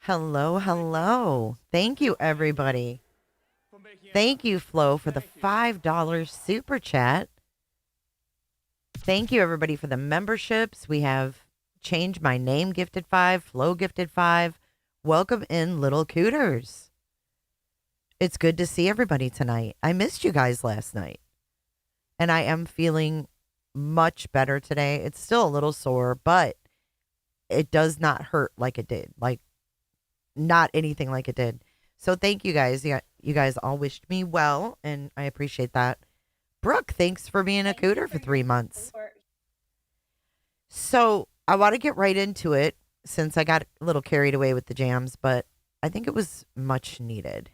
Hello, hello. Thank you, everybody. Thank you, Flo, for the $5 super chat. Thank you, everybody, for the memberships. We have Change My Name gifted 5, Flo gifted 5. Welcome in, little cooters. It's good to see everybody tonight. I missed you guys last night, and I am feeling much better today. It's still a little sore, but it does not hurt like it did. Like, not anything like it did. So thank you guys. You guys all wished me well, and I appreciate that. Brooke, thanks for being a cooter for 3 months. So I want to get right into it since I got a little carried away with the jams, but I think it was much needed.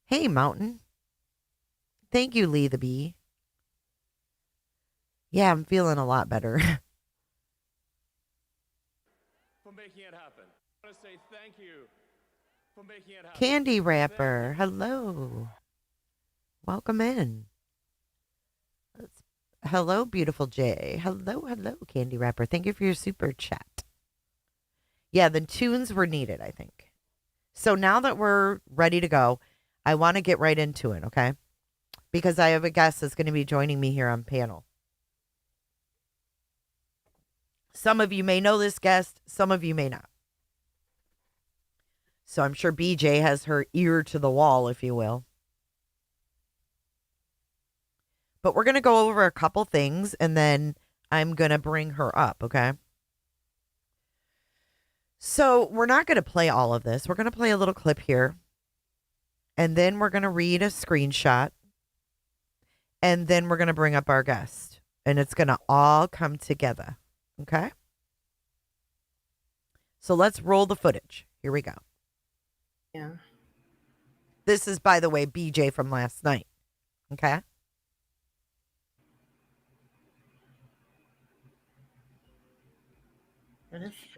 Hey, Mountain. Thank you, Lee the Bee. Yeah, I'm feeling a lot better. For making it happen. I want to say thank you for making it happen. Candy Wrapper, hello. Welcome in. Hello, beautiful Jay. Hello, Candy Wrapper. Thank you for your super chat. Yeah, the tunes were needed, I think. So now that we're ready to go, I want to get right into it, okay? Because I have a guest that's going to be joining me here on panel. Some of you may know this guest, some of you may not. So I'm sure BJ has her ear to the wall, if you will. But we're going to go over a couple things, and then I'm going to bring her up, okay? So we're not going to play all of this. We're going to play a little clip here, and then we're going to read a screenshot, and then we're going to bring up our guest, and it's going to all come together, okay? So let's roll the footage. Here we go. Yeah. This is, by the way, BJ from last night, okay?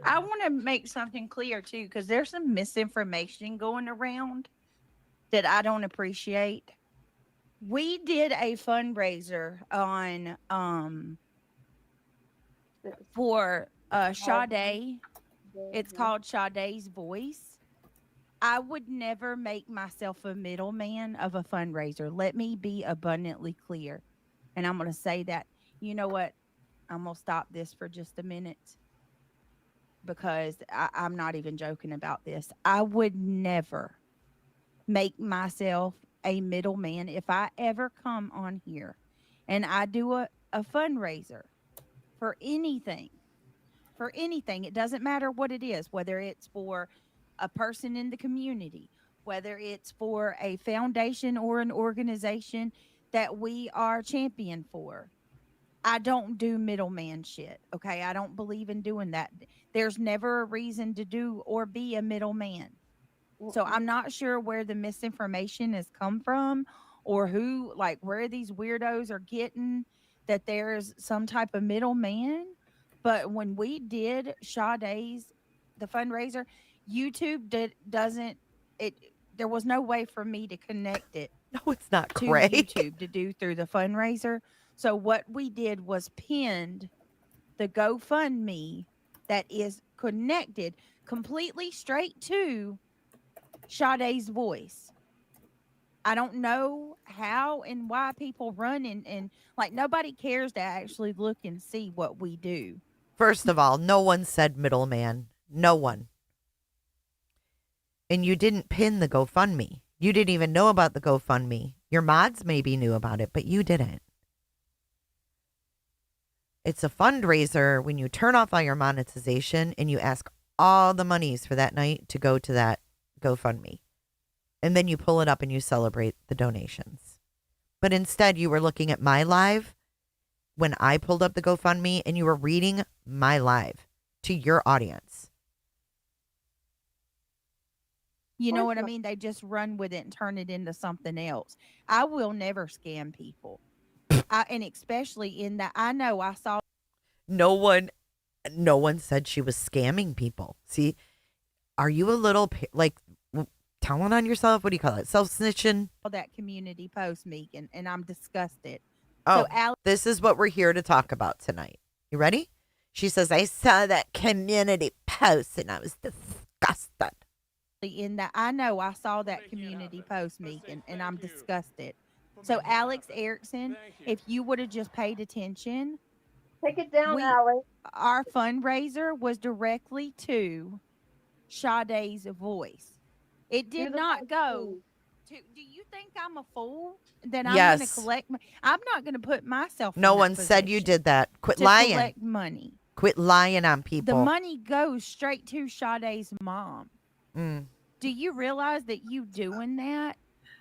I want to make something clear too, because there's some misinformation going around that I don't appreciate. We did a fundraiser on for Sade. It's called Sade's Voice. I would never make myself a middleman of a fundraiser. Let me be abundantly clear. And I'm going to say that. You know what? I'm going to stop this for just a minute because I'm not even joking about this. I would never make myself a middleman if I ever come on here and I do a fundraiser for anything. For anything. It doesn't matter what it is, whether it's for a person in the community, whether it's for a foundation or an organization that we are champion for. I don't do middleman shit. Okay. I don't believe in doing that. There's never a reason to do or be a middleman. So I'm not sure where the misinformation has come from or who, like, where these weirdos are getting that there's some type of middleman. But when we did Sade's, the fundraiser, YouTube doesn't, it, there was no way for me to connect it No, it's not to Craig. YouTube to do through the fundraiser. So what we did was pinned the GoFundMe that is connected completely straight to Sade's Voice. I don't know how and why people run and like nobody cares to actually look and see what we do. First of all, no one said middleman. No one. And you didn't pin the GoFundMe. You didn't even know about the GoFundMe. Your mods maybe knew about it, but you didn't. It's a fundraiser when you turn off all your monetization and you ask all the monies for that night to go to that GoFundMe. And then you pull it up and you celebrate the donations. But instead, you were looking at my live when I pulled up the GoFundMe and you were reading my live to your audience. You know what I mean? They just run with it and turn it into something else. I will never scam people. And especially in that, I know I saw. No one said she was scamming people. See, are you a little like telling on yourself? What do you call it? Self-snitching? That community post, Meek, and I'm disgusted. Oh, so this is what we're here to talk about tonight. You ready? She says, I saw that community post and I was disgusted. In that, I know I saw that community post, Meek, and I'm disgusted. So, Alex Erickson, if you would have just paid attention, Take it down, we Alex. our fundraiser was directly to Sade's voice. It Do did the not right go thing. to. Do you think I'm a fool that I'm going to Yes. collect? I'm not going to put myself. No in one that said you position did that. Quit to lying. collect money. Quit lying on The people. money goes straight to Sade's mom. Mm. Do you realize that you doing that,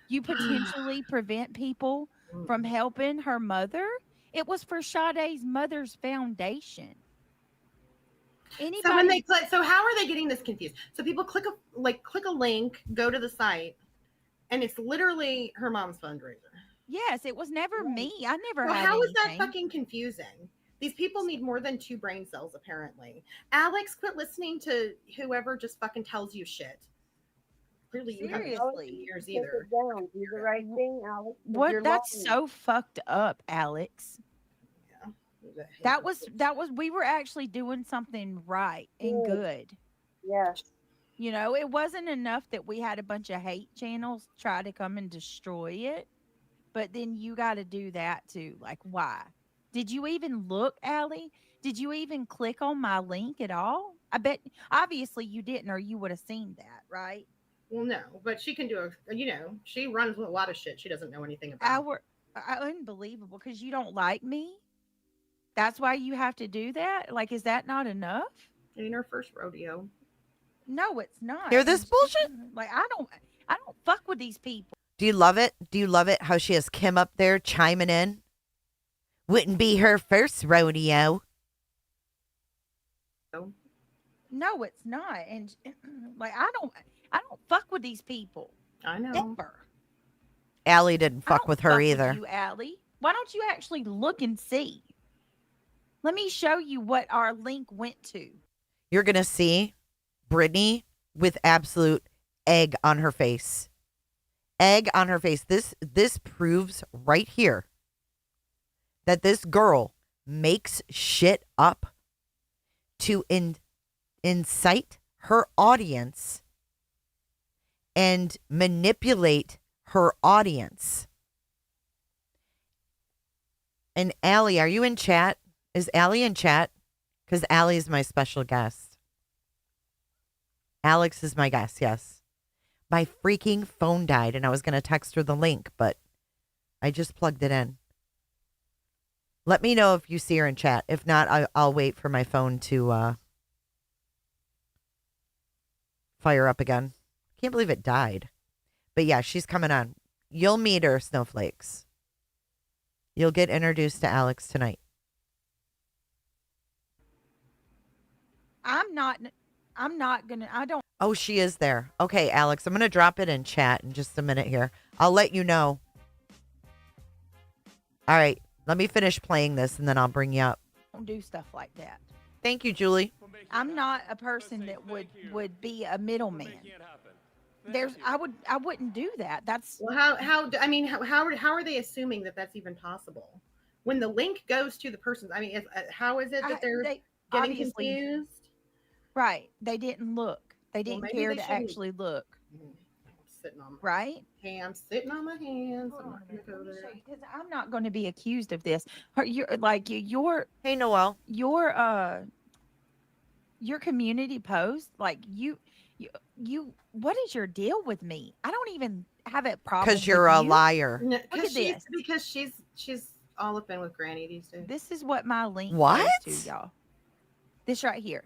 you potentially prevent people from helping her mother? It was for Sade's mother's foundation. Anybody? So when they click, so how are they getting this confused? So people click a link, go to the site, and it's literally her mom's fundraiser. Yes, it was never me. I never So had how anything. is that fucking confusing? These people need more than 2 brain cells, apparently. Alex, quit listening to whoever just fucking tells you shit. Clearly, you haven't Seriously. listened in years Take either. it down. Do the right thing, Alex. 'cause What? you're That's lying. so fucked up, Alex. Yeah. That was we were actually doing something right and good. Yes. You know, it wasn't enough that we had a bunch of hate channels try to come and destroy it, but then you got to do that too. Like, why? Did you even look, Allie? Did you even click on my link at all? I bet, obviously, you didn't, or you would have seen that, right? Well, no, but she can do she runs with a lot of shit she doesn't know anything about. Unbelievable, because you don't like me. That's why you have to do that. Like, is that not enough? In her first rodeo. No, it's not. Hear this bullshit? Like, I don't fuck with these people. Do you love it? Do you love it how she has Kim up there chiming in? Wouldn't be her first rodeo. No, it's not. And like, I don't fuck with these people. I know. Ever. Allie didn't I fuck don't with her either. you, Allie. Why don't you actually look and see? Let me show you what our link went to. You're going to see Brittany with absolute egg on her face. Egg on her face. This proves right here that this girl makes shit up to incite her audience and manipulate her audience. And Allie, are you in chat? Is Allie in chat? Because Allie is my special guest. Alex is my guest, yes. My freaking phone died and I was going to text her the link, but I just plugged it in. Let me know if you see her in chat. If not, I'll wait for my phone to fire up again. Can't believe it died. But yeah, she's coming on. You'll meet her, Snowflakes. You'll get introduced to Alex tonight. I'm not gonna. I don't. Oh, she is there. Okay, Alex, I'm going to drop it in chat in just a minute here. I'll let you know. All right, let me finish playing this and then I'll bring you up. do stuff like that. Thank you, Julie. I'm not a person that would be a middleman. I wouldn't do that. That's Well, how are they assuming that that's even possible? When the link goes to the person, how is it that they're getting obviously confused? Right. They didn't look. They didn't maybe care they to shouldn't. actually look. I'm sitting on my Right. hands, sitting on my hands. I'm not gonna go Let me there. show you, 'cause I'm not going to be accused of this. Your Hey, Noel. your community post, like you what is your deal with me? I don't even have a problem Because you're a with you. liar. No, Look at this. Because she's all up in with Granny these days. This is what my link What? goes to, y'all. This right here.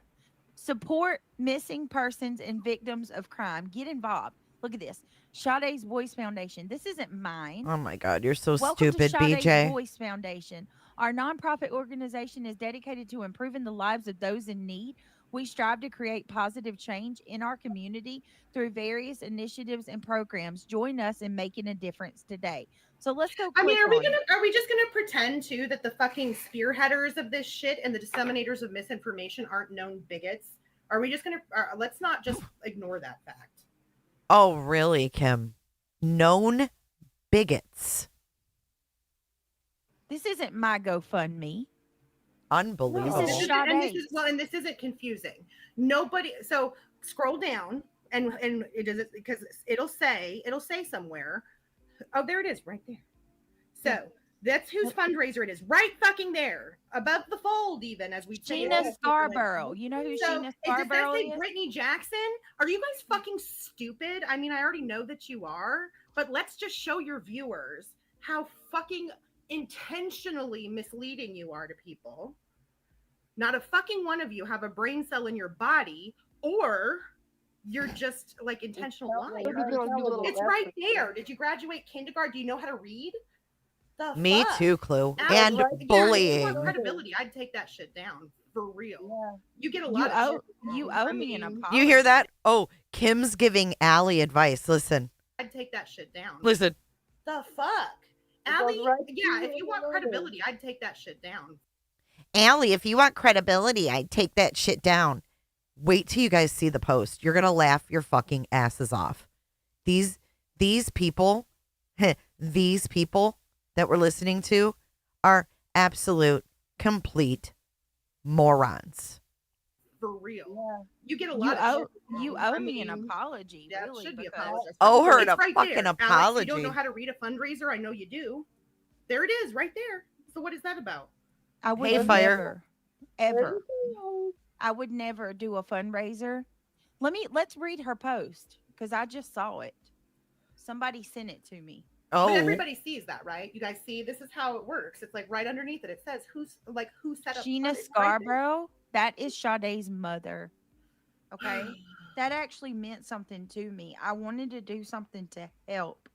Support missing persons and victims of crime. Get involved. Look at this. Sade's Voice Foundation. This isn't mine. Oh, my God. You're so Welcome stupid, to Sade's BJ. Voice Foundation. Our nonprofit organization is dedicated to improving the lives of those in need. We strive to create positive change in our community through various initiatives and programs. Join us in making a difference today. So let's go. Are we click on it. are we just gonna pretend too that the fucking spearheaders of this shit and the disseminators of misinformation aren't known bigots? Are we just gonna let's not just ignore that fact? Oh, really, Kim? Known bigots. This isn't my GoFundMe. Unbelievable. This is Sade's. And this isn't confusing. Nobody. So scroll down, and it is because it'll say somewhere. Oh, there it is, right there. So that's whose fundraiser it is, right fucking there, above the fold, even as we say. Gina Scarborough. You know who Gina Does Scarborough that say is? Brittany Jackson? Are you guys fucking stupid? I mean, I already know that you are, but let's just show your viewers how fucking intentionally misleading you are to people. Not a fucking one of you have a brain cell in your body, or you're just like intentional lying. It's right there. Did you graduate kindergarten? Do you know how to read? The Me fuck? too, Clue. Alex, And if you bullying. want credibility, I'd take that shit down for real. Yeah. You get a You lot of owe, shit. you I owe me an mean, apology. You hear that? Oh, Kim's giving Allie advice. Listen. I'd take that shit down. Listen. The fuck? Allie, yeah, if you want credibility, I'd take that shit down. Allie, if you want credibility, I'd take that shit down. Wait till you guys see the post. You're going to laugh your fucking asses off. These people, these people that we're listening to are absolute, complete morons. For real. Yeah. You get a You lot of owe, shit. you I owe me an mean, apology. That Really, should be because apologized. Owe her It's a right fucking there. Alex, apology. you don't know how to read a fundraiser? I know you do. There it is, right there. So what is that about? I would Hey, never, Fire. ever. I would never do a fundraiser. Let's read her post because I just saw it. Somebody sent it to me. Oh, But everybody sees that, right? You guys see this is how it works. It's like right underneath it. It says who set up Gina it's right there. Scarborough. That is Sade's mother. Okay. That actually meant something to me. I wanted to do something to help.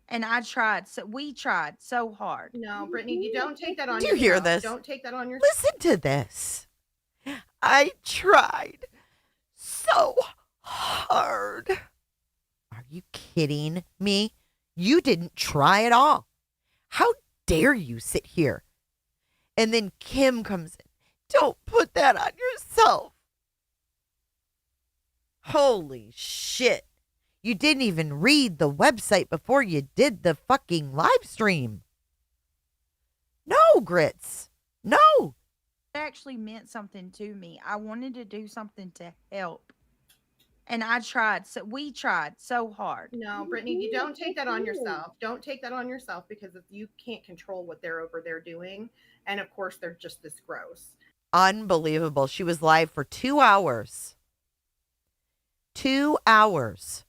And I tried. So we tried so hard. No, Brittany, you don't take that on Do you yourself. hear this? Don't take that on yourself. listen to this. I tried so hard. Are you kidding me? You didn't try at all. How dare you sit here? And then Kim comes in. Don't put that on yourself. Holy shit. You didn't even read the website before you did the fucking live stream. No, Grits. No. It actually meant something to me. I wanted to do something to help. And I tried. So we tried so hard. No, Brittany, you don't take that on yourself. Don't take that on yourself because you can't control what they're over there doing. And of course, they're just this gross. Unbelievable. She was live for 2 hours. 2 hours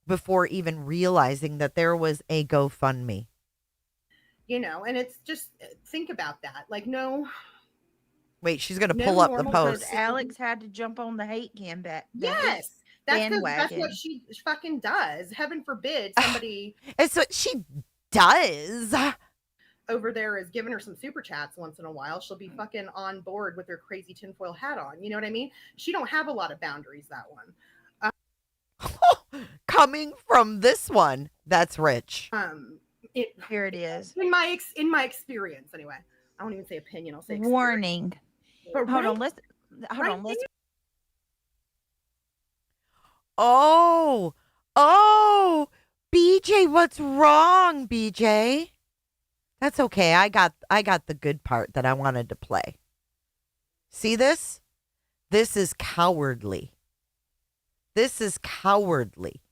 before even realizing that there was a GoFundMe. You know, and it's just think about that. Like, no. Wait, she's going to No pull up the normal post. Because Alex had to jump on the hate cam back. Yes. That's bandwagon. what she fucking does. Heaven forbid somebody It's what she does. over there is giving her some super chats once in a while. She'll be fucking on board with her crazy tinfoil hat on. You know what I mean? She don't have a lot of boundaries, that one. Coming from this one, that's rich. Here it is. In my experience, anyway. I won't even say opinion. I'll say experience. Warning. But Hold on. right Hold on. Let's. Oh, BJ, what's wrong, BJ? That's okay. I got the good part that I wanted to play. See this? This is cowardly. This is cowardly.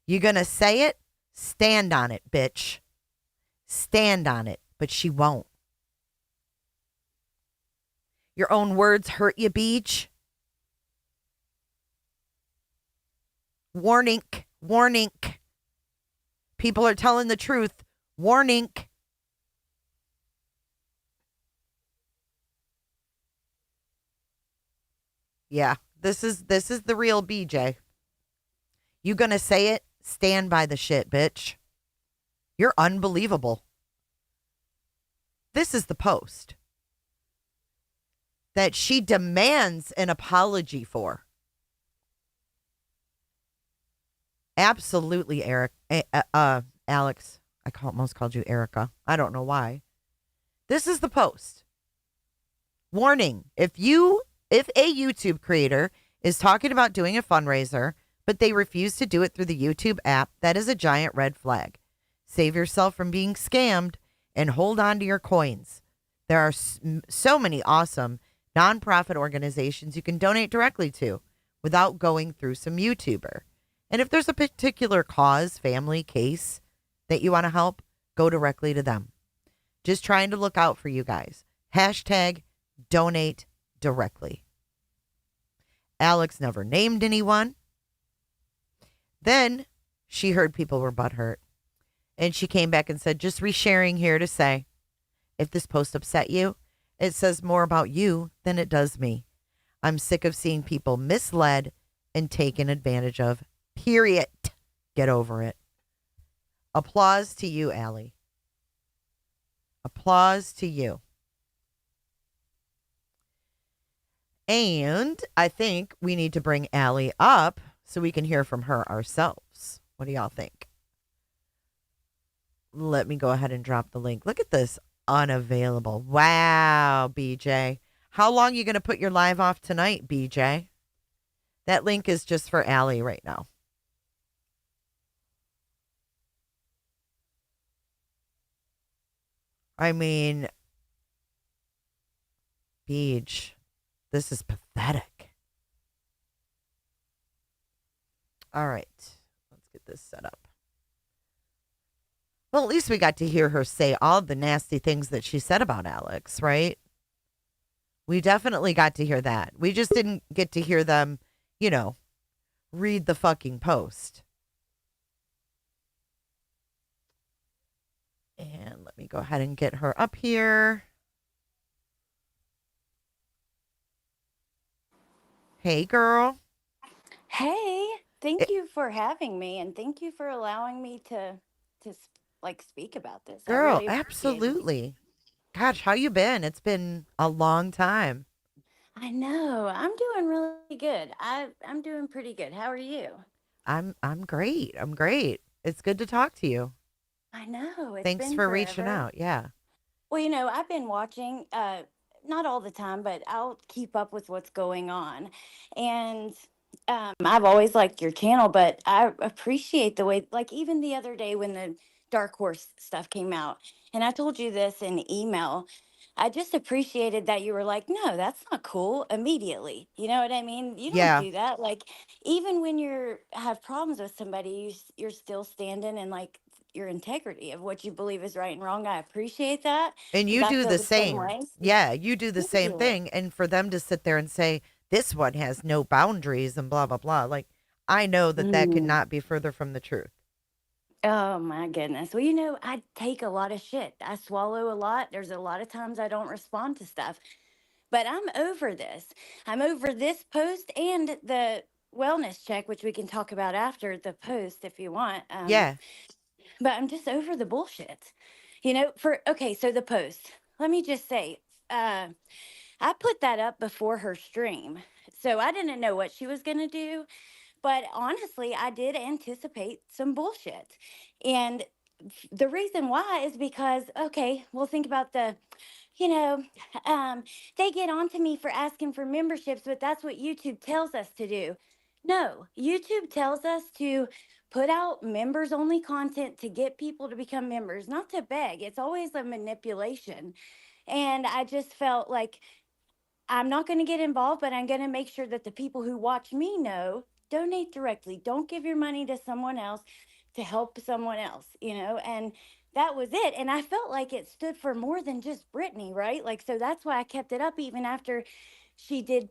You gonna say it? Stand on it, bitch. Stand on it, but she won't. Your own words hurt you, Beach. Warning, warning. People are telling the truth. Warning. Yeah, this is the real BJ. You gonna say it? Stand by the shit, bitch. You're unbelievable. This is the post that she demands an apology for. Absolutely, Alex. I almost called you Erica. I don't know why. This is the post. Warning, if a YouTube creator is talking about doing a fundraiser, but they refuse to do it through the YouTube app, that is a giant red flag. Save yourself from being scammed and hold on to your coins. There are so many awesome nonprofit organizations you can donate directly to without going through some YouTuber. And if there's a particular cause, family, case that you want to help, go directly to them. Just trying to look out for you guys. Hashtag donate directly. Alex never named anyone. Then she heard people were butthurt. And she came back and said, just resharing here to say, if this post upset you, it says more about you than it does me. I'm sick of seeing people misled and taken advantage of. Period. Get over it. Applause to you, Allie. Applause to you. And I think we need to bring Allie up so we can hear from her ourselves. What do y'all think? Let me go ahead and drop the link. Look at this. Unavailable. Wow, BJ. How long are you going to put your live off tonight, BJ? That link is just for Allie right now. I mean, Beej, this is pathetic. All right, let's get this set up. Well, at least we got to hear her say all the nasty things that she said about Alex, right? We definitely got to hear that. We just didn't get to hear them, read the fucking post. And let me go ahead and get her up here. Hey, girl. Hey, thank you for having me, and thank you for allowing me to speak about this. I Girl, really appreciate it. absolutely. Gosh, how you been? It's been a long time. I know. I'm doing really good. I'm doing pretty good. How are you? I'm great. I'm great. It's good to talk to you. I know. It's Thanks been for reaching forever. out. Yeah. Well, I've been watching, not all the time, but I'll keep up with what's going on. And I've always liked your channel, but I appreciate the way, like, even the other day when the Dark Horse stuff came out, and I told you this in email, I just appreciated that you were like, no, that's not cool immediately. You know what I mean? You don't Yeah. do that. Like, even when have problems with somebody, you're still standing in like your integrity of what you believe is right and wrong. I appreciate that And because you I do feel the the same same. way. Yeah, you do the Thank same you. thing. And for them to sit there and say, this one has no boundaries and blah, blah, blah. Like, I know that that could Mm. not be further from the truth. Oh my goodness. Well, I take a lot of shit. I swallow a lot. There's a lot of times I don't respond to stuff. But I'm over this. I'm over this post and the wellness check, which we can talk about after the post if you want. Yeah. But I'm just over the bullshit. Okay, so the post. Let me just say, uh, I put that up before her stream. So I didn't know what she was going to do. But honestly, I did anticipate some bullshit. And the reason why is because, okay, well, think about you know, they get onto me for asking for memberships, but that's what YouTube tells us to do. No, YouTube tells us to put out members only content to get people to become members, not to beg. It's always a manipulation. And I just felt like I'm not going to get involved, but I'm going to make sure that the people who watch me know donate directly. Don't give your money to someone else to help someone else, and that was it. And I felt like it stood for more than just Brittany, right? Like, so that's why I kept it up even after she did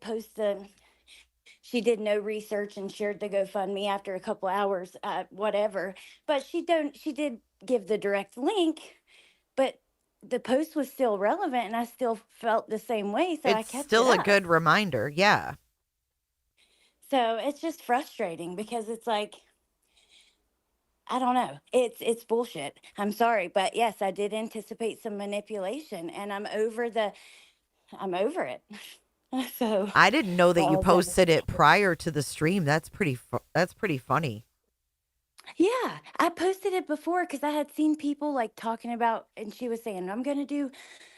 she did no research and shared the GoFundMe after a couple hours, whatever. But she did give the direct link, but the post was still relevant and I still felt the same way. So I It's kept it still a up. good reminder. Yeah. So it's just frustrating because it's like, I don't know. It's bullshit. I'm sorry, but yes, I did anticipate some manipulation and I'm over it. So I didn't know that you all I can posted it say. prior to the stream. That's pretty funny. Yeah, I posted it before because I had seen people like talking about, and she was saying, I'm going to do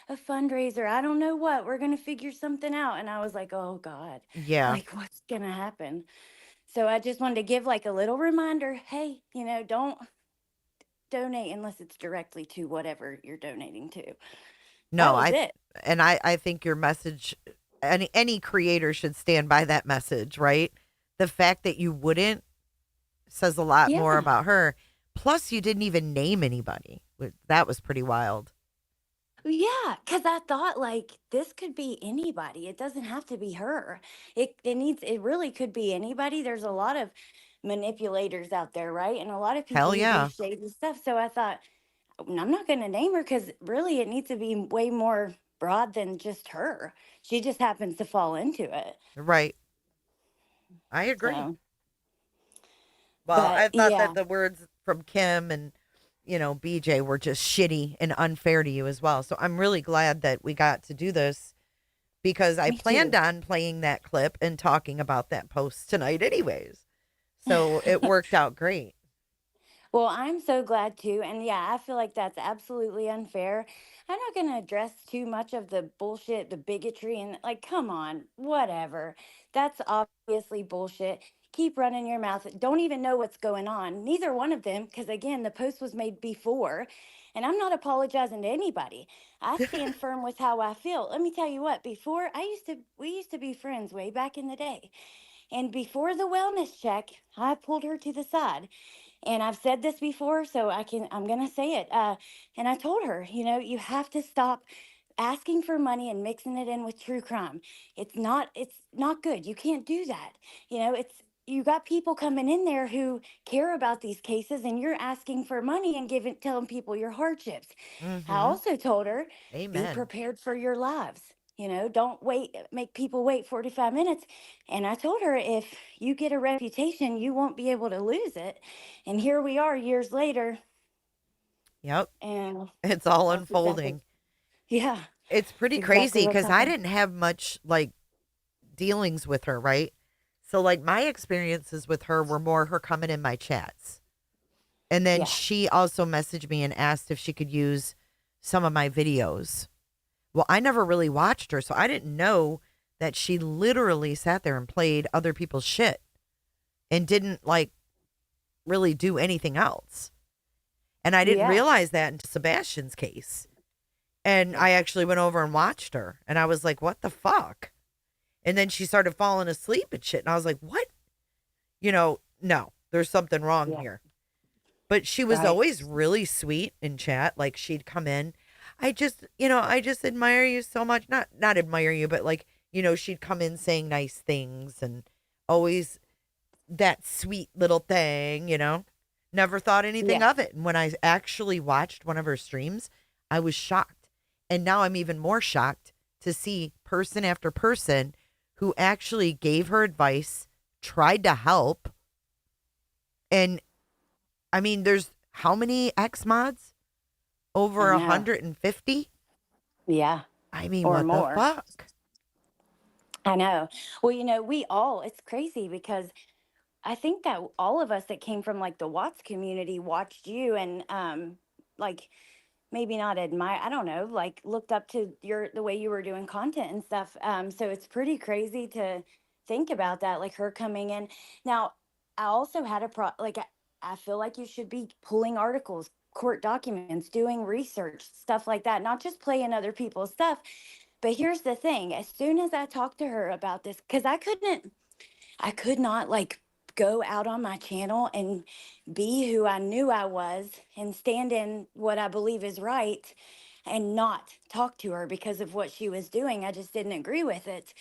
a fundraiser. I don't know what. We're going to figure something out. And I was like, oh God, Yeah. like what's going to happen? So I just wanted to give like a little reminder. Hey, don't donate unless it's directly to whatever you're donating to. No, That was it. I think your message, any creator should stand by that message, right? The fact that you wouldn't says a lot more Yeah. about her. Plus, you didn't even name anybody. That was pretty wild. Yeah, because I thought like this could be anybody. It doesn't have to be her. It really could be anybody. There's a lot of manipulators out there, right? And a lot of people Hell who do yeah. shady stuff. So I thought, I'm not going to name her because really it needs to be way more broad than just her. She just happens to fall into it. Right. I agree. So, Well, but I thought that yeah, the words from Kim and, BJ were just shitty and unfair to you as well. So I'm really glad that we got to do this because I me planned too. on playing that clip and talking about that post tonight, anyways. So it worked out great. Well, I'm so glad too. And yeah, I feel like that's absolutely unfair. I'm not going to address too much of the bullshit, the bigotry, and like, come on, whatever. That's obviously bullshit. Keep running your mouth. Don't even know what's going on. Neither one of them, because again, the post was made before. And I'm not apologizing to anybody. I stand firm with how I feel. Let me tell you what, before we used to be friends way back in the day. And before the wellness check, I pulled her to the side and I've said this before, so I'm going to say it. And I told her, you have to stop asking for money and mixing it in with true crime. It's not good. You can't do that. You got people coming in there who care about these cases and you're asking for money and telling people your hardships. I Mm-hmm. also told her, be Amen. prepared for your lives. Don't wait, make people wait 45 minutes. And I told her, if you get a reputation, you won't be able to lose it. And here we are years later, Yep. and It's all that's exactly, unfolding. yeah, It's pretty exactly crazy what's because I happened. didn't have much like dealings with her, right? So, like, my experiences with her were more her coming in my chats. And then Yeah, she also messaged me and asked if she could use some of my videos. Well, I never really watched her, so I didn't know that she literally sat there and played other people's shit and didn't like really do anything else. And I didn't yeah, realize that until Sebastian's case. And yeah, I actually went over and watched her and I was like, what the fuck? And then she started falling asleep and shit. And I was like, what? No, there's something wrong yeah, here. But she was right. always really sweet in chat. Like she'd come in. I just admire you so much. Not admire you, but like, she'd come in saying nice things and always that sweet little thing. Never thought anything Yeah, of it. And when I actually watched one of her streams, I was shocked. And now I'm even more shocked to see person after person who actually gave her advice, tried to help. And I mean, there's how many X mods? I Over know. 150? Yeah, I mean, or what the more. fuck? I know. Well, it's crazy because I think that all of us that came from like the Watts community watched you and like maybe not admire, I don't know, like looked up to the way you were doing content and stuff. So it's pretty crazy to think about that, like her coming in. Now, I also had I feel like you should be pulling articles, court documents, doing research, stuff like that, not just playing other people's stuff. But here's the thing, as soon as I talked to her about this, because I could not like go out on my channel and be who I knew I was and stand in what I believe is right and not talk to her because of what she was doing. I just didn't agree with it.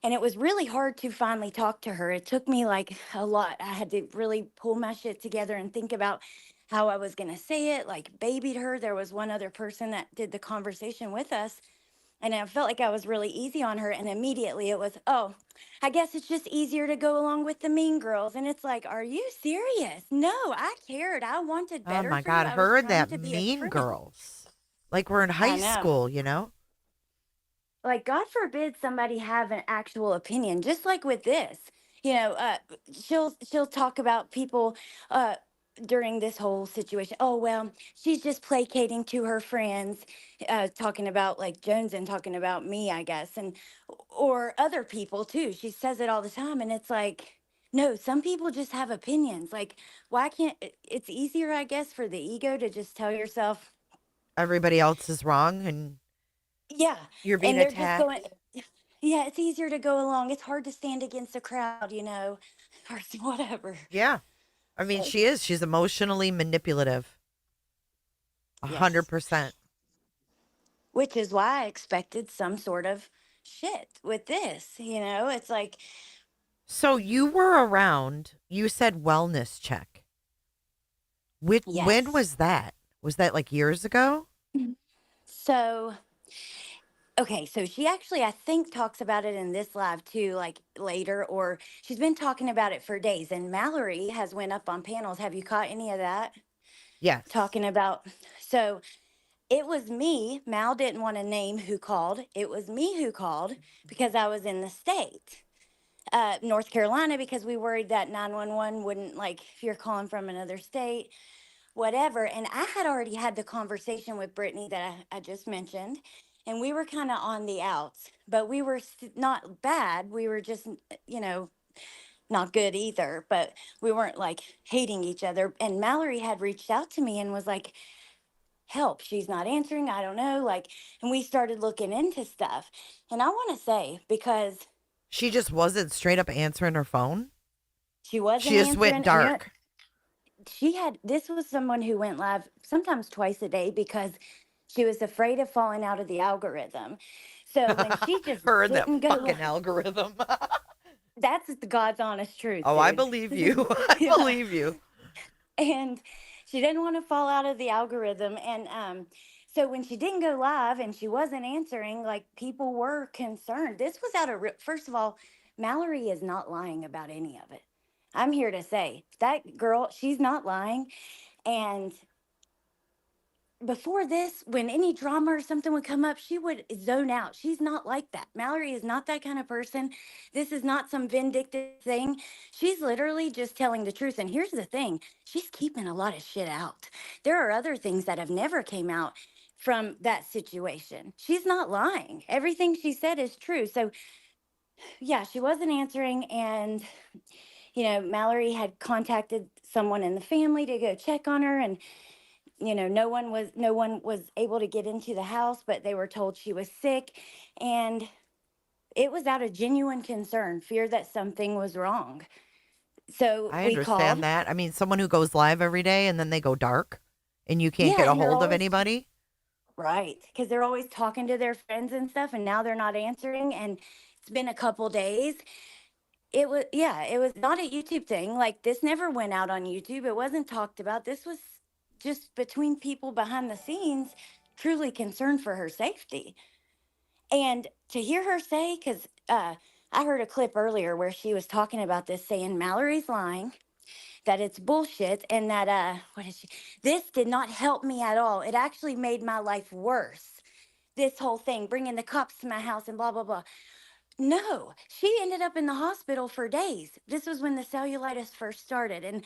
And it was really hard to finally talk to her. It took me like a lot. I had to really pull my shit together and think about how I was going to say it, like babied her. There was one other person that did the conversation with us and I felt like I was really easy on her. And immediately it was, oh, I guess it's just easier to go along with the mean girls. And it's like, are you serious? No, I cared. I wanted Oh better my for you. God, I was her and trying that to be a mean friend. girls. Like we're in I high know. school? Like, God forbid somebody have an actual opinion, just like with this. You know, uh, she'll talk about people uh, during this whole situation. Oh well, she's just placating to her friends, talking about like Jones and talking about me, I guess, and or other people too. She says it all the time, and it's like, no, some people just have opinions. Like, why can't it's easier, I guess, for the ego to just tell yourself, Everybody else is wrong and Yeah. You're being And they're just attacked. going, yeah, it's easier to go along. It's hard to stand against the crowd, or whatever. Yeah. I mean, But she is. She's emotionally manipulative. yes, 100%. which is why I expected some sort of shit with this. It's like, So you were around, you said wellness check. When yes. was that? Was that like years ago? So, okay, so she actually, I think, talks about it in this live too, like later, or she's been talking about it for days. And Mallory has went up on panels. Have you caught any of that? Yes. Talking about, so it was me. Mal didn't want to name who called. It was me who called because I was in the state, North Carolina, because we worried that 911 wouldn't, like, if you're calling from another state, whatever. And I had already had the conversation with Brittany that I just mentioned. And we were kind of on the outs, but we were not bad. We were just, you know, not good either, but we weren't like hating each other. And Mallory had reached out to me and was like, help, she's not answering. I don't know. Like, and we started looking into stuff. And I want to say, because She just wasn't straight up answering her phone. she She wasn't just went answering, and dark. this was someone who went live sometimes twice a day because she was afraid of falling out of the algorithm. So when she just Her and that didn't go, fucking algorithm. that's the God's honest truth, Oh, I dude. believe you. I Yeah. believe you. And she didn't want to fall out of the algorithm. And so when she didn't go live and she wasn't answering, like, people were concerned. This was out of first of all, Mallory is not lying about any of it. I'm here to say that girl, she's not lying. And before this, when any drama or something would come up, she would zone out. She's not like that. Mallory is not that kind of person. This is not some vindictive thing. She's literally just telling the truth. And here's the thing, she's keeping a lot of shit out. There are other things that have never came out from that situation. She's not lying. Everything she said is true. So yeah, she wasn't answering. And Mallory had contacted someone in the family to go check on her, and no one was able to get into the house, but they were told she was sick. And it was out of genuine concern, fear that something was wrong. So I we called. understand that. I mean, someone who goes live every day and then they go dark and you can't Yeah, get a and they're hold of always anybody. right, because they're always talking to their friends and stuff, and now they're not answering. And it's been a couple days. It was not a YouTube thing. Like, this never went out on YouTube. It wasn't talked about. This was just between people behind the scenes, truly concerned for her safety. And to hear her say, because I heard a clip earlier where she was talking about this, saying Mallory's lying, that it's bullshit, and that, what is she? This did not help me at all. It actually made my life worse. This whole thing, bringing the cops to my house and blah, blah, blah. No, she ended up in the hospital for days. This was when the cellulitis first started. And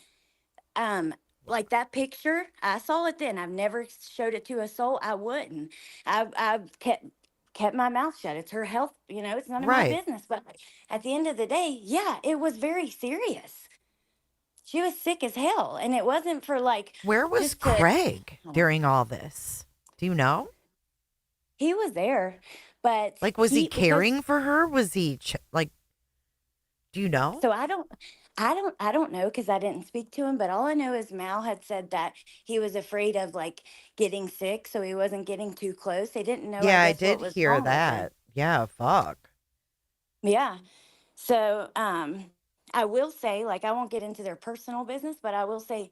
um, like, that picture, I saw it then. I've never showed it to a soul. I wouldn't. I've kept my mouth shut. It's her health. It's none of my Right. business. But at the end of the day, yeah, it was very serious. She was sick as hell, and it wasn't for, like, Where was just to. Craig during all this? Do you know? He was there, but Like, was he because caring for her? Was he like, do you know? so I don't know, because I didn't speak to him. But all I know is Mal had said that he was afraid of, like, getting sick, so he wasn't getting too close. They didn't know, I Yeah, I guess, what did was hear wrong with him. that. Yeah, fuck. Yeah. So I will say, like, I won't get into their personal business, but I will say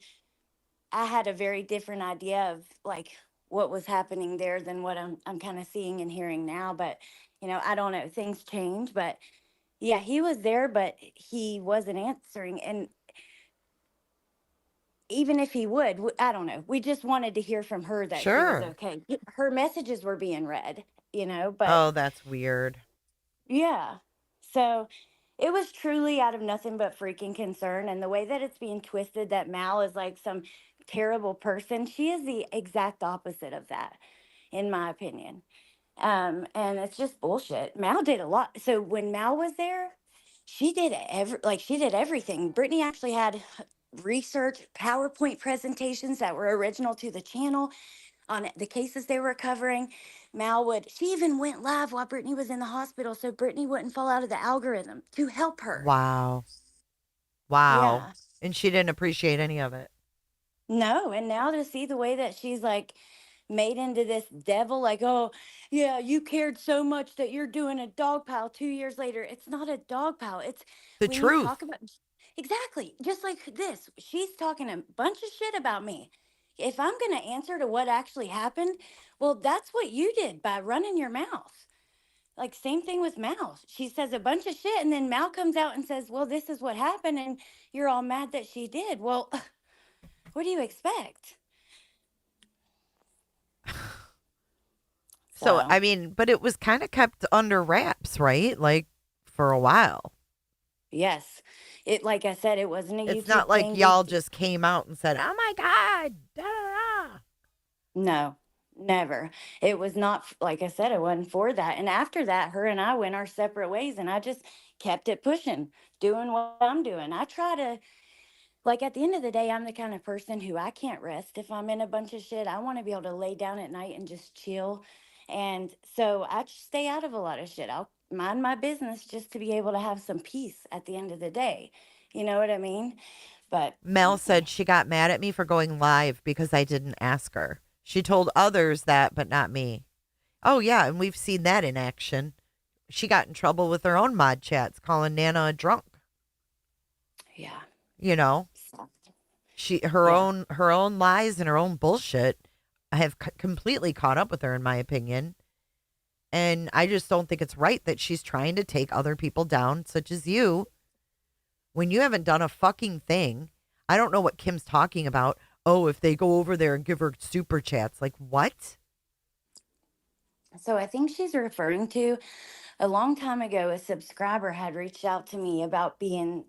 I had a very different idea of, like, what was happening there than what I'm kind of seeing and hearing now. But I don't know, things change. But yeah, he was there, but he wasn't answering. And even if he would, I don't know. We just wanted to hear from her that she was Sure. okay. Her messages were being read, but Oh, that's weird. yeah. So it was truly out of nothing but freaking concern. And the way that it's being twisted, that Mal is like some terrible person, she is the exact opposite of that, in my opinion. And it's just bullshit. Mal did a lot. So when Mal was there, she did everything. Brittany actually had research PowerPoint presentations that were original to the channel. on the cases they were covering. Mal would, she even went live while Brittany was in the hospital so Brittany wouldn't fall out of the algorithm to help her. Wow. Wow. Yeah. And she didn't appreciate any of it. No, and now to see the way that she's like made into this devil, like, oh, yeah, you cared so much that you're doing a dog pile 2 years later. It's not a dog pile. It's The when you talk truth. about exactly just like this. She's talking a bunch of shit about me. If I'm going to answer to what actually happened, well, that's what you did by running your mouth. Like, same thing with Mal. She says a bunch of shit, and then Mal comes out and says, well, this is what happened, and you're all mad that she did. Well, what do you expect? So, I mean, but it was kind of kept under wraps, right? Like for a while. Yes. It, like I said, it wasn't a It's YouTube not like thing. y'all just came out and said, oh my God. Da, da, da. No, never. It was not, like I said, it wasn't for that. And after that, her and I went our separate ways, and I just kept it pushing, doing what I'm doing. I try to, like, at the end of the day, I'm the kind of person who I can't rest if I'm in a bunch of shit. I want to be able to lay down at night and just chill. And so I just stay out of a lot of shit. I'll mind my business just to be able to have some peace at the end of the day. You know what I mean? But Mel said she got mad at me for going live because I didn't ask her. She told others that, but not me. Oh, yeah. And we've seen that in action. She got in trouble with her own mod chats, calling Nana a drunk. yeah. You know, her own lies and her own bullshit have completely caught up with her, in my opinion. And I just don't think it's right that she's trying to take other people down, such as you, when you haven't done a fucking thing. I don't know what Kim's talking about. Oh, if they go over there and give her super chats. Like, what? So I think she's referring to a long time ago, a subscriber had reached out to me about being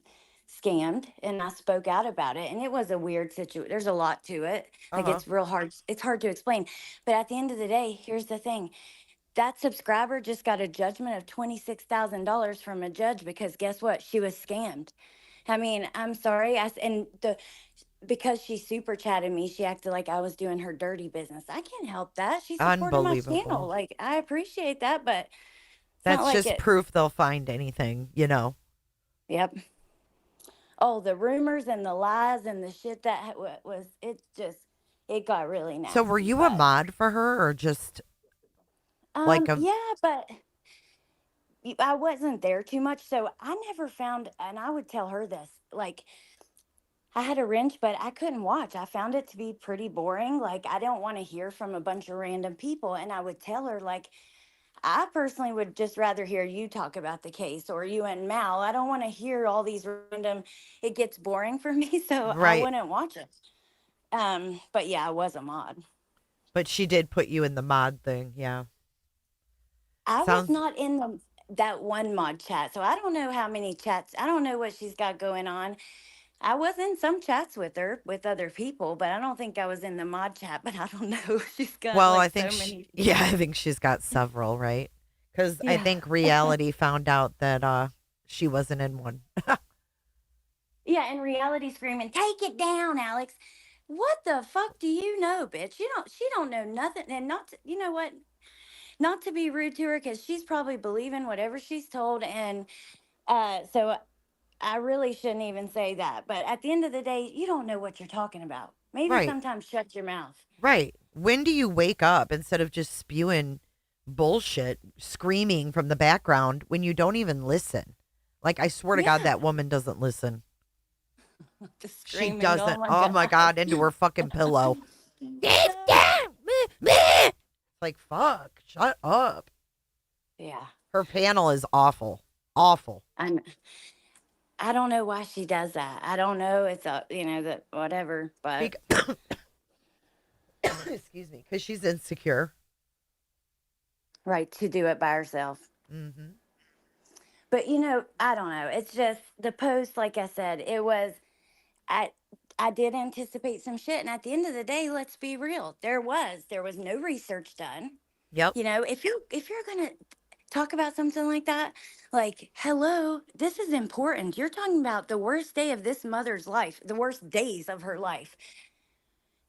scammed, and I spoke out about it. And it was a weird situation. There's a lot to it. Like, Uh-huh. it's real hard. It's hard to explain. But at the end of the day, here's the thing. That subscriber just got a judgment of $26,000 from a judge because guess what? She was scammed. I mean, I'm sorry. Because she super chatted me, she acted like I was doing her dirty business. I can't help that. She supported my channel. Unbelievable. Like, I appreciate that, but it's not That's like just it. proof they'll find anything, you know. Yep. Oh, the rumors and the lies and the shit that was, it got really nasty. So were you a mod for her or just like a... Yeah, but I wasn't there too much, so I never found, and I would tell her this, like, I had a wrench, but I couldn't watch. I found it to be pretty boring. Like, I don't want to hear from a bunch of random people. And I would tell her, like, I personally would just rather hear you talk about the case or you and Mal. I don't want to hear all these random, it gets boring for me, so I Right. wouldn't watch it. But yeah, I was a mod. But she did put you in the mod thing, yeah. I Sounds... was not in that one mod chat, so I don't know how many chats. I don't know what she's got going on. I was in some chats with her with other people, but I don't think I was in the mod chat. But I don't know. She's got Well, like I think so many. yeah, I think she's got several, right? Because I Yeah. think reality found out that she wasn't in one. Yeah, and reality screaming, "Take it down, Alex." What the fuck do you know, bitch? She don't know nothing. And not to, you know what? Not to be rude to her, because she's probably believing whatever she's told. And so I really shouldn't even say that. But at the end of the day, you don't know what you're talking about. Maybe Right. sometimes shut your mouth. Right. When do you wake up instead of just spewing bullshit, screaming from the background when you don't even listen? Like, I swear to God, Yeah. that woman doesn't listen. Just She screaming, doesn't. Oh my God, into her fucking pillow. Like, fuck, shut up. Yeah. Her panel is awful. Awful. I don't know why she does that. I don't know. It's that whatever, but Excuse me, because she's insecure. right, to do it by herself. Mm-hmm. But I don't know. It's just the post, like I said, it was I did anticipate some shit. And at the end of the day, let's be real. There was no research done. Yep. If you're gonna talk about something like that, like, hello, this is important. You're talking about the worst day of this mother's life, the worst days of her life.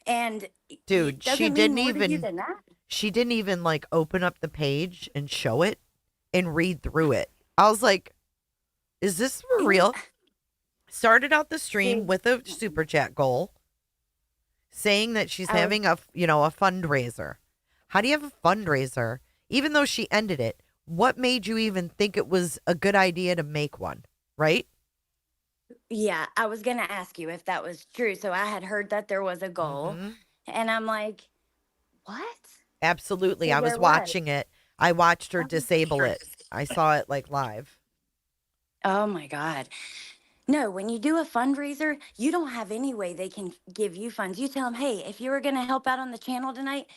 And Dude, it doesn't mean more to you than that. she didn't even like open up the page and show it and read through it. I was like, is this for real? Started out the stream See, with a super chat goal saying that she's I was having a fundraiser. How do you have a fundraiser? Even though she ended it, what made you even think it was a good idea to make one, right? Yeah, I was going to ask you if that was true. So I had heard that there was a goal, Hmm. and I'm like, what? Absolutely. So I was there was. watching it. I watched her Oh, disable it. I saw it like live. oh my God. No, when you do a fundraiser, you don't have any way they can give you funds. You tell them, hey, if you were going to help out on the channel tonight,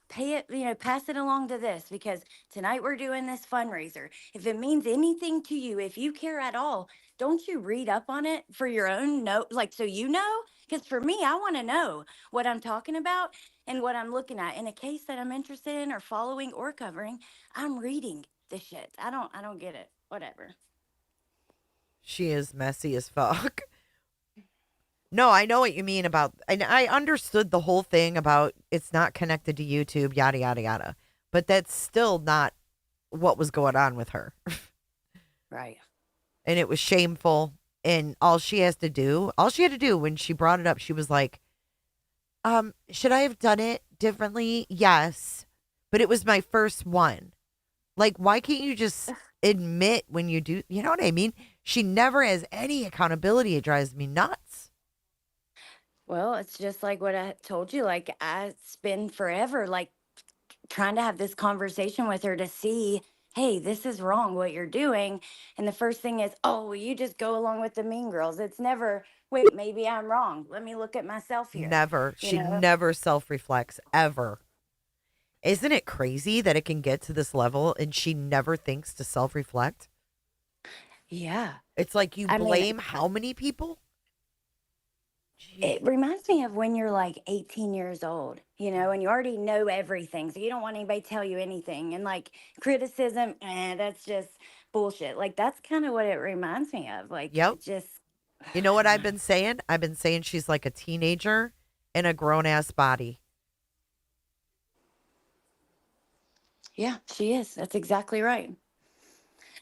pay it, pass it along to this because tonight we're doing this fundraiser. If it means anything to you, if you care at all, don't you read up on it for your own note, like so you know? Because for me, I want to know what I'm talking about and what I'm looking at in a case that I'm interested in or following or covering. I'm reading the shit. I don't get it. Whatever. She is messy as fuck. No, I know what you mean about, and I understood the whole thing about it's not connected to YouTube, yada, yada, yada. But that's still not what was going on with her. Right. And it was shameful. And all she had to do when she brought it up, she was like, should I have done it differently? Yes. But it was my first one. Like, why can't you just admit when you do? You know what I mean? She never has any accountability. It drives me nuts. Well, it's just like what I told you. Like, I spend forever, like, trying to have this conversation with her to see, hey, this is wrong what you're doing. And the first thing is, oh, well, you just go along with the mean girls. It's never, wait, maybe I'm wrong. Let me look at myself here. Never. You She know? never self reflects ever. Isn't it crazy that it can get to this level and she never thinks to self reflect? Yeah. It's like you I mean, blame how many people? Jeez. it reminds me of when you're like 18 years old, and you already know everything. So you don't want anybody to tell you anything. And like criticism, that's just bullshit. Like, that's kind of what it reminds me of. Like, Yep. it just, You know I what don't I've know. been saying? I've been saying she's like a teenager in a grown ass body. Yeah, she is. That's exactly right.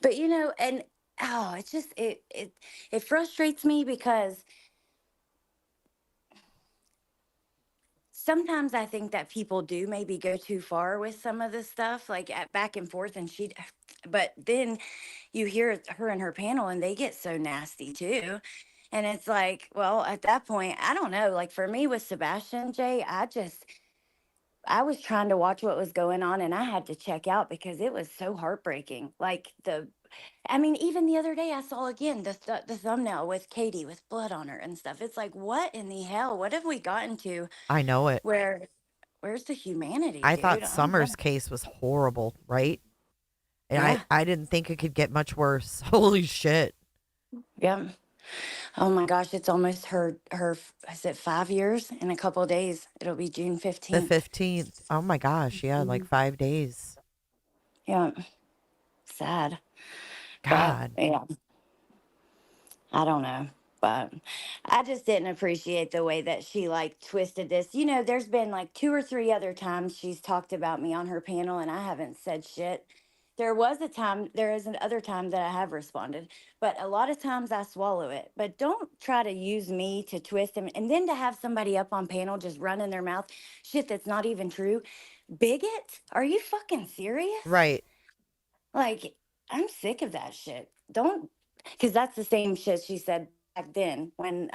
But and oh, it's just it frustrates me because sometimes I think that people do maybe go too far with some of this stuff, like at back and forth, and but then you hear her and her panel, and they get so nasty too. And it's like, well, at that point, I don't know. Like for me with Sebastian Jay, I was trying to watch what was going on and I had to check out because it was so heartbreaking. I mean, even the other day I saw again the thumbnail with Katie with blood on her and stuff. It's like, what in the hell? What have we gotten to I know it. where's the humanity, I dude? thought I don't know. Summer's case was horrible, right? And I, Yeah. I didn't think it could get much worse. Holy shit. Yeah. Oh my gosh, it's almost is it 5 years in a couple of days? It'll be June The 15th. 15th. Oh my gosh. Yeah, like Mhm. 5 days. Yeah. Sad. But God. yeah. I don't know, but I just didn't appreciate the way that she like twisted this. There's been like two or three other times she's talked about me on her panel and I haven't said shit. There is another time that I have responded, but a lot of times I swallow it. But don't try to use me to twist him and then to have somebody up on panel just running their mouth shit that's not even true. Bigot? Are you fucking serious? Right. Like, I'm sick of that shit. Don't, because that's the same shit she said back then when,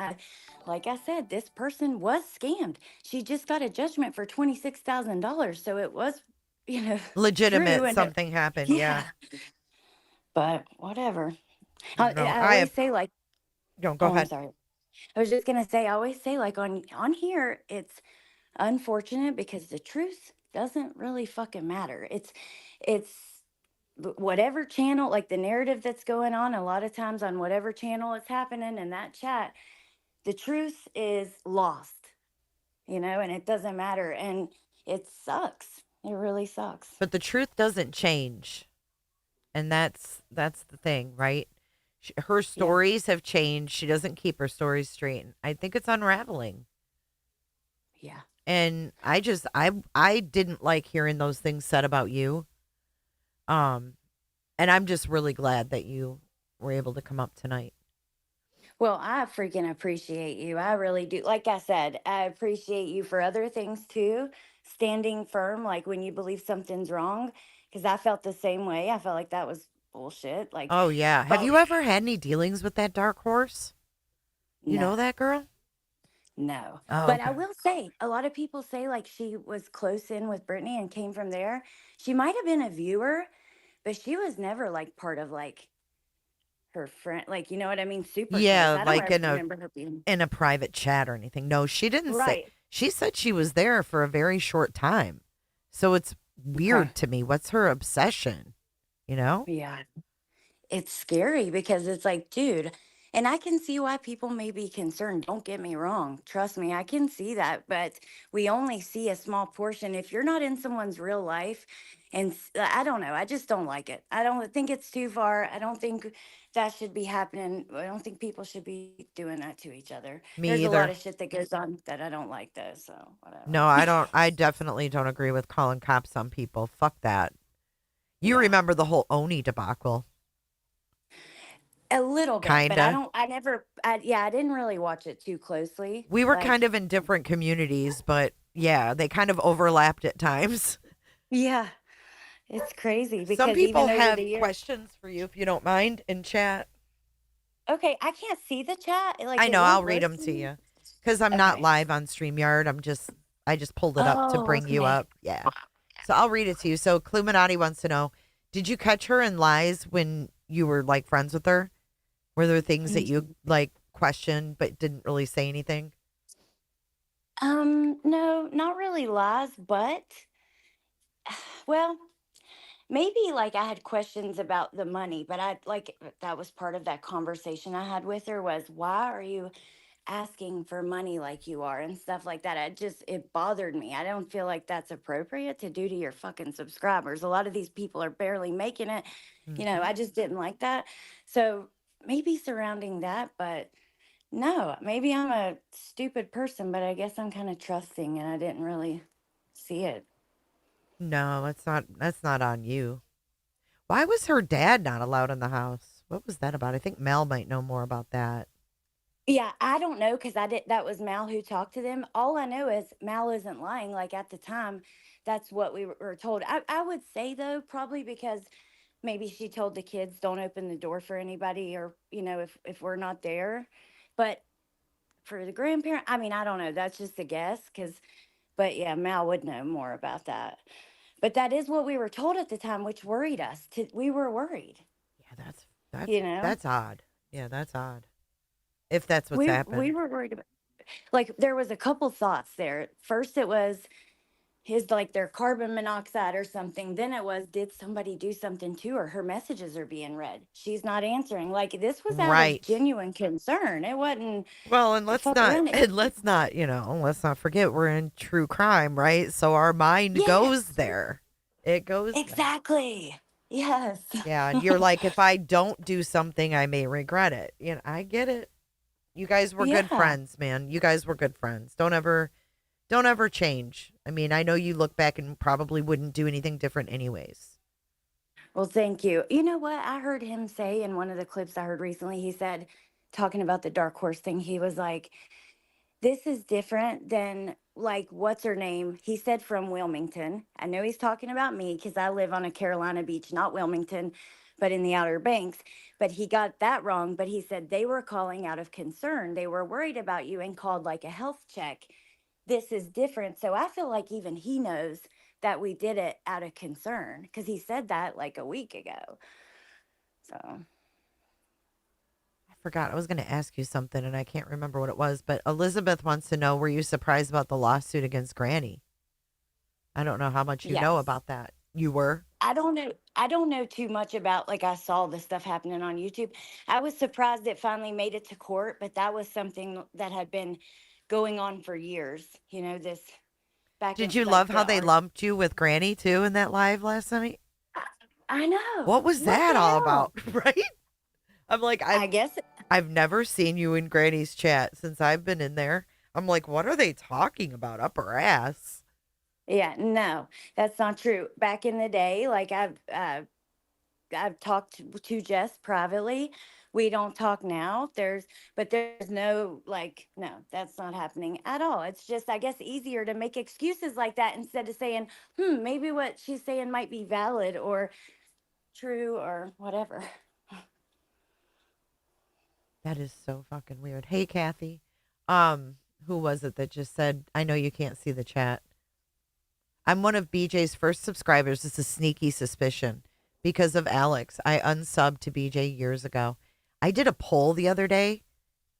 like I said, this person was scammed. She just got a judgment for $26,000. So it was, true. Legitimate. And Something happened. Yeah. yeah, but whatever. No, I always say, like, don't go oh, I'm ahead. sorry. I was just going to say, I always say, like, on here, it's unfortunate because the truth doesn't really fucking matter. It's, whatever channel, like the narrative that's going on, a lot of times on whatever channel it's happening in that chat, the truth is lost, and it doesn't matter. And it sucks. It really sucks. But the truth doesn't change. And that's the thing, right? Her Yeah. stories have changed. She doesn't keep her stories straight. I think it's unraveling. Yeah. And I didn't like hearing those things said about you. Um, and I'm just really glad that you were able to come up tonight. Well, I freaking appreciate you. I really do. Like I said, I appreciate you for other things too. Standing firm, like when you believe something's wrong, because I felt the same way. I felt like that was bullshit. Like, Oh yeah. Have but you ever had any dealings with that dark horse? You no, know that girl? no. Oh, But I okay. will say, a lot of people say like she was close in with Brittany and came from there. She might have been a viewer, but she was never like part of like her friend, like, you know what I mean? Super close. Yeah, I don't like ever remember her being in a private chat or anything. No, she didn't say. right. She said she was there for a very short time. So it's Okay. weird to me. What's her obsession? You know? Yeah. It's scary because it's like, dude, and I can see why people may be concerned. Don't get me wrong. Trust me, I can see that. But we only see a small portion. If you're not in someone's real life, and I don't know, I just don't like it. I don't think it's too far. I don't think that should be happening. I don't think people should be doing that to each other. Me There's a lot either. of shit that goes on that I don't like, though. So, No, whatever. I don't. I definitely don't agree with calling cops on people. Fuck that. You Yeah. remember the whole Oni debacle? A little bit, but Kinda. yeah, I didn't really watch it too closely. We were Like, kind of in different communities, but yeah, they kind of overlapped at times. yeah. It's crazy Some because even people over the have years, questions for you if you don't mind in chat. okay, I can't see the chat. Like I it know, won't I'll read load them for to me. you because I'm not Okay. live on StreamYard. I just pulled it up to Oh, bring you okay. up. Yeah. So I'll read it to you. So Cluminati wants to know, did you catch her in lies when you were like friends with her? Were there things that you like questioned but didn't really say anything? No, not really lies, but well, maybe like I had questions about the money, but I like that was part of that conversation I had with her was why are you asking for money like you are and stuff like that. It bothered me. I don't feel like that's appropriate to do to your fucking subscribers. A lot of these people are barely making it. Hmm. I just didn't like that. So maybe surrounding that, but no, maybe I'm a stupid person, but I guess I'm kind of trusting and I didn't really see it. No, that's not on you. Why was her dad not allowed in the house? What was that about? I think Mel might know more about that. Yeah, I don't know because I did. That was Mal who talked to them. All I know is Mal isn't lying. Like at the time, that's what we were told. I would say though, probably because maybe she told the kids don't open the door for anybody, or if we're not there. But for the grandparent, I mean, I don't know. That's just a guess. But yeah, Mal would know more about that. But that is what we were told at the time, which worried us. We were worried. Yeah, You know, that's odd. Yeah, that's odd. If that's what's we happened. were worried about. Like there was a couple thoughts there. First, it was his like their carbon monoxide or something. Then it was, did somebody do something to her? Her messages are being read. She's not answering. Like this was out of Right. genuine concern. It wasn't Well, and fuck around. let's not forget we're in true crime, right? So our mind goes Yes, there. It goes there. exactly. Yes. Yeah, and you're like, if I don't do something, I may regret it. I get it. You guys were good Yeah. friends, man. You guys were good friends. Don't ever change. I mean, I know you look back and probably wouldn't do anything different anyways. Well, thank you. You know what? I heard him say in one of the clips I heard recently, he said, talking about the dark horse thing, he was like, this is different than like what's her name? He said from Wilmington. I know he's talking about me because I live on a Carolina beach, not Wilmington, but in the Outer Banks. But he got that wrong. But he said they were calling out of concern. They were worried about you and called like a health check. This is different. So I feel like even he knows that we did it out of concern because he said that like a week ago. So I forgot. I was going to ask you something and I can't remember what it was, but Elizabeth wants to know, were you surprised about the lawsuit against Granny? I don't know how much you know yes. about that. You were? I don't know. I don't know too much about like I saw the stuff happening on YouTube. I was surprised it finally made it to court, but that was something that had been going on for years. This back Did in you like love the how they art. lumped you with Granny too in that live last night? I What know. was What the that all hell? about? Right? I'm like, I guess I've never seen you in Granny's chat since I've been in there. I'm like, what are they talking about? Up her ass. Yeah, no, that's not true. Back in the day, like I've talked to Jess privately. We don't talk now. But there's no like, no, that's not happening at all. It's just, I guess, easier to make excuses like that instead of saying, maybe what she's saying might be valid or true or whatever. That is so fucking weird. Hey, Kathy. Who was it that just said, I know you can't see the chat. I'm one of BJ's first subscribers. It's a sneaky suspicion. Because of Alex, I unsubbed to BJ years ago. I did a poll the other day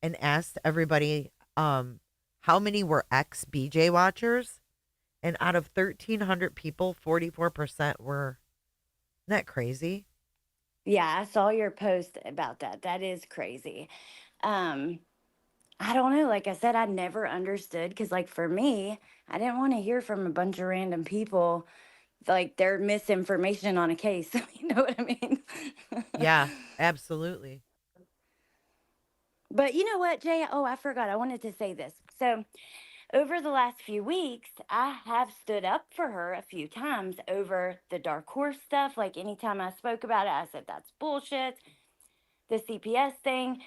and asked everybody how many were ex BJ watchers. And out of 1,300 people, 44% were. Isn't that crazy? Yeah, I saw your post about that. That is crazy. I don't know. Like I said, I never understood because, like, for me, I didn't want to hear from a bunch of random people like their misinformation on a case. You know what I mean? Yeah, absolutely. But you know what, Jay? Oh, I forgot. I wanted to say this. So, over the last few weeks, I have stood up for her a few times over the dark horse stuff. Like, anytime I spoke about it, I said, that's bullshit. The CPS thing.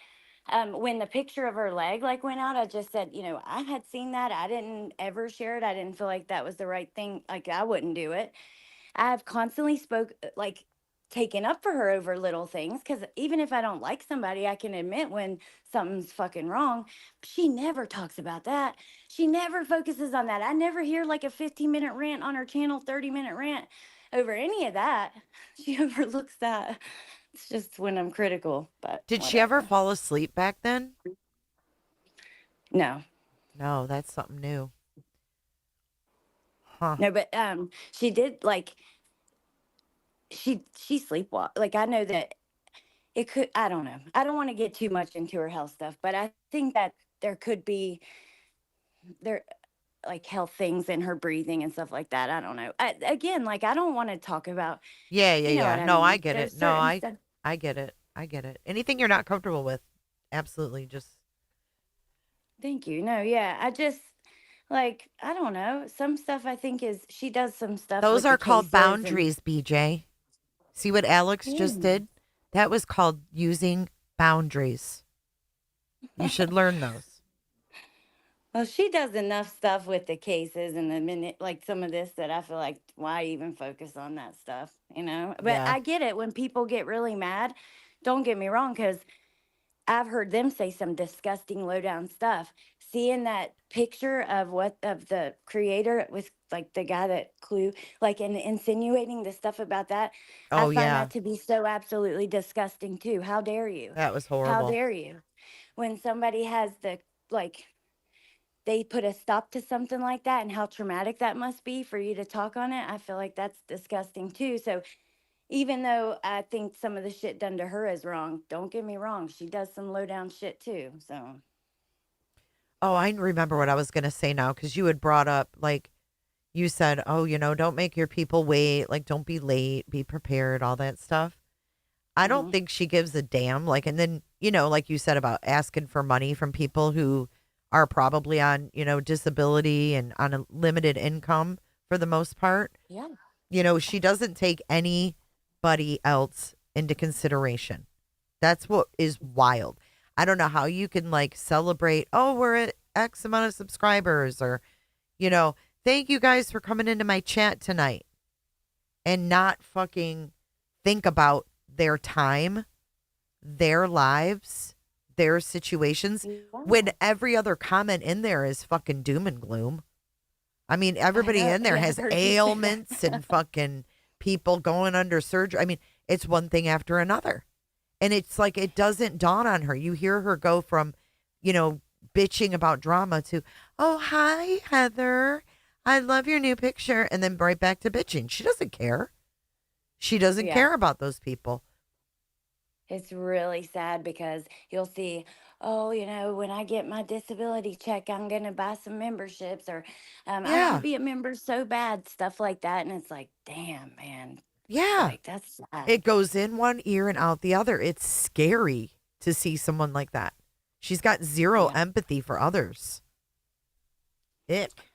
When the picture of her leg like went out, I just said, I had seen that. I didn't ever share it. I didn't feel like that was the right thing. Like, I wouldn't do it. I've constantly taken up for her over little things because even if I don't like somebody, I can admit when something's fucking wrong. She never talks about that. She never focuses on that. I never hear like a 15-minute rant on her channel, 30-minute rant over any of that. She overlooks that. It's just when I'm critical, but Did she ever whatever. fall asleep back then? No, No, that's something new. Huh. no, but she did like she sleepwalk. Like I know that it could. I don't know. I don't want to get too much into her health stuff, but I think that there could be there like health things in her breathing and stuff like that. I don't know. Again, like I don't want to talk about. Yeah, yeah, You know yeah. what I No, I mean? get There's it. No, certain I stuff. I get it. I get it. Anything you're not comfortable with, absolutely just Thank you. No, yeah. I just like I don't know. Some stuff I think is she does some stuff those with the are called cases and. boundaries, BJ. See what Alex just Yeah. did? That was called using boundaries. You should learn those. Well, she does enough stuff with the cases and the minute, like some of this that I feel like, why even focus on that stuff? But Yeah. I get it when people get really mad. Don't get me wrong, because I've heard them say some disgusting, low down stuff. Seeing that picture of the creator with like the guy that like, and insinuating the stuff about that, I Oh find yeah. that to be so absolutely disgusting too. How dare you? That was How horrible. dare you? When somebody has like, they put a stop to something like that and how traumatic that must be for you to talk on it. I feel like that's disgusting too. So even though I think some of the shit done to her is wrong, don't get me wrong, she does some low down shit too. So Oh, I remember what I was going to say now because you had brought up, like, you said, oh, don't make your people wait. Like, don't be late, be prepared, all that stuff. I don't mhm. think she gives a damn. Like, and then, like you said about asking for money from people who are probably on, disability and on a limited income for the most part. Yeah. She doesn't take anybody else into consideration. That's what is wild. I don't know how you can like celebrate, oh, we're at X amount of subscribers or, you know, thank you guys for coming into my chat tonight and not fucking think about their time, their lives, their situations when Yeah. every other comment in there is fucking doom and gloom. I mean, I everybody know. in there Yeah, I've has heard you say ailments and that. fucking people going under surgery. I mean, it's one thing after another. And it's like it doesn't dawn on her. You hear her go from, you know, bitching about drama to, oh, hi, Heather. I love your new picture. And then right back to bitching. She doesn't care. She doesn't Yeah. care about those people. It's really sad because you'll see, oh, when I get my disability check, I'm going to buy some memberships or I want to Yeah. be a member so bad, stuff like that. And it's like, damn, man, Yeah. like that's It sad. goes in one ear and out the other. It's scary to see someone like that. She's got zero Yeah. empathy for others. Ick.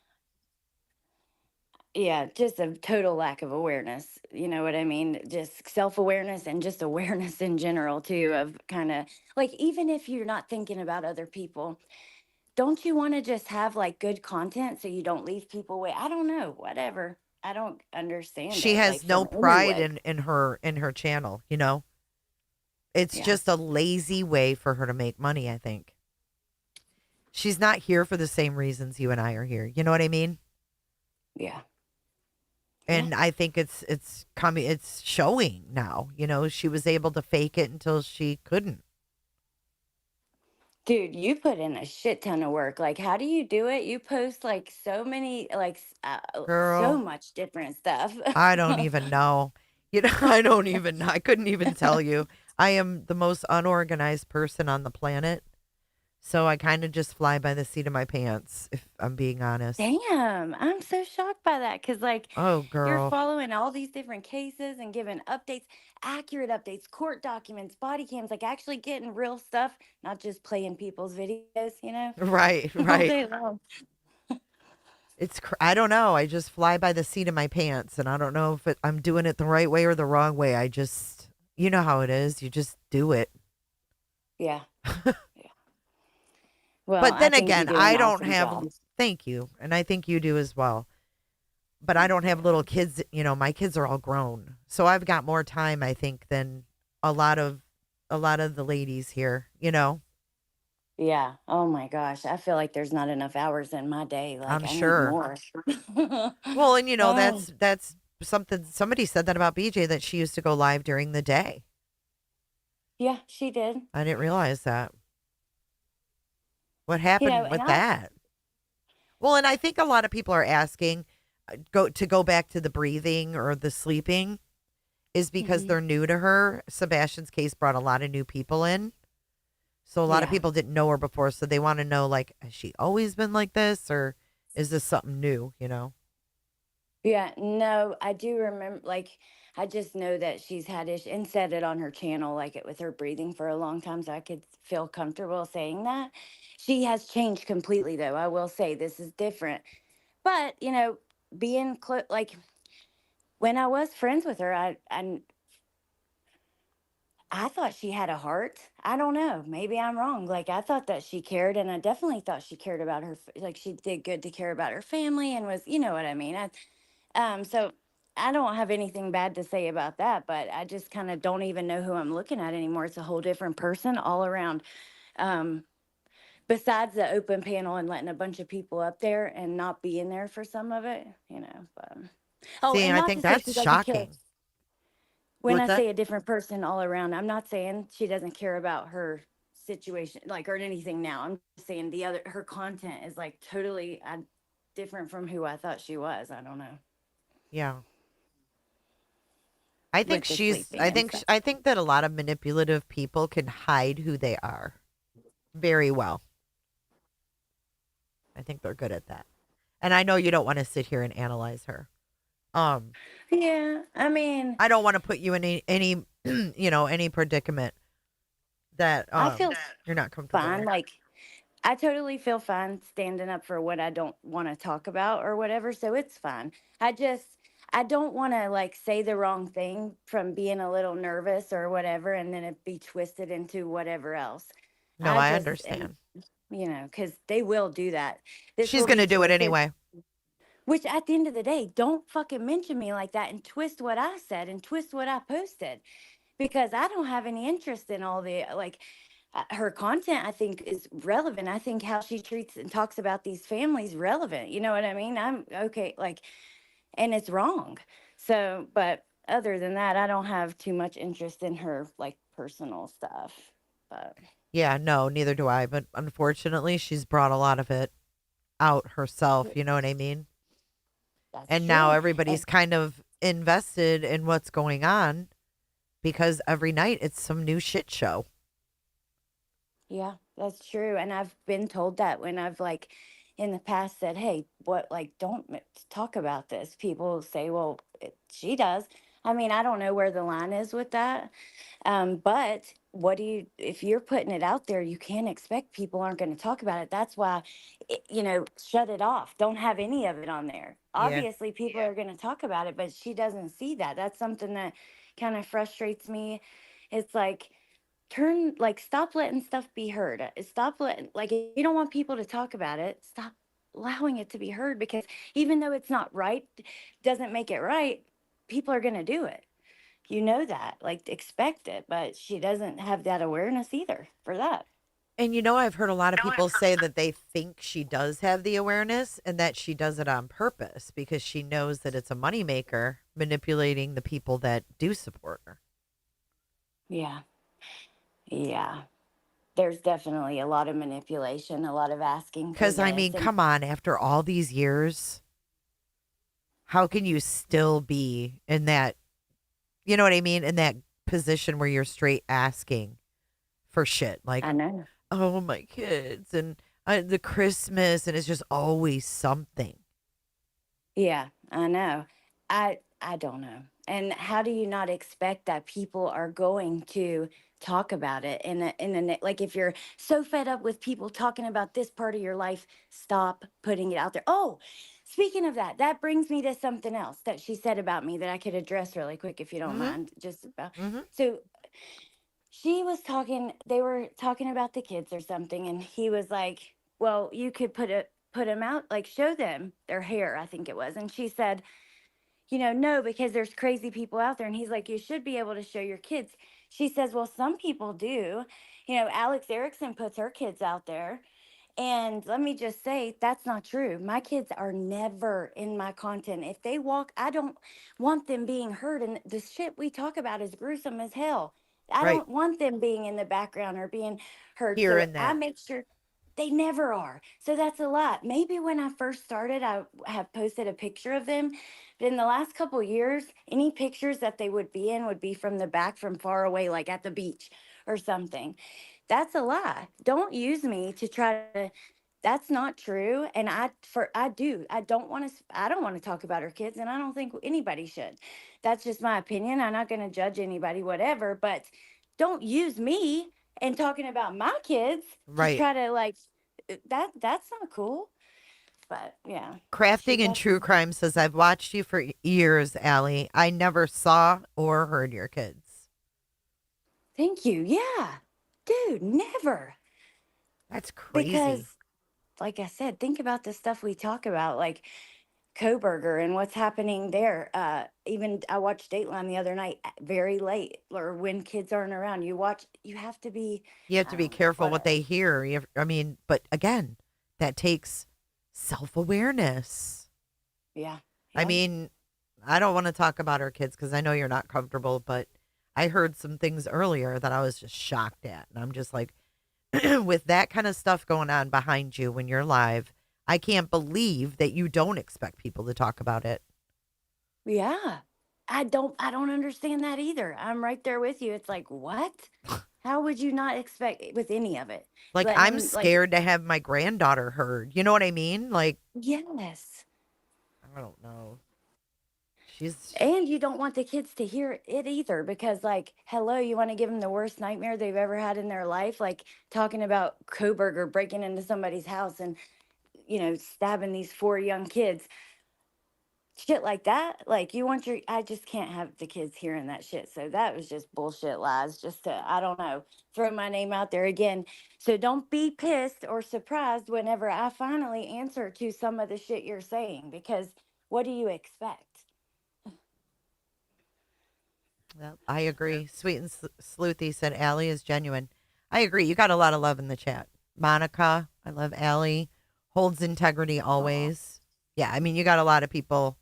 Yeah, just a total lack of awareness. You know what I mean? Just self awareness and just awareness in general, too, of kind of like, even if you're not thinking about other people, don't you want to just have like good content so you don't leave people away? I don't know, whatever. I don't understand She it, has like no from pride anyone. in her channel, you know? It's Yeah, just a lazy way for her to make money, I think. She's not here for the same reasons you and I are here. You know what I mean? yeah, yeah. And I think it's showing now. You know, she was able to fake it until she couldn't. Dude, you put in a shit ton of work. Like, how do you do it? You post like so many, like, so Girl, much different stuff. I don't even know. You know, I don't even know. I couldn't even tell you. I am the most unorganized person on the planet. So I kind of just fly by the seat of my pants, if I'm being honest. Damn, I'm so shocked by that because, like, Oh, you're girl. following all these different cases and giving updates, accurate updates, court documents, body cams, like actually getting real stuff, not just playing people's videos, Right, all right. day long. I don't know. I just fly by the seat of my pants, and I don't know if I'm doing it the right way or the wrong way. You know how it is. You just do it. Yeah, yeah. Well, But I then think you again, do an I don't awesome have. job. Thank you, and I think you do as well. But I don't have little kids. You know, my kids are all grown, so I've got more time, I think, than a lot of a lot of the ladies here. You know, Yeah. Oh my gosh. I feel like there's not enough hours in my day. Like I'm I need sure. more. Well, and you know, Oh, that's something. Somebody said that about BJ, that she used to go live during the day. yeah, she did. I didn't realize that. What happened And with I, that? Well, and I think a lot of people are asking go back to the breathing or the sleeping is because mhm. they're new to her. Sebastian's case brought a lot of new people in. So a lot of Yeah. people didn't know her before, so they want to know, like, has she always been like this, or is this something new, you know? Yeah, no, I do remember, like, I just know that she's had ish and said it on her channel, like it with her breathing for a long time, so I could feel comfortable saying that. She has changed completely, though. I will say this is different. But, being close, like when I was friends with her, I thought she had a heart. I don't know. Maybe I'm wrong. Like I thought that she cared, and I definitely thought she cared about her. Like she did good to care about her family, and was, you know what I mean. So I don't have anything bad to say about that, but I just kind of don't even know who I'm looking at anymore. It's a whole different person all around. Um, Besides the open panel and letting a bunch of people up there and not being there for some of it, But oh, See, and I not think to say that's she doesn't care. shocking. When What's I that? say a different person all around, I'm not saying she doesn't care about her situation, like or anything now. I'm just saying her content is like totally different from who I thought she was. I don't know Yeah. I think with the she's sleeping and stuff. I think that a lot of manipulative people can hide who they are very well. I think they're good at that. And I know you don't want to sit here and analyze her. Um, Yeah, I mean, I don't want to put you in any any predicament that I feel you're not comfortable fine. with. Like I totally feel fine standing up for what I don't want to talk about or whatever. So it's fine. I don't want to like say the wrong thing from being a little nervous or whatever, and then it be twisted into whatever else. No, I I just am, understand. because they will do that. This She's will going be to do it twisted. anyway. Which at the end of the day, don't fucking mention me like that and twist what I said and twist what I posted because I don't have any interest in all the like her content. I think is relevant. I think how she treats and talks about these families relevant. You know what I mean? I'm okay, like, and it's wrong. So, but other than that, I don't have too much interest in her like personal stuff. But Yeah, no, neither do I. But unfortunately, she's brought a lot of it out herself. You know what I mean? that's And now true. And everybody's kind of invested in what's going on because every night it's some new shit show. yeah, that's true. And I've been told that when I've like in the past said, hey, what, like, don't talk about this. People say, well, she does. I mean, I don't know where the line is with that. But if you're putting it out there, you can't expect people aren't going to talk about it. That's why, shut it off. Don't have any of it on there. Yeah. Obviously, people are going to talk about it, but she doesn't see that. That's something that kind of frustrates me. It's like, stop letting stuff be heard. Stop letting, like, if you don't want people to talk about it, stop allowing it to be heard, because even though it's not right, doesn't make it right, people are going to do it. You know that, like, expect it, but she doesn't have that awareness either for that. And I've heard a lot of people say that they think she does have the awareness and that she does it on purpose because she knows that it's a moneymaker manipulating the people that do support her. Yeah. Yeah. There's definitely a lot of manipulation, a lot of asking. Because, I mean, come on, after all these years, how can you still be in that, you know what I mean, in that position where you're straight asking for shit? Like, I know. oh, my kids and the Christmas, and it's just always something. Yeah, I know. I don't know. And how do you not expect that people are going to talk about it like, if you're so fed up with people talking about this part of your life, stop putting it out there. Oh, speaking of that, that brings me to something else that she said about me that I could address really quick if you don't mind. Just about. So they were talking about the kids or something, and he was like, well, you could put them out, like, show them their hair, I think it was. And she said, no, because there's crazy people out there. And he's like, you should be able to show your kids. She says, well, some people do. Alex Erickson puts her kids out there. And let me just say, that's not true. My kids are never in my content. If they walk, I don't want them being heard. And the shit we talk about is gruesome as hell. I Right. don't want them being in the background or being heard. Here So and I that. make sure they never are. So that's a lot. Maybe when I first started, I have posted a picture of them. But in the last couple of years, any pictures that they would be in would be from the back, from far away, like at the beach or something. That's a lie. Don't use me to try to. That's not true. And I don't want to talk about her kids, and I don't think anybody should. That's just my opinion. I'm not going to judge anybody, whatever, but don't use me and talking about my kids to Right. try to, like, that's not cool. But yeah. Crafting and True Crime says, I've watched you for years, Allie. I never saw or heard your kids. Thank you. Yeah. Dude, never. That's crazy. Because, like I said, think about the stuff we talk about, like Coburger and what's happening there. Even I watched Dateline the other night, very late, or when kids aren't around. You have to be careful what they hear. But again, that takes self-awareness. Yeah. I mean, I don't want to talk about our kids because I know you're not comfortable, but I heard some things earlier that I was just shocked at. And I'm just like, with that kind of stuff going on behind you when you're live, I can't believe that you don't expect people to talk about it. Yeah. I don't understand that either. I'm right there with you. It's like, what? How would you not expect it with any of it? Like, I'm scared to have my granddaughter heard. You know what I mean? Like, yes. I don't know. And you don't want the kids to hear it either, because, like, hello, you want to give them the worst nightmare they've ever had in their life, like talking about Coburger breaking into somebody's house and, stabbing these 4 young kids. Shit like that. Like, I just can't have the kids hearing that shit. So that was just bullshit lies, just to, I don't know, throw my name out there again. So don't be pissed or surprised whenever I finally answer to some of the shit you're saying, because what do you expect? Well, I agree. Sweet and Sleuthy said Allie is genuine. I agree. You got a lot of love in the chat. Monica, I love Allie. Holds integrity always. Yeah, I mean, you got a lot of people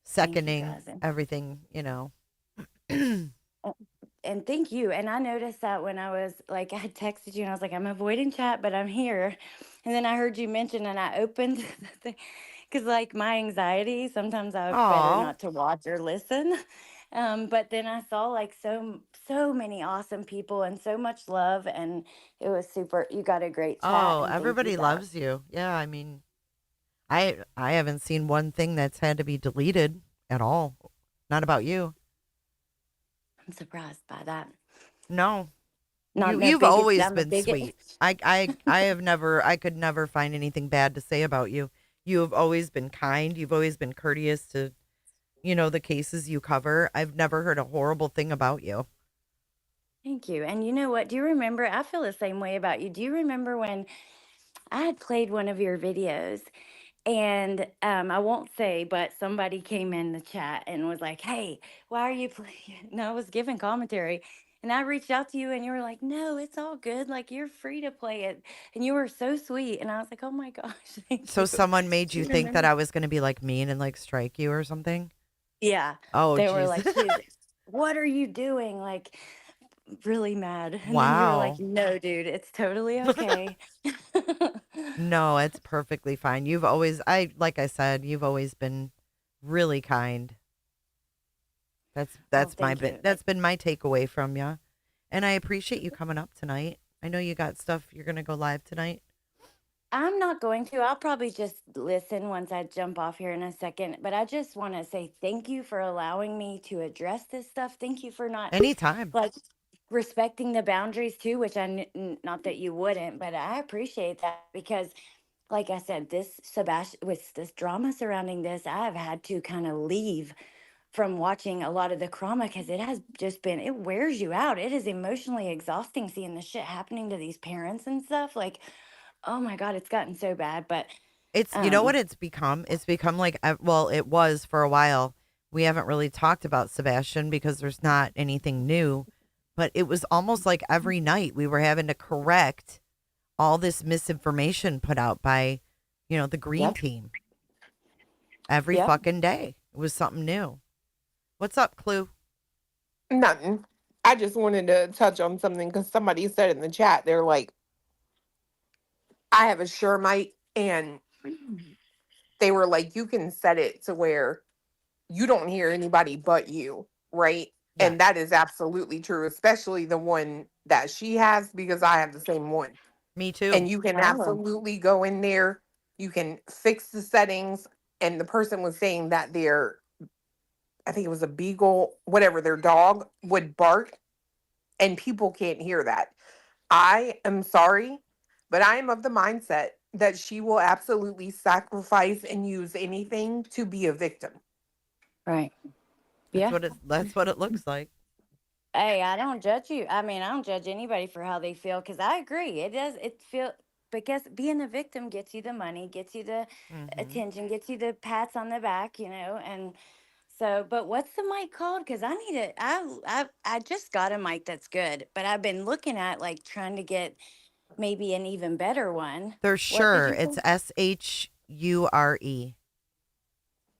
seconding everything, And thank you. And I noticed that when I was like, I texted you and I was like, I'm avoiding chat, but I'm here. And then I heard you mention, and I opened the thing, because, like, my anxiety, sometimes I would better not to watch or listen. But then I saw, like, so many awesome people and so much love, and it was super. You got a great chat. Oh, everybody loves you. Yeah, I mean, I haven't seen one thing that's had to be deleted at all. Not about you. I'm surprised by that. No, Not no you've bigot. always I'm a been bigot. sweet. I have never, I could never find anything bad to say about you. You have always been kind. You've always been courteous to, the cases you cover. I've never heard a horrible thing about you. Thank you. And you know what? Do you remember? I feel the same way about you. Do you remember when I had played one of your videos? And I won't say, but somebody came in the chat and was like, "Hey, why are you playing?" No, I was giving commentary. And I reached out to you and you were like, "No, it's all good. Like, you're free to play it." And you were so sweet. And I was like, "Oh my gosh, thank So you." someone made Do you you think that remember? I was going to be like mean and like strike you or something? Yeah. Oh, They were jeez. like, "What are you doing?" Like, really mad. And then you were like, Wow. "No, dude, it's totally okay." No, it's perfectly fine. You've always, like I said, you've always been really kind. That's Well, that's my thank bit. you. That's been my takeaway from you, and I appreciate you coming up tonight. I know you got stuff. You're gonna go live tonight. I'm not going to. I'll probably just listen once I jump off here in a second. But I just want to say thank you for allowing me to address this stuff. Thank you for not Anytime. like respecting the boundaries too, which not that you wouldn't, but I appreciate that because, like I said, this Sebastian with this drama surrounding this, I have had to kind of leave from watching a lot of the trauma because it has just been, it wears you out. It is emotionally exhausting seeing the shit happening to these parents and stuff. Like, oh my God, it's gotten so bad. But It's, you know what um, it's become? It's become like, well, it was for a while. We haven't really talked about Sebastian because there's not anything new, but it was almost like every night we were having to correct all this misinformation put out by, the green yep, team every yep. fucking day. It was something new. What's up, Clue? Nothing. I just wanted to touch on something because somebody said in the chat, they're like, I have a Sure mic, and they were like, you can set it to where you don't hear anybody but you, right? Yeah, And that is absolutely true, especially the one that she has, because I have the same one. me too. And you can Oh, absolutely go in there, you can fix the settings. And the person was saying that their, I think it was a beagle, whatever, their dog would bark, and people can't hear that. I am sorry, but I am of the mindset that she will absolutely sacrifice and use anything to be a victim. right. That's Yeah. what it looks like. Hey, I don't judge you. I mean, I don't judge anybody for how they feel because I agree. It does, it feel, because being a victim gets you the money, gets you the Hmm. attention, gets you the pats on the back, and so, but what's the mic called? Because I need it. I just got a mic that's good, but I've been looking at like trying to get maybe an even better one. They're What did sure. you say? It's SHURE.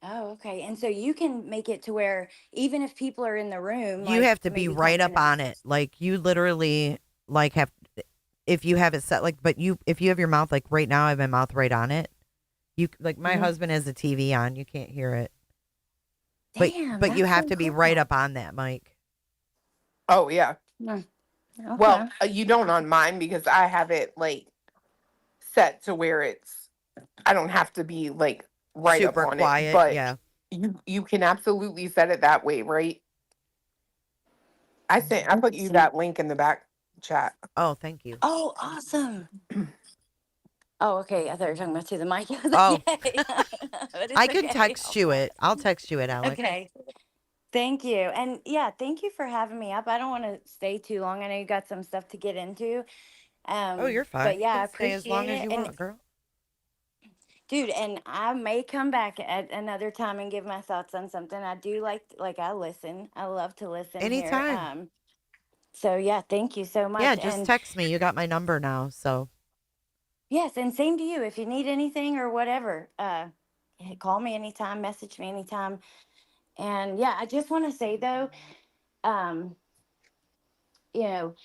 Oh, okay. And so you can make it to where even if people are in the room, You like have to be maybe right up talking. on it. Like you literally like have if you have it set like but you if you have your mouth like right now I have my mouth right on it. You like my Mhm. husband has the TV on. You can't hear it. But Damn, but you that's have so to be right cool. up on that, Mike. Oh, yeah. Hmm. Well, Okay. you don't on mine because I have it like set to where it's, I don't have to be like right up Super on it, quiet. but Yeah. you can absolutely set it that way, right? I put you Awesome. that link in the back chat. Oh, thank you. Oh, awesome. Oh, okay. I thought you were talking about to the mic. I was like, Oh, yay. But it's I can okay. text I'll you pull it. I'll text you it, it. Alex. Okay. Thank you. And yeah, thank you for having me up. I don't want to stay too long. I know you got some stuff to get into. Oh, you're But fine. You yeah, I can stay as long appreciate as it. you And want, girl. dude, and I may come back at another time and give my thoughts on something. I do like I listen. I love to listen here. Anytime. So yeah, thank you so Yeah, much. just And text me. You got my number now. So yes, and same to you. If you need anything or whatever, call me anytime, message me anytime. And yeah, I just want to say though, um, you know,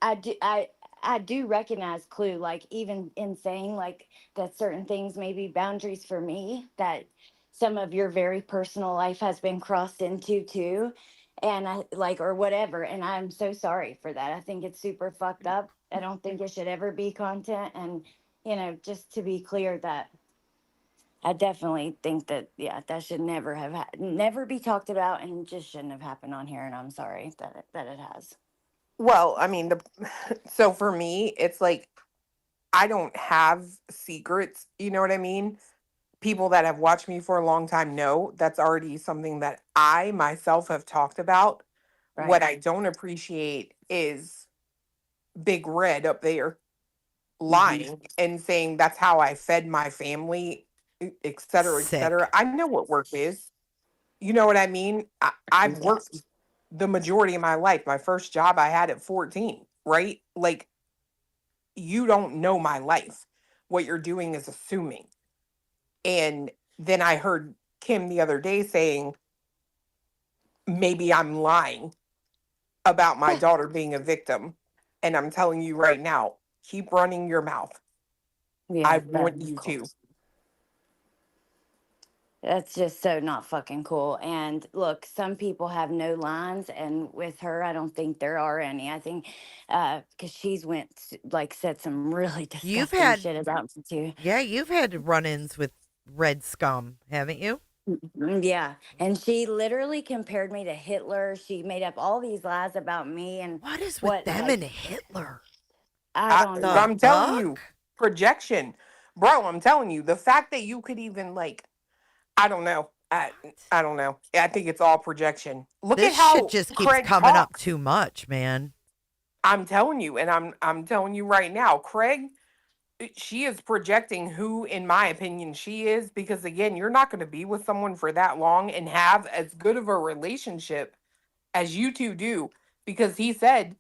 I do recognize Clue, like even in saying like that certain things may be boundaries for me, that some of your very personal life has been crossed into too. And I like or whatever. And I'm so sorry for that. I think it's super fucked up. I don't think it should ever be content. And just to be clear that I definitely think that, yeah, that should never have never be talked about, and just shouldn't have happened on here. And I'm sorry that it has. Well, I mean, so for me, it's like I don't have secrets. You know what I mean? People that have watched me for a long time know that's already something that I myself have talked about. Right. What I don't appreciate is Big Red up there Hmm. lying and saying that's how I fed my family, et cetera, et cetera. Sick. I know what work is. You know what I mean? I've worked the majority of my life. My first job I had at 14, right? Like, you don't know my life. What you're doing is assuming. And then I heard Kim the other day saying, maybe I'm lying about my daughter being a victim. And I'm telling you right now, keep running your mouth. I Yeah, want you to. that's just so not fucking cool. And look, some people have no lines, and with her, I don't think there are any. I think because she's like said some really You've disgusting had, shit about me too. yeah, you've had run-ins with red scum, haven't you? Yeah, and she literally compared me to Hitler. She made up all these lies about me and What is with what, them like, and Hitler? I don't The know. I'm telling fuck? you, projection. Bro, I'm telling you, the fact that you could even like, I don't know. I don't know. I think it's all projection. Look This at shit how just keeps Craig coming up talks. too much, man. I'm telling you, and I'm telling you right now, Craig, she is projecting who, in my opinion, she is, because again, you're not going to be with someone for that long and have as good of a relationship as you two do, because he said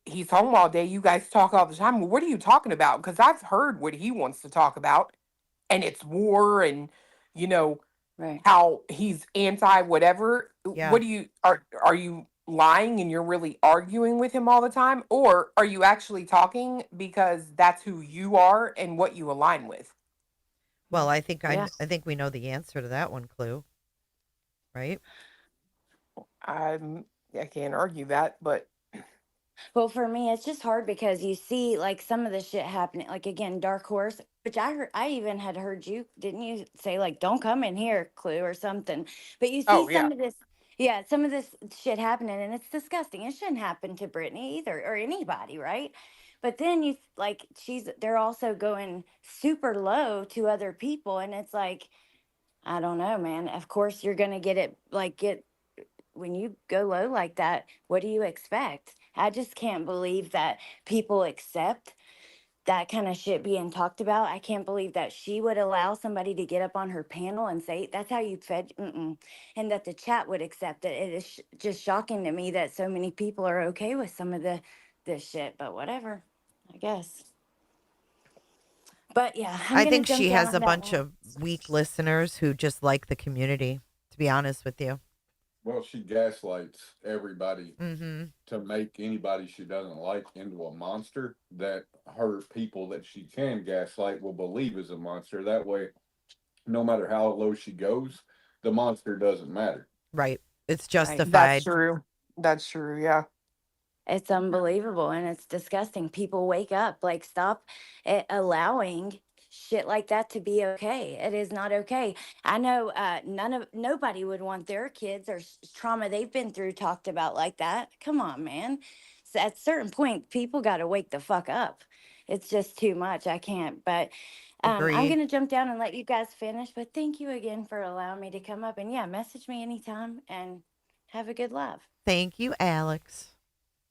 he's home all day. You guys talk all the time. Well, what are you talking about? Because I've heard what he wants to talk about, and it's war and, you know, Right. how he's anti whatever. Yeah. What do you are you lying and you're really arguing with him all the time, or are you actually talking because that's who you are and what you align with? Well, Yeah. I think we know the answer to that one, Clue, right? I'm I can't argue that, but Well, for me, it's just hard because you see, like, some of the shit happening. Like, again, Dark Horse, which I heard, I even had heard you, didn't you say, like, don't come in here, Clue, or something? But you see oh yeah. some of this, yeah, some of this shit happening, and it's disgusting. It shouldn't happen to Brittany either, or anybody, right? But then like, they're also going super low to other people, and it's like, I don't know, man. Of course, you're gonna get it, like, when you go low like that, what do you expect? I just can't believe that people accept that kind of shit being talked about. I can't believe that she would allow somebody to get up on her panel and say, that's how you fed, and that the chat would accept it. It is just shocking to me that so many people are okay with some of this shit, but whatever, I guess. But yeah, I'm I going think to jump she down has on a that bunch one. of weak listeners who just like the community, to be honest with you. Well, she gaslights everybody Mm-hmm. to make anybody she doesn't like into a monster that her people that she can gaslight will believe is a monster. That way, no matter how low she goes, the monster doesn't matter. Right. It's Right. That's justified. true. That's true. Yeah. It's unbelievable and it's disgusting. People wake up, like, stop allowing shit like that to be okay. It is not okay. I know nobody would want their kids or trauma they've been through talked about like that. Come on, man. So at a certain point, people got to wake the fuck up. It's just too much. I can't. But I'm Agree. going to jump down and let you guys finish. But thank you again for allowing me to come up. And yeah, message me anytime and have a good live. Thank you, Alex.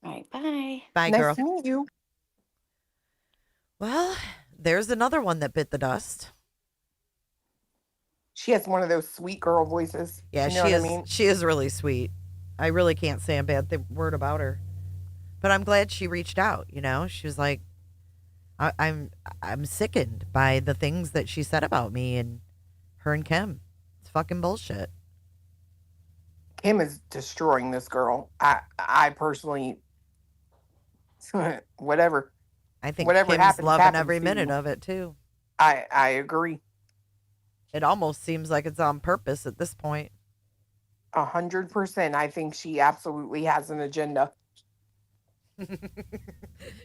All right. Bye. Bye, Nice girl. to meet you. Well, there's another one that bit the dust. She has one of those sweet girl voices. Yeah, You know what I mean? she is really sweet. I really can't say a bad word about her. But I'm glad she reached out, you know? She was like, I, I'm I'm sickened by the things that she said about me and her and Kim. It's fucking bullshit. Kim is destroying this girl. I personally whatever I think whatever Kim's happens loving happens every to minute you. of it too. I agree It almost seems like it's on purpose at this point. 100%. I think she absolutely has an agenda.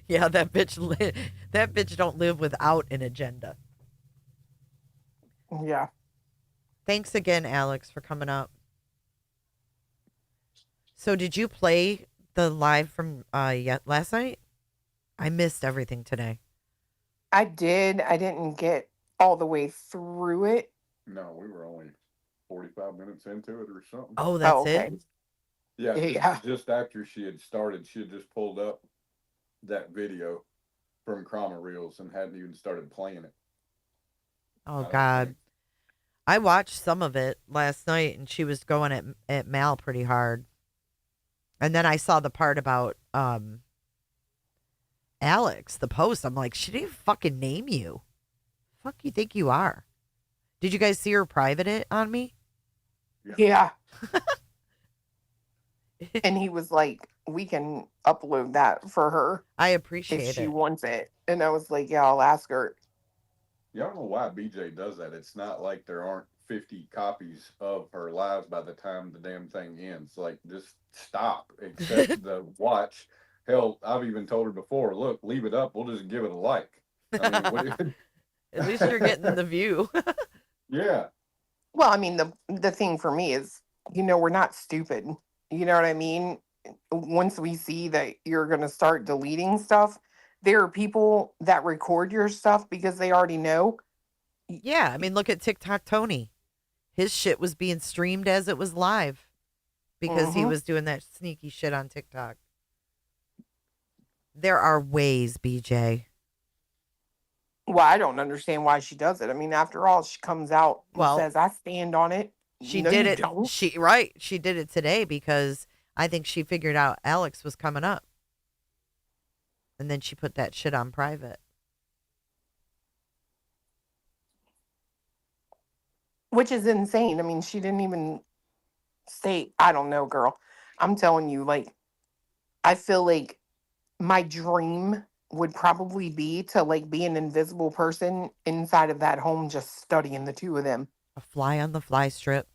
Yeah, that bitch don't live without an agenda. Yeah. Thanks again, Alex, for coming up. So did you play the live from last night? I missed everything today. I did. I didn't get all the way through it. No, we were only 45 minutes into it or something. Oh, that's okay. it? Yeah, Yeah. just after she had started, she had just pulled up that video from Chroma Reels and hadn't even started playing it. Oh, God. I watched some of it last night, and she was going at Mal pretty hard. And then I saw the part about Alex, the post. I'm like, she didn't even fucking name you. Fuck you think you are? Did you guys see her private it on me? Yeah. And he was like, we can upload that for her I if appreciate she it. wants it. And I was like, yeah, I'll ask her. Yeah, I don't know why BJ does that. It's not like there aren't 50 copies of her lives by the time the damn thing ends. Like, just stop, except the watch. Hell, I've even told her before, look, leave it up. We'll just give it a like. I mean, what At least you're getting the view. Yeah. Well, I mean, the thing for me is, we're not stupid. You know what I mean? Once we see that you're going to start deleting stuff, there are people that record your stuff because they already know. Yeah, I mean, look at TikTok Tony. His shit was being streamed as it was live because he was doing that sneaky shit on TikTok. There are ways, BJ. Well, I don't understand why she does it. I mean, after all, she comes out and says, I stand on it. She No, did you it. don't. She did it today because I think she figured out Alex was coming up. And then she put that shit on private. Which is insane. I mean, she didn't even say, I don't know, girl. I'm telling you, like, I feel like my dream would probably be to like be an invisible person inside of that home just studying the two of them. A fly on the fly strip.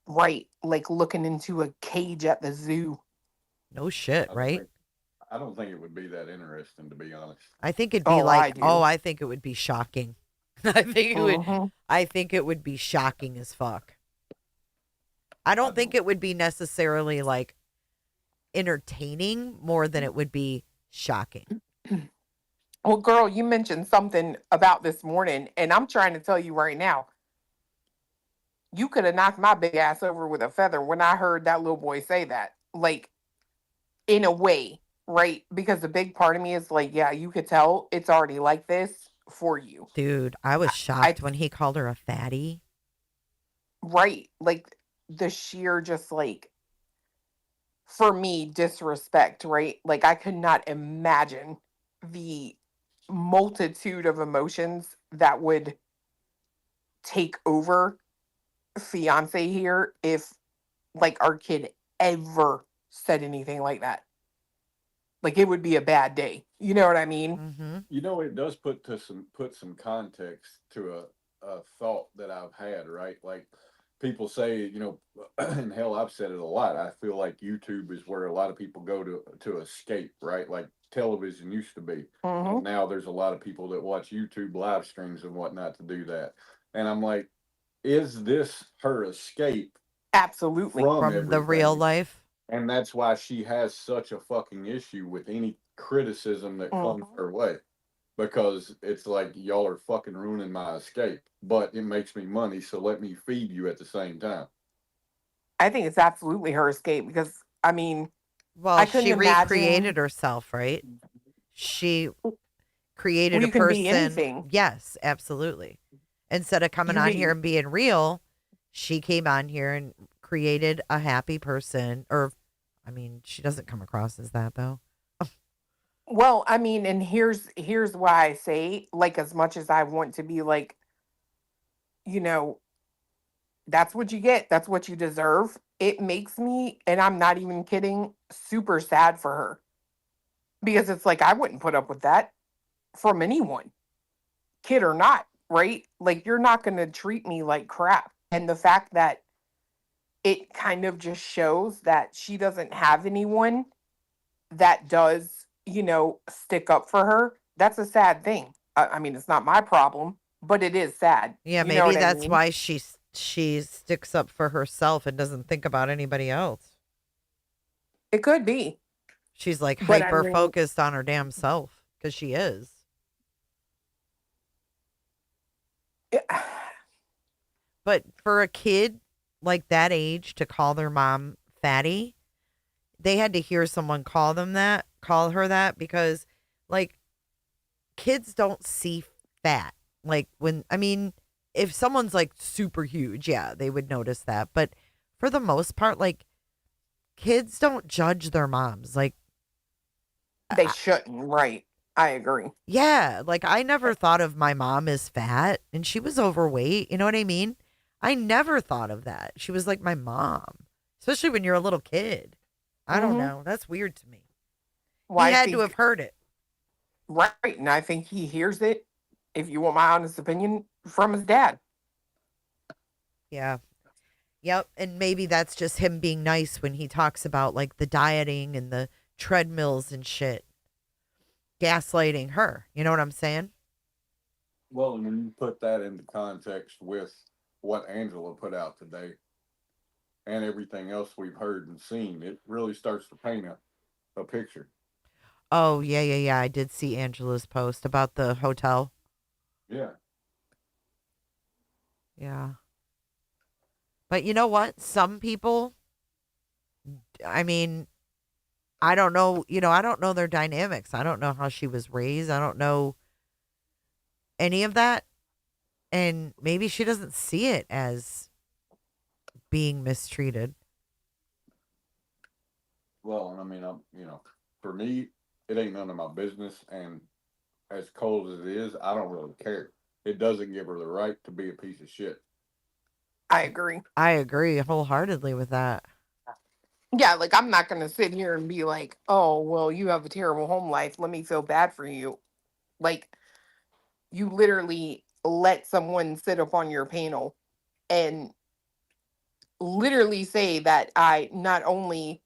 Right. Like looking into a cage at the zoo. No shit, right? I don't think it would be that interesting, to be honest. I think it'd be I think it would be shocking. I think it would be shocking as fuck. I don't think it would be necessarily like entertaining more than it would be shocking. Well, girl, you mentioned something about this morning, and I'm trying to tell you right now, you could have knocked my big ass over with a feather when I heard that little boy say that. Like, in a way, right? Because the big part of me is like, yeah, you could tell it's already like this for you. Dude, I was shocked when he called her a fatty. Right. Like, the sheer just like, for me, disrespect, right? Like, I could not imagine the multitude of emotions that would take over fiance here if like our kid ever said anything like that. Like, it would be a bad day. You know what I mean? Mm-hmm. You know, it does put some context to a thought that I've had, right? Like, people say, and hell, I've said it a lot. I feel like YouTube is where a lot of people go to escape, right? Like television used to be. And now there's a lot of people that watch YouTube live streams and whatnot to do that. And I'm like, is this her escape? Absolutely. From the real life? And that's why she has such a fucking issue with any criticism that comes her way. Because it's like, y'all are fucking ruining my escape, but it makes me money, so let me feed you at the same time. I think it's absolutely her escape because, I mean, well, she recreated herself, right? She created a person. Yes, absolutely. Instead of coming on here and being real, she came on here and created a happy person. Or, I mean, she doesn't come across as that, though. Well, I mean, and here's why I say, like, as much as I want to be like, that's what you get, that's what you deserve. It makes me, and I'm not even kidding, super sad for her. Because it's like, I wouldn't put up with that from anyone, kid or not, right? Like, you're not going to treat me like crap. And the fact that it kind of just shows that she doesn't have anyone that does, stick up for her. That's a sad thing. I mean, it's not my problem, but it is sad. Yeah, maybe that's why she she sticks up for herself and doesn't think about anybody else. It could be. She's like But I hyper mean, focused on her damn self because she is. it- But for a kid like that age to call their mom fatty, they had to hear someone call her that because like kids don't see fat. Like if someone's like super huge, yeah, they would notice that. But for the most part, like kids don't judge their moms. Like, they shouldn't, right? I agree. yeah, like I never thought of my mom as fat and she was overweight. You know what I mean? I never thought of that. She was like my mom, especially when you're a little kid. I don't Mhm. know. That's weird to me. Well, He I had to think have heard it. right, and I think he hears it. If you want my honest opinion, from his dad. Yeah. Yep. And maybe that's just him being nice when he talks about like the dieting and the treadmills and shit. Gaslighting her. You know what I'm saying? Well, and when you put that into context with what Angela put out today and everything else we've heard and seen, it really starts to paint a picture. Oh, yeah. I did see Angela's post about the hotel. Yeah. Yeah. But you know what? Some people, I mean, I don't know, I don't know their dynamics. I don't know how she was raised. I don't know any of that. And maybe she doesn't see it as being mistreated. Well, and I mean, for me, it ain't none of my business. And as cold as it is, I don't really care. It doesn't give her the right to be a piece of shit. I agree. I agree wholeheartedly with that. Yeah, like I'm not gonna sit here and be like, oh, well, you have a terrible home life. Let me feel bad for you. Like, you literally let someone sit up on your panel and literally say that I not only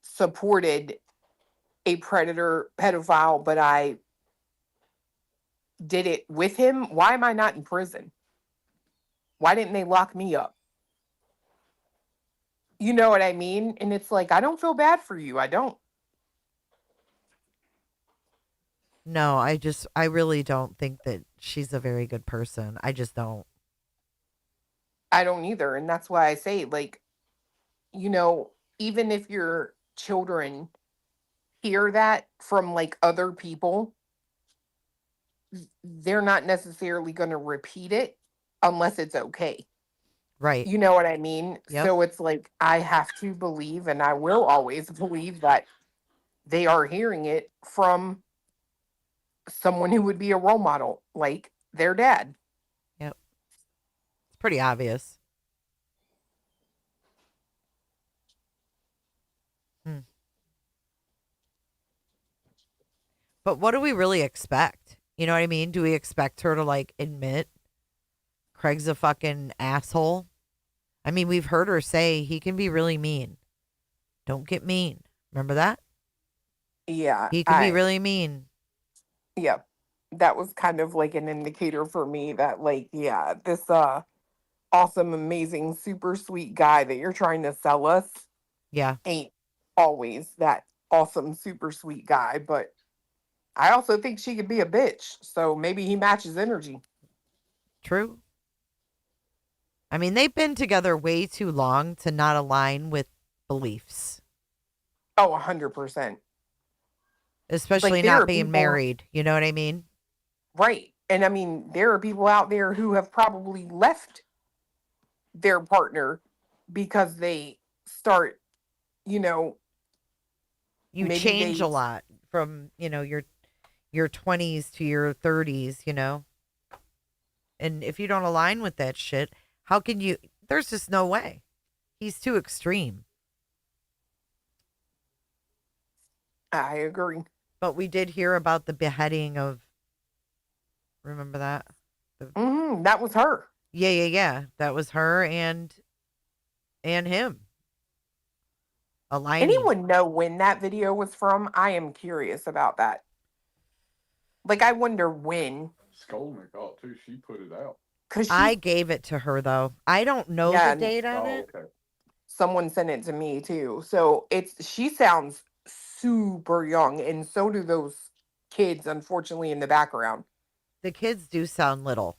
supported a predator pedophile, but I did it with him. Why am I not in prison? Why didn't they lock me up? You know what I mean? And it's like, I don't feel bad for you. I don't. No, I really don't think that she's a very good person. I just don't. I don't either. And that's why I say, like, you know, even if your children hear that from like other people, they're not necessarily going to repeat it unless it's okay. Right. You know what I mean? Yep. So it's like, I have to believe, and I will always believe that they are hearing it from someone who would be a role model, like their dad. Yep. It's pretty obvious. Hmm. But what do we really expect? You know what I mean? Do we expect her to like admit Craig's a fucking asshole? I mean, we've heard her say he can be really mean. Don't get mean. Remember that? Yeah, He can be really mean. yeah, that was kind of like an indicator for me that, like, yeah, this awesome, amazing, super sweet guy that you're trying to sell us Yeah. ain't always that awesome, super sweet guy. But I also think she could be a bitch, so maybe he matches energy. True. I mean, they've been together way too long to not align with beliefs, Oh, 100%. especially Like, there not are being people, married. You know what I mean? right? And I mean, there are people out there who have probably left their partner because they start, you know, You maybe change a they, lot from, your 20s to your 30s, And if you don't align with that shit, how can you? There's just no way. He's too extreme. I agree. But we did hear about the beheading of, remember that? That was her. Yeah. That was her and him aligning. Anyone know when that video was from? I am curious about that. Like, I wonder when. Skolnick ought to. She put it out. Cause I she's gave it to her though. I don't know yeah, the and date on Oh, it. okay. someone sent it to me too. So she sounds super young, and so do those kids, unfortunately, in the background. The kids do sound little,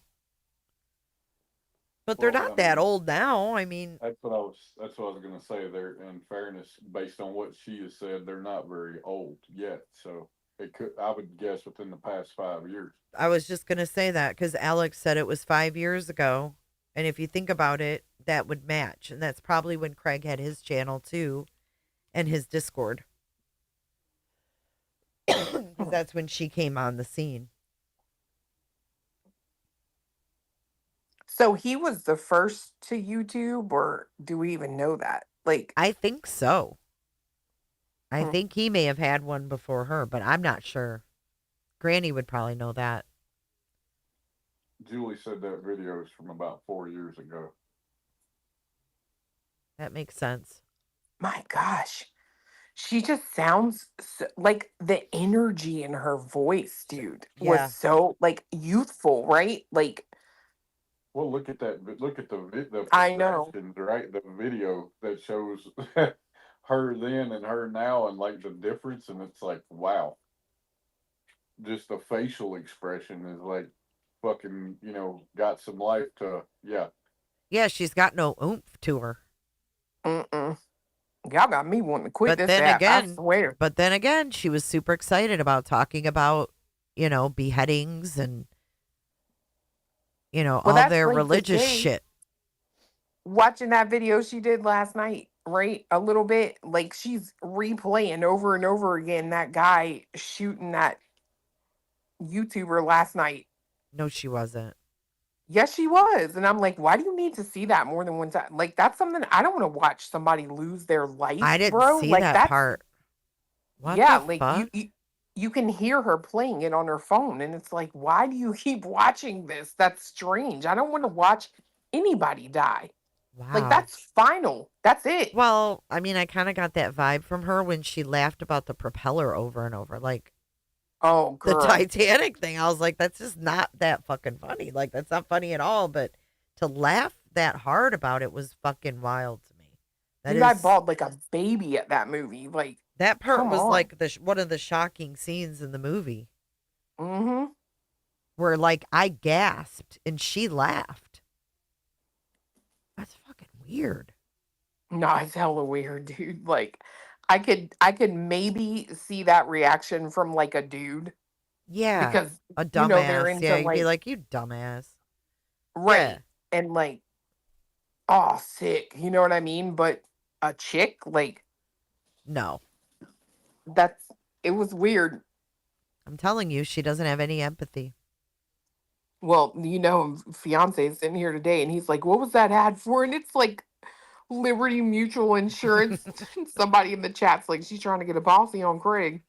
but they're Well, not I that mean, old now. I mean, that's what I was gonna say. There, in fairness, based on what she has said, they're not very old yet. So it could, I would guess, within the past 5 years. I was just going to say that because Alex said it was 5 years ago. And if you think about it, that would match. And that's probably when Craig had his channel too and his Discord because that's when she came on the scene. So he was the first to YouTube, or do we even know that? Like, I think so. I hmm, think he may have had one before her, but I'm not sure. Granny would probably know that. Julie said that video is from about 4 years ago. That makes sense. my gosh, she just sounds so, like the energy in her voice, dude, was Yeah. so like youthful, right? Like, Well, look at that. Look at the I know. progressions, right? The video that shows her then and her now, and like the difference, and it's like, wow. Just the facial expression is like fucking, got some life to, yeah. Yeah, she's got no oomph to her. Mm-mm. Y'all got me wanting to quit But this then app. I again, swear. she was super excited about talking about, beheadings and, Well, all that's their like religious today. shit. Watching that video she did last night, right? A little bit like she's replaying over and over again that guy shooting that YouTuber last night. No, she wasn't. Yes, she was. And I'm like, why do you need to see that more than one time? Like, that's something I don't want to watch somebody lose their I life, didn't bro. see Like, that that's, part. What yeah, the like fuck? you can hear her playing it on her phone. And it's like, why do you keep watching this? That's strange. I don't want to watch anybody die. Like, Wow. that's final. That's it. Well, I mean, I kind of got that vibe from her when she laughed about the propeller over and over. Like Oh, the girl. Titanic thing. I was like, that's just not that fucking funny. Like, that's not funny at all. But to laugh that hard about it was fucking wild to me. That Dude, I is, bawled like a baby at that movie. Like, that part come was on. like one of the shocking scenes in the movie Mm-hmm. where, like, I gasped and she laughed. That's fucking weird. No, it's hella weird, dude. Like, I could maybe see that reaction from like a dude Yeah. because A they're dumbass. Yeah. into You'd be like like, you dumbass. Yeah. right and like, oh, sick. You know what I mean? But a chick, like, No. that's it was weird. I'm telling you, she doesn't have any empathy. Well, fiance is sitting here today and he's like, what was that ad for? And it's like Liberty Mutual Insurance. Somebody in the chat's like, she's trying to get a policy on Craig.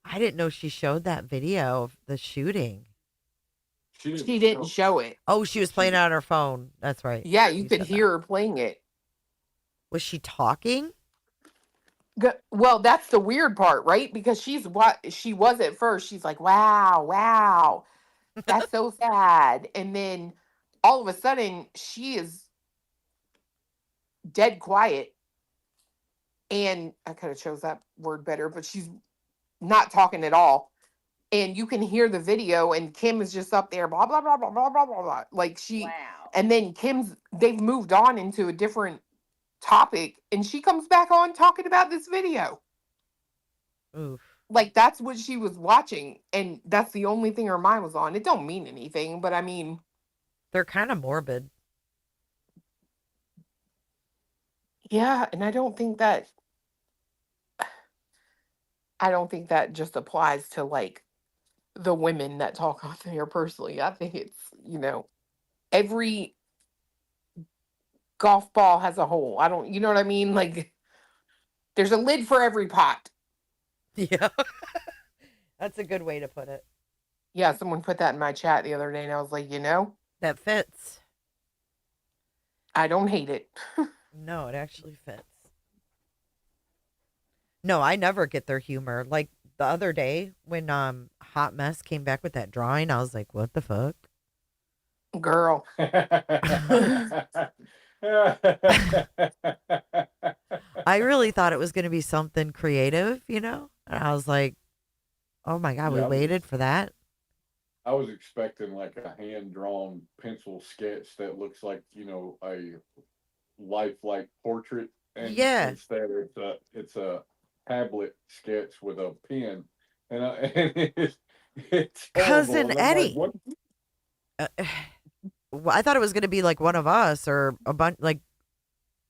I didn't know she showed that video of the shooting. She didn't show it. Oh, she was playing it on her phone. That's right. Yeah, you You could said that. hear her playing it. Was she talking? Well, that's the weird part, right? Because she's what she was at first. She's like, wow, wow, that's so sad. And then all of a sudden, she is dead quiet. And I could have chose that word better, but she's not talking at all. And you can hear the video, and Kim is just up there, blah, blah, blah, blah, blah, blah, blah, blah. Like Wow. and then they've moved on into a different topic, and she comes back on talking about this video. Oof. Like that's what she was watching, and that's the only thing her mind was on. It don't mean anything, but I mean, They're kind of morbid. yeah, and I don't think that just applies to like the women that talk on there personally. I think it's, every golf ball has a hole. I don't, you know what I mean? Like there's a lid for every pot. Yeah. That's a good way to put it. Yeah, someone put that in my chat the other day, and I was like, That fits. I don't hate it. No, it actually fits. No, I never get their humor. Like the other day when Hot Mess came back with that drawing, I was like, what the fuck? Girl. I really thought it was going to be something creative, you know? And I was like, oh my God, we Yeah, waited for that. I was expecting like a hand drawn pencil sketch that looks like, a lifelike portrait, and Yeah. instead it's a tablet sketch with a pen, and it's horrible. Cousin And I'm like, Eddie. what? Uh, I thought it was going to be like one of us or a bunch, like,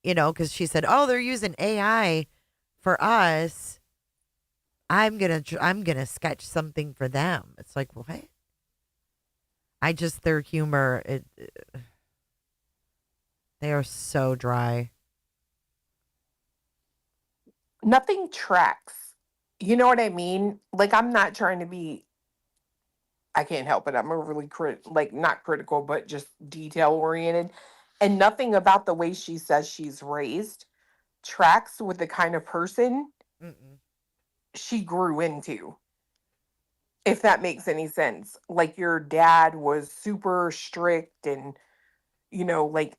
because she said, oh, they're using AI for us. I'm gonna sketch something for them. It's like, what? Their humor, they are so dry. Nothing tracks. You know what I mean? Like, I'm not trying to be, I can't help it. I'm overly not critical, but just detail oriented. And nothing about the way she says she's raised tracks with the kind of person Mm-mm. she grew into. If that makes any sense. Like, your dad was super strict and, like,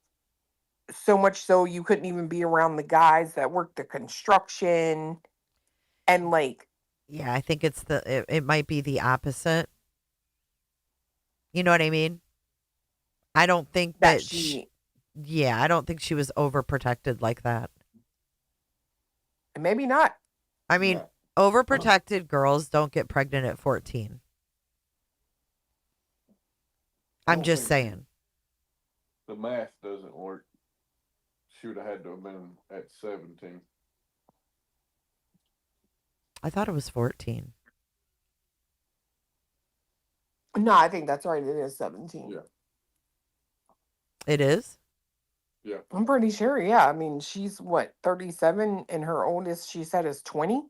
so much so you couldn't even be around the guys that worked the construction, and like Yeah, I think it might be the opposite. You know what I mean? I don't think that that she yeah, I don't think she was overprotected like that. maybe not. I mean, No, overprotected girls don't get pregnant at 14. I I'm don't just think saying. the math doesn't work. She would have had to have been at 17. I thought it was 14. No, I think that's right. It is 17. Yeah. It is? Yeah. I'm pretty sure. Yeah. I mean, she's what, 37, and her oldest, she said, is 20.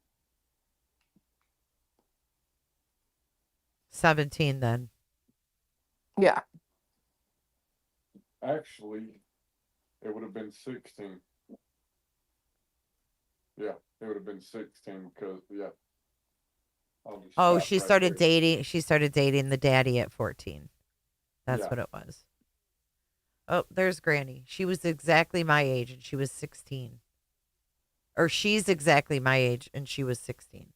17 then. Yeah. Actually, it would have been 16. Yeah, it would have been 16 because, yeah. I'll just Oh, stop right there. she started dating the daddy at 14. That's Yeah. what it was. Oh, there's Granny. She was exactly my age and she was 16. Or she's exactly my age and she was 16.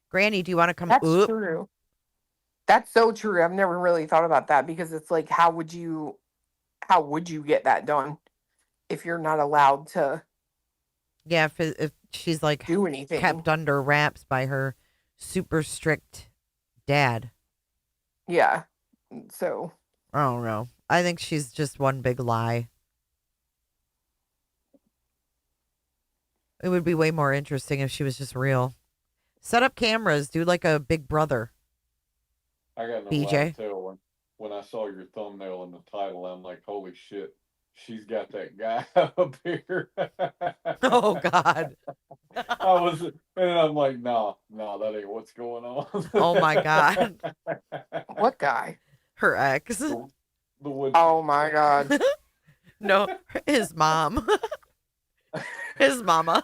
Granny, do you want to come? That's Oop. true. That's so true. I've never really thought about that, because it's like, how would you get that done if you're not allowed to Yeah, if she's like do anything? kept under wraps by her super strict dad. Yeah. So I don't know. I think she's just one big lie. It would be way more interesting if she was just real. Set up cameras, do like a Big Brother. I got no lie BJ. to tell. When I saw your thumbnail and the title, I'm like, holy shit, she's got that guy up here. Oh God. And I'm like, nah, that ain't what's going on. Oh my God. what guy? Her ex. The wood. Oh my God. No, his mom. His mama.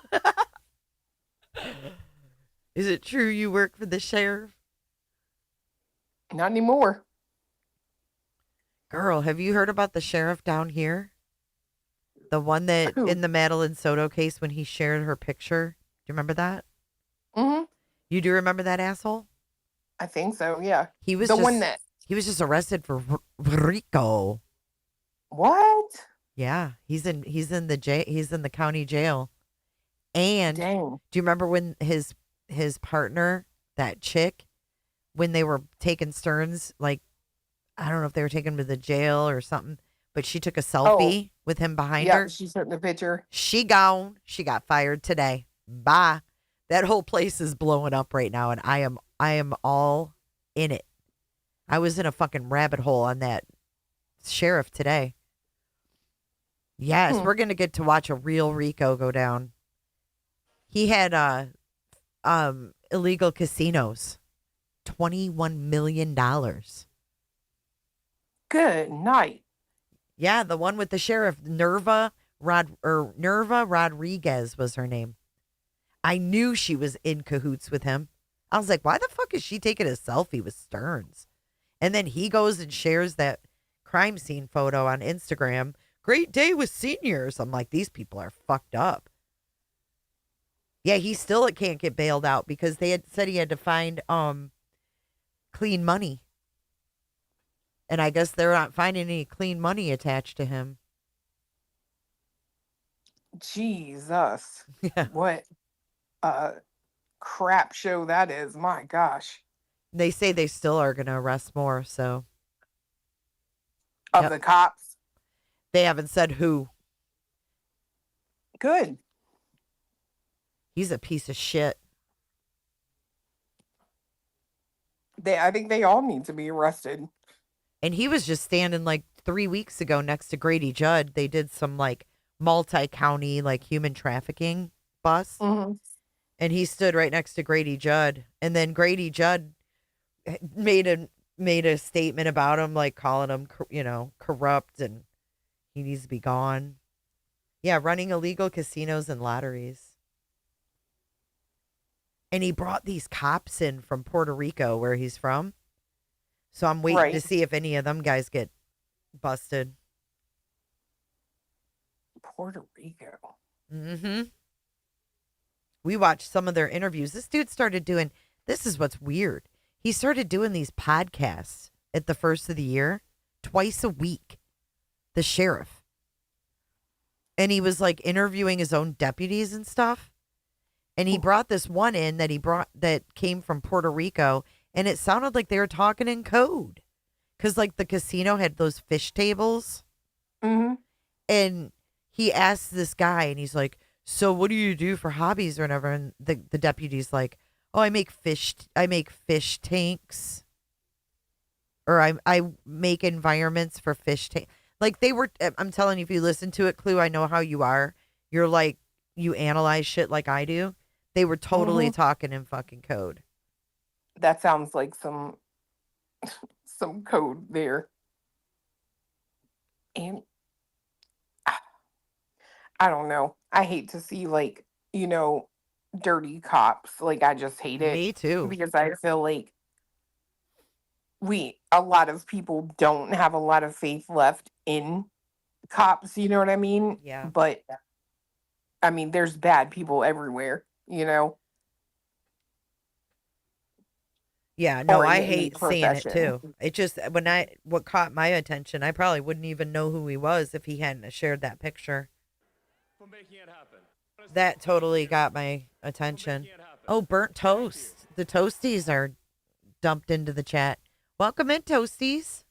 Is it true you work for the sheriff? Not anymore. Girl, have you heard about the sheriff down here? The one that Who? in the Madeline Soto case when he shared her picture. Do you remember that? Mm-hmm. You do remember that asshole? I think so. Yeah. He was The just one that. he was just arrested for RICO. What? Yeah, he's in the jail. He's in the county jail. And Dang. do you remember when his partner, that chick, when they were taking Stearns, like, I don't know if they were taking him to the jail or something, but she took a selfie with him behind Yeah, her. she took the picture. She gone. She got fired today. Bye. That whole place is blowing up right now, and I am all in it. I was in a fucking rabbit hole on that sheriff today. Yes, we're gonna get to watch a real Rico go down. He had illegal casinos, $21 million. Good night. Yeah, the one with the sheriff, Nerva Rodriguez was her name. I knew she was in cahoots with him. I was like, why the fuck is she taking a selfie with Stearns? And then he goes and shares that crime scene photo on Instagram. Great day with seniors. I'm like, these people are fucked up. Yeah, he still can't get bailed out because they had said he had to find clean money. And I guess they're not finding any clean money attached to him. Jesus. Yeah. What a crap show that is. My gosh. They say they still are going to arrest more, so. Of Yep. the cops. They haven't said who. Good. He's a piece of shit. I think they all need to be arrested. And he was just standing like 3 weeks ago next to Grady Judd. They did some like multi-county like human trafficking bust. Mm-hmm. And he stood right next to Grady Judd. And then Grady Judd made a statement about him, like calling him, corrupt and he needs to be gone. Yeah, running illegal casinos and lotteries. And he brought these cops in from Puerto Rico, where he's from. So I'm waiting to see if any of them guys get busted. Puerto Rico. Mm-hmm. We watched some of their interviews. This dude started doing, this is what's weird. He started doing these podcasts at the first of the year, twice a week. The sheriff. And he was like interviewing his own deputies and stuff. And he brought this one in that came from Puerto Rico, and it sounded like they were talking in code. Because, like, the casino had those fish tables. Mm-hmm. And he asked this guy, and he's like, so what do you do for hobbies or whatever? And the deputy's like, oh, I make fish tanks. Or I make environments for fish tanks. Like, I'm telling you, if you listen to it, Clue, I know how you are. You're like, you analyze shit like I do. They were totally talking in fucking code. That sounds like some code there. And I don't know. I hate to see dirty cops. Like, I just hate it. Me too. Because I feel like a lot of people don't have a lot of faith left in cops, you know what I mean? Yeah. But I mean, there's bad people everywhere, Yeah, no, Or I in any hate seeing it profession. too. It just what caught my attention, I probably wouldn't even know who he was if he hadn't have shared that picture. For making it happen. That totally got my attention. Oh, burnt toast. The toasties are dumped into the chat. Welcome in, toasties.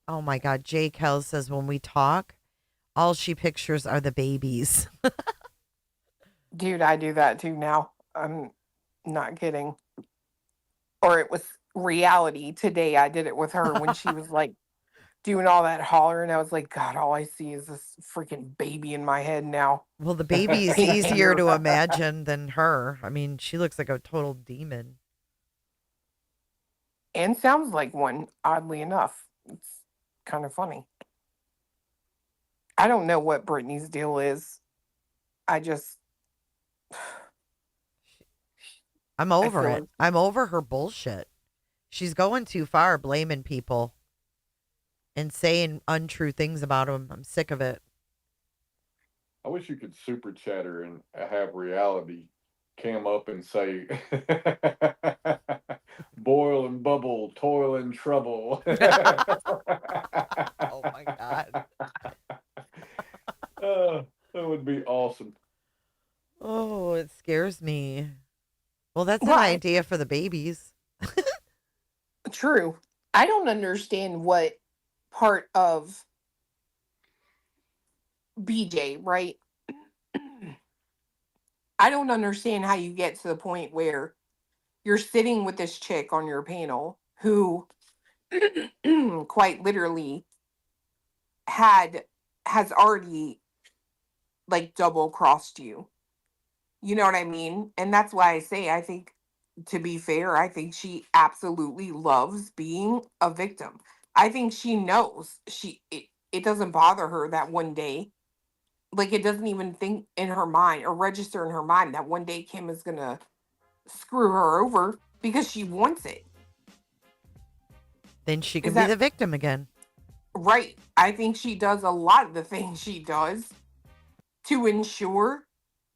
Oh my God, Jay Kell says when we talk, all she pictures are the babies. Dude, I do that too now. I'm not kidding. Or it was reality today. I did it with her when she was like doing all that hollering. I was like, God, all I see is this freaking baby in my head now. Well, the baby is easier to imagine than her. I mean, she looks like a total demon. And sounds like one, oddly enough. It's kind of funny. I don't know what Brittany's deal is. I'm over feel it. like- I'm over her bullshit. She's going too far blaming people and saying untrue things about them. I'm sick of it. I wish you could super chat her and have reality cam up and say, boil and bubble, toil and trouble. Oh my God. That would be awesome. Oh, it scares me. Well, that's an Why? idea for the babies. True. I don't understand what part of BJ, right? I don't understand how you get to the point where you're sitting with this chick on your panel who quite literally has already like double crossed you. You know what I mean? And that's why I say, I think, to be fair, I think she absolutely loves being a victim. I think she knows it doesn't bother her that one day. Like, it doesn't even think in her mind or register in her mind that one day Kim is gonna screw her over because she wants it. Then she Is can be that the victim again. right? I think she does a lot of the things she does to ensure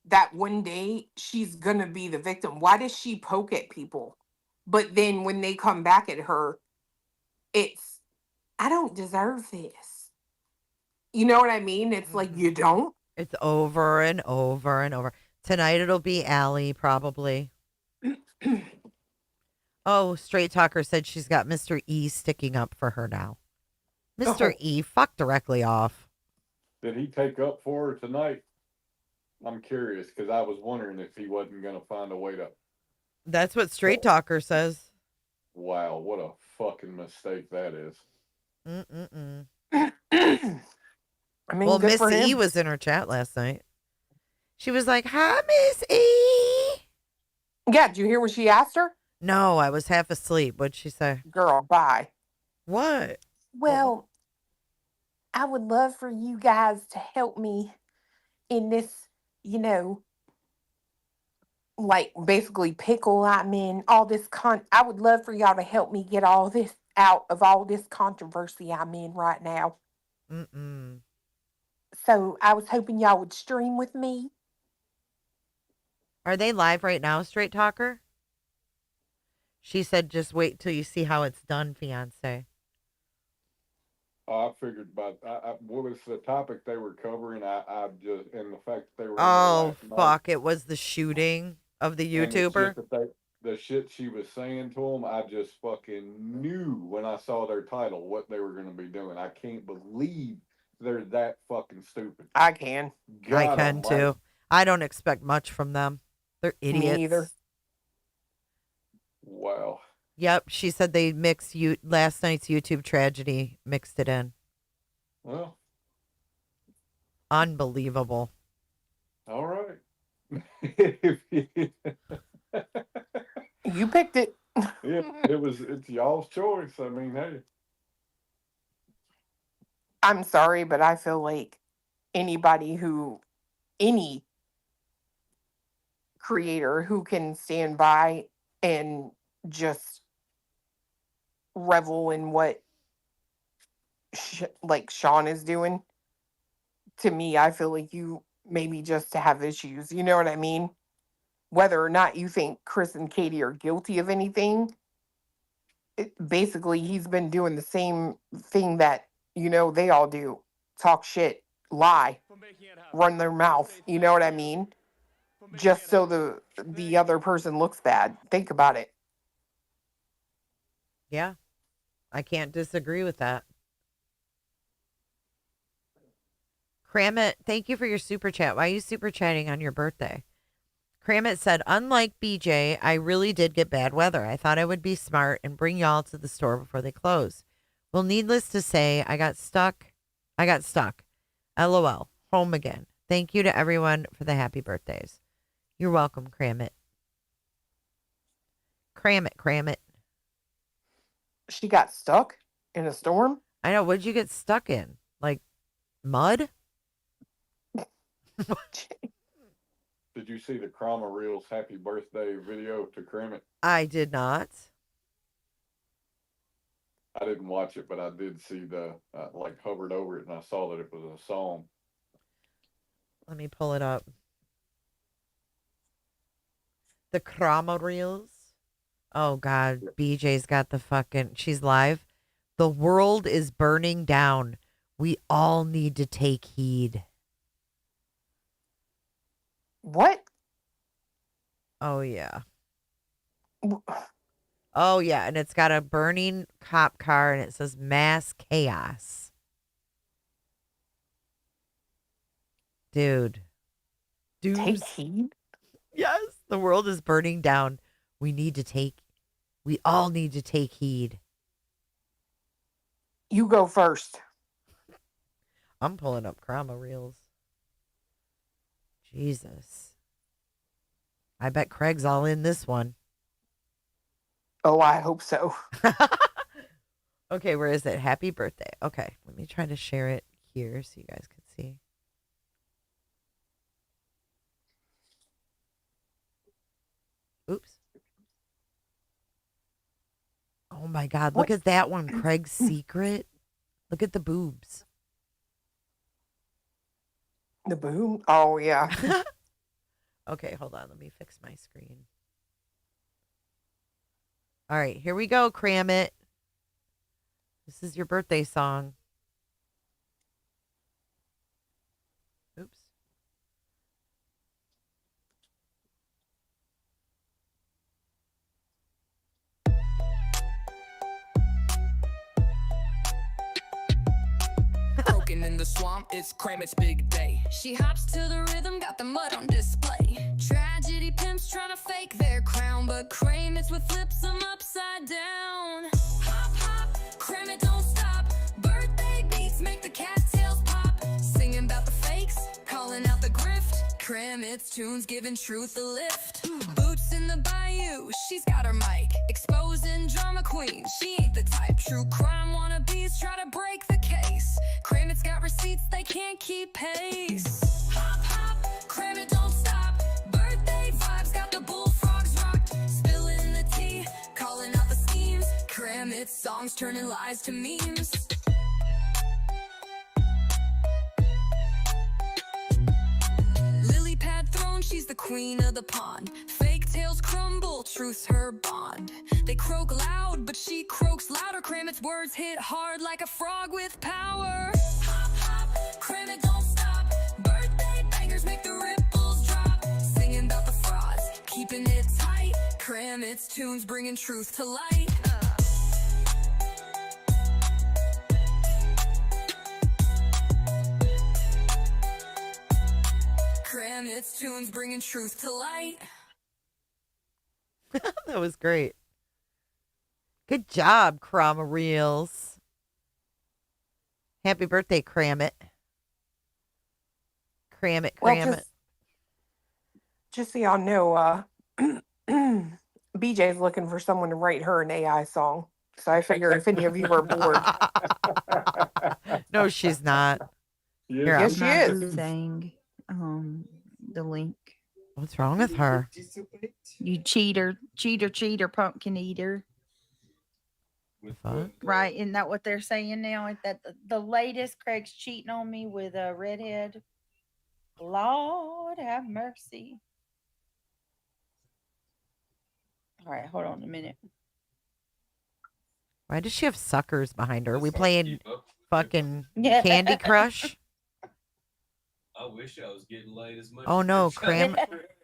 that one day she's gonna be the victim. Why does she poke at people? But then when they come back at her, it's, I don't deserve this. You know what I mean? It's like, you don't? It's over and over and over. Tonight it'll be Allie, probably. Oh, Straight Talker said she's got Mr. E sticking up for her now. Mr. Oh, E, fuck directly off. Did he take up for her tonight? I'm curious because I was wondering if he wasn't going to find a way to. That's what Straight Talker says. Wow, what a fucking mistake that is. Mm-mm-mm. I mean, Well, good Miss for E him. was in her chat last night. She was like, hi, Miss E. Yeah, did you hear what she asked her? No, I was half asleep. What'd she say? Girl, bye. What? Well, I would love for you guys to help me in this, you know, like basically pickle I'm in, all this I would love for y'all to help me get all this out of all this controversy I'm in right now. Mm-mm. So I was hoping y'all would stream with me. Are they live right now, Straight Talker? She said, just wait till you see how it's done, fiance. Oh, I figured about what was the topic they were covering. I just, and the fact that they were in there Oh, last night fuck. It was the shooting of the and the YouTuber. shit the shit she was saying to them, I just fucking knew when I saw their title what they were going to be doing. I can't believe they're that fucking stupid. I can. I God can almighty. too. I don't expect much from them. They're idiots. Me either. Wow. Yep. She said they mixed last night's YouTube tragedy, mixed it in. Well, Unbelievable. all right. You picked it. Yeah, it's y'all's choice. I mean, hey. I'm sorry, but I feel like any creator who can stand by and just revel in what like Sean is doing, to me, I feel like you maybe just have issues. You know what I mean? Whether or not you think Chris and Katie are guilty of anything, basically he's been doing the same thing that, they all do. Talk shit, lie, run their mouth. You know what I mean? Just so the other person looks bad. Think about it. Yeah. I can't disagree with that. Kramit, thank you for your super chat. Why are you super chatting on your birthday? Kramit said, unlike BJ, I really did get bad weather. I thought I would be smart and bring y'all to the store before they close. Well, needless to say, I got stuck. LOL. Home again. Thank you to everyone for the happy birthdays. You're welcome, Kramit. Kramit. She got stuck in a storm. I know. What'd you get stuck in? Like mud? Did you see the Krama Reels happy birthday video to Kermit? I did not. I didn't watch it, but I did see the like hovered over it and I saw that it was a song. Let me pull it up. The Krama Reels. Oh, God. BJ's got the fucking. She's live. The world is burning down. We all need to take heed. What? Oh, yeah. W- Oh, yeah. And it's got a burning cop car and it says mass chaos. Dude. Take heed? Yes. The world is burning down. We all need to take heed. You go first. I'm pulling up Krama Reels. Jesus. I bet Craig's all in this one. Oh, I hope so. Okay, where is it? Happy birthday. Okay, let me try to share it here so you guys can see. Oops. Oh my God, look at that one. Craig's secret. Look at the boobs. The boob? Oh, yeah. Okay, hold on. Let me fix my screen. All right, here we go, Cram It. This is your birthday song. Oops. Broken in the swamp, it's Kramit's big day. She hops to the rhythm, got the mud on display. Tragedy pimps trying to fake their crown, but Kramit's what flips them upside down. Hop, hop, Kramit don't stop. Birthday beats make the cattails pop. Singing about the fakes, calling out the grift. Kramit's tunes giving truth a lift. Boots in the bayou, she's got her mic. Exposing drama queen, she ain't the type. True crime wannabes try to break the case. Kramit's got receipts, they can't keep pace. Hop, hop, Kramit don't stop. Birthday vibes got the bullfrogs rocked. Spilling the tea, calling out the schemes. Kramit's songs turning lies to memes. Lily pad throne, she's the queen of the pond. Fake tales crumble, truth's her bond. They croak loud, but she croaks louder. Kramit's words hit hard like a frog with power. Hop, hop, Kramit don't stop. Birthday bangers make the ripples drop. Singing about the frauds, keeping it tight. Kramit's tunes bringing truth to light. Kramit's tunes bringing truth to light. That was great. Good job, Crama Reels. Happy birthday, Cram It. Cram it, Well, cram it. just so y'all know, BJ's looking for someone to write her an AI song. So I figure if any of you are bored, No, she's not. Here, Yes, she I'm is. saying the link. What's wrong with her? You cheater, pumpkin eater. Fuck. Right? Isn't that what they're saying now? That the latest Craig's cheating on me with a redhead. Lord have mercy. All right, hold on a minute. Why does she have suckers behind her? Are we playing fucking Yeah. Candy Crush? I wish I was getting laid as much. Oh as no, they're trying-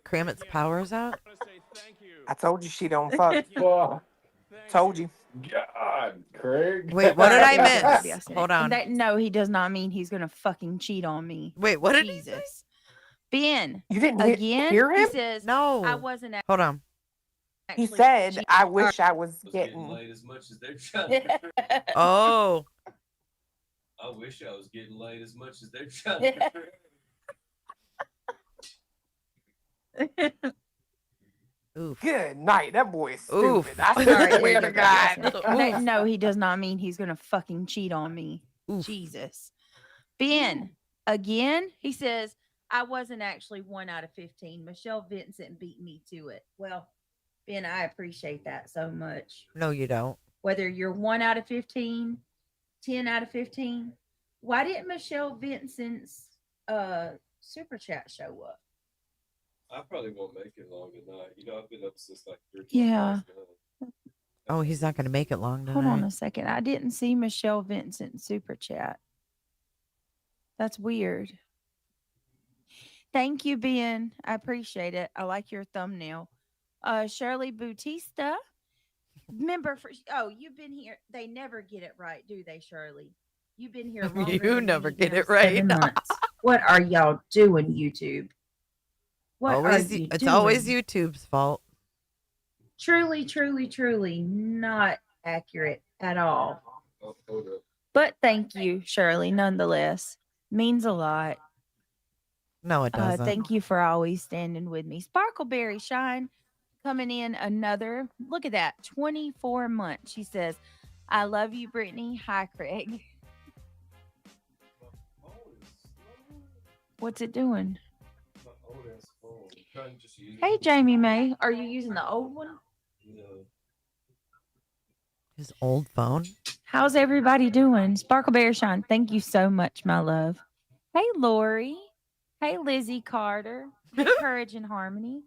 Kramit's power's out. I wanna say thank you. I told you she don't fuck. Well, Thank Told you. God, Craig. Wait, what did I Maybe miss? said it. Hold on. No, he does not mean he's gonna fucking cheat on me. Wait, what did he say? Jesus. Ben, You didn't again, hear he him? says, No. I wasn't Hold on. He actually said, cheating. I wish I was was getting getting. laid as much as they're trying. Oh, I wish I was getting laid as much as they're trying. oof. Good night. That boy is Oof. stupid. I All swear right, to there God. No, he does not mean he's gonna fucking cheat on me. Oof. Jesus. Ben, again, he says, I wasn't actually 1 out of 15. Michelle Vincent beat me to it. Well, Ben, I appreciate that so much. No, you don't. Whether you're 1 out of 15, 10 out of 15, why didn't Michelle Vincent's super chat show up? I probably won't make it long tonight. You know, I've been up since like 3 Yeah. Oh, he's not going to make it long tonight. Hold on a second. I didn't see Michelle Vincent super chat. That's weird. Thank you, Ben. I appreciate it. I like your thumbnail. Shirley Bautista. Member for you've been here. They never get it right, do they, Shirley? You've been here longer. You than never me, get damn it right. 7 months. What are y'all doing, YouTube? What Always, are you it's doing? always YouTube's fault. Truly, truly, truly not accurate at all. But thank you, Shirley, nonetheless. Means a lot. No, it doesn't. Thank you for always standing with me. Sparkleberry Shine coming in another, look at that, 24 months. She says, I love you, Brittany. Hi, Craig. What's it doing? Hey, Jamie May. Are you using the old one? His old phone. How's everybody doing? Sparkle Bear Shine, thank you so much, my love. Hey, Lori. Hey, Lizzie Carter. Hey, Courage and Harmony.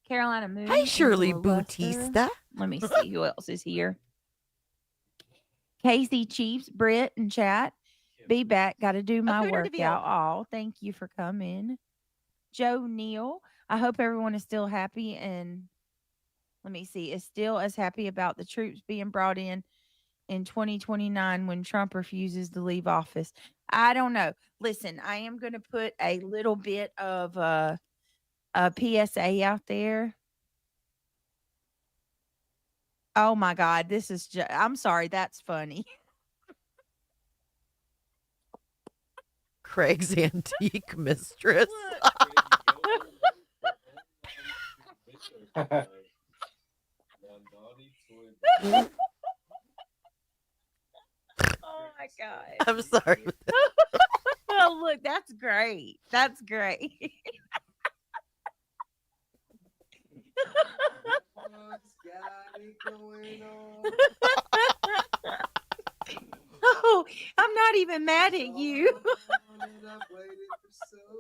Carolina Moon. Hey, Shirley Angela Lusser. Bautista. Let me see who else is here. Casey Chiefs, Britt, and chat. Be back. Got to do my workout. Oh, thank you for coming. Joe Neal. I hope everyone is still happy and let me see, is still as happy about the troops being brought in 2029 when Trump refuses to leave office. I don't know. Listen, I am going to put a little bit of a PSA out there. Oh my God, this is just, I'm sorry, that's funny. Craig's antique mistress. Oh my God. I'm sorry. Oh, look, that's great. That's great. Oh, I'm not even mad at you.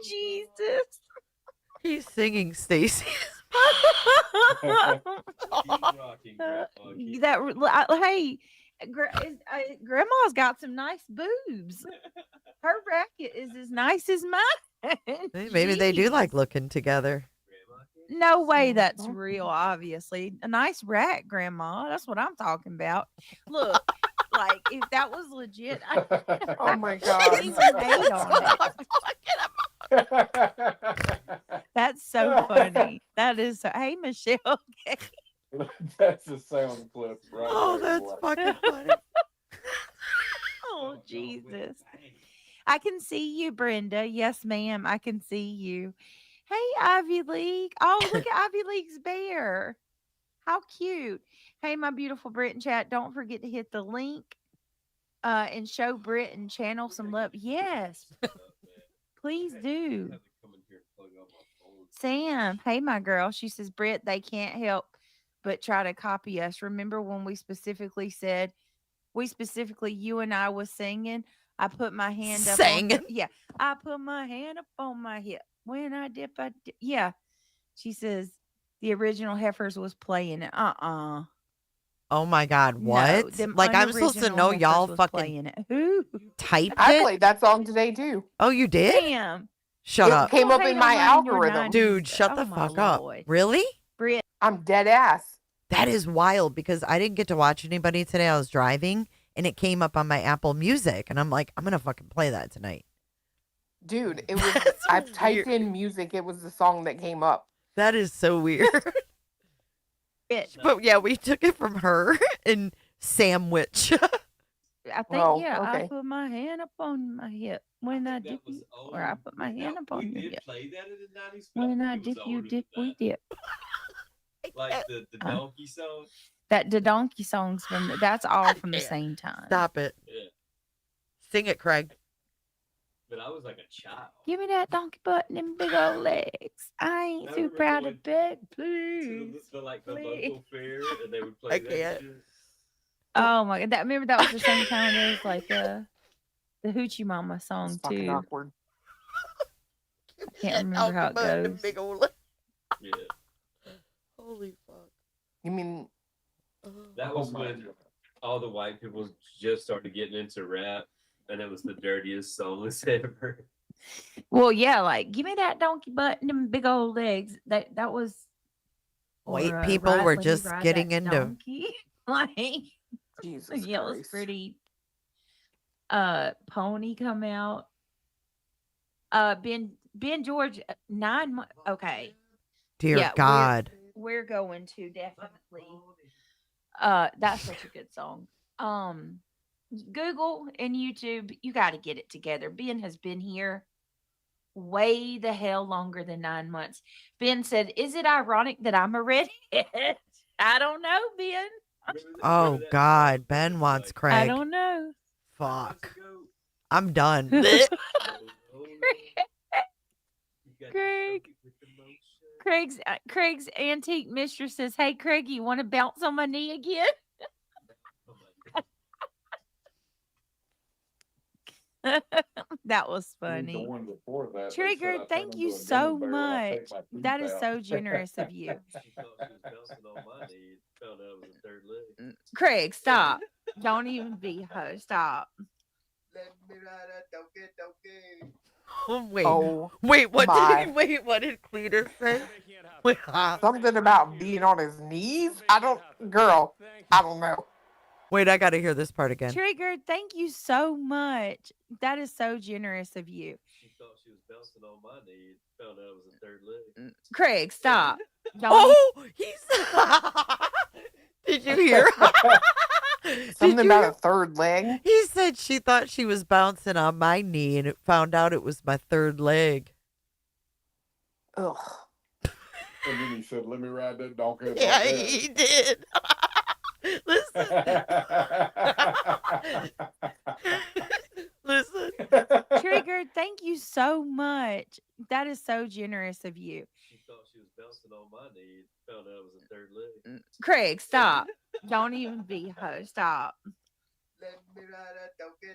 Jesus. He's singing Stacy. Hey, Grandma's got some nice boobs. Her racket is as nice as mine. Maybe they do Jeez. like looking together. No way that's real, obviously. A nice rack, Grandma. That's what I'm talking about. Look, like if that was legit, Oh my I God. wouldn't even hate on it. That's so funny. That is so. Hey, Michelle. That's a sound clip, right? Oh, there, that's boy. fucking funny. Oh, Jesus. I can see you, Brenda. Yes, ma'am. I can see you. Hey, Ivy League. Oh, look at Ivy League's bear. How cute. Hey, my beautiful Brit and chat. Don't forget to hit the link and show Brit and channel some love. Yes. Please do. Sam. Hey, my girl. She says, Brit, they can't help but try to copy us. Remember when we specifically, you and I was singing? I put my hand up on her. Yeah. I put my hand up on my hip. When I dip, yeah. She says the original Heifers was playing it. Oh my God, what? them Like I'm supposed to unoriginal know Heifers y'all was fucking playing it. Who? typed I it? played that song today too. Oh, you did? Damn. Shut It up. came Don't up hate in on my mine, your algorithm. 90s. Dude, shut the my fuck up. Lord. Really? Brit. I'm dead ass. That is wild because I didn't get to watch anybody today. I was driving and it came up on my Apple Music and I'm like, I'm going to fucking play that tonight. Dude, it was That's I've typed weird. in music, it was the song that came up. That is so weird. But yeah, we took it from her and Sandwich. I think, Oh, yeah, I okay. put my hand up on my hip when I dip you, or I put my hand up on your hip. Play that in the 90s, When I dip you, dip, we dip. Like the donkey song. That the donkey songs that's all from the Yeah. same time. Stop it. Yeah. Sing it, Craig. But I was like a child. Give me that donkey butt and them big old legs. I ain't I too remember proud to going beg, To please. the please. local fair, and they would I play that can't. shit. Oh my god! Remember that was the same time there was like the Hoochie Mama It's song fucking too. awkward. I can't remember how it goes. Big old... Yeah. Holy fuck. You mean That was when all the white people just started getting into rap, and it was the dirtiest songs ever. Well, yeah, like give me that donkey butt and them big old legs. That was. White or, people ride- were let me just ride getting that into donkey. Like Jesus yeah, it was Christ? pretty. Pony come out. Ben George 9 months. Okay. Dear Yeah, God. We're going to definitely. That's such a good song. Google and YouTube, you got to get it together. Ben has been here way the hell longer than 9 months. Ben said, "Is it ironic that I'm a redhead?" I don't know, Ben. Oh God, Ben wants Craig. I don't know. Fuck. I'm done. Craig's antique mistress says, "Hey Craig, you want to bounce on my knee again?" That was The funny. one before that, they said Trigger, I turned thank you into a gummy so bear when I take much. my teeth That is out. so generous of you. She thought she was bouncing on my knee. Found out it was a third leg. Craig, stop. Don't even be ho. Stop. Oh, wait. Oh, Wait, what my. what did Cleater say? Wait, Something about being on his knees? I don't know. wait, I gotta hear this part again. Trigger, thank you so much. That is so generous of you. She thought she was bouncing on my knee. Found out it was a third leg. Craig, stop. Don't Oh, he's. Did you hear? Something Did you about hear? a third leg? He said she thought she was bouncing on my knee and it found out it was my third leg. Ugh. And then he said, "Let me ride that donkey." Yeah, he did. Listen. Listen. Trigger, thank you so much. That is so generous of you. She thought she was bouncing on my knee. Found out it was a third leg. Craig, stop. Don't even be ho. Stop. Let me ride that donkey.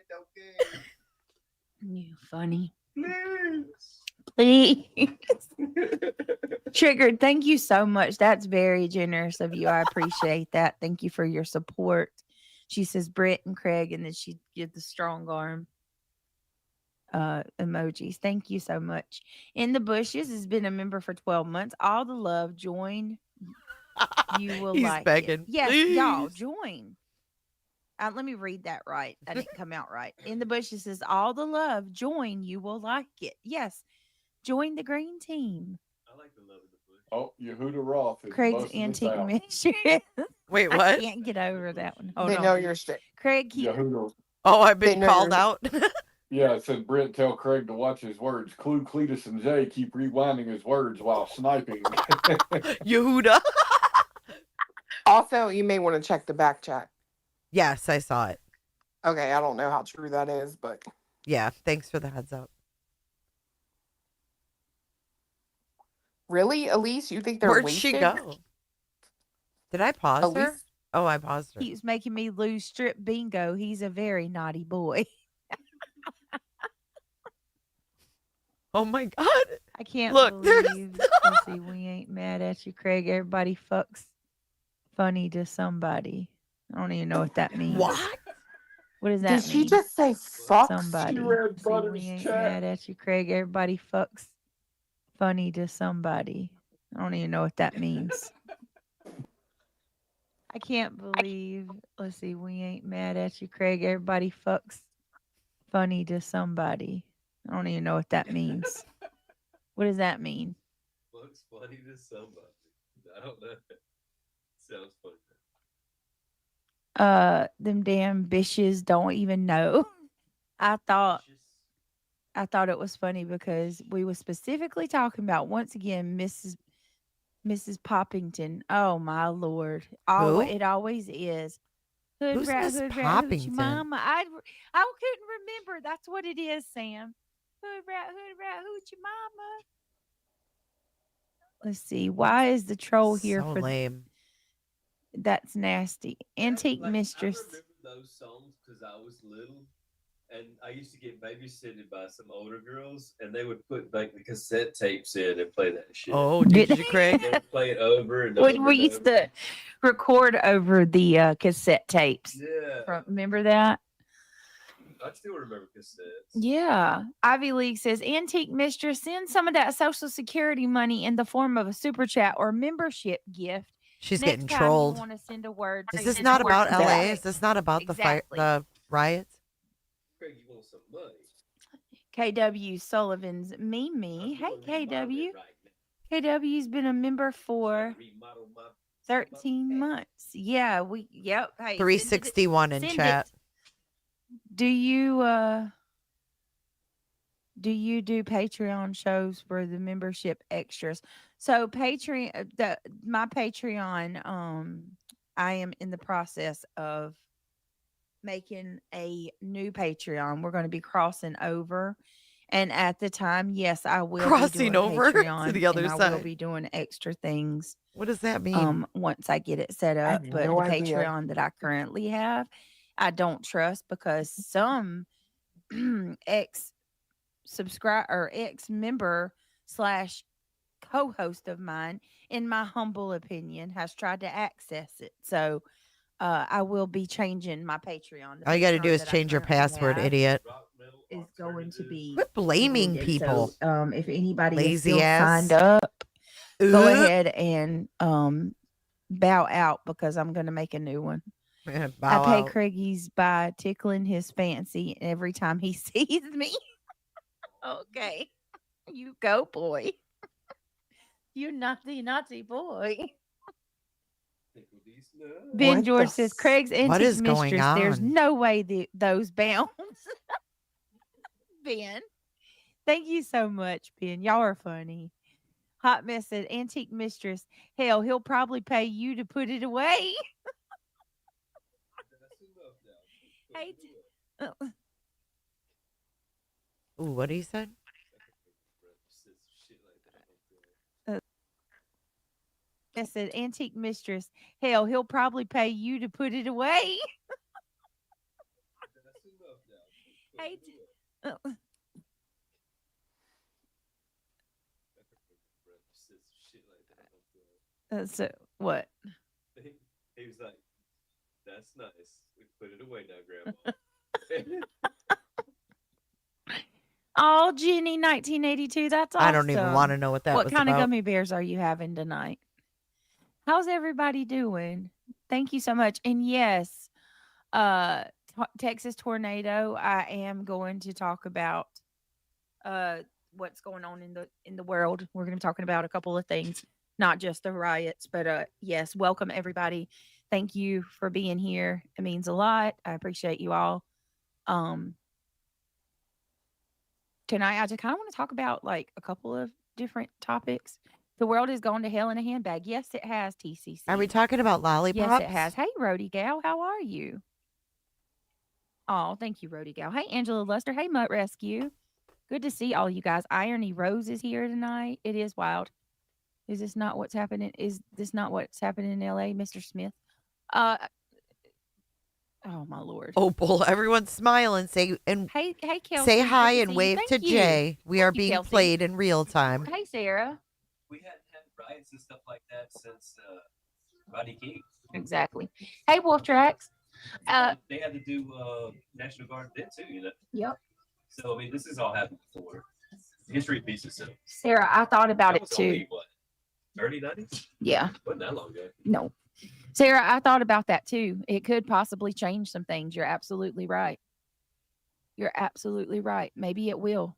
You funny. Please. Triggered, thank you so much. That's very generous of you. I appreciate that. Thank you for your support. She says Britt and Craig, and then she gives the strong arm emojis. Thank you so much. In the Bushes has been a member for 12 months. All the love. Join. You will He's like begging. it. Yes, Please. y'all join. Let me read that right. I didn't come out right. In the Bushes says all the love. Join. You will like it. Yes. Join the green team. I like the love of the bush. Oh, Yehuda Roth is Craig's busting us antique out. mistress. Wait, I what? can't get over that one. Hold They on. know you're straight. Craig, Yehuda. Oh, I've They been know called you're- out. Yeah, it said Brent, tell Craig to watch his words. Clue, Cletus, and Jay keep rewinding his words while sniping. Yehuda. Also, you may want to check the back chat. Yes, I saw it. Okay, I don't know how true that is, but Yeah, thanks for the heads up. really, Elise, you think they're Where'd wasted? she go? Did I pause her? Elise? Oh, I paused her. keeps making me lose strip bingo. He's a very naughty boy. Oh my God. I can't Look, there's- believe. Let's see, we ain't mad at you, Craig. Everybody fucks funny to somebody. I don't even know what that means. What? What does that Did mean? she just say fuck? Somebody. She read See, Butter's we ain't chat. mad at you, Craig. Everybody fucks funny to somebody. I don't even know what that means. I can't believe. Let's see, we ain't mad at you, Craig. Everybody fucks funny to somebody. I don't even know what that means. What does that mean? Looks funny to somebody. I don't know. Sounds funny. Them damn bitches don't even know. I thought it was funny because we were specifically talking about once again Mrs. Poppington. Oh my lord! Who? It always is. Hood Who's rat, Miss hood rat, hoochie Poppington? mama. I couldn't remember. That's what it is, Sam. Hood rat, hoochie mama. Let's see. Why is the troll here So for? lame. That's nasty. Antique mistress. I remember those songs because I was little, and I used to get babysitted by some older girls, and they would put like the cassette tapes in and play that shit. Oh, did you, They Craig? would play it over and over. We used to record over the cassette tapes. Yeah, Remember that? I still remember cassettes. Yeah. Ivy League says, Antique Mistress, send some of that Social Security money in the form of a super chat or membership gift. She's Next getting time trolled. You want to send a word? Is to this send not a word about to LA? that. Is this not about Exactly. the riots? Craig, you want some money? KW Sullivan's Mimi. Hey, KW. Right now. KW's been a member for Remodel my 13 months. Yeah, yep. Hey, 361 in send chat. it. Do you do Patreon shows for the membership extras? So Patreon, my Patreon I am in the process of making a new Patreon. We're going to be crossing over. And at the time, yes, I will be Crossing doing over to Patreon, the other and I will side. be doing extra things What does that mean? once I get it set I up. have But no the idea. Patreon that I currently have, I don't trust because some ex subscribe or ex member slash co-host of mine, in my humble opinion, has tried to access it. So I will be changing my Patreon. The All you got to do Patreon is that I change your currently password, have idiot. is going to be Quit blaming deleted. people. So if anybody is Lazy still ass. signed up, go Oop. ahead and bow out because I'm going to make a new one. I Bow pay out. Craigie's by tickling his fancy every time he sees me. Okay. You go, boy. You naughty boy. Ben What George the says, Craig's What antique is going mistress. There's on? no way those bounds. Ben. Thank you so much, Ben. Y'all are funny. Hot Mess said, antique mistress. Hell, he'll probably pay you to put it away. Hey, Ooh, what he said? I said, antique mistress. Hell, he'll probably pay you to put it away. Hey, so what? He was like, "That's nice. We put it away now, Grandma." Oh, Jenny, 1982. That's awesome. I don't even want to know what that What was kind about. of gummy bears are you having tonight? How's everybody doing? Thank you so much. And yes, Texas tornado. I am going to talk about what's going on in the world. We're going to be talking about a couple of things, not just the riots, but yes, welcome everybody. Thank you for being here. It means a lot. I appreciate you all. Tonight I just kind of want to talk about like a couple of different topics. The world has gone to hell in a handbag. Yes, it has, TCC. Are we talking about lollipops? Yes, it has. Hey, Rody Gal, how are you? Oh, thank you, Rody Gal. Hey, Angela Luster. Hey, Mutt Rescue. Good to see all you guys. Irony Rose is here tonight. It is wild. Is this not what's happening? Is this not what's happening in LA, Mr. Smith? Oh my Lord. Opal, everyone's smiling. Say Hey, Kelsey. say good hi to and see you. wave Thank to you. Jay. We are Thank you, being Kelsey. played in real time. Hey, Sarah. We hadn't had riots and stuff like that since Rodney King. Exactly. Hey, Wolf Tracks. They had to do National Guard then too, you know. Yep. So I mean, this has all happened before. History repeats itself. Sarah, I thought about That it was too. only, what, early 90s? Yeah. Wasn't that long ago. No. Sarah, I thought about that too. It could possibly change some things. You're absolutely right. You're absolutely right. Maybe it will.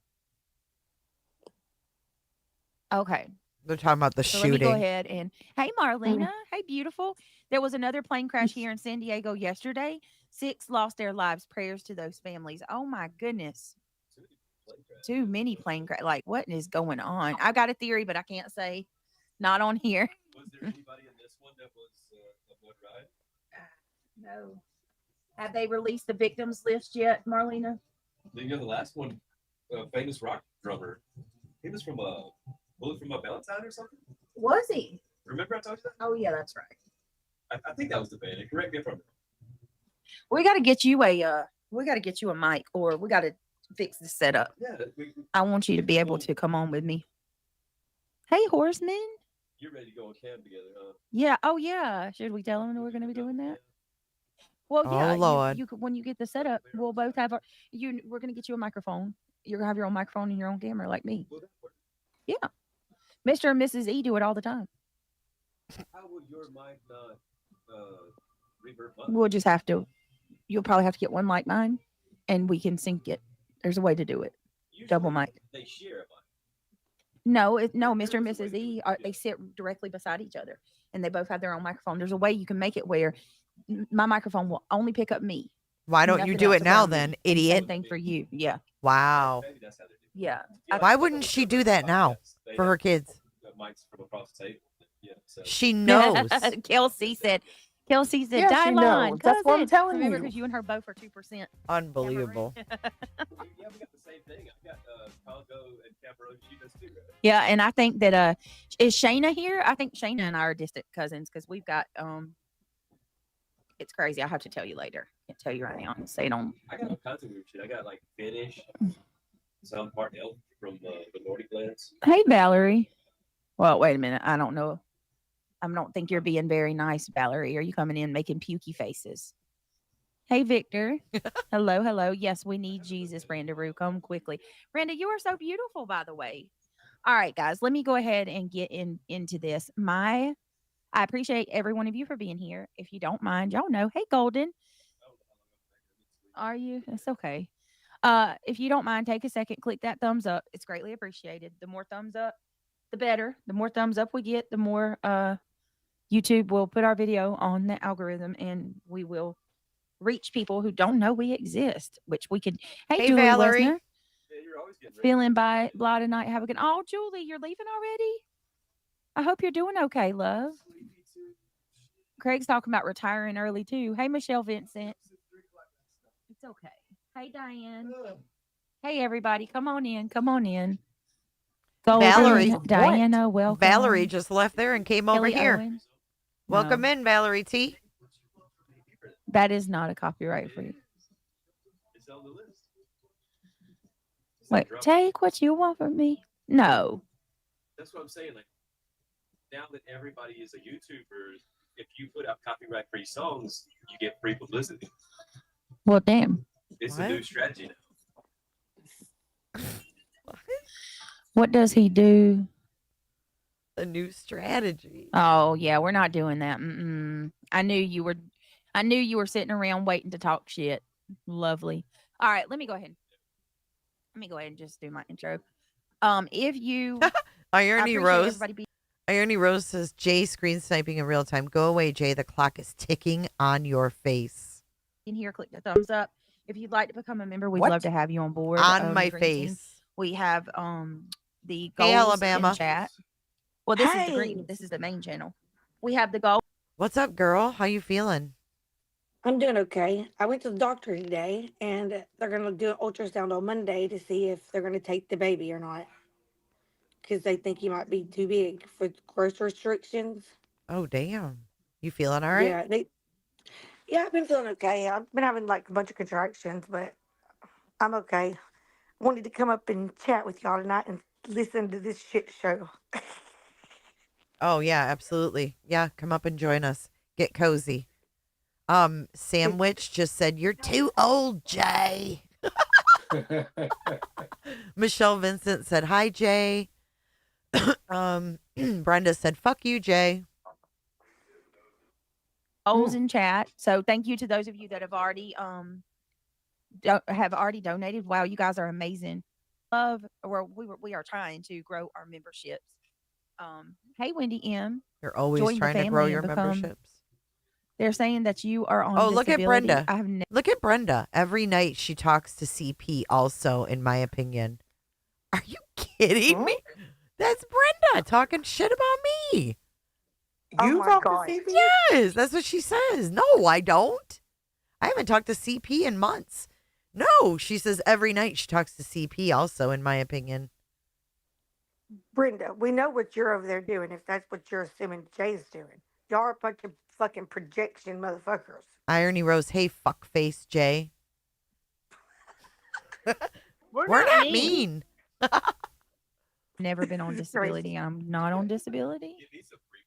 Okay. They're talking about the So let me go shooting. ahead and hey, Marlena. Hey, beautiful. There was another plane crash here in San Diego yesterday. 6 lost their lives. Prayers to those families. Oh my goodness. Too many plane crash. Like, what is going on? I've got a theory, but I can't say. Not on here. Was there anybody in this one that was a blood riot? No. Have they released the victims list yet, Marlena? You know, the last one, famous rock drummer, he was from a Valentine or something. Was he? Remember I told you that? Oh yeah, that's right. I think that was the band. Correct me if I'm wrong. We got to get you a mic, or we got to fix the setup. Yeah, I want you to be able to come on with me. Hey, Horseman. You're ready to go on cam together, huh? Yeah. Oh yeah. Should we tell them that we're going to be doing that? Well, Oh, yeah. Lord. You could, when you get the setup, we'll both have we're going to get you a microphone. You're going to have your own microphone and your own camera, like me. Will that work? Yeah. Mr. and Mrs. E do it all the time. How would your mic not reverb mine? We'll just have to. You'll probably have to get one like mine, and we can sync it. There's a way to do it. Usually Double mic. They share a mic. No, Mr. and Mrs. E they sit directly beside each other, and they both have their own microphone. There's a way you can make it where my microphone will only pick up me. Why don't you Nothing do else it now around me. then, And idiot? Same thing for you. Yeah. Wow. Maybe that's how they do it. Yeah. Yeah, Why wouldn't she do that now They for have her kids? Mics from across the table. Yeah, so. She knows. Kelsey said, Kelsey said, Yeah, she Dylon, knows. That's what I'm cousin. telling Remember, you. because you and her both are 2%. Unbelievable. Yeah, we got the same thing. I got Congo and Cameroon. She does too, right? Yeah, and I think that is Shayna here? I think Shayna and I are distant cousins because we've got it's crazy. I'll have to tell you later. Can't tell you right now. Say it on. I got all kinds of weird shit. I got like Finnish, some part elf from the Nordic lands. Hey, Valerie. Well, wait a minute. I don't know. I don't think you're being very nice, Valerie. Are you coming in making pukey faces? Hey, Victor. Hello, hello. Yes, we need Jesus, Brenda Rue. Come quickly. Brenda, you are so beautiful, by the way. All right, guys, let me go ahead and get into this. I appreciate every one of you for being here. If you don't mind, y'all know. Hey, Golden. Are you? It's okay. If you don't mind, take a second, click that thumbs up. It's greatly appreciated. The more thumbs up, the better. The more thumbs up we get, the more YouTube will put our video on the algorithm, and we will reach people who don't know we exist, which we could. Hey, Julie Valerie. Wesner. Yeah, you're always getting Feeling by blah tonight. Have a good. Oh, Julie, you're leaving already? I hope you're doing okay, love. Craig's talking about retiring early too. Hey, Michelle Vincent. It's okay. Hey, Diane. Hey, everybody. Come on in. Come on in. Golden, Valerie. Diana, welcome. Valerie just left there and came over Kelly here. Owen. Welcome No, in, Valerie T. that is not a copyright for you. It's on the list. It's Wait, like take what you want from me. No. That's what I'm saying. Like now that everybody is a YouTuber, if you put out copyright-free songs, you get free publicity. Well, damn. It's What? a new strategy now. What does he do? A new strategy. Oh yeah, we're not doing that. Mm-mm. I knew you were sitting around waiting to talk shit. Lovely. All right, let me go ahead. Let me go ahead and just do my intro. If you I Irony appreciate Rose. everybody being Irony Rose says, Jay screen sniping in real time. Go away, Jay. The clock is ticking on your face. here. Click the thumbs up. If you'd like to become a member, we'd What? love to have you on board. On my Green Team. face. We have the Hey, goals Alabama. in chat. Well, this is the Hey. green. This is the main channel. We have the goal. What's up, girl? How you feeling? I'm doing okay. I went to the doctor today, and they're going to do an ultrasound on Monday to see if they're going to take the baby or not, because they think he might be too big for growth restrictions. Oh, damn. You feeling all right? Yeah, I've been feeling okay. I've been having like a bunch of contractions, but I'm okay. Wanted to come up and chat with y'all tonight and listen to this shit show. Oh, yeah, absolutely. Yeah, come up and join us. Get cozy. Sandwich just said, you're too old, Jay. Michelle Vincent said, hi, Jay. Brenda said, fuck you, Jay. Goals in chat. So thank you to those of you that have already donated. Wow, you guys are amazing. We are trying to grow our memberships. Hey, Wendy M. You're always Join the trying to grow family your and become- memberships. They're saying that you are on. Oh, look at disability. Brenda. I have never. Look at Brenda. Every night she talks to CP also, in my opinion. Are you kidding me? That's Brenda talking shit about me. Oh my talk to God. CP? Yes, that's what she says. No, I don't. I haven't talked to CP in months. No, she says every night she talks to CP also, in my opinion. Brenda, we know what you're over there doing if that's what you're assuming Jay's doing. Y'all are a bunch of fucking projection motherfuckers. Irony Rose, hey, fuckface Jay. We're not mean. Never been on disability. I'm not on disability. Give me some free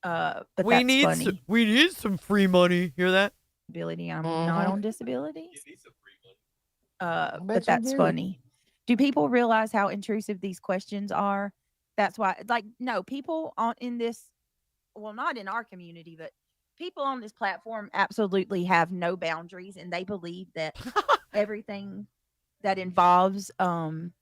money. But that's funny. We need some free money. Hear that? Disability. I'm not on disability. Give me some free money. But that's funny. Do people realize how intrusive these questions are? That's why, like, no, people in this, well, not in our community, but people on this platform absolutely have no boundaries, and they believe that everything that involves Ew.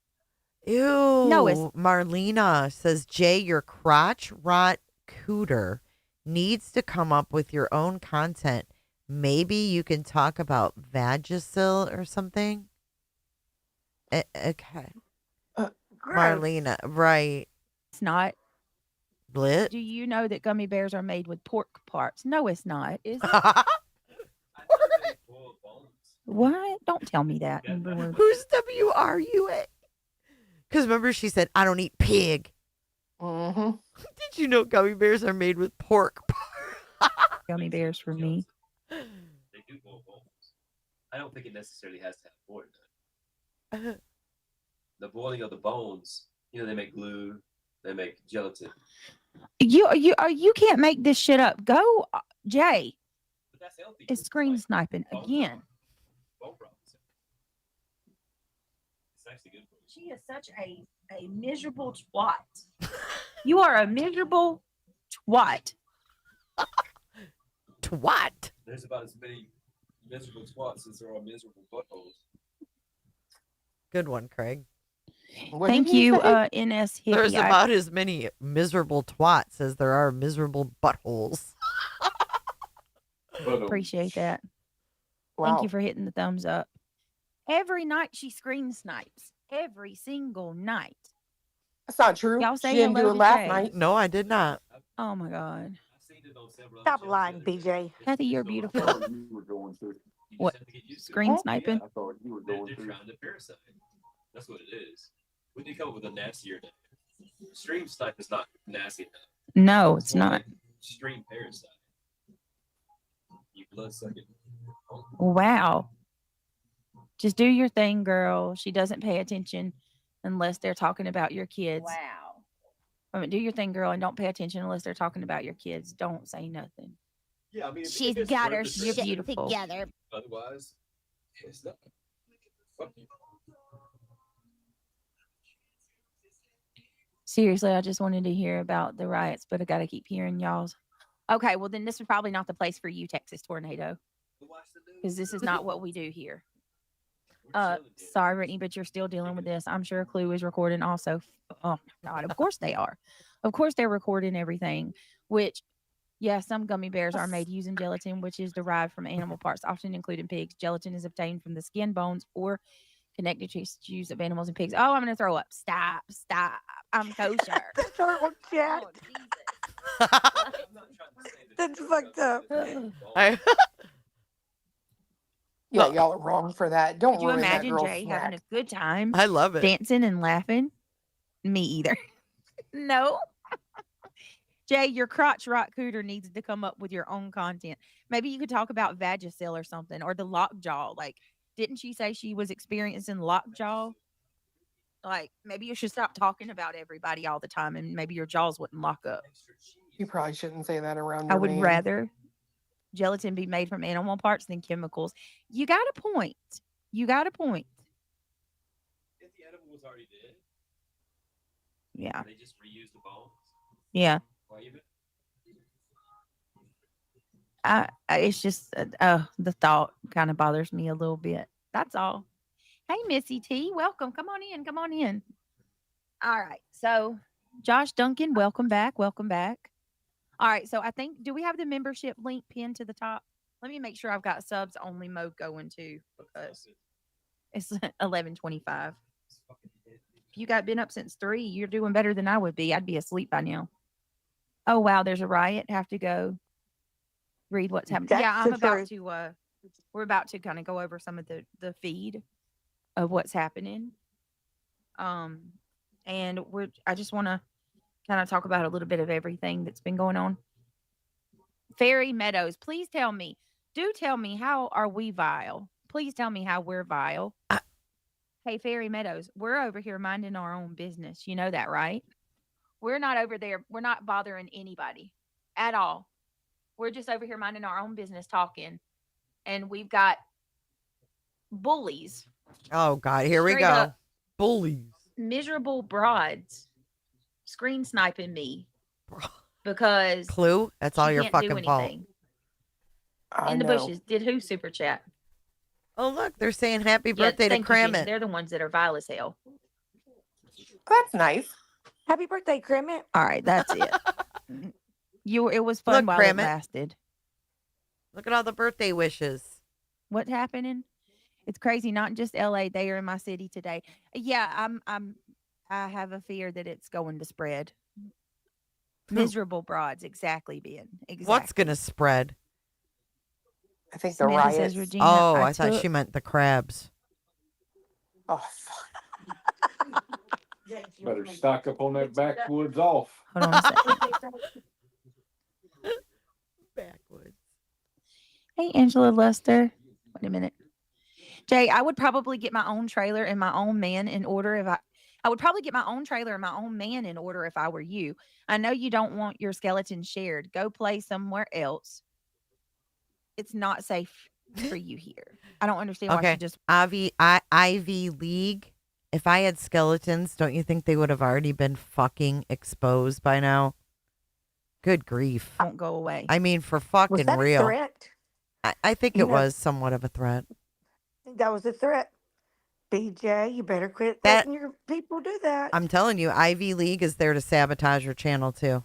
it's- Marlena says, Jay, your crotch rot cooter needs to come up with your own content. Maybe you can talk about Vagisil or something. Okay. Gross. Marlena, right. it's not Blit. Do you know that gummy bears are made with pork parts? No, it's not. Is it? I thought they boiled bones. What? Don't tell me that. Who's WRUA? Because remember, she said, I don't eat pig. Mm-hmm. Did you know gummy bears are made with pork? Gummy bears for me. They do boil bones. I don't think it necessarily has to have pork. Though. The boiling of the bones, they make glue, they make gelatin. You can't make this shit up. Go, Jay. But that's healthy. It's screen sniping bone again. Bone problems. It's actually good for you. She is such a miserable twat. You are a miserable twat. Twat. There's about as many miserable twats as there are miserable buttholes. Good one, Craig. What Thank did he you, say? NS Hippie. There's about as many miserable twats as there are miserable buttholes. Appreciate that. Wow. Thank you for hitting the thumbs up. Every night she screen snipes. Every single night. That's not true. Y'all say She didn't do hello it to last Jay. night. No, I did not. Oh my God. I've seen it on several other Stop channels lying, the other day. BJ. Kathy, you're It's beautiful. You were going through. You just What? have to get used to it. Screen sniping? I thought you were They're, going they're through. trying to parasite. That's what it is. We need to come up with a nastier name. Stream snipe is not nasty enough. No, it's more not. like stream parasite. You bloodsucking. Wow. Just do your thing, girl. She doesn't pay attention unless they're talking about your kids. Wow. I mean, do your thing, girl, and don't pay attention unless they're talking about your kids. Don't say nothing. Yeah, I mean, She's if it's got worth her the You're shit trip, beautiful. together. Otherwise, it's not. Fuck you. Seriously, I just wanted to hear about the riots, but I got to keep hearing y'all's. Okay, well, then this is probably not the place for you, Texas Tornado, because this is not what we do here. Sorry, Brittany, but you're still dealing with this. I'm sure Clue is recording also. Oh my God, of course they are. Of course they're recording everything, which, yeah, some gummy bears are made using gelatin, which is derived from animal parts, often including pigs. Gelatin is obtained from the skin, bones, or connective tissues of animals and pigs. Oh, I'm going to throw up. Stop. I'm kosher. Turtle chat. Oh, Jesus. I'm not trying to say that That's you're fucked up. I, Yeah, y'all are wrong for that. Don't Could you ruin that imagine girl's Jay snack. having a good time I love it. dancing and laughing? Me either. No. Jay, your crotch rock cooter needs to come up with your own content. Maybe you could talk about Vagisil or something, or the lockjaw. Like, didn't she say she was experiencing lockjaw? Like, maybe you should stop talking about everybody all the time, and maybe your jaws wouldn't lock up. You probably shouldn't say that around I your would man. rather gelatin be made from animal parts than chemicals. You got a point. You got a point. If the animal was already dead, Yeah. they just reuse the bones. Yeah. Why even? It's just the thought kind of bothers me a little bit. That's all. Hey, Missy T, welcome. Come on in. Come on in. All right. So, Josh Duncan, welcome back. Welcome back. All right. So, I think, do we have the membership link pinned to the top? Let me make sure I've got subs only mode going too, because it's 11:25. If you got been up since 3, you're doing better than I would be. I'd be asleep by now. Oh, wow. There's a riot. Have to go read what's happening. That's Yeah, I'm the about truth. to we're about to kind of go over some of the feed of what's happening. And I just want to kind of talk about a little bit of everything that's been going on. Fairy Meadows, please tell me, how are we vile? Please tell me how we're vile. Hey, Fairy Meadows, we're over here minding our own business. You know that, right? We're not over there. We're not bothering anybody at all. We're just over here minding our own business talking. And we've got bullies, Oh God, here we Straight go. up. Bullies. miserable broads screen sniping me because Clue. That's all she your can't do fucking fault. anything. I In the know. bushes. Did who super chat? Oh look, they're saying happy Yeah, birthday to thank you, Jenny. Cramit. They're the ones that are vile as hell. That's nice. Happy birthday, Crimit. All right, that's it. It was fun Look, while it Cramit. lasted. Look at all the birthday wishes. What's happening? It's crazy. Not just LA. They are in my city today. Yeah, I have a fear that it's going to spread. Miserable broads, exactly, Ben. Exactly. What's gonna spread? I think the Samantha says, riots. Regina, Oh, I I thought took- she meant the crabs. Oh, fuck. Better stock up on that backwoods off. Hold on a second. Backwoods. Hey, Angela Lester. Wait a minute. Jay, I would probably get my own trailer and my own man in order if I would probably get my own trailer and my own man in order if I were you. I know you don't want your skeleton shared. Go play somewhere else. It's not safe for you here. I don't understand why she Okay. just Ivy League. If I had skeletons, don't you think they would have already been fucking exposed by now? Good grief. won't go away. I mean, for Was fucking that a real. threat? I think You it know- was somewhat of a threat. That was a threat. BJ, you better quit That- letting your people do that. I'm telling you, Ivy League is there to sabotage your channel too.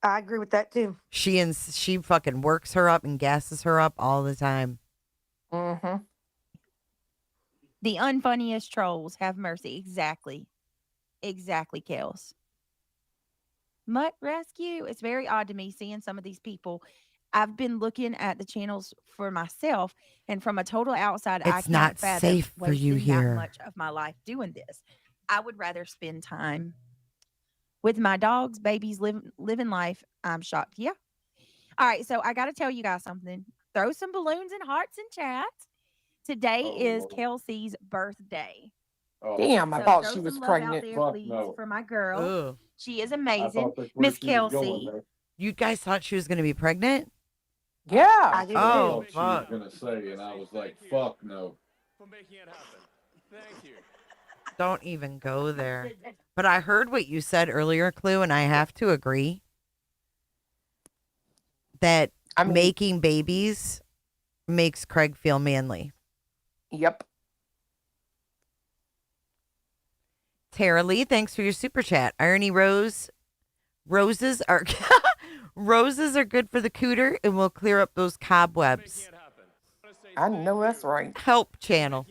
I agree with that too. She fucking works her up and gasses her up all the time. Mm-hmm. The unfunniest trolls, have mercy. Exactly. Exactly, Kels. Mutt Rescue. It's very odd to me seeing some of these people. I've been looking at the channels for myself, and from a total outside, I It's can't not fathom safe for you wasting here. that much of my life doing this. I would rather spend time with my dogs, babies, living life. I'm shocked. Yeah. All right. So I got to tell you guys something. Throw some balloons and hearts in chat. Today Oh, is Lord. Kelsey's birthday. Oh, Damn, I So thought throw she was some love out pregnant. there, Fuck please, no. for my girl. Ugh. She is I amazing. thought that's where Miss she was going Kelsey. there. You guys thought she was going to be pregnant? Yeah. I did That's what I Oh, thought she was fuck. gonna say, and I was like, "Fuck no." For making it happen. Thank you. Don't even go there. But I heard what you said earlier, Clue, and I have to agree that I mean, making babies makes Craig feel manly. yep. Tara Lee, thanks for your super chat. Irony Roses are roses are good for the cooter and will clear up those cobwebs. I know that's right. Help channel.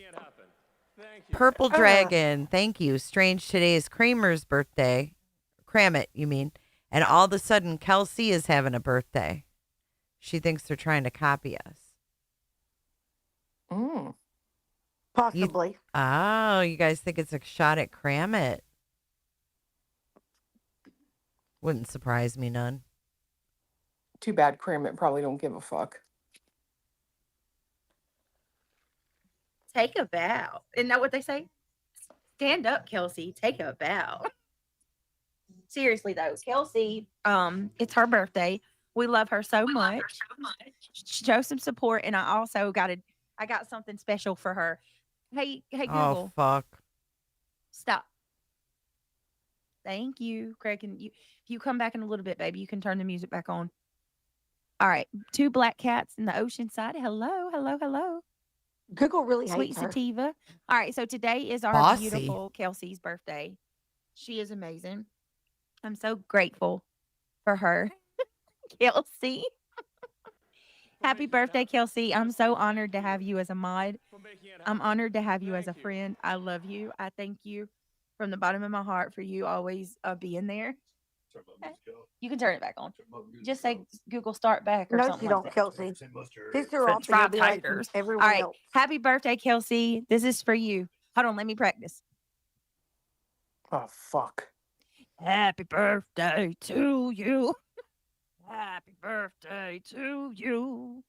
Purple Dragon, thank you. Strange, today is Kramer's birthday. Kramit, you mean. And all of a sudden, Kelsey is having a birthday. She thinks they're trying to copy us. Mm. Possibly. Oh, you guys think it's a shot at Kramit? Wouldn't surprise me none. Too bad Kramit probably don't give a fuck. Take a bow. Isn't that what they say? Stand up, Kelsey. Take a bow. Seriously though, Kelsey, it's her birthday. We love her so much. Show some support, and I also I got something special for her. Hey, Google, Oh, fuck. stop. Thank you, Craig. And if you come back in a little bit, baby, you can turn the music back on. All right, two black cats in the ocean side. Hello, hello, hello. Google really Sweet hates her. sativa. All right, so today is our Bossy. beautiful Kelsey's birthday. She is amazing. I'm so grateful for her. Kelsey. Happy birthday, Kelsey. I'm so honored to have you as a mod. I'm honored to have you as a friend. I love you. I thank you from the bottom of my heart for you always being there. You can turn it back on. Just say Google start back or No, something you like don't, that. Kelsey. Fix her French off and you'll fry be like taters. everyone All right. else. Happy birthday, Kelsey. This is for you. Hold on. Let me practice. Oh, fuck. Happy birthday to you. Happy birthday to you.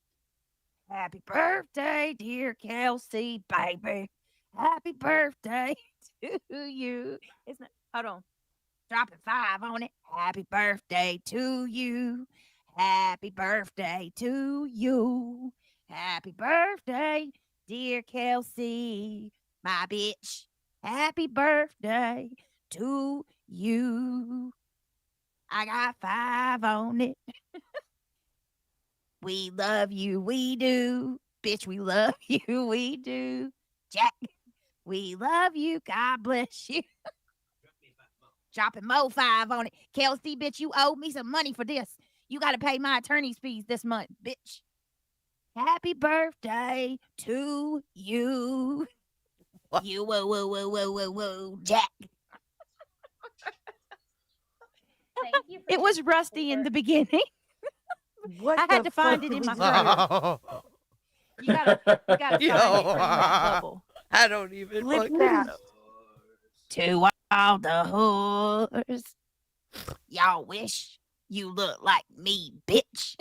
Happy birthday, dear Kelsey, baby. Happy birthday to you. It's not, hold on. Dropping 5 on it. Happy birthday to you. Happy birthday to you. Happy birthday, dear Kelsey, my bitch. Happy birthday to you. I got 5 on it. We love you, we do. Bitch, we love you, we do. Jack, we love you. God bless you. Dropping more 5 on it. Kelsey, bitch, you owe me some money for this. You got to pay my attorney's fees this month, bitch. Happy birthday to you. What? You, whoa, Jack. It was rusty in the beginning. What I had the to find fuck it did in we my do phone. here? You gotta find it from that bubble. I don't even Flip fucking that. know. To all the whores, y'all wish you look like me, bitch.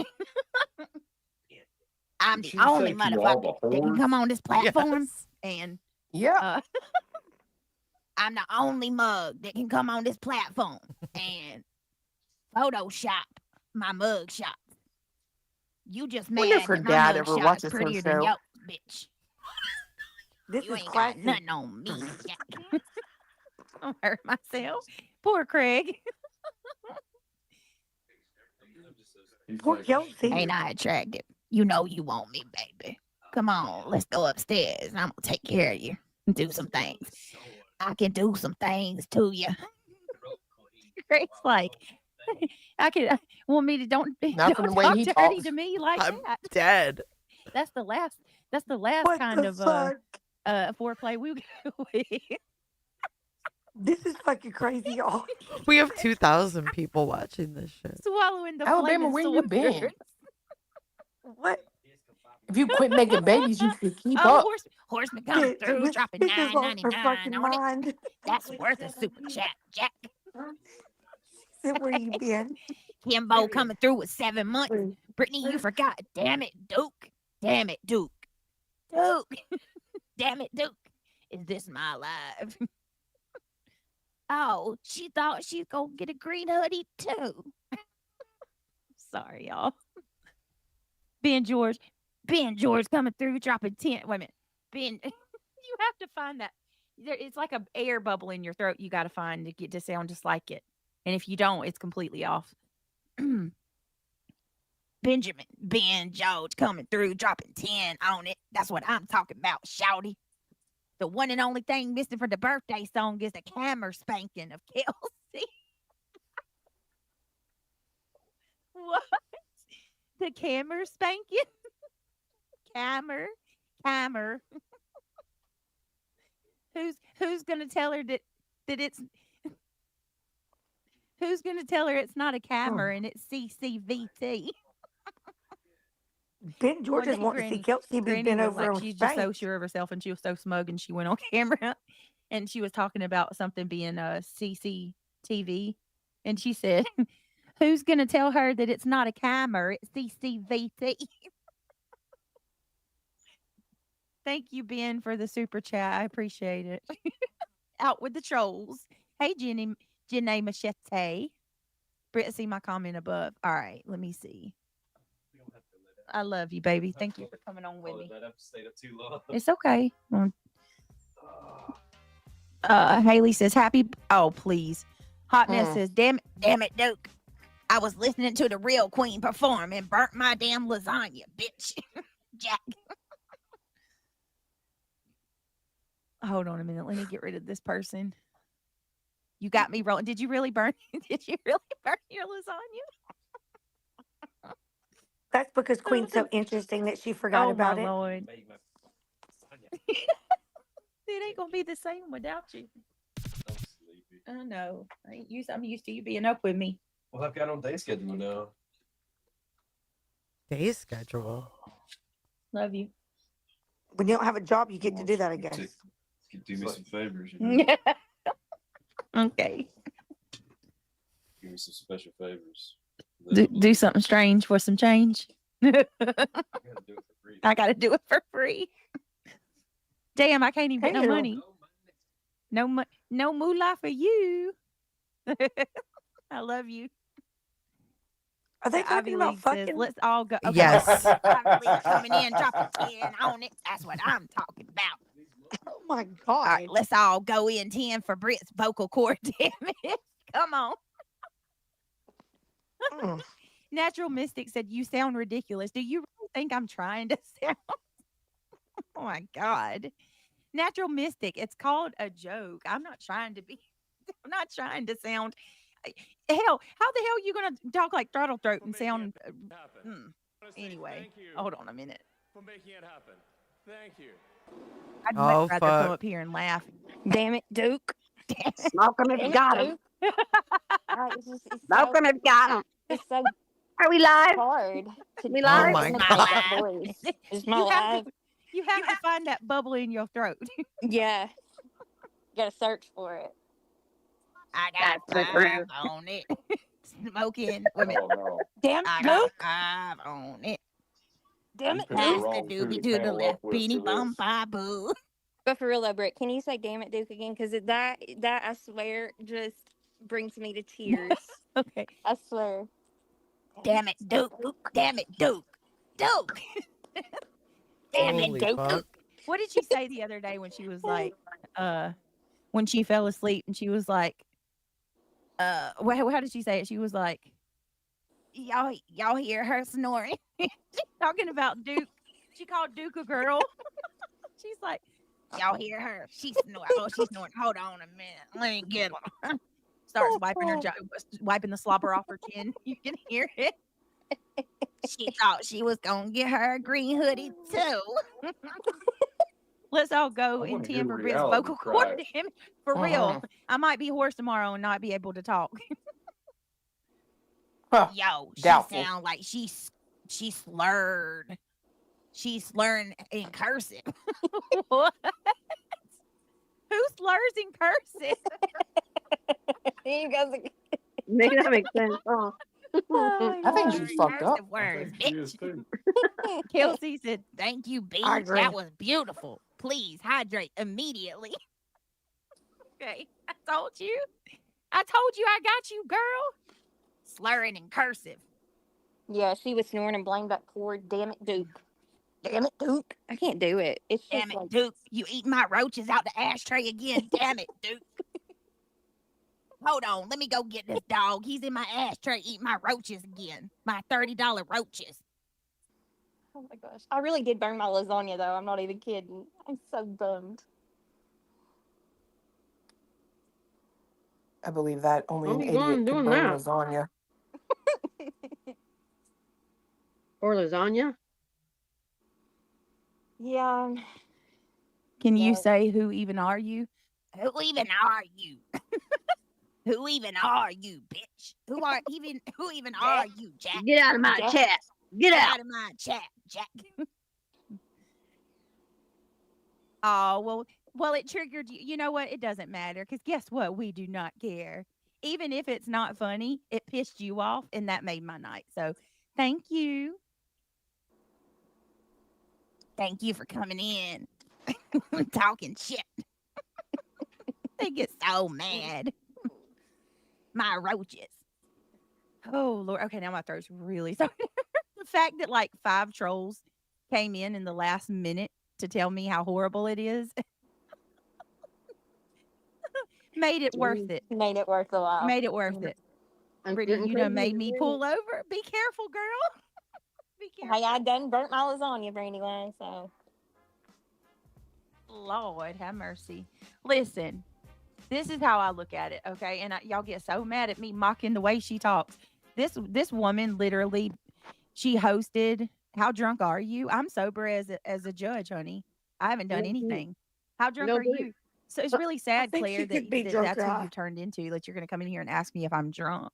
I'm Did the she only say to all motherfucker the that can come whores? on this platform, Yes. and Yeah. I'm the only mug that can come on this platform and Photoshop my mug shot. You just Wonder mad if her that my dad mug ever shot's watches her prettier than show. yours, bitch. This You is ain't got classy. nothing on me, Jack. I'll hurt myself. Poor Craig. Poor Kelsey. Ain't I attractive? You know you want me, baby. Come on, let's go upstairs and I'm gonna take care of you and do some things. I can do some things to you. Craig's like, I can want me to don't Not from the way talk he dirty talks. to me like I'm that. dead. That's the last What kind the of fuck? foreplay we with. This is fucking crazy, y'all. We have 2,000 people watching this shit. Swallowing the Alabama, flaming where you sword. been? What? If you quit making babies, you could keep Oh, up. horseman coming Bitch, through, Miss dropping Bitch is lost her $9.99 fucking on it. mind. That's worth a super chat, Jack. Said, where you been? Kimbo coming through with 7 months. Brittany, you forgot. Damn it, Duke. Damn it, Duke. Duke. Damn it, Duke. Is this my life? Oh, she thought she'd go get a green hoodie too. Sorry, y'all. Ben George coming through, dropping 10. Wait a minute. Ben, you have to find that. It's like a air bubble in your throat you got to find to get to sound just like it. And if you don't, it's completely off. Benjamin, Ben George coming through, dropping 10 on it. That's what I'm talking about, shouty. The one and only thing missing for the birthday song is the camera spanking of Kelsey. What? The camera spanking? Camera. Who's gonna tell her that it's who's gonna tell her it's not a camera and it's CCVT? Ben George One is day wanting to see Granny- Kelsey be Granny bent was over like, and she's just so spanked. sure of herself and she was so smug and she went on camera and she was talking about something being a CCTV and she said, who's gonna tell her that it's not a camera, it's CCVT? Thank you, Ben, for the super chat. I appreciate it. Out with the trolls. Hey, Jenny Machete. Britt, see my comment above. All right, let me see. I love you, baby. Thank you for coming on with me. That episode stayed up too long. It's okay. Haley says, happy. Oh, please. Hot Mess says, damn it, Duke. I was listening to the real queen perform and burnt my damn lasagna, bitch. Jack. Hold on a minute. Let me get rid of this person. You got me rolling. Did you really burn your lasagna? That's because Queen's so interesting that she forgot about my it. Lord. It ain't gonna be the same without you. I'm sleepy. I know. I'm used to you being up with me. Well, I've got on day schedule now. Day schedule. Love you. When you don't have a job, you get to do that, I guess. You do me some favors. You know? Okay. Give me some special favors. Do something strange for some change. I gotta do it for free. I gotta do it for free. Damn, I can't even get no Damn. money. No moolah for you. I love you. Are they The talking Ivy about League says, fucking? let's all go. Okay. Yes. Ivy League coming in, dropping 10 on it. That's what I'm talking about. Oh my All god! right, let's all go in 10 for Britt's vocal cord damage. Come on. Mm. Natural Mystic said, you sound ridiculous. Do you really think I'm trying to sound? Oh my God. Natural Mystic, it's called a joke. I'm not trying to sound. Hell, how the hell are you going to talk like Throttle Throat and sound. Anyway, hold on a minute. For making it happen. Thank you. I'd Oh, much rather come fuck. up here and laugh. Damn it, Duke. Smoke 'em if you got 'em. It's Malcolm has got him. it's so Are we live? hard to We Oh live? my imitate God. that voice. It's my You have life. You have to find that bubble in your throat. Yeah. You gotta search for it. I That's got the truth. 5 on it. Smoking. Wait a minute. Oh no. Damn I it, got Duke. 5 on it. Damn You it, picked the Duke. Pass the wrong two doobie to to the panel left. up with Beanie for bum this. bye boo. But for real though, Britt, can you say "damn it, Duke" again? Because that I swear just brings me to tears. Okay. I swear. Damn it, Duke. Damn it, Duke. Duke. Damn it, Holy Duke. fuck. What did she say the other day when she was like, when she fell asleep and she was like, how did she say it? She was like, y'all hear her snoring? She's talking about Duke. She called Duke a girl. She's like, y'all hear her? She's snoring. Oh, she's snoring. Hold on a minute. Let me get her. Starts wiping the slobber off her chin. You can hear it. She thought she was gonna get her a green hoodie too. Let's all go I in wanna hear timbre Britt's reality vocal cord cries. damage. For real. I might be hoarse tomorrow and not be able to talk. Huh, Yo, she doubtful. sound like she slurred. She slurring in cursive. What? Who slurs in cursive? You guys Maybe that makes sense. Oh. I think Slur she's in fucked up. cursive I words, think she is bitch. too. Kelsey said, "Thank you, B. I agree. That was beautiful. Please hydrate immediately." Okay, I told you I got you, girl. Slurring in cursive. Yeah, she was snoring and blamed that cord. Damn it, Duke. Damn it, Duke. I can't do it. It's Damn just it, like Duke. You eating my roaches out the ashtray again. Damn it, Duke. Hold on. Let me go get this dog. He's in my ashtray eating my roaches again. My $30 roaches. oh my gosh. I really did burn my lasagna though. I'm not even kidding. I'm so bummed. I believe that only What an are you idiot doing could burn that? lasagna. Or lasagna? Yeah. Can you Yeah. say who even are you? Who even are you? Who even are you, bitch? Who even are you, Jack? Get out of my Jack. chat. Get Get out. out of my chat, Jack. Oh, well, it triggered you. You know what? It doesn't matter because guess what? We do not care. Even if it's not funny, it pissed you off, and that made my night. So, thank you. Thank you for coming in, talking shit. They get so mad. My roaches. Oh Lord. Okay, now my throat's really sorry. The fact that like 5 trolls came in the last minute to tell me how horrible it is made it worth it. Made it worth the while. Made it worth it. I'm Brittany, getting you done crazy made me again. pull over. Be careful, girl. Be careful. Hey, I done burnt my lasagna for anyone, so Lord have mercy. Listen, this is how I look at it, okay? And y'all get so mad at me mocking the way she talks. This woman literally, she hosted How Drunk Are You? I'm sober as a judge, honey. I haven't done anything. How drunk No, are you? So it's really sad, think Claire, she could be that drunk that's who eye. you've turned into. That you're going to come in here and ask me if I'm drunk.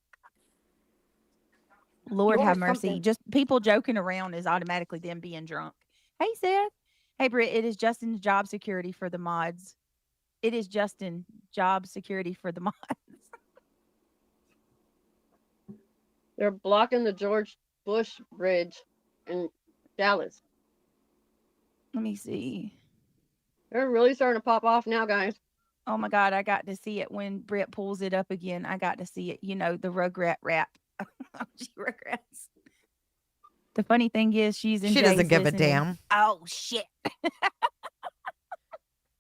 Lord You have are mercy. something. Just people joking around is automatically them being drunk. Hey, Seth. Hey, Britt. It is Justin's job security for the mods. It is Justin job security for the mods. They're blocking the George Bush Bridge in Dallas. Let me see. They're really starting to pop off now, guys. Oh my God, I got to see it when Britt pulls it up again. I got to see it. You know, the Rugrat rap. She regrets. The funny thing is, she's in She Jay's doesn't give a listening. damn. Oh, shit.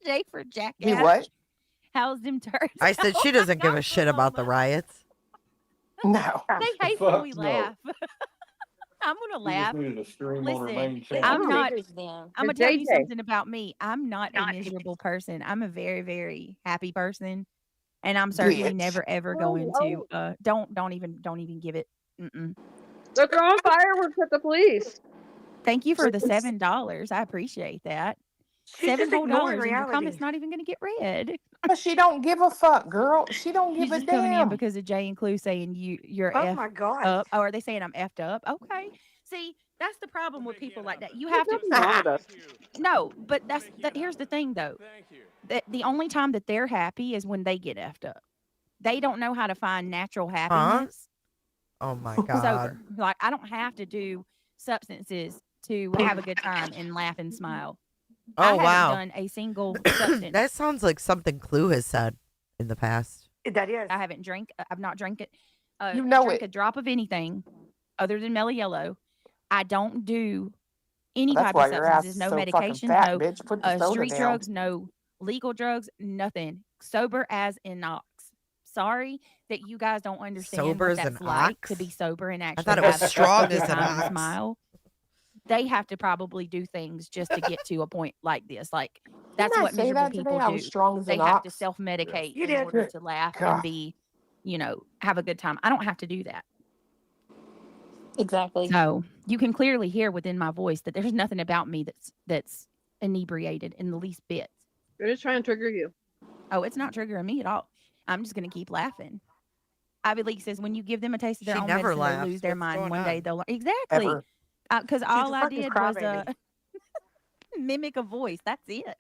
Jay for jackass. You what? How's them turns? I said she doesn't give a shit about the riots. No. They hastily Fuck no. laugh. I'm gonna She just laugh. needed to stream on her Listen, main it channel. I'm not. triggers them. I'm gonna They're tell you JJ. something about me. I'm not a miserable person. I'm a very, very happy person, and I'm certainly Bitch. never ever going to. Don't even give it. Mm-mm. They're throwing fireworks at the police. Thank you for the $7. I appreciate that. She's $7 just whole ignoring dollars, and your reality. comment's not even going to get read. But she don't give a fuck, girl. She don't give She's a just coming in damn. because of Jay and Clue saying you're Oh effed my god. up. Oh, are they saying I'm effed up? Okay. See, that's the problem with people like that. You There's have to nothing wrong with us. no, but here's the thing though. Thank you. The only time that they're happy is when they get effed up. They don't know how to find natural Huh? happiness Oh my God. sober. Like I don't have to do substances to have a good time and laugh and smile. I Oh haven't wow. done a single substance. That sounds like something Clue has said in the past. That is. I haven't drank. I've not drank it. You know drink it. a drop of anything other than Mellow Yellow. I don't do any That's type why of your ass substances. is No so fucking medications. fat, No bitch. Put the soda street down. drugs. No legal drugs. Nothing. Sober as an ox. Sorry that you guys don't understand Sober what as an that's like to ox? be sober and I actually thought it was have strong a good as an time and ox. smile. They have to probably do things just to get to a point like this. Like that's Didn't I what say miserable that today? people I do. was strong as They an have to ox. self-medicate You in did. order to laugh God. and be, have a good time. I don't have to do that. Exactly. So you can clearly hear within my voice that there's nothing about me that's inebriated in the least bit. They're just trying to trigger you. Oh, it's not triggering me at all. I'm just going to keep laughing. Ivy League says when you give them a taste of their She own never medicine, laughs. they lose their What's mind. going One day on? they'll learn. Exactly. Ever. Because She's all a I fucking did was crybaby. mimic a voice. That's it.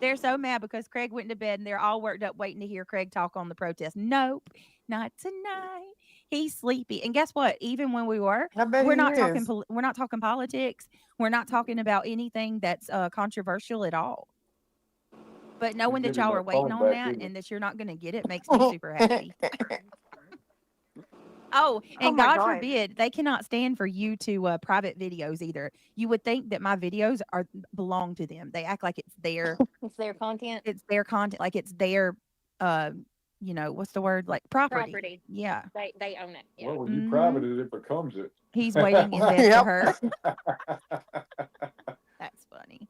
They're so mad because Craig went to bed and they're all worked up waiting to hear Craig talk on the protest. Nope, not tonight. He's sleepy. And guess what? Even when we were, I bet we're he not talking. is. We're not talking politics. We're not talking about anything that's controversial at all. But knowing that Give me y'all my are waiting phone on back, that either. and that you're not going to get it makes me super happy. Oh, and my God God. forbid they cannot stand for you to private videos either. You would think that my videos belong to them. They act like it's their It's their content. it's their content, like it's their what's the word, like property. Property. Yeah. They own it. Yeah. Well, when you Mhm. private it, it becomes it. He's waiting in bed for her. That's funny.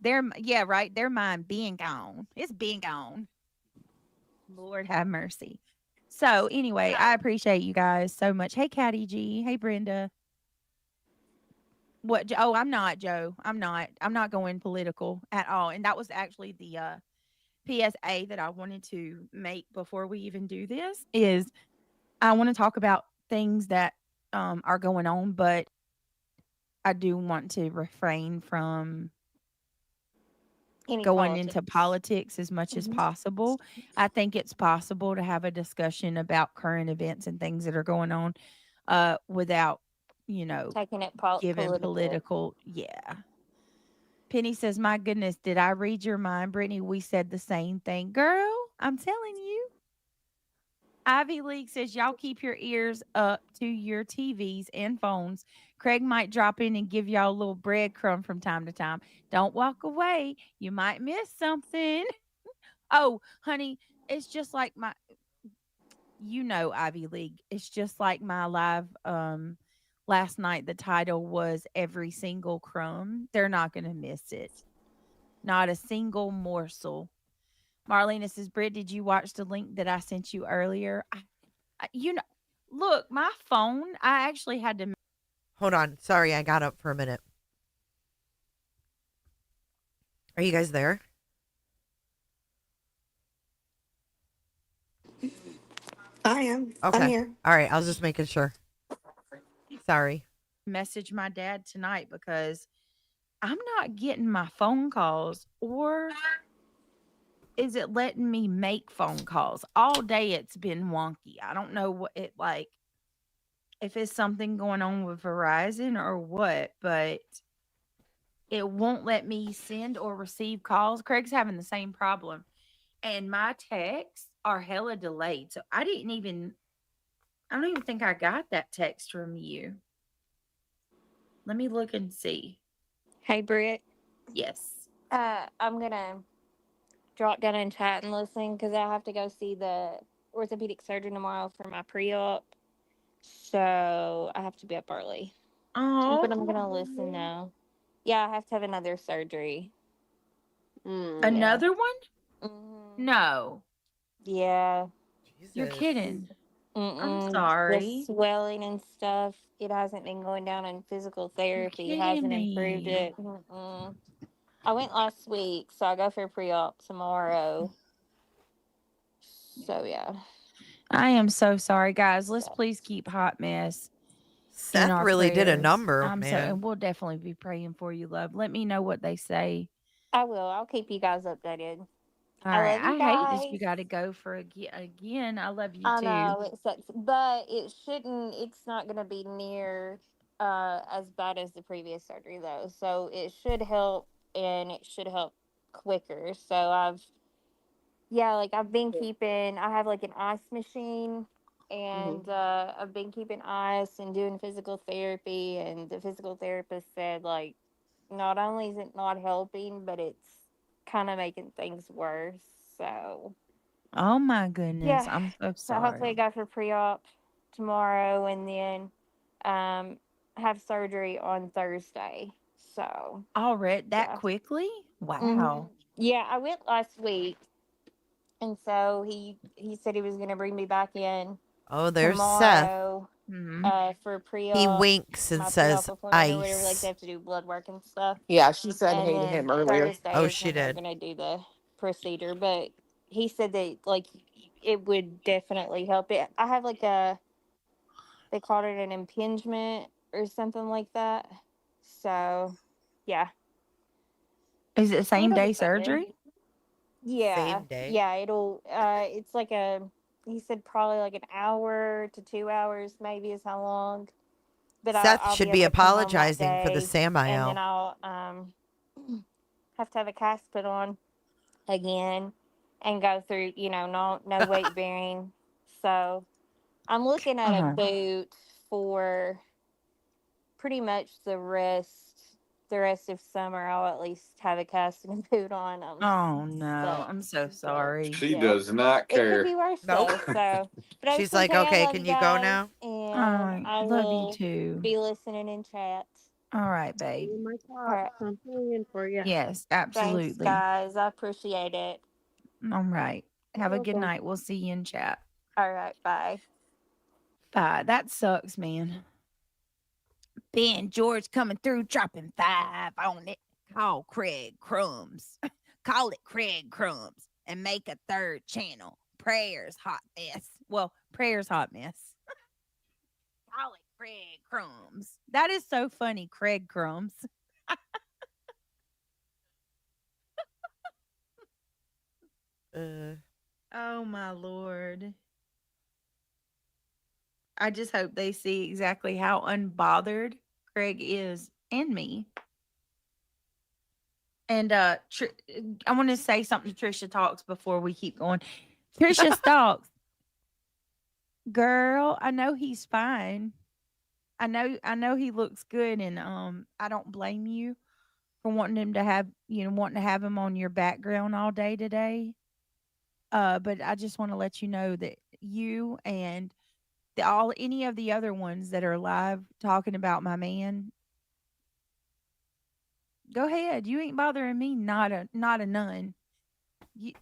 Right. Their mind being gone. It's being gone. Lord have mercy. So anyway, I appreciate you guys so much. Hey, Caddy G. Hey, Brenda. What? Oh, I'm not, Joe. I'm not going political at all. And that was actually the PSA that I wanted to make before we even do this. Is I want to talk about things that are going on, but I do want to refrain from Any going into politics. politics as much as possible. I think it's possible to have a discussion about current events and things that are going on without, Taking it giving political. Yeah. Penny says, my goodness, did I read your mind, Brittany? We said the same thing. Girl, I'm telling you. Ivy League says, y'all keep your ears up to your TVs and phones. Craig might drop in and give y'all a little breadcrumb from time to time. Don't walk away. You might miss something. Oh, honey, it's just like Ivy League. It's just like my live last night. The title was Every Single Crumb. They're not going to miss it. Not a single morsel. Marlena says, Britt, did you watch the link that I sent you earlier? Look, my phone, I actually had to. Hold on. Sorry, I got up for a minute. Are you guys there? I am. Okay. I'm here. All right. I was just making sure. Sorry. Message my dad tonight because I'm not getting my phone calls, or is it letting me make phone calls? All day it's been wonky. I don't know what it like, if it's something going on with Verizon or what, but it won't let me send or receive calls. Craig's having the same problem. And my texts are hella delayed. So I don't even think I got that text from you. Let me look and see. Hey, Britt. Yes. I'm gonna drop down and chat and listen because I have to go see the orthopedic surgeon tomorrow for my pre-op. So I have to be up early. Oh. But I'm gonna listen now. Yeah, I have to have another surgery. Another one? Mhm. No. Yeah. You're Jesus. kidding. I'm The sorry. swelling and stuff. It hasn't been going down in physical You're therapy. It kidding hasn't improved me. it. I went last week, so I go for pre-op tomorrow. So yeah. I am so sorry, guys. Let's please keep Hot Mess in Seth our really did a prayers. number, I'm so, man. and we'll definitely be praying for you, love. Let me know what they say. I will. I'll keep you guys updated. All I right. love you I hate that you guys. got to go for again. I love you I too. know it sucks, but it shouldn't. It's not going to be near as bad as the previous surgery though. So it should help, and it should help quicker. So I've been keeping. I have like an ice machine, and I've been keeping ice and doing physical therapy. And the physical therapist said like, not only is it not helping, but it's kind of making things worse. So Oh my goodness. yeah. I'm so So hopefully I sorry. go for pre-op tomorrow, and then um have surgery on Thursday. So All right. That yeah. quickly? hmm Wow. Yeah, I went last week, and so he said he was going to bring me back in Oh, there's Seth. tomorrow Hmm. for He pre-op, winks and my pre-op says appointment or whatever. Like they ice. have to do blood work and stuff. Yeah, she said And hey to then him earlier. Oh, Thursday is she when they're did. going to do the procedure. But he said that like it would definitely help. It. I have like they called it an impingement or something like that. So yeah, Is it so same it'll day be fine. surgery? Yeah, Same day. yeah. It'll. It's like he said probably like an hour to 2 hours maybe is how long. But Seth I'll be should be able to come home that apologizing for the day, and then Samael. I'll have to have a cast put on again and go through, no weight bearing. So I'm looking at a Uh-huh. boot for pretty much the rest of summer. I'll at least have a cast and a boot on. Oh no. So I'm so but sorry. She yeah. does not It could care. be worse Nope. though. So but I just She's want to like, say I okay, love can you you go guys, now? All and right. I Love you will too. be listening in chat. All right, babe. Oh my All God, right. I'm praying for you. Yes, Thanks, absolutely. guys. I appreciate it. All right. You're Have a good welcome. night. We'll see you in chat. All right. Bye. Bye. That sucks, man. Ben George coming through, dropping 5 on it. Call Craig Crumbs. Call it Craig Crumbs and make a third channel. Prayers Hot Mess. Well, Prayers Hot Mess. Call it Craig Crumbs. That is so funny, Craig Crumbs. Oh my lord. I just hope they see exactly how unbothered Craig is and me. And I want to say something to Trisha Talks before we keep going. Trisha Talks, girl, I know he's fine. I know he looks good, and I don't blame you for wanting him to have wanting to have him on your background all day today. But I just want to let you know that you and any of the other ones that are live talking about my man, go ahead. You ain't bothering me. Not a none.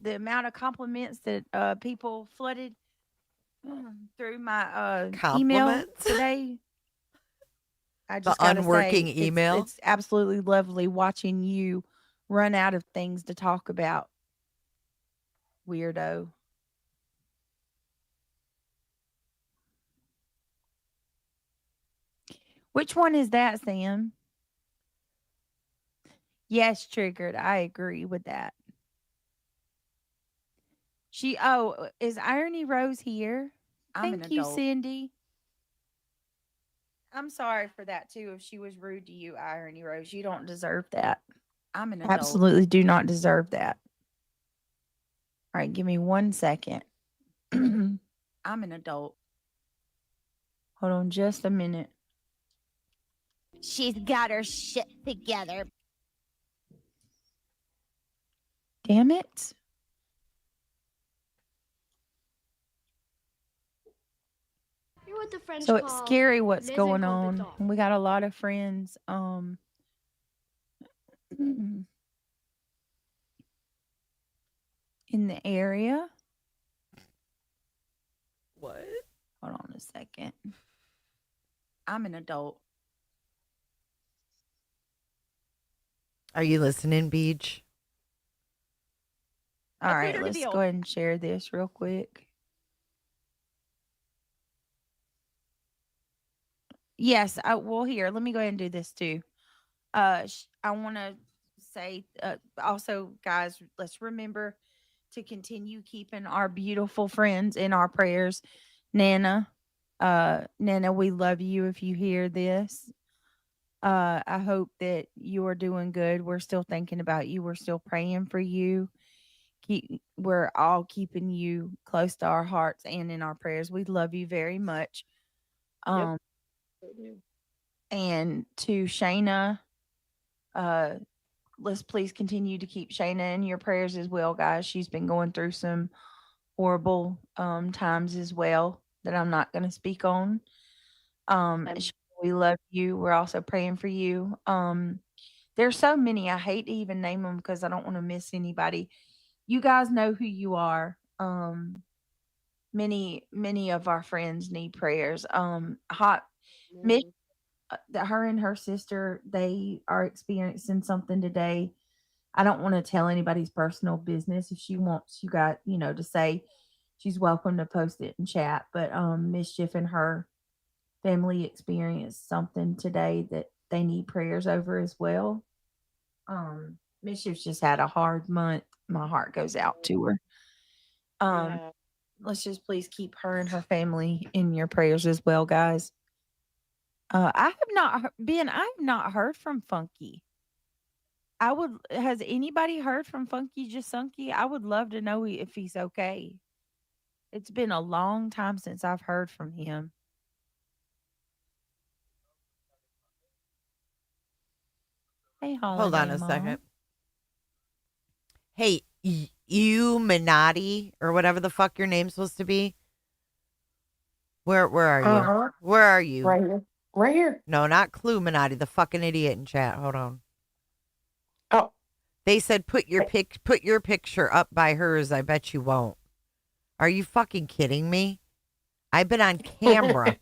The amount of compliments that people flooded through my email Compliments? today. I The just gotta unworking say email? it's absolutely lovely watching you run out of things to talk about. Weirdo. Which one is that, Sam? Yes, triggered. I agree with that. Is Irony Rose here? I'm an Thank you, adult. Cindy. I'm sorry for that too. If she was rude to you, Irony Rose, you don't deserve that. I'm an adult. Absolutely do not deserve that. All right, give me 1 second. I'm an adult. Hold on just a minute. She's got her shit together. Damn it. You're what the French So it's call scary what's les going on. incompetents. We got a lot of friends in the area. What? Hold on a second. I'm an adult. Are you listening, Beach? All right, let's go ahead and share this real quick. Yes, well, here, let me go ahead and do this too. I want to say also, guys, let's remember to continue keeping our beautiful friends in our prayers. Nana, Nana, we love you if you hear this. I hope that you are doing good. We're still thinking about you. We're still praying for you. We're all keeping you close to our hearts and in our prayers. We love you very much. And to Shayna, let's please continue to keep Shayna in your prayers as well, guys. She's been going through some horrible times as well that I'm not going to speak on. We love you. We're also praying for you. There's so many. I hate to even name them because I don't want to miss anybody. You guys know who you are. Many of our friends need prayers. Her and her sister, they are experiencing something today. I don't want to tell anybody's personal business. If she wants you got, to say, she's welcome to post it in chat. But Mischief and her family experienced something today that they need prayers over as well. Mischief's just had a hard month. My heart goes out to her. Let's just please keep her and her family in your prayers as well, guys. I have not heard from Funky. Has anybody heard from Funky Jasunky? I would love to know if he's okay. It's been a long time since I've heard from him. Hey, Holiday Hold on a Mom. second. Hey, you Minati or whatever the fuck your name's supposed to be. Where are you? Where are you? Right here. Right here. No, not Cluminati, the fucking idiot in chat. Hold on. Oh. They said put your picture up by hers. I bet you won't. Are you fucking kidding me? I've been on camera.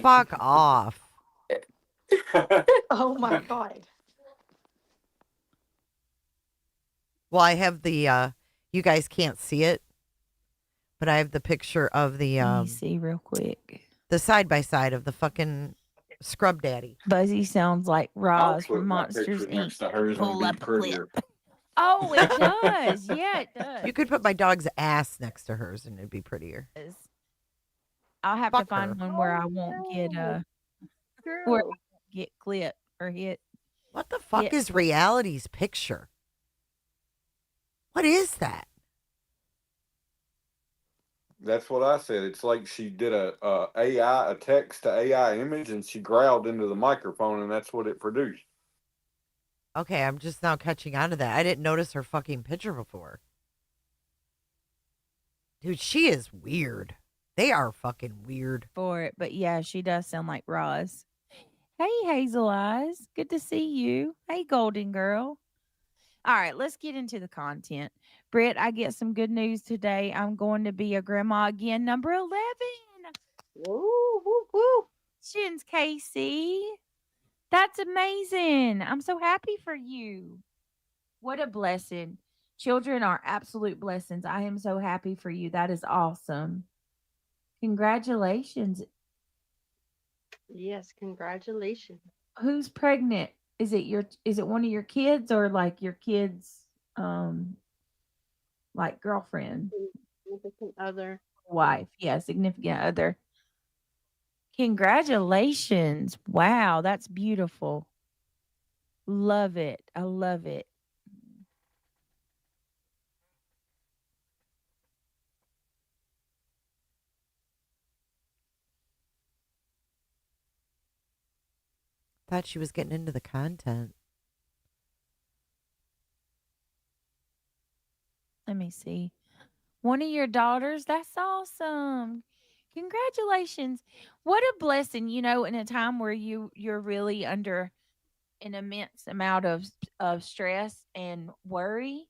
Fuck off. Oh my God. Well, I have the you guys can't see it, but I have the picture of the Let me see real quick. The side by side of the fucking scrub daddy. Buzzy sounds like Roz from Monsters Inc. Pull up a clip. Oh, it does. Yeah, it does. You could put my dog's ass next to hers and it'd be prettier. I'll have to find one where I won't get clipped or hit. What the fuck is Reality's picture? What is that? That's what I said. It's like she did a text to AI image, and she growled into the microphone, and that's what it produced. Okay, I'm just now catching on to that. I didn't notice her fucking picture before. Dude, she is weird. They are fucking weird. For it, but yeah, she does sound like Roz. Hey, Hazel Eyes. Good to see you. Hey, Golden Girl. All right, let's get into the content. Britt, I get some good news today. I'm going to be a grandma again, number 11. Woo, woo, woo. Shins Casey. That's amazing. I'm so happy for you. What a blessing. Children are absolute blessings. I am so happy for you. That is awesome. Congratulations. Yes, congratulations. Who's pregnant? Is it one of your kids or like your kids like girlfriend? Significant other. Wife. Yeah, significant other. Congratulations. Wow, that's beautiful. Love it. I love it. Thought she was getting into the content. Let me see. One of your daughters? That's awesome. Congratulations. What a blessing, in a time where you're really under an immense amount of stress and worry.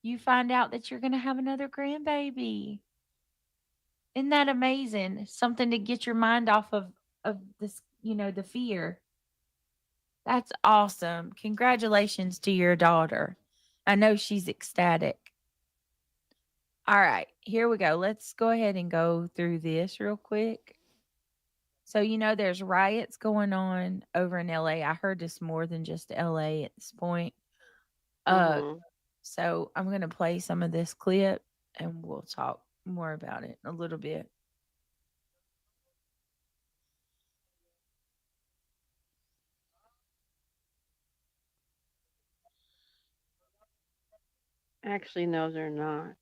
You find out that you're going to have another grandbaby. Isn't that amazing? Something to get your mind off of this, the fear. That's awesome. Congratulations to your daughter. I know she's ecstatic. All right, here we go. Let's go ahead and go through this real quick. So, there's riots going on over in LA. I heard this more than just LA at this point. So I'm going to play some of this clip and we'll talk more about it a little bit. Actually, no, they're not.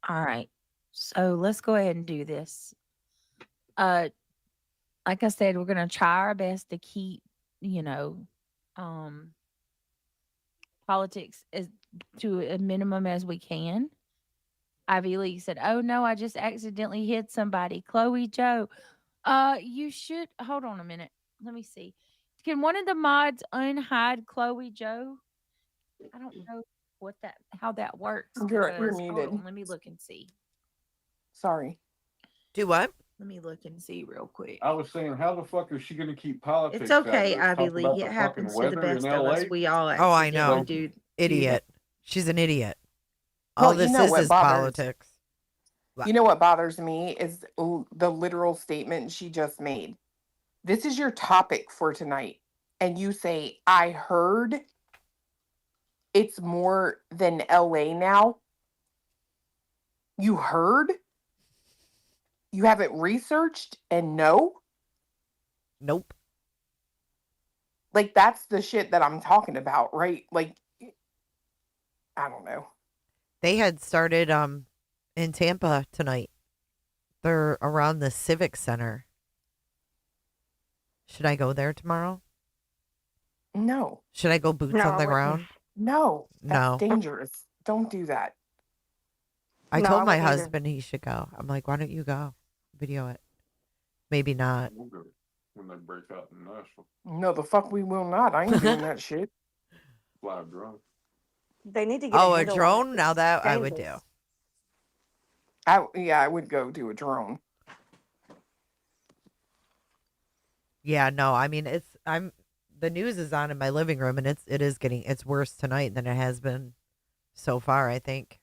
All right. So let's go ahead and do this. Like I said, we're going to try our best to keep, politics as to a minimum as we can. Ivy League said, "Oh no, I just accidentally hit somebody." Chloe Joe, you should hold on a minute. Let me see. Can one of the mods unhide Chloe Joe? I don't know how that works. You're Because, muted. hold on, let me look and see. Sorry. Do what? Let me look and see real quick. I was saying, how the fuck is she going to keep politics? It's okay, out of this? Ivy Talk League. about It the fucking happens to the weather best in of us. LA? We all Oh, I know. accidentally do Idiot. She's an idiot. All Well, this is politics. You know what bothers me is the literal statement she just made. This is your topic for tonight. And you say, I heard it's more than LA now. You heard? You haven't researched and know? Nope. Like, that's the shit that I'm talking about, right? Like, I don't know. They had started in Tampa tonight. They're around the Civic Center. Should I go there tomorrow? No. Should I go boots No, on I the wouldn't. ground? No. That's No. dangerous. Don't do that. I No, told I my wouldn't either. husband he should go. I'm like, why don't you go? Video it. Maybe not. We'll go when they break out in Nashville. No, the fuck we will not. I ain't doing that shit. Fly a drone. They need to get Oh, a handle on it. drone? Now It's that I would do. dangerous. I would go do a drone. Yeah, no, I mean the news is on in my living room and it's worse tonight than it has been so far, I think.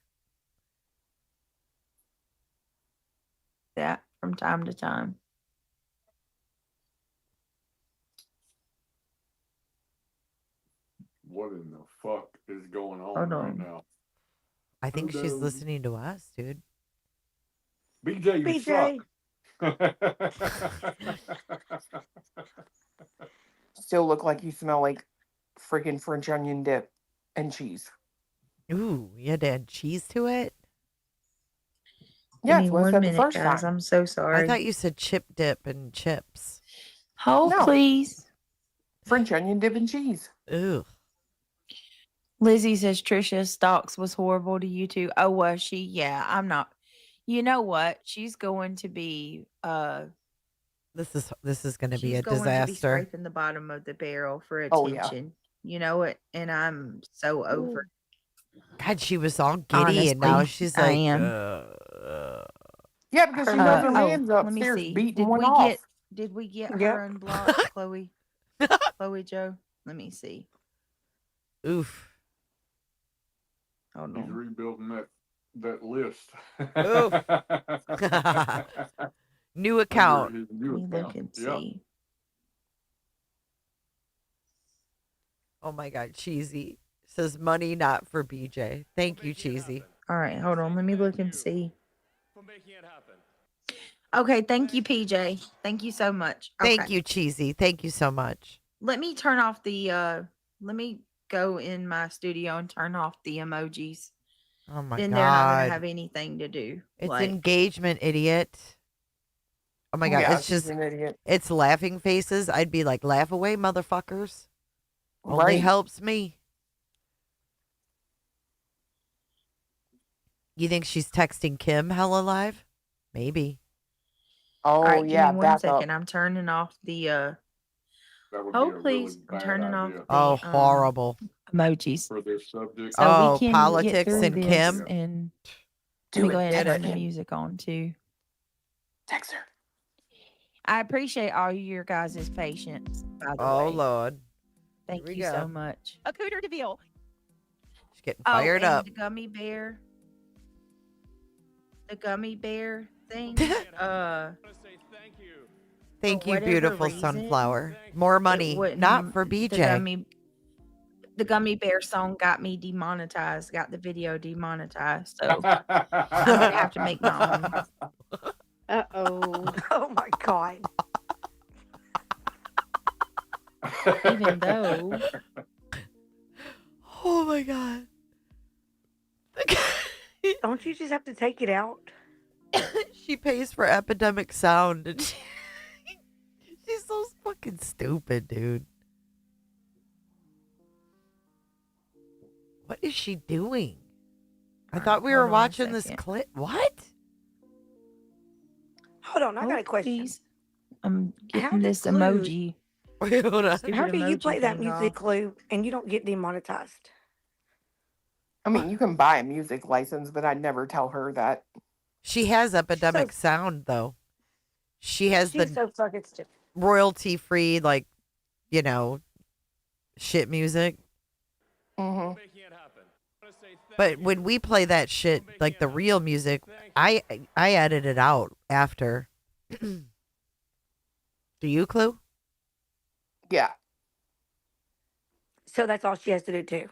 that from time to time. What in the fuck is going on Hold right on. now? I think she's knows? listening to us, dude. BJ, you BJ. suck. Still look like you smell like freaking French onion dip and cheese. Ooh, you had to add cheese to it? Yeah, Give that's me what I one said minute, the first guys. time. I'm so I sorry. thought you said chip dip and chips. Hold, No. please. French onion dip and cheese. Ooh. Lizzie says Trisha Stocks was horrible to you too. Oh, was she? Yeah, I'm not. You know what? She's going to be This is going to be she's a going to be disaster. scraping the bottom of the barrel for Oh, yeah. attention. You know it, and I'm so over it. God, she was all giddy and now Honestly, she's I like, am. Yeah, because she knows her Oh, man's let me upstairs see. beating Did one we off. get Yep. her unblocked, Chloe? Chloe Joe? Let me see. oof. Hold He's on. rebuilding that list. Oof. New Under account. his Let new me look account. and Yep. see. Oh my God, Cheesy. Says money not for BJ. Thank you, Cheesy. All right, hold on. Let me look and see. Okay, thank you, PJ. Thank you so much. Okay. Thank you, Cheesy. Thank you so much. Let me turn off the let me go in my studio and turn off the emojis. Oh my Then God. they're not gonna have anything to do. It's Like, engagement, idiot. Oh my God. Yeah, It's she's just, an idiot. it's laughing faces. I'd be like, laugh away, motherfuckers. Only Right. helps me. You think she's texting Kim hella live? Maybe. Oh right, give yeah, me one back second. up. I'm turning off the That would oh be a really please. I'm bad turning off idea Oh, the horrible. emojis. for this subject. So we Oh, can get politics through and this Kim. and let Do me go it. ahead and Get turn it. the music on too. Text her. I appreciate all your guys' patience, by the Oh, way. Lord. Thank we you go. so much. A cooter DeVille. She's getting Oh, fired and up. the gummy bear thing. Thank For you, whatever beautiful reason, sunflower. More it money, wouldn't. not for BJ. The gummy bear song got me demonetized. Got the video demonetized. So I I'm gonna have to make my own. Uh-oh. Oh my God. Even though Oh my God. Don't you just have to take it out? She pays for epidemic sound. And she's so fucking stupid, dude. What is she doing? I thought we were hold on a watching this second. clip. What? Hold on, I got Oh, a question. please. I'm How getting did this Clue- emoji. Wait, hold on. Stupid How do you emoji play that thing music, off. Clue, and you don't get demonetized? I mean, you can buy a music license, but I'd never tell her that. She has epidemic sound, though. She has She's the so fucking stupid. royalty free, like, you know, shit music. Mm-hmm. But when we play that shit, like the real music, I edit it out after. Do you, Clue? Yeah. So that's all she has to do too.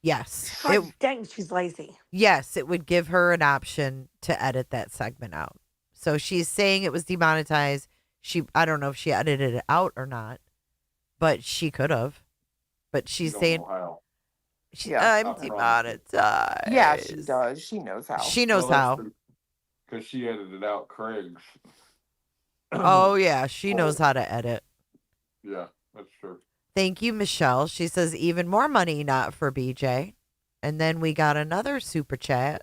Yes. God dang, she's lazy. Yes, it would give her an option to edit that segment out. So she's saying it was demonetized. I don't know if she edited it out or not, but she could have. But she's don't saying know how. I'm I promise you. demonetized. Yeah, she does. She knows how. She knows how. Because she edited out Craig's. Oh yeah, she knows how to edit. Yeah, that's true. Thank you, Michelle. She says even more money, not for BJ. And then we got another super chat.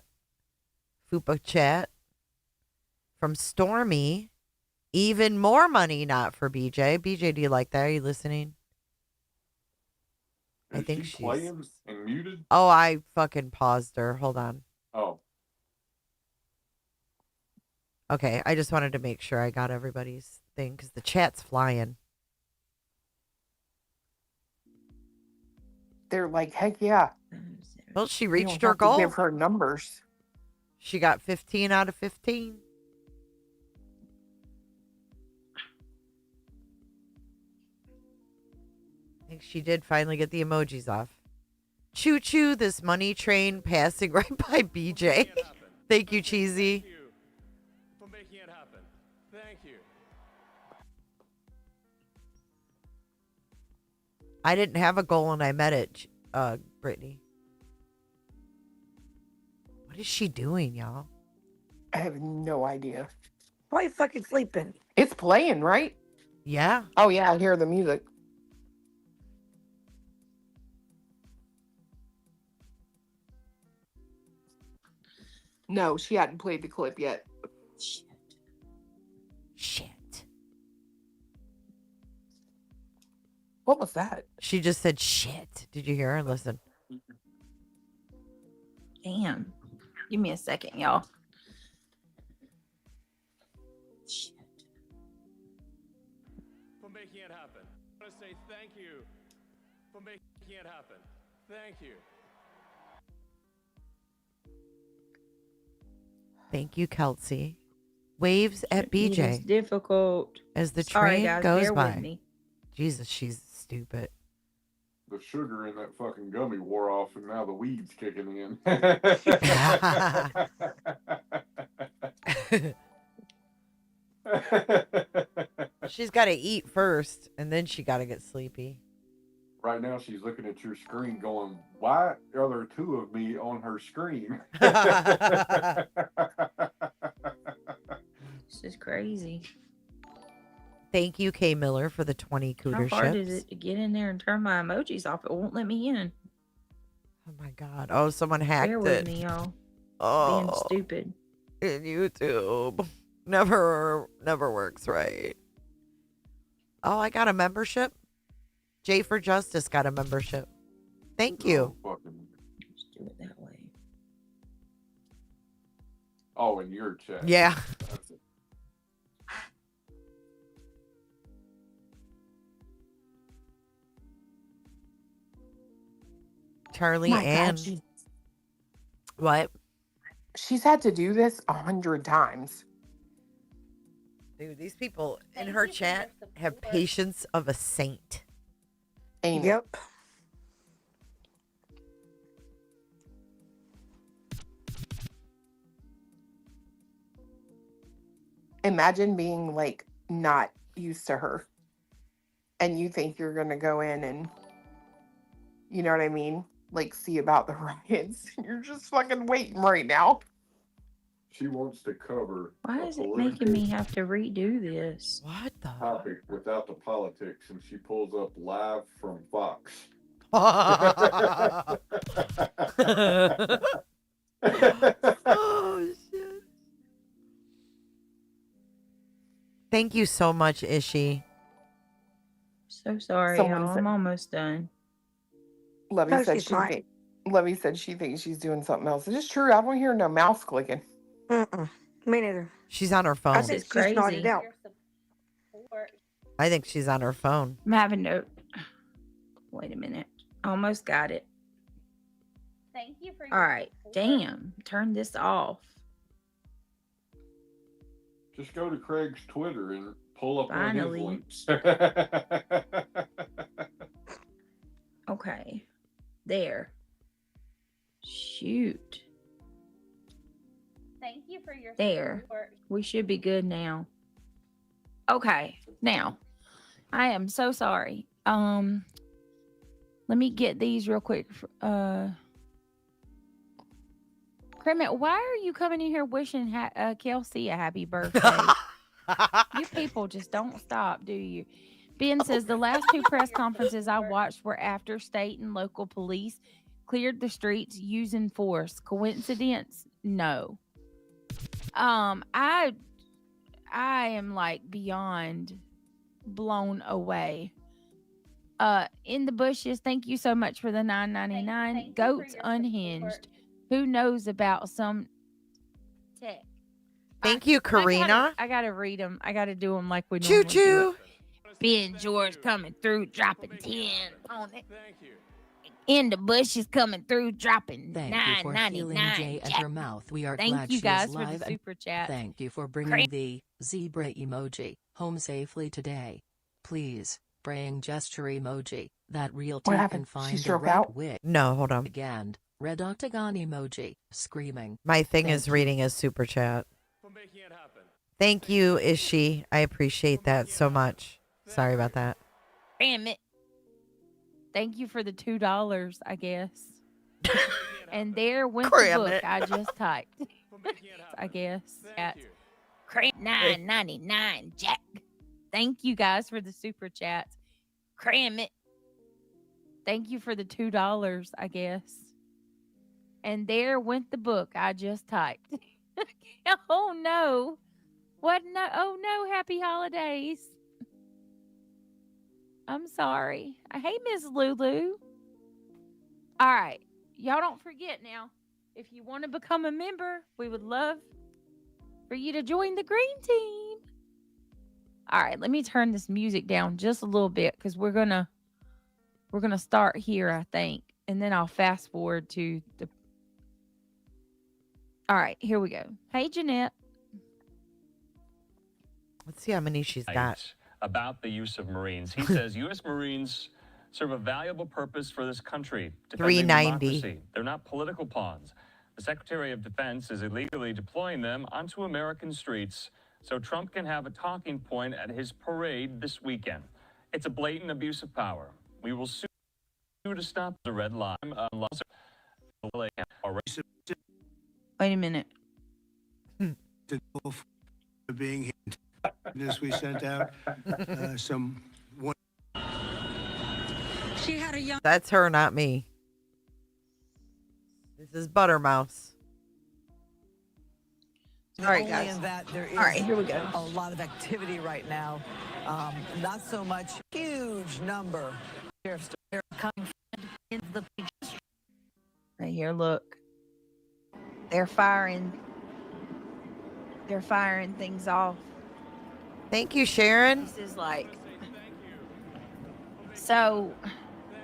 Fupa chat from Stormy. Even more money, not for BJ. BJ, do you like that? Are you listening? I think she she's playing and muted. Oh, I fucking paused her. Hold on. Oh, Okay, I just wanted to make sure I got everybody's thing because the chat's flying. They're like, heck yeah. Well, she You reached don't her have to goal. give her numbers. She got 15 out of 15. I think she did finally get the emojis off. Choo choo, this money train passing right by BJ. Thank you, Cheesy. For making it happen. Thank you. I didn't have a goal and I met it, Brittany. What is she doing, y'all? I have no idea. Why fucking sleeping? It's playing, right? Yeah. Oh yeah, I hear the music. No, she hadn't played the clip yet. Shit. What was that? She just said shit. Did you hear her? Listen. Damn. Give me a second, y'all. For making it happen. I want to say thank you for making it happen. Thank you. Thank you, Kelsey. Waves at It is BJ difficult. as the Sorry, train guys, goes bear with by. me. Jesus, she's stupid. the sugar in that fucking gummy wore off, and now the weed's kicking in. She's got to eat first, and then she got to get sleepy. Right now, she's looking at your screen, going, "Why are there two of me on her screen?" This is crazy. Thank you, K Miller, for the 20 How cooter hard ships. is it to get in there and turn my emojis off? It won't let me in. Oh my God! Oh, someone hacked Bear it. with me, y'all. Oh, Being stupid. YouTube. Never works right. Oh, I got a membership. J for Justice got a membership. Thank you. Let's do it that way. Oh, in your chat. Yeah. That's it. Charlie My God, and what? she's had to do this 100 times. Dude, these people in her chat have patience of a saint. Ain't it? Yep. Imagine being like not used to her and you think you're gonna go in and you know what I mean? Like see about the riots. You're just fucking waiting right now. She wants to cover Why a is it political making me have to redo this? What the? topic without the politics, and she pulls up live from Fox. Oh shit. Thank you so much, Ishi. So sorry, Someone y'all. said- I'm almost done. Lovey No, said she's not. Lovey said she thinks she's doing something else. Is this true? I don't hear no mouse clicking. Mm-mm. Me neither. She's on her I phone. think is she's nodded crazy. out. I think she's on her phone. I'm having to. Wait a minute. Almost got it. Thank you for All right. Damn. Turn this off. Just go to Craig's Twitter and pull up Finally. one of his links. Okay. There. Shoot. Thank you for your There. We should be good now. Okay. Now, I am so sorry. Let me get these real quick. Kremit, why are you coming in here wishing Kelsey a happy birthday? You people just don't stop, do you? Ben says the last two press conferences I watched were after state and local police cleared the streets using force. Coincidence? No. I am like beyond blown away. In the bushes, thank you so much for the $9.99. Goats Unhinged. Who knows about some tech? Thank you, Karina. I gotta read them. I gotta do them like we Choo normally do choo. it. Ben George coming through, dropping 10 on it. Thank you. In the bushes coming through, dropping Thank you for healing Jay and her $9.99. mouth. We are Thank glad you she guys is for live the and super chat. thank you for bringing the zebra emoji home safely today. Please, praying gesture emoji. That real tea What can happened? She find the stroke right out? wig. No, hold on. Again, red octagon emoji, screaming. My thing Thank is you. reading his super chat. For making it happen. Thank you, Ishi. I appreciate that so much. Sorry about that. Damn it. Thank you for the $2, I guess. And there went the Cram book it. I just typed. For making it happen. I guess. Thank At you. Cram $9.99, Jack. Thank you guys for the super chats. Cram it. Thank you for the $2, I guess. And there went the book I just typed. Oh no. What no? Oh no, happy holidays. I'm sorry. Hey, Miss Lulu. All right. Y'all don't forget now. If you want to become a member, we would love for you to join the green team. All right, let me turn this music down just a little bit because we're gonna start here, I think, and then I'll fast forward to the. All right, here we go. Hey, Jeanette. Let's see how many she's got. About the use of Marines. He says U.S. Marines serve a valuable purpose for this country, defending $3.90. democracy. They're not political pawns. The Secretary of Defense is illegally deploying them onto American streets so Trump can have a talking point at his parade this weekend. It's a blatant abuse of power. We will sue to stop the red line. Wait a minute. For being here. This we sent out some. She had a young. That's her, not me. This is Buttermouse. All right, guys. In that, there is All right, here we go. a lot of activity right now. Not so much huge number. Sheriff's coming into the Right here, look. They're firing things off. Thank you, Sharon. This is like, so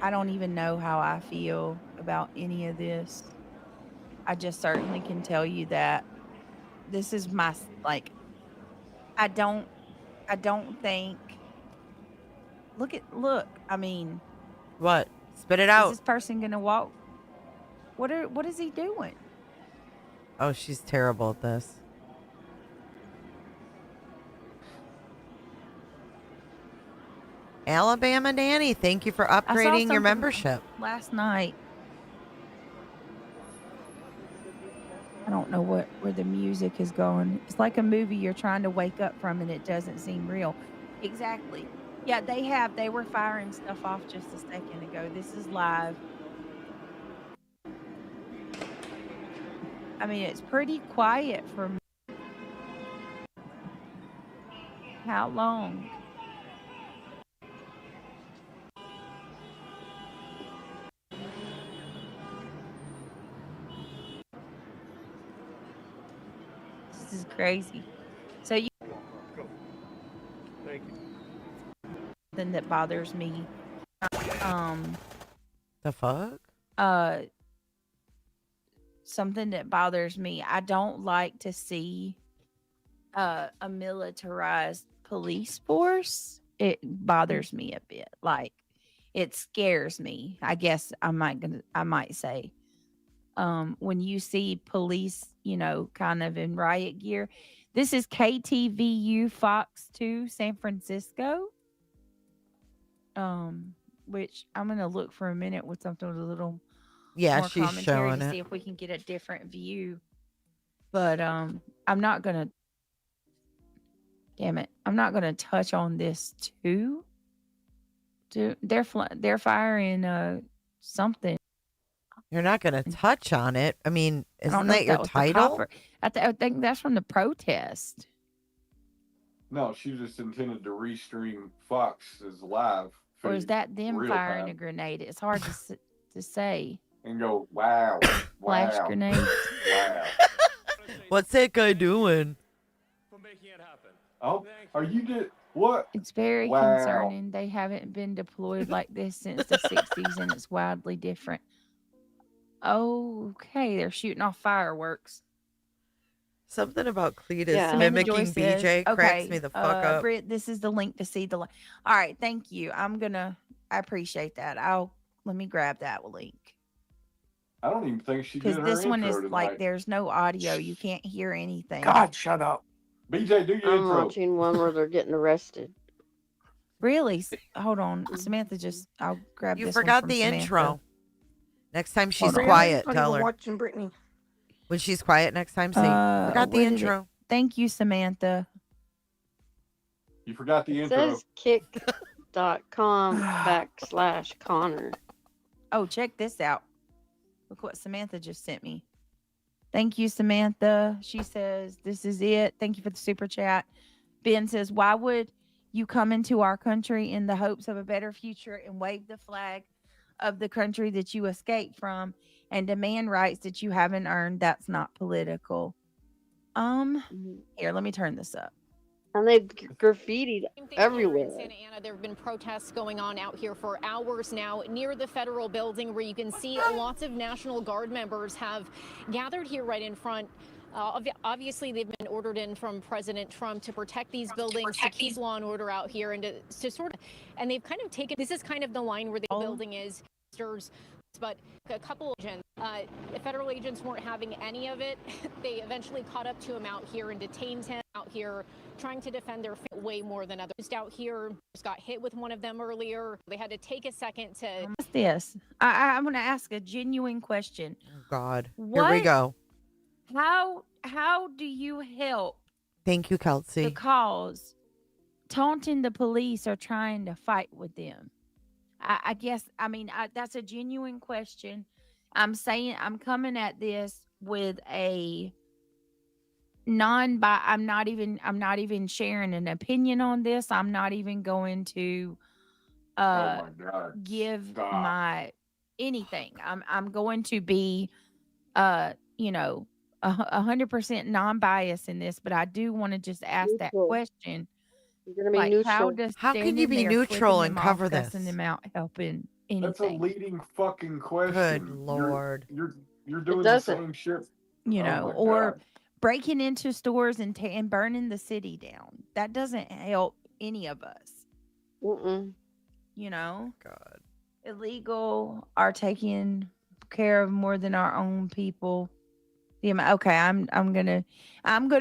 I don't even know how I feel about any of this. I just certainly can tell you that this is my, like, I don't think, look, I mean. What? Spit it Is out. this person going to walk? What is he doing? Oh, she's terrible at this. Alabama Nanny, thank you for upgrading your membership. Last night. I don't know where the music is going. It's like a movie you're trying to wake up from and it doesn't seem real. Exactly. Yeah, they were firing stuff off just a second ago. This is live. I mean, it's pretty quiet for me. How long? This is crazy. So you Thank you. Something that bothers me. The fuck? Something that bothers me. I don't like to see a militarized police force. It bothers me a bit. Like, it scares me. I guess I might say. When you see police, kind of in riot gear. This is KTVU Fox 2 San Francisco. Which I'm gonna look for a minute with something with a little more she's commentary showing to it. see if we can get a different view. But I'm not gonna. Damn it! I'm not gonna touch on this too. They're firing something. You're not going to touch on it. I mean, I don't isn't know that if your was the title? copper. I think that's from the protest. No, she just intended to restream Fox's live Or is feed that them real firing time a grenade? It's hard to say. and go, wow, Flash wow, grenades. wow. What's that guy doing? Oh, are you did what? It's very Wow. concerning. They haven't been deployed like this since the 60s, and it's wildly different. Okay, they're shooting off fireworks. Something about Cletus Samantha mimicking Joy says, BJ cracks okay, me the fuck up. Britt, this is the link to see the. All right, thank you. I appreciate that. Let me grab that link. I don't even think she did Because her this one intro is tonight. like there's no audio. You can't hear anything. God, shut up. BJ, do your I'm intro. watching one where they're getting arrested. Really? Hold on. Samantha I'll grab You this forgot one from the Samantha. intro. Next time she's Hold on. quiet, Not tell even her. watching Brittany. When she's quiet next time, say, forgot the where did intro. Thank you, Samantha. You forgot the It intro. says kick.com/Connor. Oh, check this out. Look what Samantha just sent me. Thank you, Samantha. She says, this is it. Thank you for the super chat. Ben says, why would you come into our country in the hopes of a better future and wave the flag of the country that you escaped from and demand rights that you haven't earned? That's not political. Here, let me turn this up. And they've graffitied everywhere. In Santa Ana, there have been protests going on out here for hours now near the federal building, where you can see lots of National Guard members have gathered here right in front. Obviously, they've been ordered in from President Trump to protect these buildings, to keep law and order out here, and to sort of, and they've kind of taken, this is kind of the line where the building is, but a couple of federal agents weren't having any of it. They eventually caught up to him out here and detained him out here, trying to defend their way more than others. Just out here, just got hit with one of them earlier. They had to take a second to. What's this? I'm going to ask a genuine question. Oh, God. Here we go. How do you help Thank you, Kelsey. the cause taunting the police or trying to fight with them? I guess, that's a genuine question. I'm saying I'm coming at this with a I'm not even sharing an opinion on this. I'm not even going to Oh my God. give Stop. my anything. I'm going to be you know, 100% non-biased in this, but I do want to just ask that Neutral. question. You're gonna be Like, how neutral. does How can you standing be there neutral flipping and them off, cover cussing this? them out, helping That's a anything? leading fucking question. Good Lord. You're doing the doesn't. same shit. You Oh know, my or God. breaking into stores and burning the city down. That doesn't help any of us. Mm-mm. You know, God. illegal are taking care of more than our own people. Okay, I'm gonna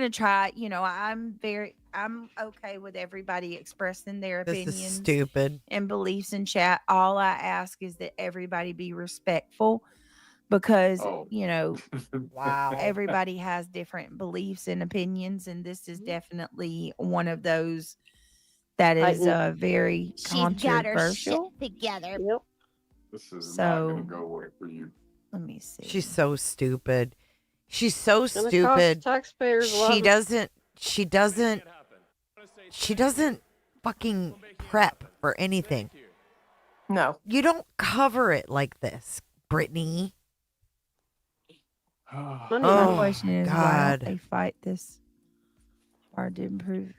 try. You know, I'm okay with everybody expressing their This is opinions stupid. and beliefs in chat. All I ask is that everybody be respectful, because Oh. you know Wow. everybody has different beliefs and opinions, and this is definitely one of those that is Heightened. very She's got her shit controversial. together. Yep. This is not So going to go away for you. let me see. She's so stupid. She's so It's gonna cost stupid. taxpayers a lot. She doesn't fucking prep for anything. No. You don't cover it like this, Brittany. Money, My Oh, money. question is, why God. don't they fight this hard to improve?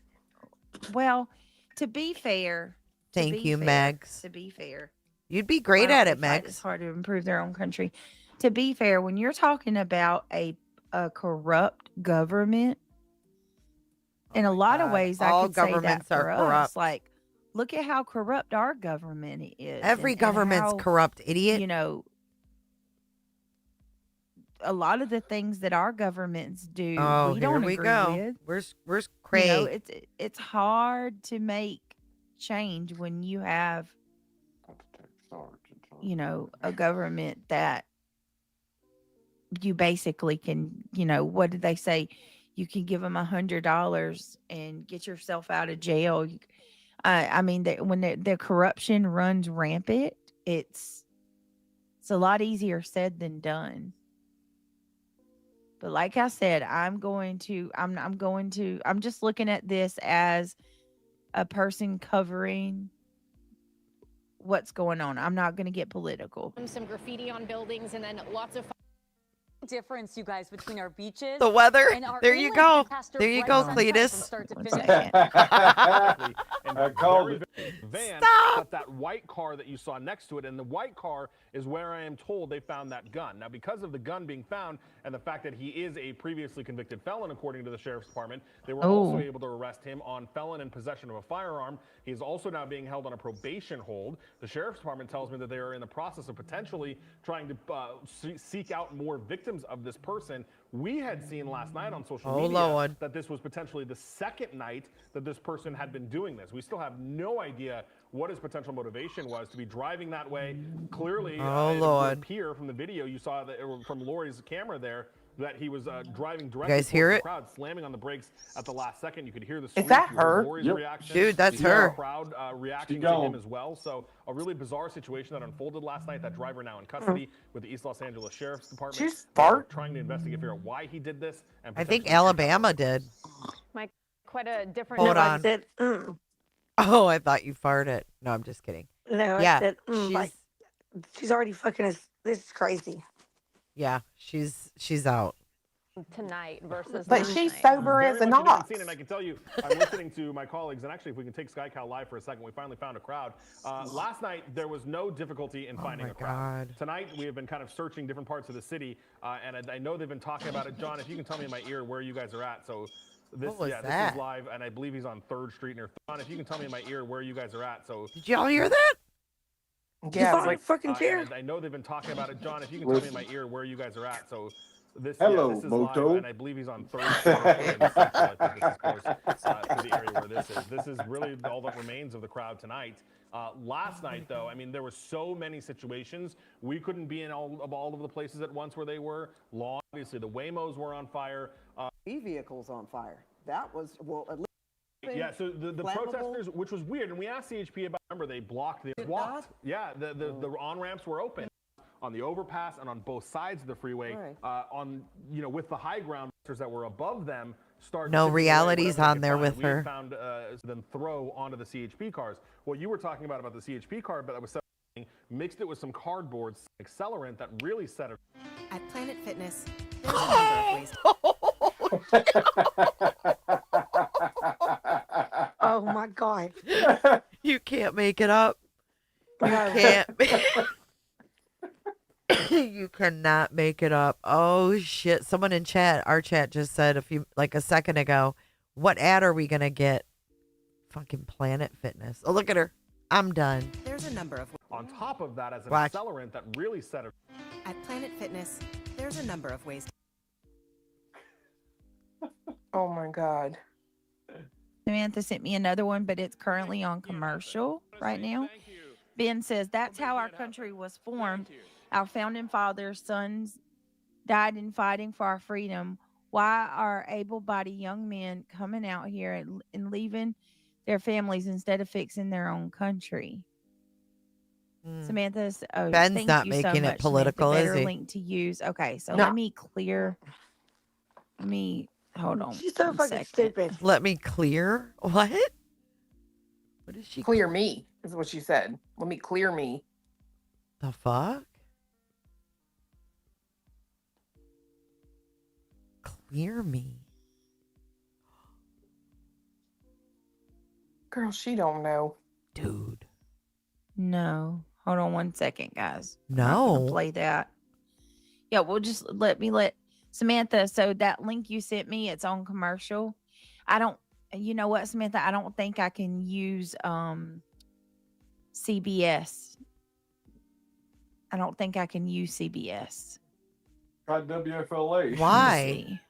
Well, to be fair, Thank you, Megs. To be fair, You'd be why great don't at they it, fight this Megs. hard to improve their own country? To be fair, when you're talking about a corrupt government, in a lot of God, ways, all I could say that governments are for us. corrupt. Like, look at how corrupt our government is. Every and government's how, corrupt, idiot. You know, a lot of the things that our governments do, Oh, we here don't we agree go. with. Where's You know, Craig? it's hard to make change when you have, you know, a government that you basically can, you know, what did they say? You can give them $100 and get yourself out of jail. I mean, when the corruption runs rampant, it's a lot easier said than done. But like I said, I'm just looking at this as a person covering what's going on. I'm not going to get political. Some graffiti on buildings and then lots of difference, you guys, between our beaches, The weather. and our There you inland go. pasture There you bright go, sunshine Cletus. from start to One finish. second. I called it. Van, Stop. but that white car that you saw next to it, and the white car is where I am told they found that gun. Now, because of the gun being found and the fact that he is a previously convicted felon, according to the sheriff's department, they were also able to arrest him on felon in possession of a firearm. He is also now being held on a probation hold. The sheriff's department tells me that they are in the process of potentially trying to seek out more victims of this person. We had seen last night on social media Lord. that this was potentially the second night that this person had been doing this. We still have no idea what his potential motivation was to be driving that way. Clearly, it would appear from the video you saw that, from Lori's camera there, that he was driving directly guys hear towards the it? crowd, slamming on the brakes at the last second. You could hear the screech. Is that You heard her? Lori's reaction. Dude, that's You heard her. the crowd reacting She to him gone. as well. So a really bizarre situation that unfolded last night. That driver now in custody with the East Los Angeles Sheriff's Department. She's They're fart. trying to investigate, figure out why he did this. And I think potentially Alabama did. Quite a different. Hold No, I on. said, Oh, I thought you farted. No, I'm just kidding. no, Yeah, I said, she's like, she's already fucking us. This is crazy. she's out. Tonight versus But last she's night. sober Very as an much a different ox. scene, and I can tell you, I'm listening to my colleagues, and actually, if we can take SkyCal live for a second, we finally found a crowd. Last night, there was no difficulty in finding a crowd. God. Tonight, we have been kind of searching different parts of the city, and I know they've been talking about it. John, if you can tell me in my ear where you guys are at. So this, What was this that? is live, and I believe he's on 3rd Street near. John, if you can tell me in my ear where you guys are at. So Did y'all hear that? You Yeah, found like, a fucking chair. and I know they've been talking about it. John, if you can tell me in my ear where you guys are at. So this, Hello, this is Moto. live, and I believe he's on 3rd Street. I think this is close to the area where this is. This is really all that remains of the crowd tonight. Last night, though, I mean, there were so many situations. We couldn't be in all of the places at once where they were. Obviously, the Waymos were on fire. vehicles on fire. That was, well, at least. Yeah, so the flammable? protesters, which was weird, and we asked CHP about, remember, they blocked the walk. Yeah, the on-ramps were open on the overpass and on both sides of the freeway. Right. On, with the high ground that were above them, start No, chipping away reality's whatever they on can there find. with We had her. found then throw onto the CHP cars. What you were talking about the CHP car, but that was mixed it with some cardboard accelerant that really set it. At Planet Fitness, there's a number of ways. Oh my God. You can't make it up. You No. can't. You cannot make it up. Oh shit! Someone in chat, our chat, just said a second ago, "What ad are we gonna get?" Fucking Planet Fitness. Oh, look at her. I'm done. There's a number of On top of that, as an Watch. accelerant that really set it. At Planet Fitness, there's a number of ways. Oh my God. Samantha sent me another one, but it's currently on commercial right now. Ben says, that's how our country was formed. Our founding fathers' sons died in fighting for our freedom. Why are able-bodied young men coming out here and leaving their families instead of fixing their own country? Samantha, Ben's thank not you so making it much, political, Samantha. is Better he? link to use. Okay, so No. let me clear. Hold on. She's so 1 fucking second. stupid. Let me clear. What? What is she? Clear me is what she said. Let me clear me. The fuck? Clear me. Girl, she don't know. Dude. No. Hold on 1 second, guys. I'm not gonna No. play that. Yeah, well, just let Samantha. So that link you sent me, it's on commercial. You know what, Samantha? I don't think I can use CBS. I don't think I can use CBS. Try WFLA. Why?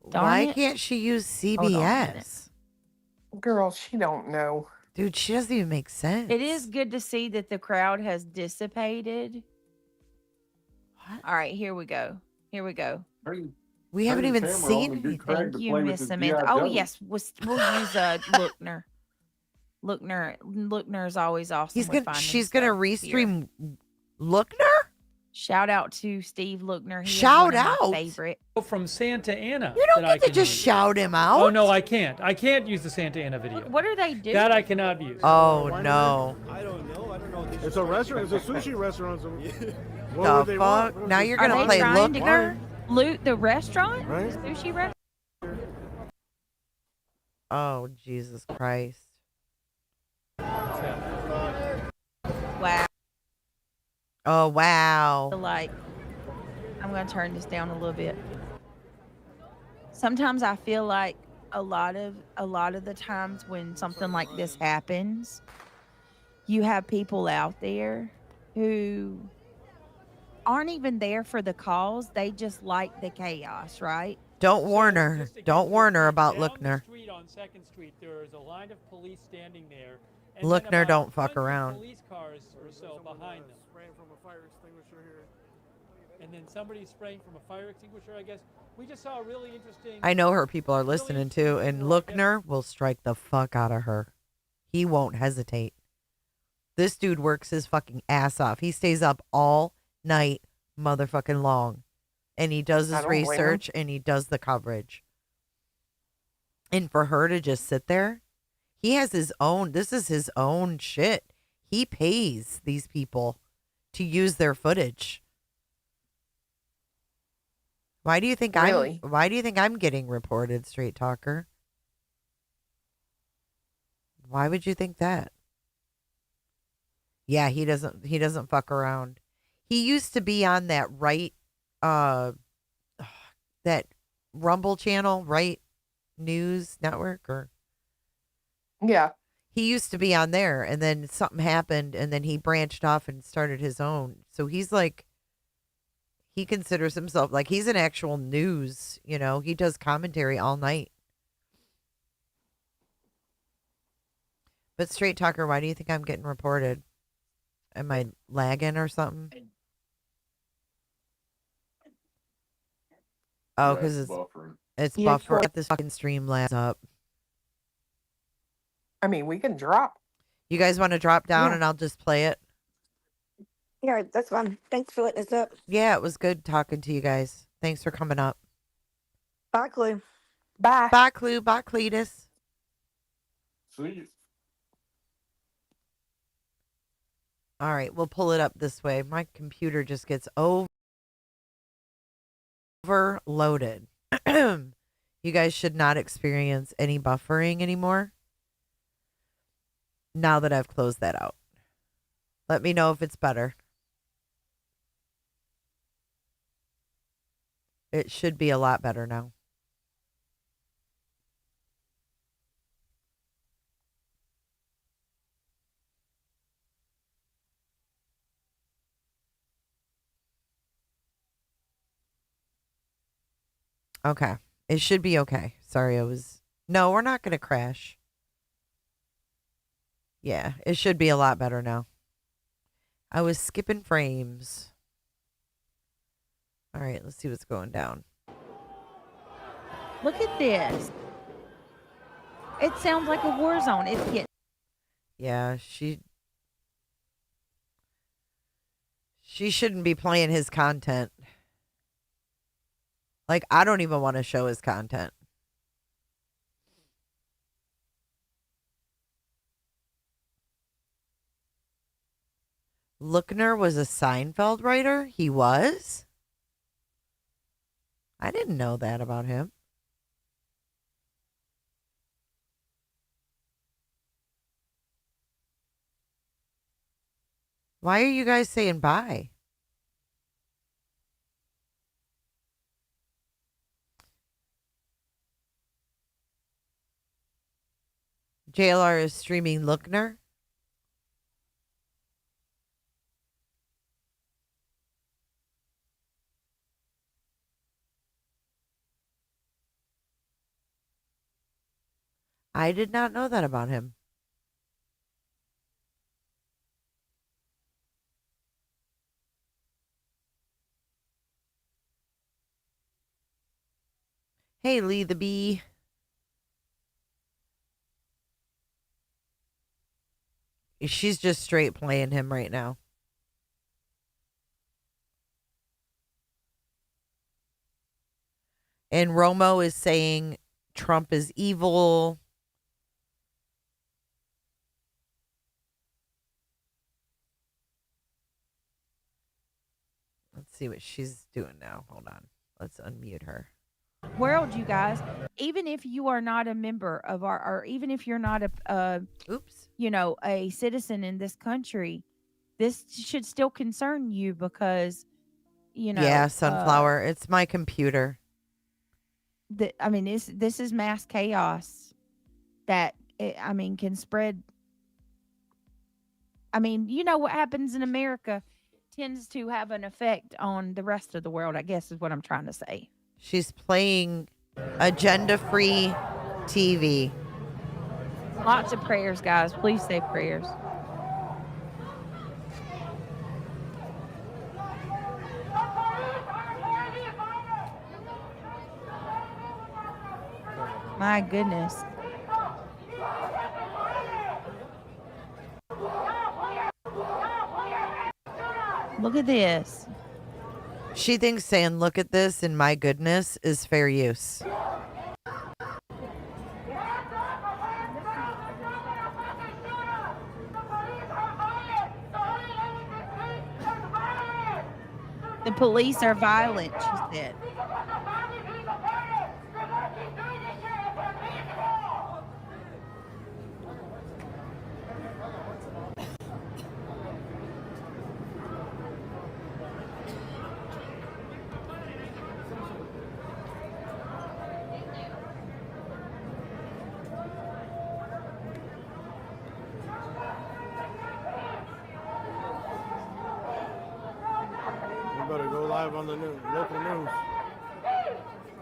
Why it. can't she use Hold on a minute. CBS? Girl, she don't know. Dude, she doesn't even make sense. It is good to see that the crowd has dissipated. What? All right, here we go. We haven't even seen anything. Thank you, Miss Samantha. Oh yes, we'll use Lookner. Lookner is always awesome. She's gonna restream Lookner? Shout out to Steve Lookner. He Shout is one of my out? favorite. From Santa Ana. You don't that I get to can just use. shout him out. Oh no, I can't. I can't use the Santa Ana video. What are they doing? That I cannot use. Oh no. I don't know. It's a restaurant. It's a sushi restaurant. So what The would they want? fuck? Now you're Are gonna they play trying to Lookner? loot the restaurant? Right? The sushi restaurant? Oh Jesus Christ. Wow. Oh wow. Like, I'm gonna turn this down a little bit. Sometimes I feel like a lot of the times when something like this happens, you have people out there who aren't even there for the cause. They just like the chaos, right? Don't warn her. Don't warn her about Down the Lookner. street on 2nd Street, there is a line of police standing there. And then Lookner about don't fuck 100 around. Police cars or so behind them. Spraying from a fire extinguisher here. And then somebody spraying from a fire extinguisher, I guess. We just saw a really interesting. I know her people are listening too, and Lookner will strike the fuck out of her. He won't hesitate. This dude works his fucking ass off. He stays up all night motherfucking long. And he does I his don't blame him. research and he does the coverage. And for her to just sit there, he has his own, this is his own shit. He pays these people to use their footage. Why do you think Really? I'm getting reported, Straight Talker? Why would you think that? Yeah, he doesn't fuck around. He used to be on that that Rumble channel, right? News network or Yeah. he used to be on there and then something happened and then he branched off and started his own. So he's like, he considers himself like he's an actual news, he does commentary all night. But Straight Talker, why do you think I'm getting reported? Am I lagging or something? Oh, because it's buffering. It's Yeah, buffering. Get this fucking stream lags up. I mean, we can drop. You guys want to drop down Yeah. and I'll just play it? Yeah, that's fine. Thanks for letting us up. Yeah, it was good talking to you guys. Thanks for coming up. Bye, Clue. Bye. Bye, Clue. Bye, Cletus. See you. All right, we'll pull it up this way. My computer just gets overloaded. You guys should not experience any buffering anymore now that I've closed that out. Let me know if it's better. It should be a lot better now. Okay. It should be okay. Sorry, No, we're not going to crash. Yeah, it should be a lot better now. I was skipping frames. All right, let's see what's going down. Look at this. It sounds like a war zone. It's getting. Yeah, she shouldn't be playing his content. Like, I don't even want to show his content. Lookner was a Seinfeld writer? He was? I didn't know that about him. Why are you guys saying bye? JLR is streaming Lookner. I did not know that about him. Hey, Lee the Bee. She's just straight playing him right now. And Romo is saying Trump is evil. Let's see what she's doing now. Hold on. Let's unmute her. World, you guys, even if you are not a member of or even if you're not a citizen in this country, this should still concern you because, Yeah, Sunflower. It's my computer. This is mass chaos that can spread. What happens in America tends to have an effect on the rest of the world, I guess is what I'm trying to say. She's playing agenda-free TV. Lots of prayers, guys. Please say prayers. My goodness. Look at this. She thinks saying, look at this and my goodness is fair use. The police are violent, she said. We better go live on the news, local news.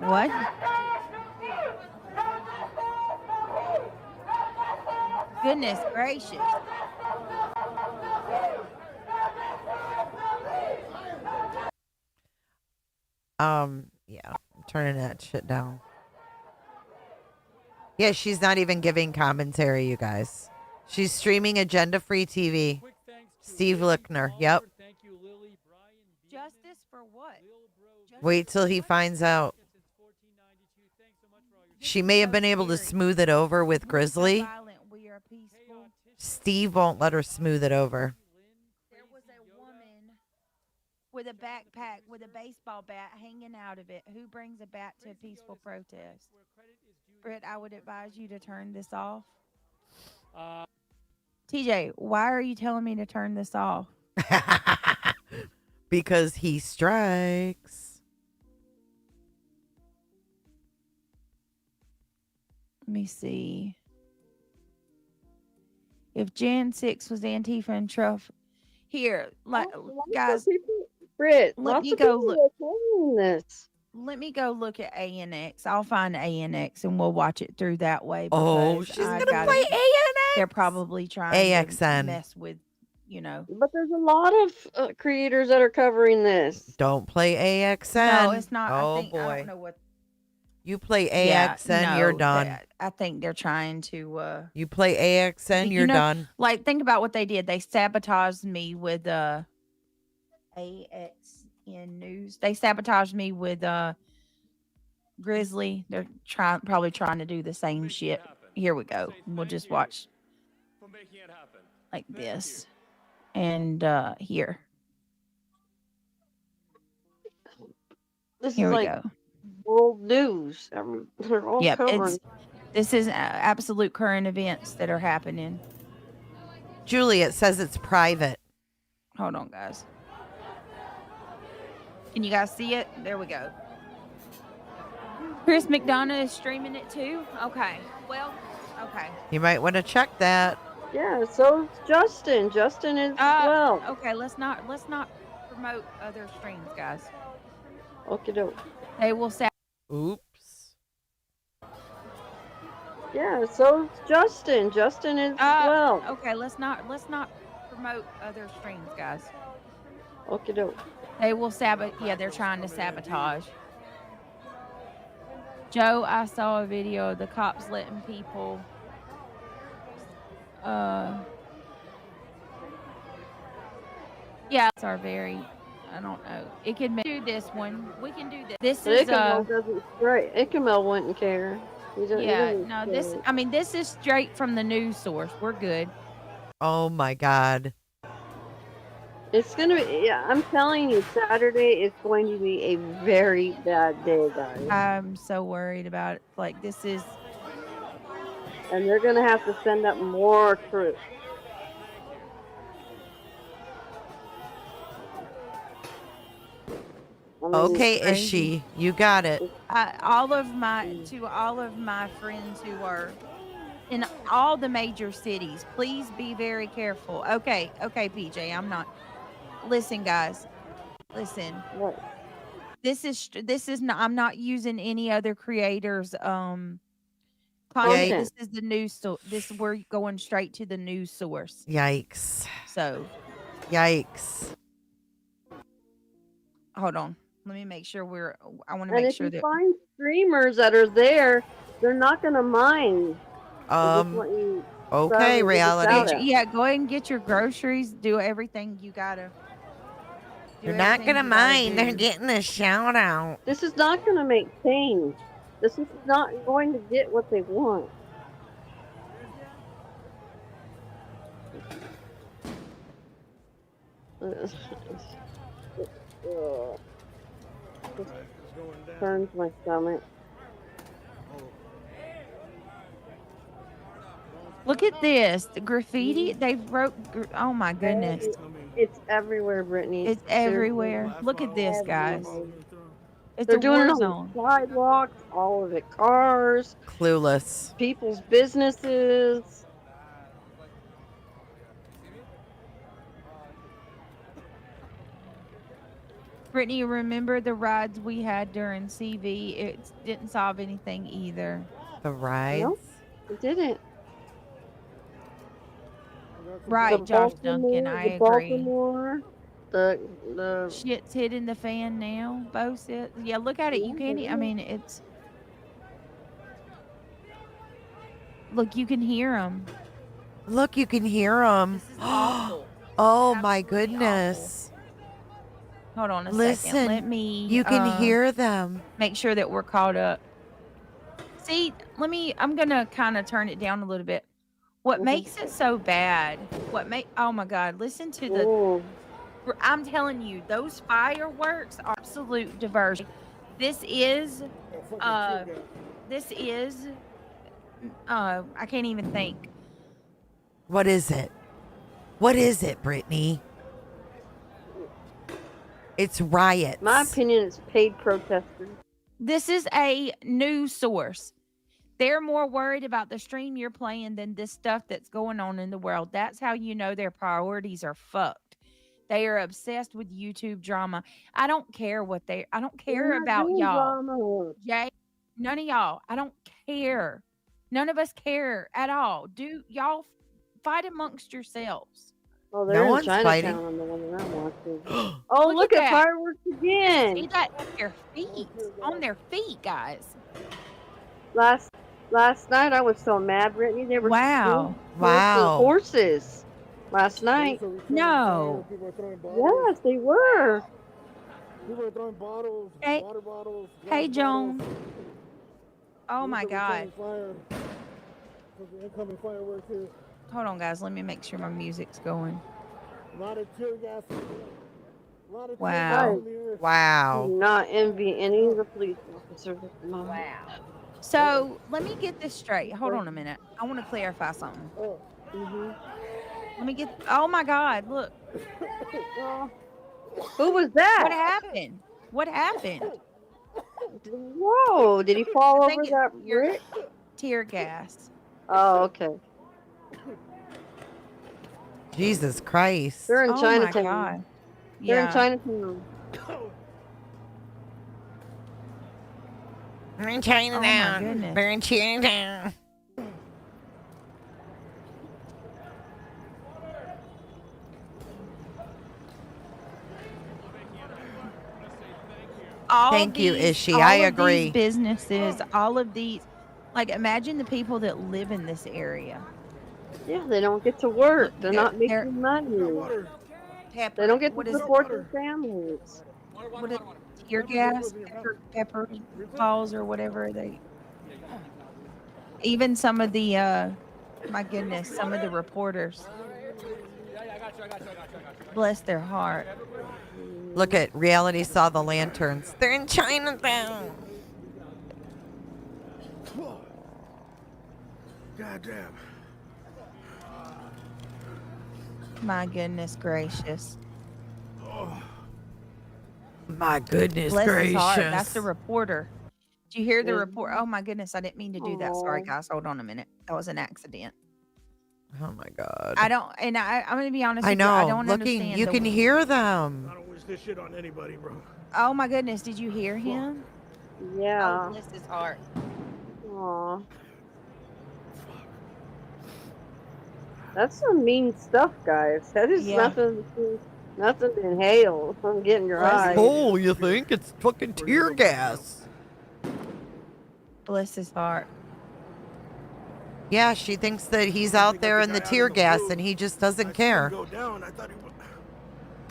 What? Goodness gracious. Yeah, I'm turning that shit down. Yeah, she's not even giving commentary, you guys. She's streaming agenda-free TV. Steve Lickner, yep. Justice for what? Wait till he finds out. She may have been able to smooth it over with Grizzly. Violent, we are peaceful. Steve won't let her smooth it over. There was a woman with a backpack with a baseball bat hanging out of it. Who brings a bat to a peaceful protest? Britt, I would advise you to turn this off. TJ, why are you telling me to turn this off? Because he strikes. Let me see. If Jan 6 was Antifa and Trump, here, like, guys, Britt, let lots me of go people look. are saying this. Let me go look at ANX. I'll find ANX and we'll watch it through that way. Oh, because she's I gonna gotta- play ANX. They're probably trying AXN. to mess with, you know. But there's a lot of creators that are covering this. Don't play AXN. No, it's not. Oh I think boy. I don't know what. You play Yeah, AXN, you're no, done. I think they're trying to. You play AXN, you you're know, done. Like, think about what they did. They sabotaged me with AXN News. They sabotaged me with Grizzly. They're probably trying to do the same shit. Here we go. We'll just watch like this. And here. This Here is we like go. world news. They're all Yep, covering. this is absolute current events that are happening. Julie, it says it's private. Hold on, guys. Can you guys see it? There we go. Chris McDonough is streaming it too. Okay. Well, okay. You might want to check that. Yeah, so is Justin. Justin is well. Okay, let's not promote other streams, guys. Okay, doke. They will say. Oops. Yeah, so is Justin. Justin is well. Okay, let's not promote other streams, guys. Okay, doke. They will yeah, they're trying to sabotage. Joe, I saw a video of the cops letting people yeah, it's our very I don't know. It can do this one. We can do this. This is Ichamel doesn't straight. Ichamel wouldn't care. He doesn't no, care. this is straight from the news source. We're good. Oh my God. It's gonna be. Yeah, I'm telling you, Saturday is going to be a very bad day, guys. I'm so worried about it. Like, this is. And they're gonna have to send up more troops. Okay, Ishi, you got it. All of my friends who are in all the major cities, please be very careful. Okay, PJ, I'm not. Listen, guys. Listen. What? This is not. I'm not using any other creators. Content. This is the news. So we're going straight to the news source. Yikes. So. Yikes. Hold on. Let me make sure I want to And make if sure you that. find streamers that are there, they're not gonna mind. They just want you Okay, to reality. Yeah, go ahead and get your groceries. Do everything you gotta. They're not gonna mind. They're getting a shout out. This is not gonna make change. This is not going to get what they want. This turns my stomach. Look at this. The graffiti. They wrote. Oh my goodness. It's everywhere, Brittany. It's everywhere. Look at this, guys. It's They're a doing war it on zone. the sidewalks, all of it, cars, Clueless. people's businesses. Brittany, remember the rides we had during CV? It didn't solve anything either. The rides? Nope, it didn't. Right, The Josh Baltimore- Duncan, I the agree. Baltimore, the Shit's hitting the fan now. Bo said, yeah, look at it. You can't, I mean, it's. Look, you can hear them. Look, you can hear them. Oh my goodness. Hold on a Listen, second. Let me. you can hear them. Make sure that we're caught up. See, I'm gonna kind of turn it down a little bit. What makes it so bad? Oh my God! Listen to the. I'm telling you, those fireworks are absolute diversion. This is, this is, I can't even think. What is it? What is it, Brittany? It's riots. My opinion is paid protesters. This is a news source. They're more worried about the stream you're playing than this stuff that's going on in the world. That's how you know their priorities are fucked. They are obsessed with YouTube drama. I don't care I don't care about y'all. Jay, none of y'all. I don't care. None of us care at all. Do y'all fight amongst yourselves? Oh, they're in Chinatown on the one that I'm watching. Oh, look at that. fireworks again. See that on their feet, guys. Last night I was so mad, Brittany. They were Wow. horses last night. No. Yes, they were. People were throwing bottles, Hey, water bottles. hey, glass Joan. bottles. Oh my God. Fire. The incoming fireworks here. Hold on, guys. Let me make sure my music's going. A lot of tear gas. Wow. Wow. Do not envy any of the police officers at the moment. Wow. So let me get this straight. Hold on a minute. I want to clarify something. Let me get. Oh my God! Look. Who was that? What happened? What happened? Whoa! Did he fall over that brick? Tear gas. Oh, okay. Jesus Christ. They're in Oh my Chinatown. God. They're in Yeah. Chinatown. We're in Oh Chinatown. my goodness. We're in Chinatown. Thank you, Ishi. I agree. These businesses, all of these, like, imagine the people that live in this area. Yeah, they don't get to work. They're not making money. They don't get to support their families. What is tear gas, pepper balls, or whatever they. Even some of the, my goodness, some of the reporters. Bless their heart. Look at reality saw the lanterns. They're in Chinatown. Goddamn. My goodness gracious. My goodness Bless his gracious. heart. That's the reporter. Did you hear the report? Oh my goodness, I didn't mean to do that. Sorry, guys. Hold on a minute. That was an accident. Oh my God. I'm going to be honest I with know. you. I don't Looking, understand. you can hear them. I don't wish this shit on anybody, bro. Oh my goodness, did you hear him? Yeah. Oh, bless his heart. Aw. That's some mean stuff, guys. That is nothing to inhale from getting your eyes. Oh, you think? It's fucking tear gas. Bless his heart. Yeah, she thinks that he's out there in the tear gas and he just doesn't care. Go down. I thought he would.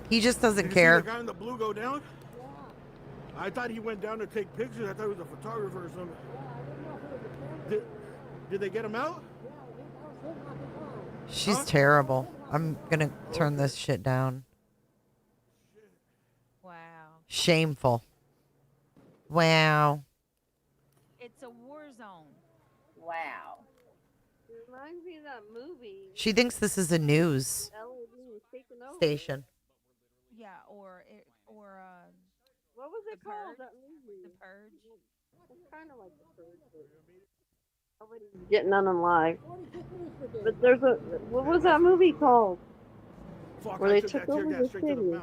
He just doesn't Did you care. see the guy in the blue go down? I thought he went down to take pictures. I thought he was a photographer or something. Did they get him out? She's terrible. I'm gonna turn this shit down. Wow. Shameful. Wow. It's a war zone. Wow. It reminds me of that movie. She thinks this is a news station. Yeah, or what was it called? That movie? The Purge. It's kind of like The Purge. Nobody's getting on them live. But there's what was that movie called? Where they took over the city.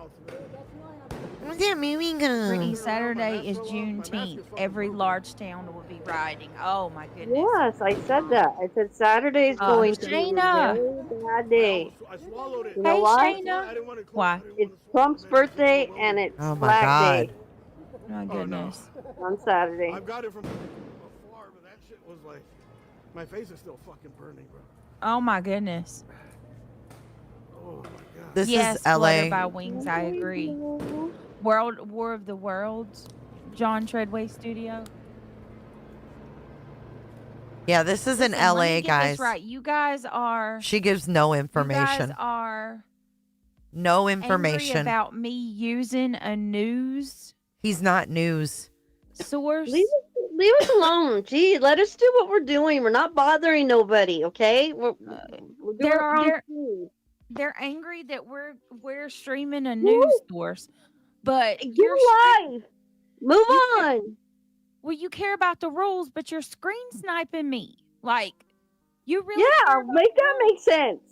What's that movie Brittany, Saturday is Juneteenth. Every large town will be rioting. Oh my goodness. Yes, I said that. I said Saturday's going to be a Shayna. very bad day. You know Hey, why? Shayna. Why? It's Trump's birthday and it's Oh my Flag God. Day My goodness. on Saturday. I've got it from afar, but that shit was like, my face is still fucking burning, bro. Oh my goodness. Oh my God. This Yes, is LA. Flutter by Wings, I agree. War of the Worlds, John Treadway Studio. Yeah, this is in Listen, let LA, me get guys. this right. You guys are. She gives no You information. guys are No angry information. about me using a news He's not news. source. Leave us alone. Gee, let us do what we're doing. We're not bothering nobody, okay? We're doing our own thing. They're angry that we're streaming a news source, but Get you're live. Move on. Well, you care about the rules, but you're screen sniping me. Like, you really Yeah, care about make the that rules? make sense.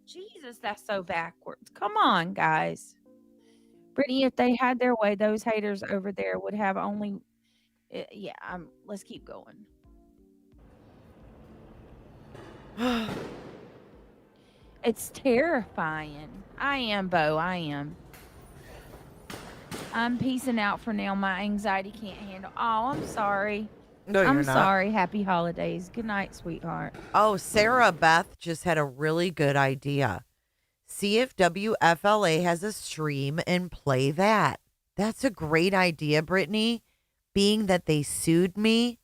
Jesus, that's so backwards. Come on, guys. Brittany, if they had their way, those haters over there would have only. Yeah, let's keep going. It's terrifying. I am, Bo. I am. I'm peacing out for now. My anxiety can't handle. Oh, I'm sorry. No, you're I'm not. sorry. Happy holidays. Good night, sweetheart. Oh, Sarah Beth just had a really good idea. See if WFLA has a stream and play that. That's a great idea, Brittany. Being that they sued me,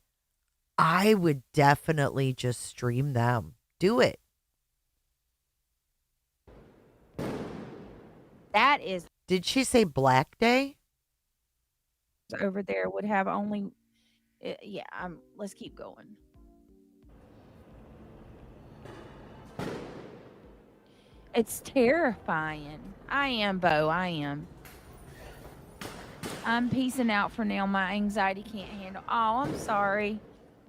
I would definitely just stream them. Do it. That is. Did she say Black Day? Over there would have only. Yeah, let's keep going. It's terrifying. I am, Bo. I am. I'm peacing out for now. My anxiety can't handle. Oh, I'm sorry.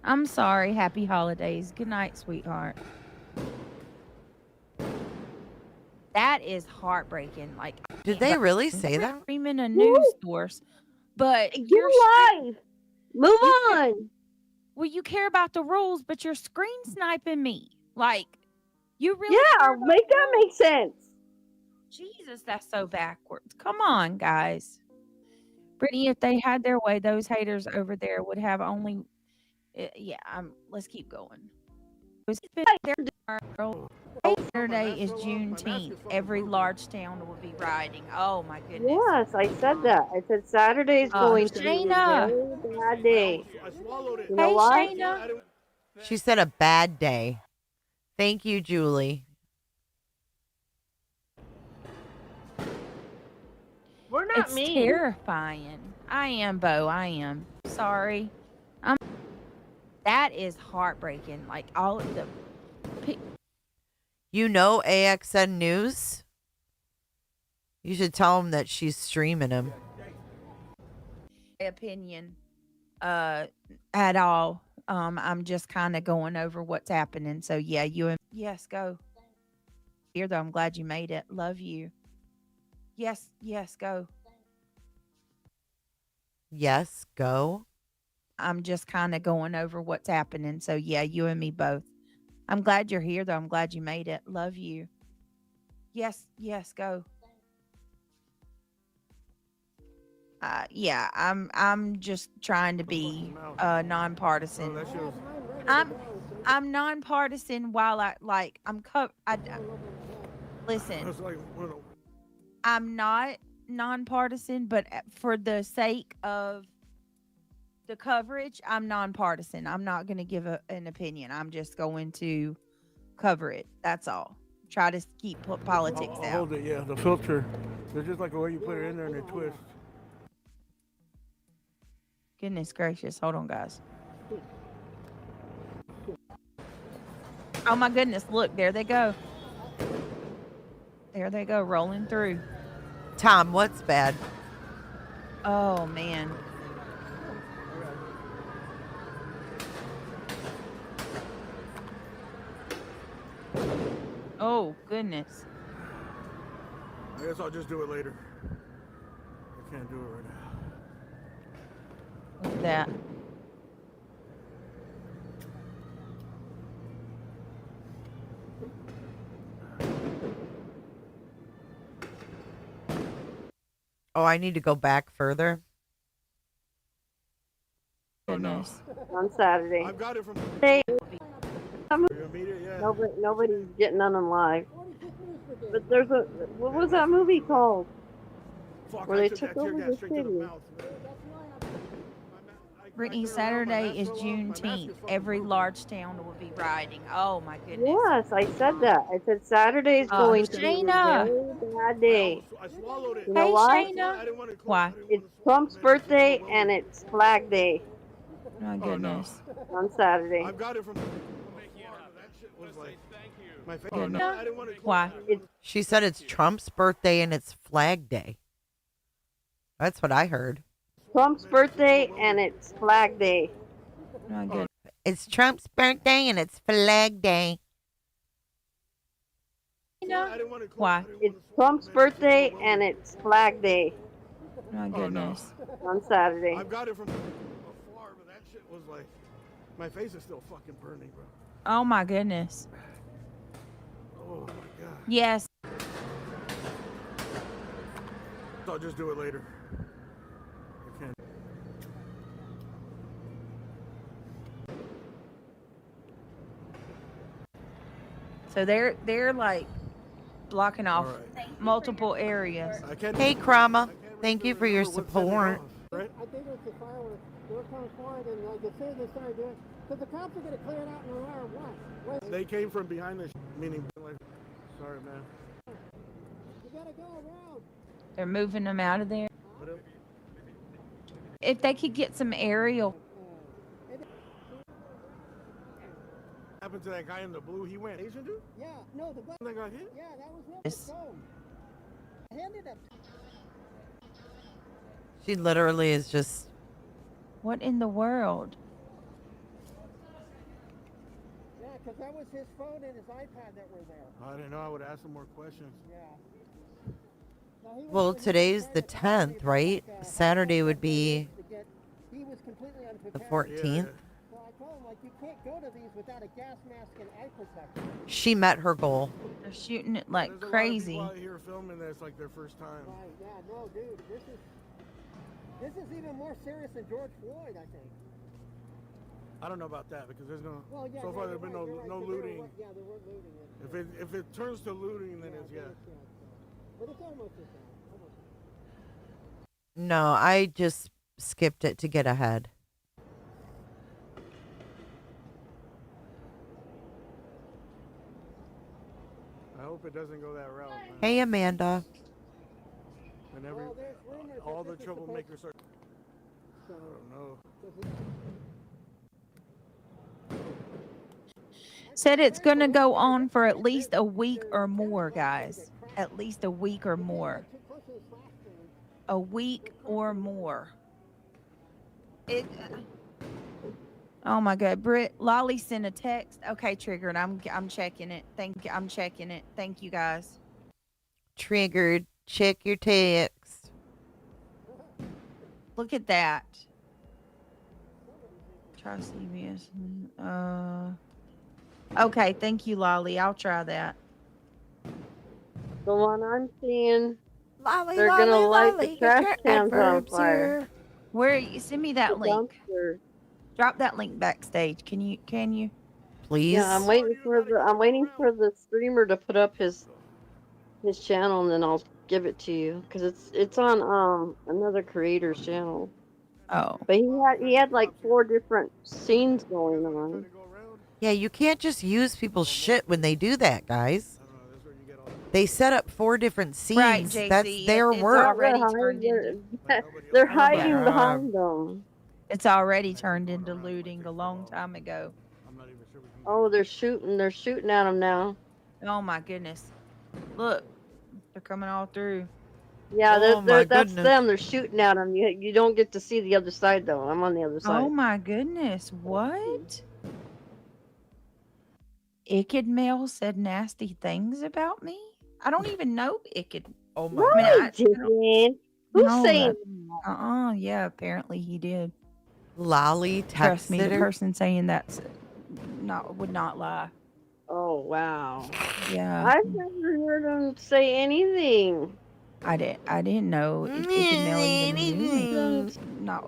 I'm sorry. Happy holidays. Good night, sweetheart. That is heartbreaking. Like, Did they really say that? Streaming a news source, but Get you're live. Move on. Well, you care about the rules, but you're screen sniping me. Like, you really. Yeah, make that make sense. Jesus, that's so backwards. Come on, guys. Brittany, if they had their way, those haters over there would have only. Yeah, let's keep going. Saturday is Juneteenth. Every large town will be rioting. Oh my goodness. Yes, I said that. I said Saturday is going to be a Shayna. very bad day. You know Hey, what? Shayna. She said a bad day. Thank you, Julie. We're not It's mean. terrifying. I am, Bo. I am. Sorry. That is heartbreaking. Like, all of the. You know AXN News? You should tell him that she's streaming him. Opinion at all. I'm just kind of going over what's happening. So yeah, yes, go. Here though, I'm glad you made it. Love you. Yes, go. Yes, go. I'm just kind of going over what's happening. So yeah, you and me both. I'm glad you're here though. I'm glad you made it. Love you. Yes, go. Yeah, I'm just trying to be nonpartisan. I'm nonpartisan while listen. I'm not nonpartisan, but for the sake of the coverage, I'm nonpartisan. I'm not going to give an opinion. I'm just going to cover it. That's all. Try to keep politics I'll out. hold it, yeah. The filter. They're just like the way you put it in there and they twist. Goodness gracious. Hold on, guys. Oh my goodness. Look, there they go. There they go, rolling through. Tom, what's bad? Oh, man. Oh, goodness. I guess I'll just do it later. I can't do it right now. Look at that. Oh, I need to go back further. Goodness. On Saturday. I've got it from. Hey, nobody's getting on them live. But there's a what was that movie called? Where they took over the city. Brittany, Saturday is Juneteenth. Every large town will be rioting. Oh my goodness. Yes, I said that. I said Saturday is going to be a Shayna. very bad day. I swallowed it. You know Hey, why? Shayna. I didn't want to close. Why? It's Trump's birthday and it's Flag Day My goodness. on Saturday. I've got it from. That shit was like my face. Goodness. I didn't want to close. Why? She said it's Trump's birthday and it's Flag Day. That's what I heard. Trump's birthday and it's Flag Day. My goodness. It's Trump's birthday and it's Flag Day. Why? It's Trump's birthday and it's Flag Day My goodness. on Saturday. I've got it from afar, but that shit was like my face is still fucking burning, bro. Oh my goodness. Oh my god. Yes. I'll just do it later. I can't. So they're like blocking off multiple areas. Hey, Krama. Thank you for your support. Right? I think it's the fireworks. They were coming forward, and like I say, they started doing. Because the cops are going to clear it out no matter what. They came from behind the meaning. Like, sorry, man. You got to go around. They're moving them out of there. If they could get some aerial. Happened to that guy in the blue? He went Asian dude? Yeah, no, the black that got hit? Yeah, that was him. Yes. I handed him. She literally is just. What in the world? Yeah, because that was his phone and his iPad that were there. I didn't know. I would ask him more questions. Yeah. Well, today's the 10th, right? Saturday would be He was completely the unprepared. 14th. So I told him, like, you can't go to these without a gas mask and eye protection. She met her goal. They're shooting it like There's crazy. A lot of people out here filming that's like their first time. Right, yeah, no, dude, this is even more serious than George Floyd, I think. I don't know about that because there's no. Well, yeah, so far there's been no right, no but there looting. were- Yeah, there were looting. If it turns to looting, then it's yeah. But it's almost the same. No, I just skipped it to get ahead. I hope it doesn't go that route. Man. Hey, Amanda. And all the troublemakers are. I don't know. Said it's going to go on for at least a week or more, guys. At least a week or more. A week or more. Oh my God, Britt, Lolly sent a text. Okay, triggered. I'm checking it. I'm checking it. Thank you, guys. Triggered. Check your text. Look at that. Try CBS. Okay, thank you, Lolly. I'll try that. The one I'm seeing, Lolly, they're Lolly, gonna light Lolly, the trash get your cans on adverbs fire. here. Where you send me that link? Dumpster. Drop that link backstage. Can you? Please. Yeah, I'm waiting for the streamer to put up his channel, and then I'll give it to you because it's on another creator's channel. Oh. But he had like 4 different scenes going on. Yeah, you can't just use people's shit when they do that, guys. They set up 4 different scenes. Right, JC, That's their it's work. already turned into. They're hiding behind them. It's already turned into looting a long time ago. Oh, they're shooting at them now. Oh my goodness! Look, they're coming all through. Yeah, Oh, my that's goodness. them. They're shooting at them. You don't get to see the other side though. I'm on the other side. Oh my goodness! What? Icked Mail said nasty things about me. I don't even know Icked. Oh No, he didn't. Who's saying? Yeah, apparently he did. Lolly Trust me, texted the her. person saying that's would not lie. Oh wow. Yeah. I've never heard him say anything. I didn't know Icked Mail even knew me.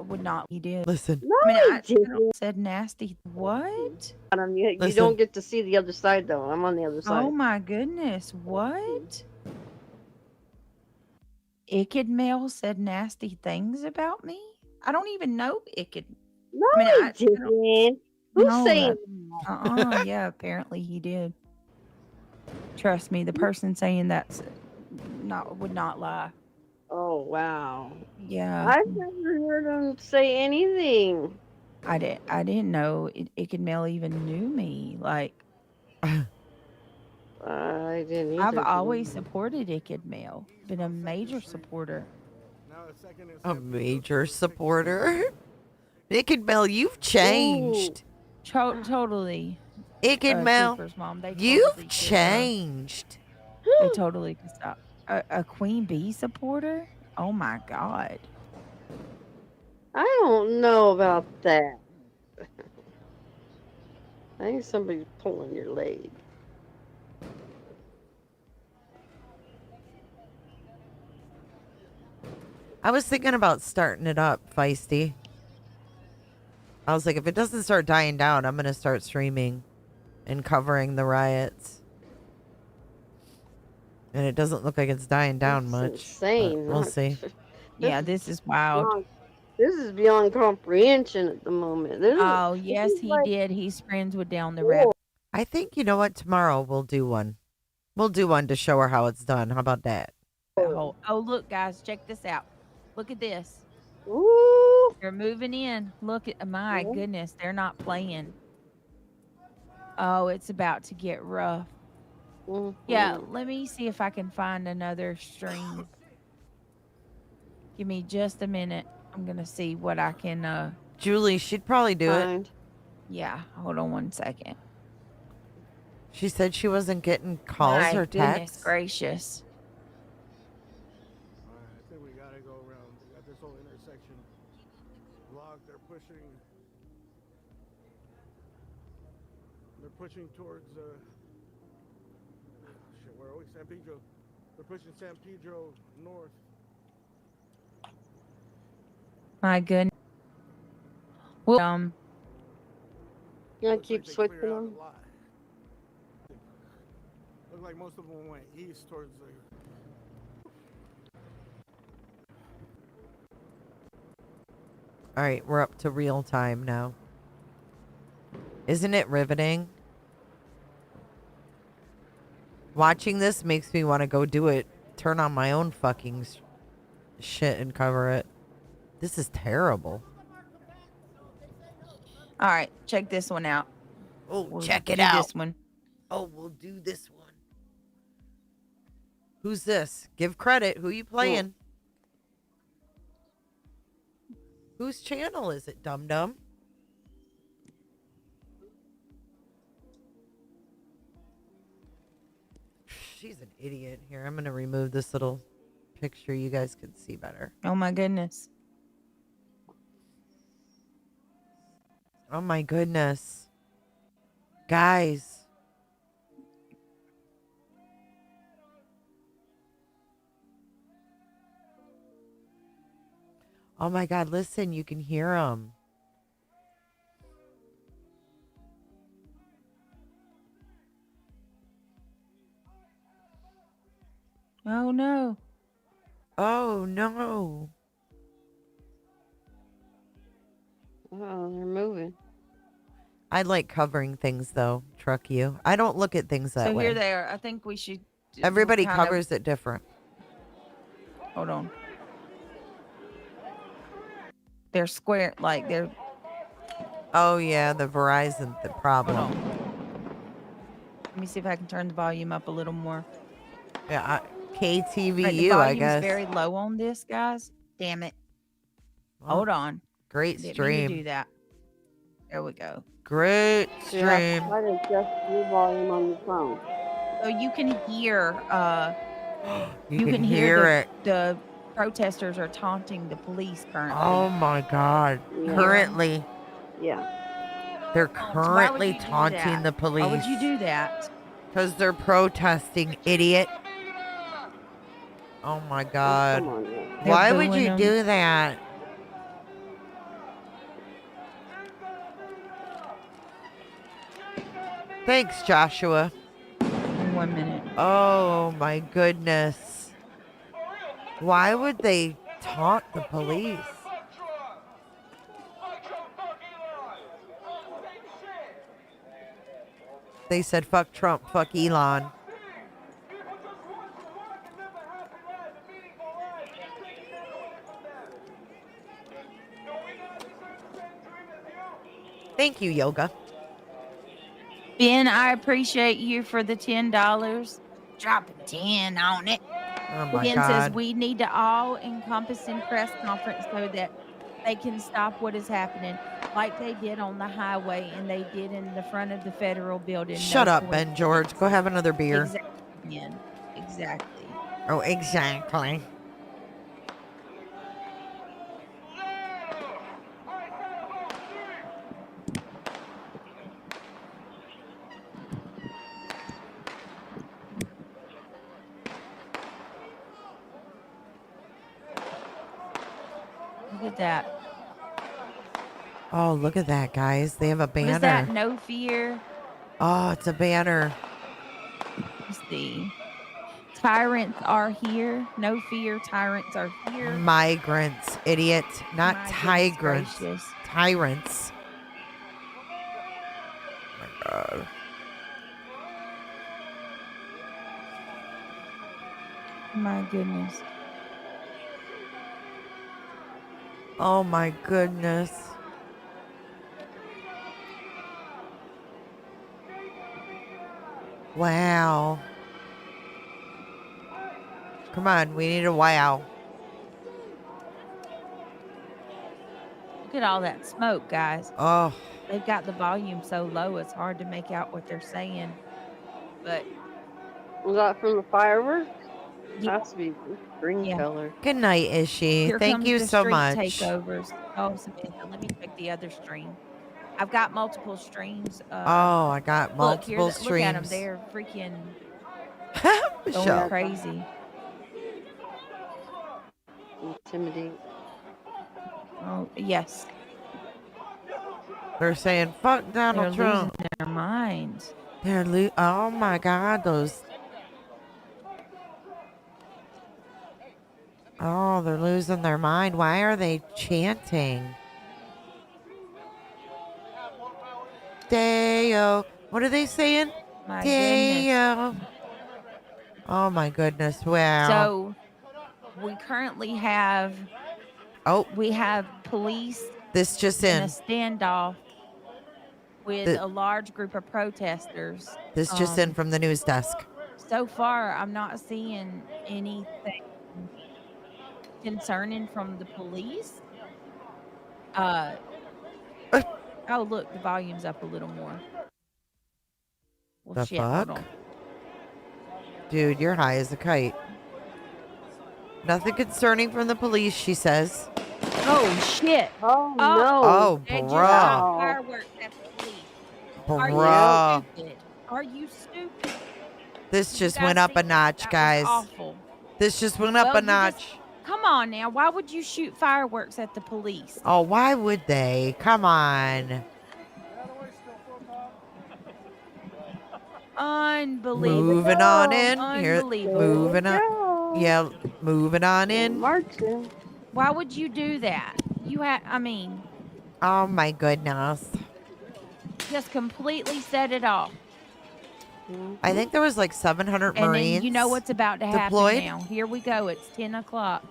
Would not. He did. Listen. No, I he didn't. said nasty. What? You Listen. don't get to see the other side though. I'm on the other side. Oh my goodness! What? Icked Mail said nasty things about me. I don't even know Icked. No, I mean, he didn't. Who's no, saying that? Yeah, apparently he did. Trust me, the person saying that's would not lie. Oh, wow. Yeah, I've never heard him say anything. I didn't know Icked Mel even knew me. Like, I didn't either. I've always supported Icked Mel. Been a major supporter. A major supporter. Icked Mel, you've changed. Totally. Icked Mel, Troopers, Mom. They totally you've could, changed. they totally could stop. A Queen Bee supporter? Oh my God. I don't know about that. I think somebody's pulling your leg. I was thinking about starting it up, Feisty. I was like, if it doesn't start dying down, I'm going to start streaming and covering the riots. And it doesn't look like it's dying down much. Insane. We'll see. Yeah, this is wild. This is beyond comprehension at the moment. Oh, yes, he did. He's friends with Down the Rabbit. I think, you know what? Tomorrow we'll do one. We'll do one to show her how it's done. How about that? Oh, look, guys, check this out. Look at this. Ooh. They're moving in. Look at my goodness, they're not playing. Oh, it's about to get rough. Yeah, let me see if I can find another stream. Give me just a minute. I'm gonna see what I can Julie, she'd probably do it. Yeah, hold on one second. She said she wasn't getting calls My or goodness texts. gracious. I think we gotta go around. We got this whole intersection blocked. They're pushing towards shit, where are we? San Pedro. They're pushing San Pedro north. My goodness. Well, You gonna keep switching them? Look like most of them went east towards the. All right, we're up to real time now. Isn't it riveting? Watching this makes me want to go do it. Turn on my own fucking shit and cover it. This is terrible. all right, check this one out. Oh, We'll check it do out. This one. Oh, we'll do this one. Who's this? Give credit. Who you playing? Whose channel is it, Dum Dum? She's an idiot. Here, I'm going to remove this little picture. You guys can see better. Oh my goodness. Oh my goodness. Guys. Oh my God, listen, you can hear them. Oh no. Oh no. Oh, they're moving. I like covering things though, Truck you. I don't look at things that So way. here they are. I think we should. Everybody kind of- covers it different. Hold on. They're square, like they're. Oh yeah, the Verizon, the problem. Let me see if I can turn the volume up a little more. Yeah, KTVU, Right, the I volume's guess. very low on this, guys. Damn it. Hold on. Great Didn't mean stream. to do that. There we go. Great You have stream. to try to adjust your volume on your phone. So you can hear. You can hear it. The protesters are taunting the police currently. Oh my God. Yeah. Currently, Yeah. they're Why would currently you do taunting that? the police. Why would you do that? Because they're protesting, idiot. Oh my God. Come on, yeah. Why They're would booing you them. do that? Thanks, Joshua. 1 minute. Oh my goodness. Why would they taunt the police? They said, fuck Trump, fuck Elon. Thank you, Yoga. Ben, I appreciate you for the $10. Dropping 10 on it. Oh my Ben says God. we need to all encompassing press conference so that they can stop what is happening, like they did on the highway and they did in the front of the federal building. Shut No up, Ben George. Go have another beer. Exactly, Ben. Exactly. Oh, exactly. Look at that. Oh, look at that, guys. They have a banner. What is that? No fear. Oh, it's a banner. Let's see. Tyrants are here. No fear. Tyrants are here. Migrants, idiot. Not My tigrants. goodness gracious. Tyrants. Oh my God. My goodness. Oh my goodness. Wow. Come on, we need a wow. Look at all that smoke, guys. Oh. They've got the volume so low it's hard to make out what they're saying. But was that from the fireworks? Has to be green color. Good night, Ishi. Here Thank comes you the so street much. takeovers. Oh, Samantha, let me check the other stream. I've got multiple streams. Oh, I got multiple look, Look at them. streams. They're freaking Michelle. going crazy. Intimidate. Oh, yes. They're saying, fuck Donald They're Trump. losing their minds. Oh my God, those. Oh, they're losing their mind. Why are they chanting? Deo. What are they saying? My Deo. Oh my goodness. Wow. So we currently have we have police This just in a in. standoff with The- a large group of protesters. This just in from the news desk. So far, I'm not seeing anything concerning from the police. Oh, look, the volume's up a little more. Well, The shit, hold fuck? on. Dude, you're high as a kite. Nothing concerning from the police, she says. Oh, shit. Oh, no. Oh, They just bruh. shot fireworks at the police. Bruh. Are you stupid? This just guys went up see a notch, that was guys. awful. This just went up Well, a you notch. just- Come on now. Why would you shoot fireworks at the police? Oh, why would they? Come on. Unbelievable. Moving on in. Here, Unbelievable. moving on. Yeah, moving on in. Marching. Why would you do that? Oh my goodness. Just completely set it off. I think there was like 700 And Marines. then you know what's about to happen deployed. now. Here we go. It's 10 o'clock.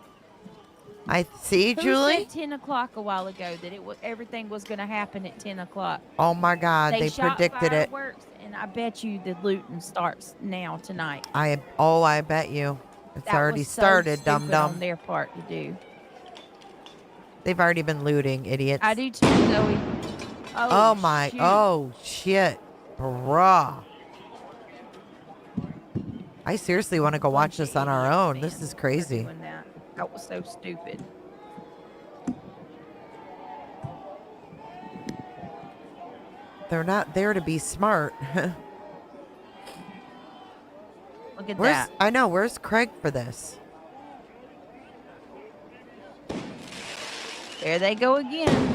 I see, Who Julie. said 10 o'clock a while ago that everything was going to happen at 10 o'clock? Oh my God, they shot predicted it. fireworks, and I bet you the looting starts now tonight. I bet you. It's That already was so started, dum stupid dum. on their part to do. They've already been looting, idiots. I do too, Zoe. Oh my. shoot. Oh shit, bruh. I seriously want to go watch this on our own. This is crazy. Doing that. That was so stupid. They're not there to be smart. Look at Where's, that. I know. Where's Craig for this? There they go again.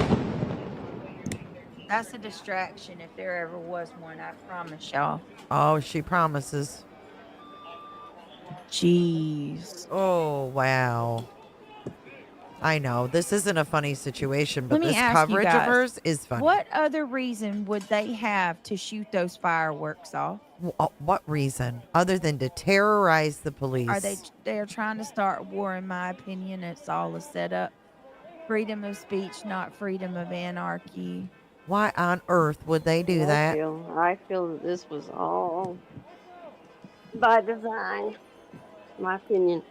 That's a distraction if there ever was one, I promise y'all. Oh, she promises. Jeez. Oh, wow. I know this isn't a funny situation, but Let me this ask you coverage of guys, hers is funny. what other reason would they have to shoot those fireworks off? What reason other than to terrorize the police? Are they're trying to start war? In my opinion, it's all a setup. Freedom of speech, not freedom of anarchy. Why on earth would they do that? I feel that this was all by design. My opinion.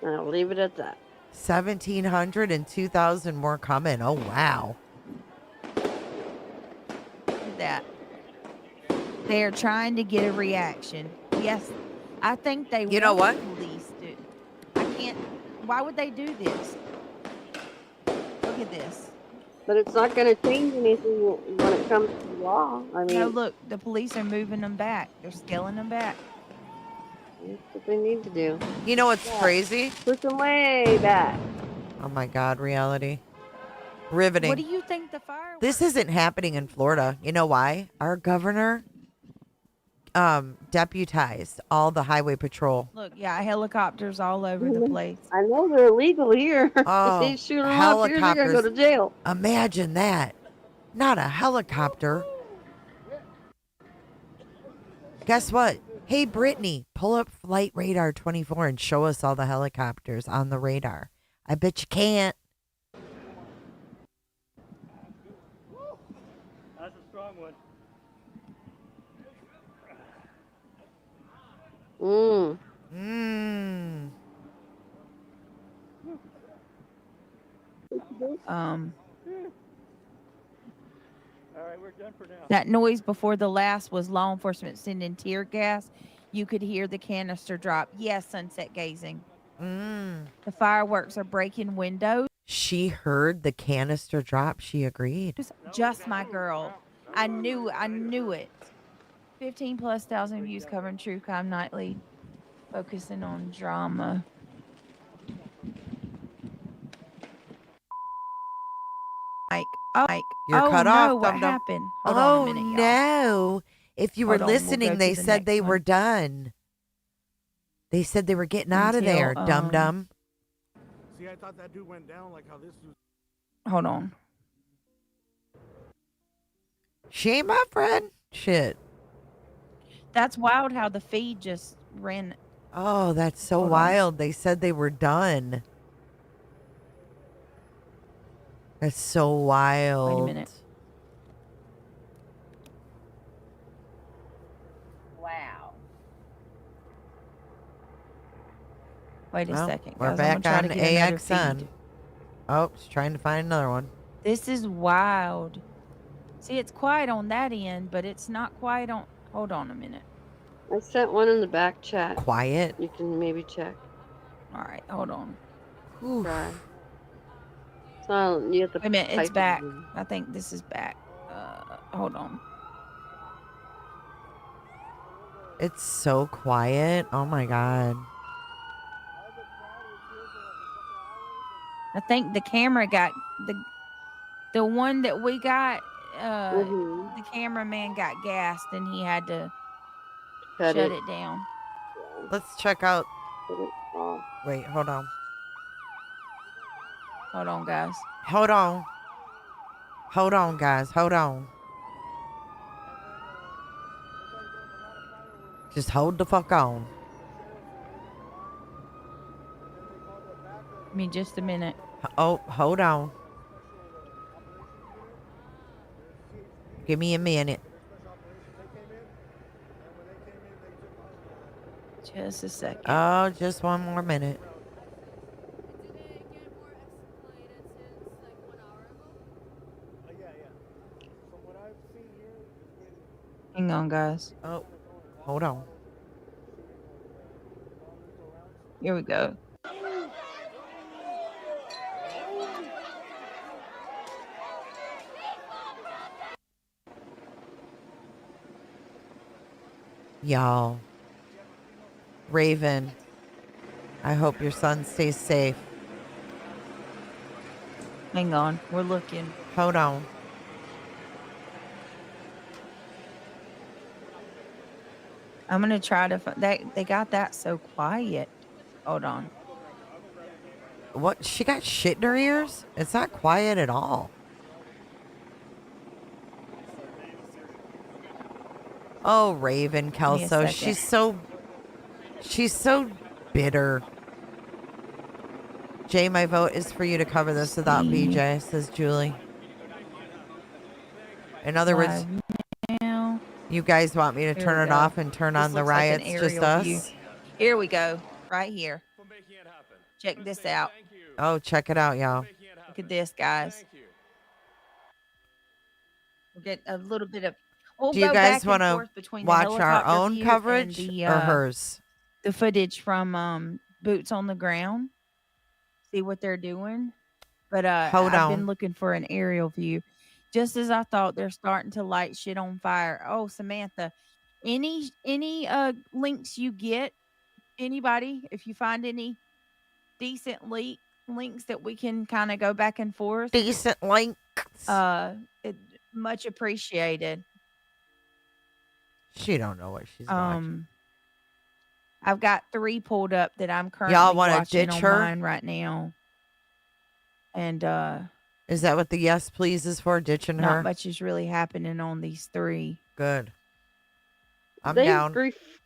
And I'll leave it at that. 1,700 and 2,000 more coming. Oh, wow. Look at that. They are trying to get a reaction. Yes, I think they You know what? Police do. I can't. Why would they do this? Look at this. But it's not going to change anything when it comes to law. I mean, No, look, the police are moving them back. They're scaling them back. that's what they need to do. You know what's crazy? Push them way back. Oh, my God, reality. Riveting. What do you think the fireworks? This isn't happening in Florida. You know why? Our governor deputized all the highway patrol. Look, yeah, helicopters all over the place. I know they're illegal here. Oh, They shoot them up here, they're going to go to jail. Imagine that. Not a helicopter. Guess what? Hey, Brittany, pull up Flight Radar 24 and show us all the helicopters on the radar. I bet you can't. That's a strong one. All right, we're done for now. That noise before the last was law enforcement sending tear gas. You could hear the canister drop. Yes, sunset gazing. The fireworks are breaking windows. She heard the canister drop. She agreed. Just my girl. I knew it. 15,000+ views covering true crime nightly, focusing on drama. Mike. You're cut off. What Dum-dum. happened? Hold on a minute, y'all. No. If you were Hold on, we'll listening, go to they the said they next were one. done. They said they were getting out of there, dum-dum. See, I thought that dude went down like how this was. Hold on. She ain't my friend. Shit. That's wild how the feed just ran. Oh, that's so Hold on. wild. They said they were done. That's so wild. Wait a minute. Wow. Wait a Well, second, we're guys. I'm back gonna on try to get another AXN. feed. Oh, she's trying to find another one. This is wild. See, it's quiet on that end, but it's not quiet on. Hold on a minute. I sent one in the back chat. Quiet. You can maybe check. All right, hold on. Try. So you have to Wait a minute, it's type it back. in. I think this is back. Hold on. It's so quiet. Oh my God. I think the camera got the one that we got. The cameraman got gassed and he had to Cut shut it. it down. Let's check out. Cut it off. Wait, hold on. Hold on, guys. Hold on. Hold on, guys. Hold on. Just hold the fuck on. Give me just a minute. Oh, hold on. Give me a minute. Just a second. Oh, just one more minute. Hang on, guys. Oh, hold on. Here we go. Y'all. Raven, I hope your son stays safe. Hang on. We're looking. Hold on. I'm going to try to. They got that so quiet. Hold on. What? She got shit in her ears? It's not quiet at all. Oh, Raven Kelso. She's so bitter. Jay, my vote is for you to cover this without BJ, says Julie. In other words, you guys want me to turn it off and turn on the riots, just us? View. Here we go. Right here. Check this out. Oh, check it out, y'all. Look at this, guys. We'll get a little bit of... We'll Do you go guys want to watch our own coverage or hers? The footage from Boots on the Ground. See what they're doing. But I've been looking for an aerial view. Just as I thought, they're starting to light shit on fire. Oh, Samantha, any links you get, anybody, if you find any decent links that we can kind of go back and forth. Decent links. Much appreciated. She don't know what she's watching. I've got 3 pulled up that I'm currently Y'all want to watching ditch on her mine right now. And is that what the yes please is for? Ditching her? Not much is really happening on these 3. Good. I'm they down.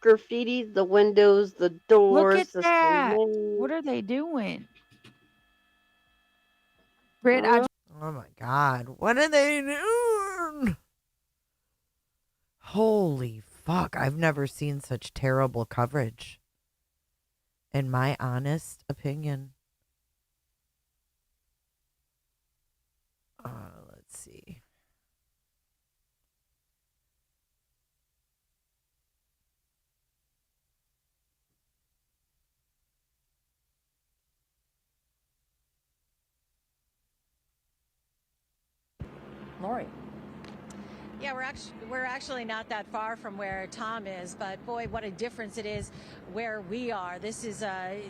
Graffitied the windows, the doors. Look at that. What are they doing? Britt, Oh my God. What are they doing? Holy fuck. I've never seen such terrible coverage. In my honest opinion. Let's see. Lori. Yeah, we're actually not that far from where Tom is, but boy, what a difference it is where we are. This is an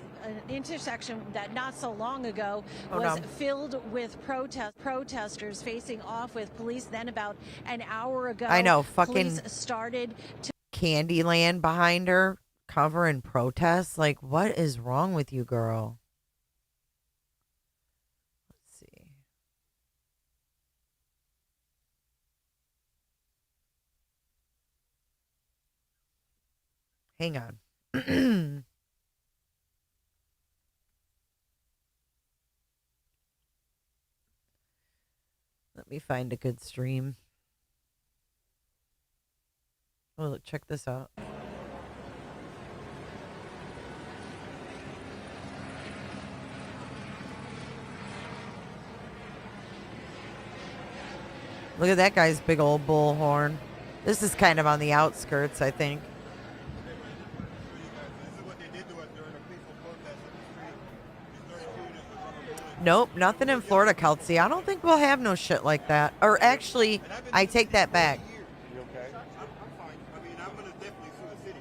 intersection that not so long ago was filled with protesters facing off with police. Then about an hour ago, I know, fucking police started to Candyland behind her covering protests. Like, what is wrong with you, girl? Hang on. Let me find a good stream. Oh, look, check this out. Look at that guy's big old bullhorn. This is kind of on the outskirts, I think. Nope, nothing in Florida, Kelsey. I don't think we'll have no shit like that. Or actually, I take that back. You okay? I'm fine. I mean, I'm going to definitely sue the city.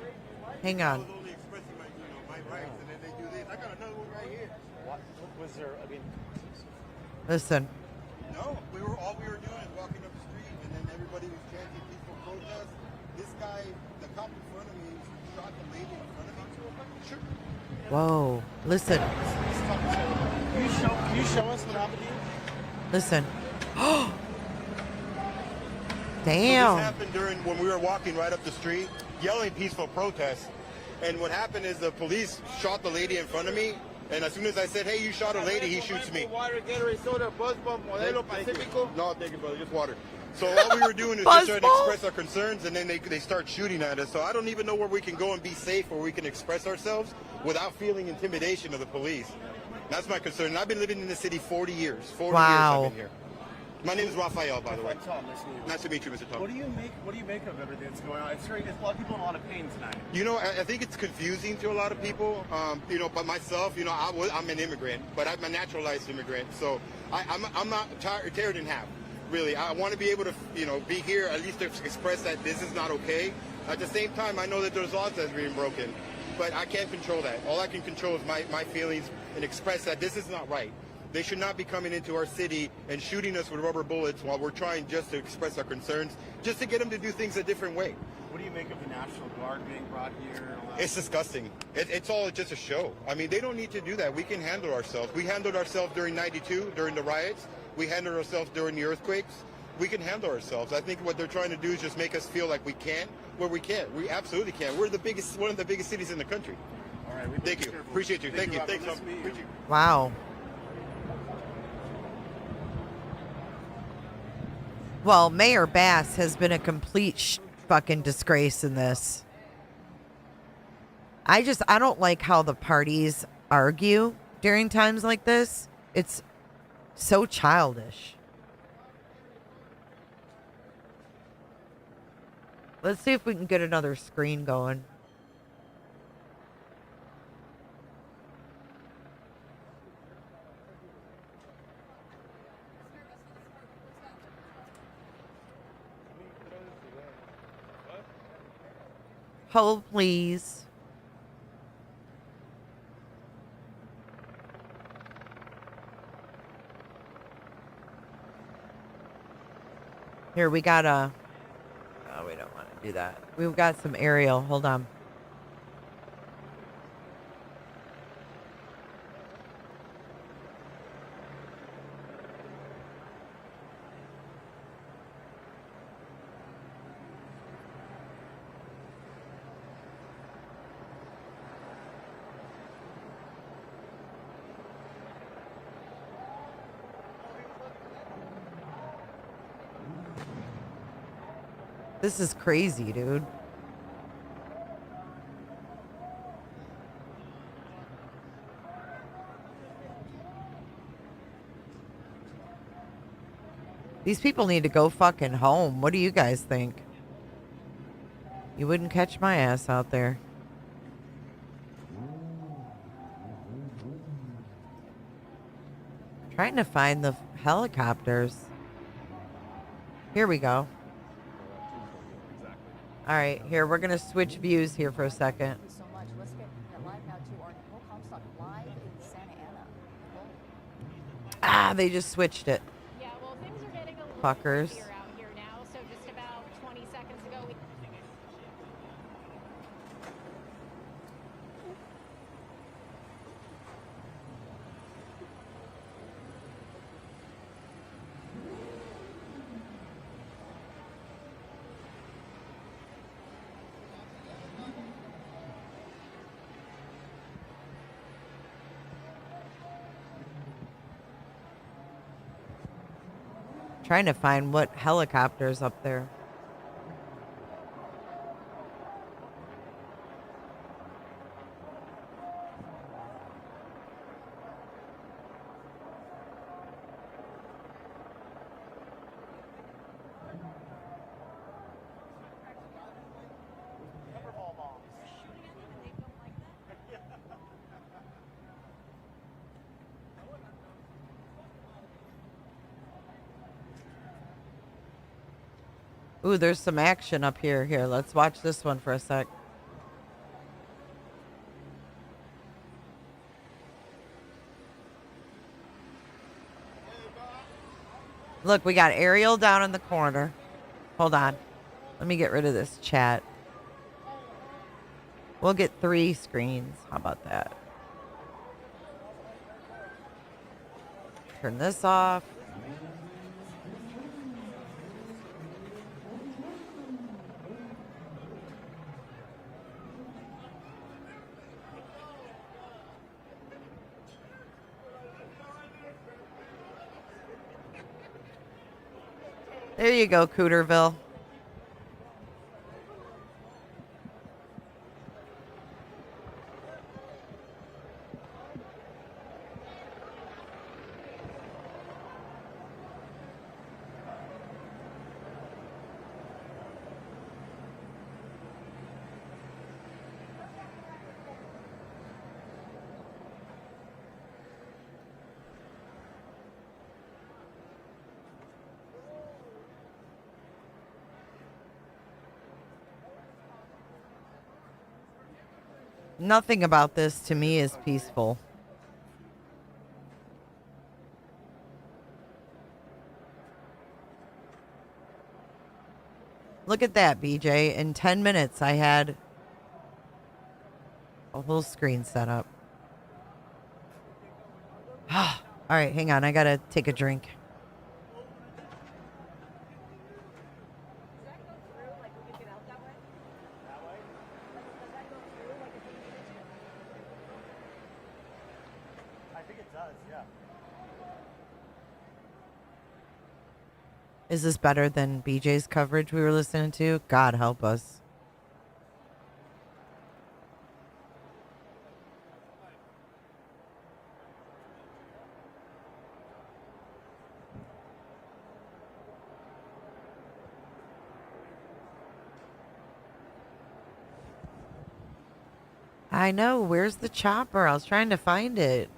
Hang on. I was only expressing my rights, and then they do this. I got another one right here. What was there? I mean, Listen. No, all we were doing is walking up the street, and then everybody was chanting peaceful protest. This guy, the cop in front of me, shot the lady in front of me. Sure. Whoa. Listen. Can you show us what happened to you? Listen. Damn. So this happened when we were walking right up the street, yelling peaceful protest. And what happened is the police shot the lady in front of me. And as soon as I said, hey, you shot a lady, he shoots me. Water, Gatorade, soda, Buzz Bump, Modelo Pacifico. No, thank you, brother. Just water. So all we were doing is just trying to express our concerns, and then they start shooting at us. So I don't even know where we can go and be safe, where we can express ourselves without feeling intimidation of the police. That's my concern. And I've been living in the city 40 years. 40 years I've been here. My name is Raphael, by the way. Tom, nice to meet you, Mr. Tom. What do you make of everything that's going on? It's a lot of people in a lot of pain tonight. You know, I think it's confusing to a lot of people. But myself, I'm an immigrant, but I'm a naturalized immigrant. So I'm not teared in half, really. I want to be able to, be here at least to express that this is not okay. At the same time, I know that there's laws that's being broken, but I can't control that. All I can control is my feelings and express that this is not right. They should not be coming into our city and shooting us with rubber bullets while we're trying just to express our concerns, just to get them to do things a different way. What do you make of the National Guard being brought here and all that? It's disgusting. It's all just a show. I mean, they don't need to do that. We can handle ourselves. We handled ourselves during '92, during the riots. We handled ourselves during the earthquakes. We can handle ourselves. I think what they're trying to do is just make us feel like we can't, where we can't. We absolutely can. We're one of the biggest cities in the country. All right. Thank you. Appreciate you. Thank you. Thanks. Appreciate you. Wow. Well, Mayor Bass has been a complete fucking disgrace in this. I don't like how the parties argue during times like this. It's so childish. Let's see if we can get another screen going. Hold, please. Here, we got a... Oh, we don't want to do that. We've got some aerial. Hold on. This is crazy, dude. These people need to go fucking home. What do you guys think? You wouldn't catch my ass out there. Trying to find the helicopters. Here we go. All right, here, we're going to switch views here for a second. Thank you so much. Let's get live now to our Nicole Comstock live in Santa Ana. Ah, they just switched it. Yeah, well, things are getting a little Fuckers. crazier out here now. So just about 20 seconds ago, we... Trying to find what helicopter's up there. Ooh, there's some action up here. Here, let's watch this one for a sec. Look, we got Ariel down in the corner. Hold on. Let me get rid of this chat. We'll get 3 screens. How about that? Turn this off. There you go, Cooterville. Nothing about this to me is peaceful. Look at that, BJ. In 10 minutes, I had a whole screen set up. All right, hang on. I got to take a drink. I think it does, yeah. Is this better than BJ's coverage we were listening to? God help us. I know. Where's the chopper? I was trying to find it.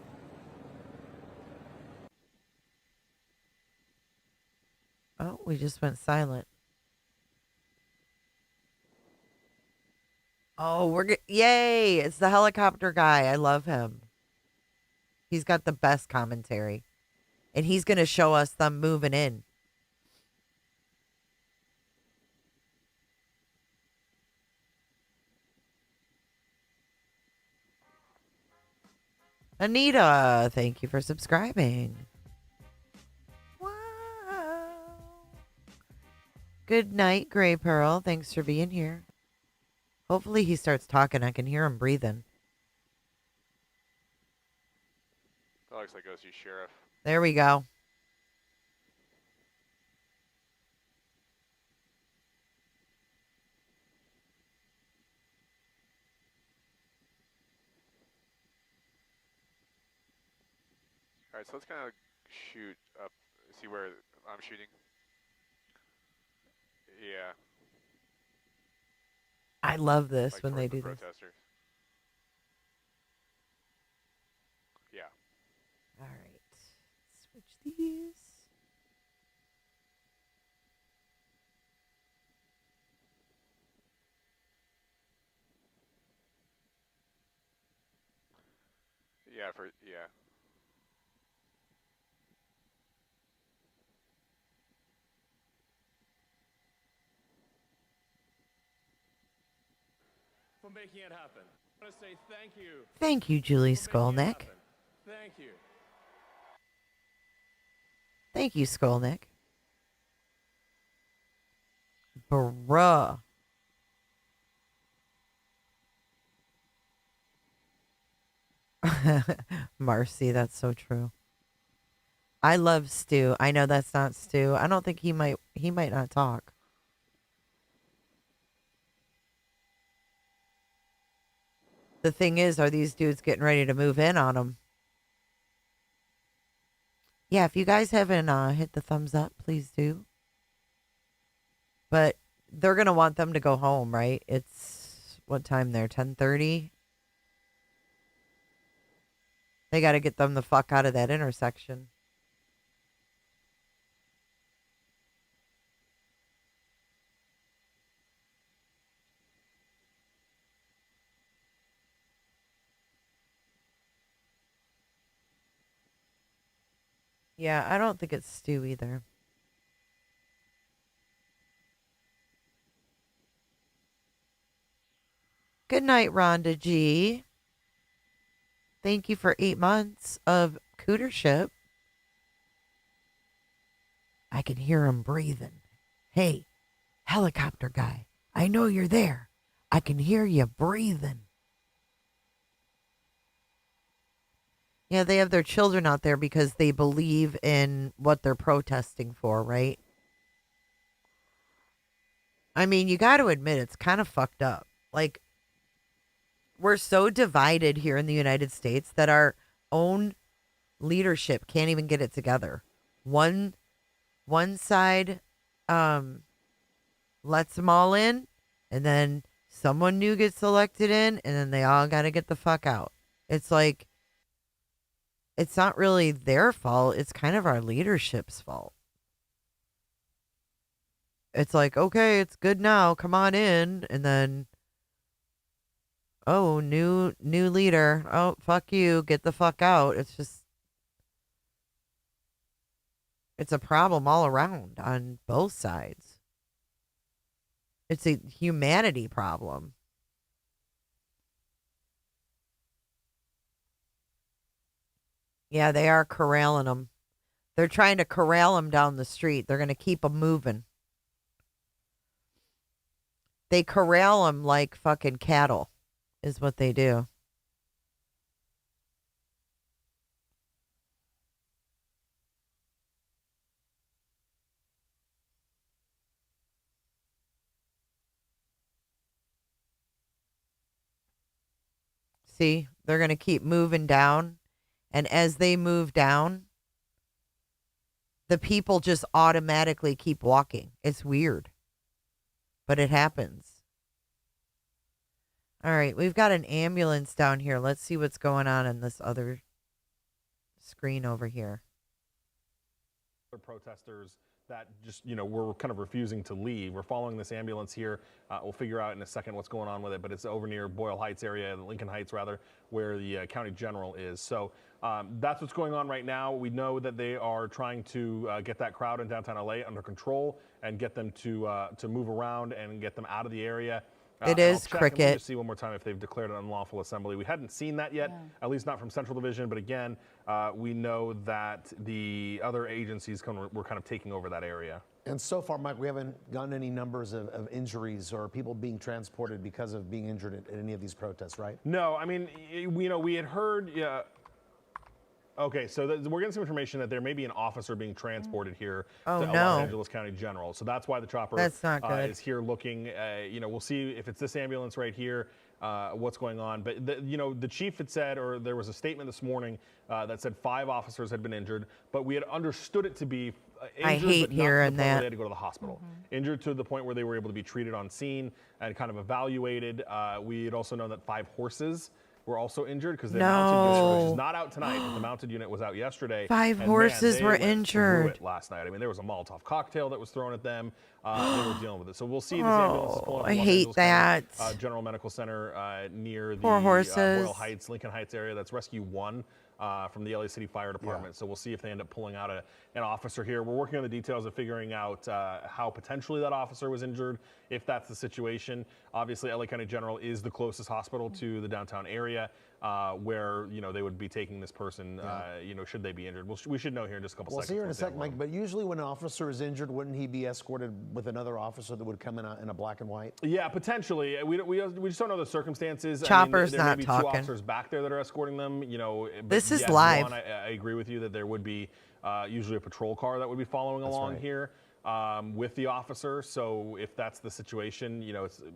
Oh, we just went silent. Oh, yay! It's the helicopter guy. I love him. He's got the best commentary. And he's going to show us them moving in. Anita, thank you for subscribing. Wow. Good night, Gray Pearl. Thanks for being here. Hopefully he starts talking. I can hear him breathing. That looks like OC Sheriff. There we go. All right, so let's kind of shoot up, see where I'm shooting. Yeah. I love this Like when they towards do the this. protesters. Yeah. All right. Switch these. Yeah, yeah. For making it happen. I want to say thank you. Thank you, Julie for making it Skolnick. happen. Thank you. Thank you, Skolnick. Bruh. Marcy, that's so true. I love Stu. I know that's not Stu. I don't think he might not talk. The thing is, are these dudes getting ready to move in on him? Yeah, if you guys haven't hit the thumbs up, please do. But they're going to want them to go home, right? It's what time there? 10:30? They got to get them the fuck out of that intersection. Yeah, I don't think it's Stu either. Good night, Rhonda G. Thank you for 8 months of cootership. I can hear him breathing. Hey, helicopter guy, I know you're there. I can hear you breathing. Yeah, they have their children out there because they believe in what they're protesting for, right? I mean, you got to admit it's kind of fucked up. Like, we're so divided here in the United States that our own leadership can't even get it together. One side lets them all in, and then someone new gets elected in, and then they all got to get the fuck out. It's like, it's not really their fault. It's kind of our leadership's fault. It's like, okay, it's good now. Come on in. And then, oh, new leader. Oh, fuck you. Get the fuck out. It's just, it's a problem all around on both sides. It's a humanity problem. Yeah, they are corralling them. They're trying to corral them down the street. They're going to keep them moving. They corral them like fucking cattle, is what they do. See, they're going to keep moving down. And as they move down, the people just automatically keep walking. It's weird, but it happens. All right, we've got an ambulance down here. Let's see what's going on in this other screen over here. Protesters that just, we're kind of refusing to leave. We're following this ambulance here. We'll figure out in a second what's going on with it, but it's over near Boyle Heights area, Lincoln Heights rather, where the county general is. So that's what's going on right now. We know that they are trying to get that crowd in downtown LA under control and get them to move around and get them out of the area. It is cricket. Let me just see one more time if they've declared an unlawful assembly. We hadn't seen that yet, at least not from Central Division. But again, we know that the other agencies were kind of taking over that area. And so far, Mike, we haven't gotten any numbers of injuries or people being transported because of being injured at any of these protests, right? No, I mean, we had heard. Okay, so we're getting some information that there may be an officer being transported here to Los Angeles County General. So that's why the chopper is here looking. We'll see if it's this ambulance right here, what's going on. But the chief had said, or there was a statement this morning that said 5 officers had been injured, but we had understood it to be injured, I hate but not to the hearing point where that. they had to go to the hospital. Injured to the point where they were able to be treated on scene and kind of evaluated. We had also known that 5 horses were also injured because the mounted unit, which is not out tonight, but the mounted unit was out yesterday. 5 and horses they were went through injured it last night. I mean, there was a Molotov cocktail that was thrown at them. They were dealing with it. So we'll see. This ambulance is pulling up I Los hate Angeles County, that. General Medical Center near the Poor horses. Boyle Heights, Lincoln Heights area. That's Rescue 1. From the LA City Fire Department. So we'll see if they end up pulling out an officer here. We're working on the details of figuring out how potentially that officer was injured, if that's the situation. Obviously, LA County General is the closest hospital to the downtown area where, they would be taking this person, should they be injured. We should know here in just a couple seconds. We'll see here in a second, Mike, but usually when an officer is injured, wouldn't he be escorted with another officer that would come in a black and white? Yeah, potentially. We just don't know the circumstances. Chopper's there may be not 2 talking. officers back there that are escorting them. This is yes, live. One, I agree with you that there would be usually a patrol car that would be following along here with the officer. So if that's the situation,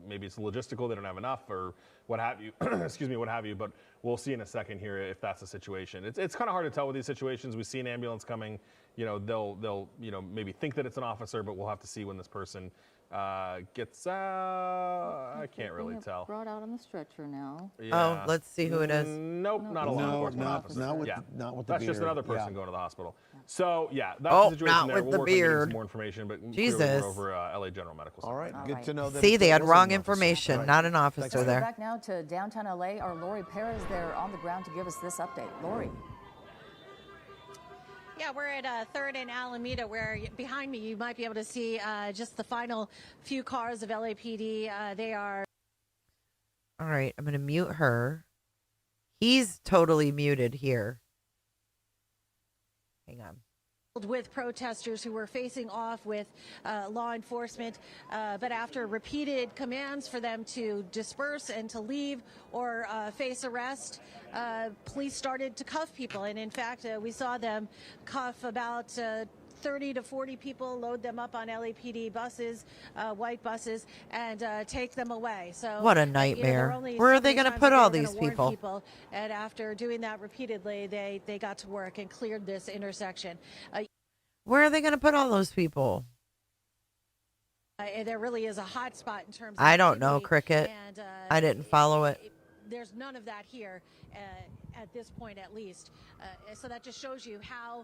maybe it's logistical, they don't have enough or what have you. Excuse me, what have you. But we'll see in a second here if that's the situation. It's kind of hard to tell with these situations. We see an ambulance coming. They'll maybe think that it's an officer, but we'll have to see when this person gets I can't really tell. Brought out on the stretcher now. Yeah. Oh, let's see who it is. Nope, not a law enforcement officer. Not with the That's just beard. another person going to the hospital. So that's Oh, the situation not there. with We'll the work on getting beard. some more information, but Jesus. clearly we're over LA General Medical Center. All right, good to know that. See, they had wasn't wrong an officer. information, Right. not an officer Let's go there. back now to downtown LA. Our Lori Perez there on the ground to give us this update. Lori. Yeah, we're at 3rd and Alameda, where behind me you might be able to see just the final few cars of LAPD. They are. All right, I'm going to mute her. He's totally muted here. Hang on. With protesters who were facing off with law enforcement, but after repeated commands for them to disperse and to leave or face arrest, police started to cuff people. And in fact, we saw them cuff about 30 to 40 people, load them up on LAPD buses, white buses, and take them away. So What a they're nightmare. only Where are so they many going to times put that all they're these gonna warn people? And after doing that repeatedly, they got to work and cleared this intersection. Where are they going to put all those people? There really is a hot spot in terms of I don't know, activity, Cricket. and, I didn't follow it. There's none of that here at this point, at least. So that just shows you how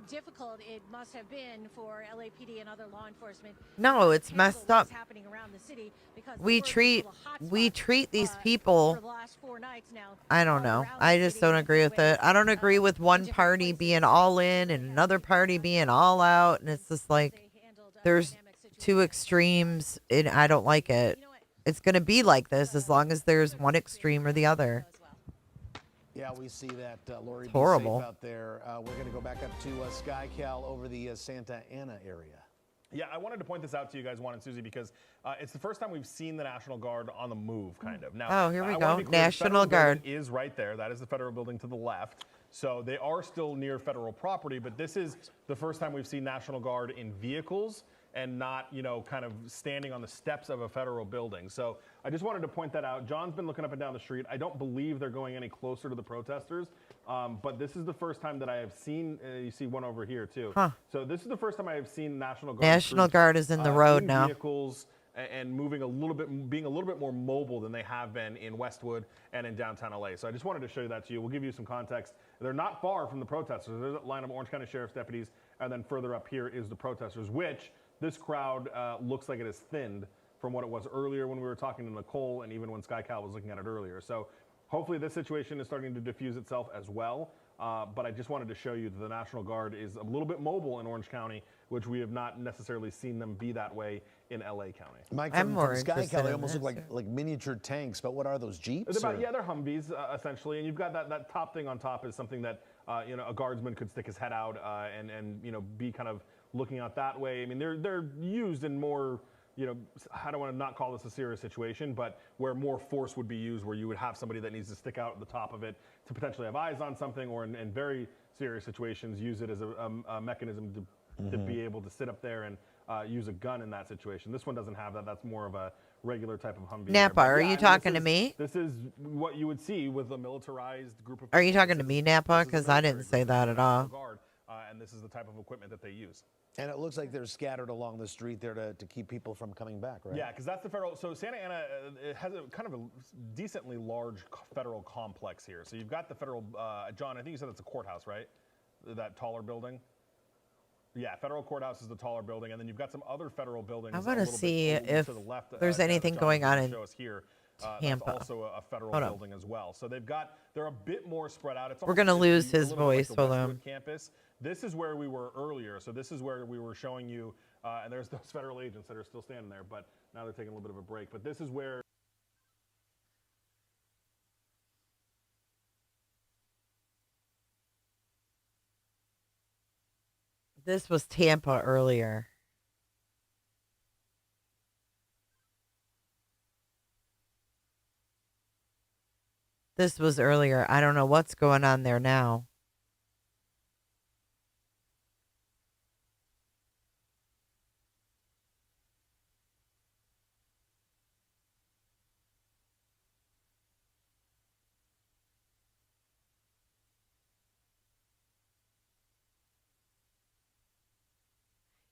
difficult it must have been for LAPD and other law enforcement. No, it's messed up. What's happening around the city, because the We word is treat still a hot we spot, treat these for people. the last 4 nights now. I don't know. I just don't agree with it. I don't agree with one party being all in and another party being all out, and it's just like there's two extremes, and I don't like it. It's going to be like this as long as there's one extreme or the other. Yeah, we see that, Lori. It's Be horrible. safe out there. We're going to go back up to SkyCal over the Santa Ana area. Yeah, I wanted to point this out to you guys, Juan and Susie, because it's the first time we've seen the National Guard on the move, kind of. Now, Oh, here we I go. wanna be clear, the National Federal Guard. building is right there. That is the federal building to the left. So they are still near federal property, but this is the first time we've seen National Guard in vehicles and not, you know, kind of standing on the steps of a federal building. So I just wanted to point that out. John's been looking up and down the street. I don't believe they're going any closer to the protesters, but this is the first time that I have seen, you see one over here too. Huh. So this is the first time I have seen National Guard. National Guard is in the road in now. Vehicles and moving a little bit, being a little bit more mobile than they have been in Westwood and in downtown LA. So I just wanted to show you that to you. We'll give you some context. They're not far from the protesters. There's a line of Orange County Sheriff's deputies, and then further up here is the protesters, which this crowd looks like it has thinned from what it was earlier when we were talking to Nicole and even when SkyCal was looking at it earlier. So hopefully this situation is starting to diffuse itself as well. But I just wanted to show you that the National Guard is a little bit mobile in Orange County, which we have not necessarily seen them be that way in LA County. Mike, from SkyCal, they almost look like miniature tanks, but what are those, Jeeps? They're Humvees, essentially, and you've got that top thing on top is something that, you know, a guardsman could stick his head out and you know, be kind of looking out that way. I mean, they're used in more, you know, I don't want to not call this a serious situation, but where more force would be used, where you would have somebody that needs to stick out at the top of it to potentially have eyes on something, or in very serious situations, use it as a mechanism to be able to sit up there and use a gun in that situation. This one doesn't have that. That's more of a regular type of Humvee. Napa, are you talking to me? This is what you would see with a militarized group of Are you talking to me, Napa? Because I didn't say that at all. Guard, and this is the type of equipment that they use. And it looks like they're scattered along the street there to keep people from coming back, right? Yeah, because that's the federal. So Santa Ana it has a kind of a decently large federal complex here. So you've got the federal, John, I think you said it's a courthouse, right? That taller building? Yeah, federal courthouse is the taller building, and then you've got some other federal buildings. I want to see if to the left, there's anything going on in show us here. Tampa. That's also a federal building as well. So they're a bit more spread out. It's We're going to lose his voice. Like Hold on. Campus. This is where we were earlier. So this is where we were showing you, and there's those federal agents that are still standing there, but now they're taking a little bit of a break. But this is where. This was Tampa earlier. This was earlier. I don't know what's going on there now.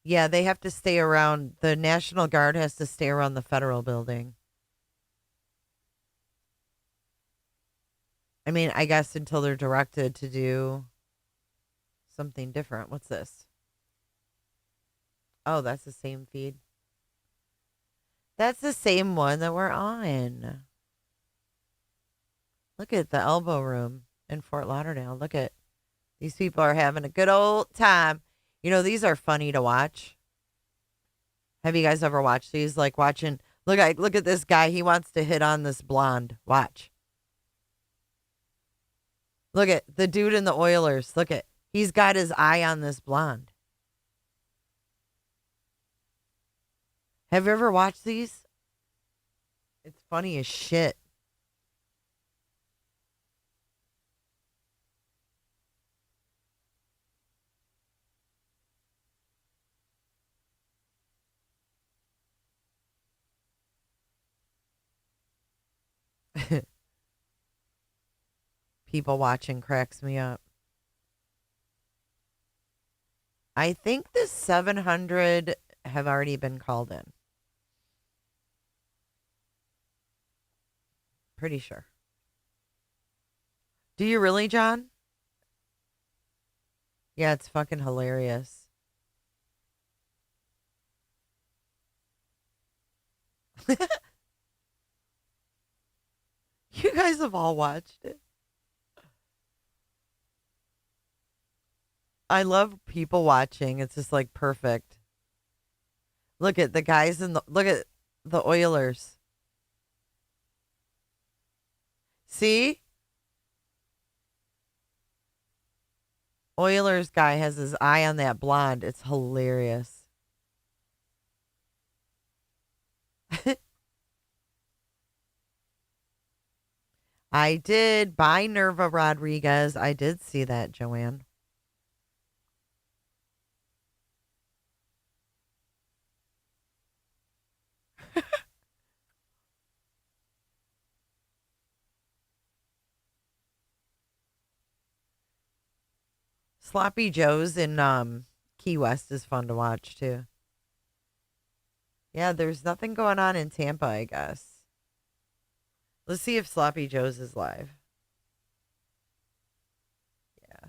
Yeah, they have to stay around. The National Guard has to stay around the federal building. I mean, I guess until they're directed to do something different. What's this? Oh, that's the same feed. That's the same one that we're on. Look at the elbow room in Fort Lauderdale. Look at these people are having a good old time. You know, these are funny to watch. Have you guys ever watched these? Like watching, look at this guy. He wants to hit on this blonde. Watch. Look at the dude in the Oilers. Look at, he's got his eye on this blonde. Have you ever watched these? It's funny as shit. People watching cracks me up. I think the 700 have already been called in. Pretty sure. Do you really, John? Yeah, it's fucking hilarious. You guys have all watched it. I love people watching. It's just like perfect. Look at the guys in the look at the Oilers. See? Oilers guy has his eye on that blonde. It's hilarious. I did buy Nerva Rodriguez. I did see that, Joanne. Sloppy Joe's in Key West is fun to watch too. Yeah, there's nothing going on in Tampa, I guess. Let's see if Sloppy Joe's is live. Yeah.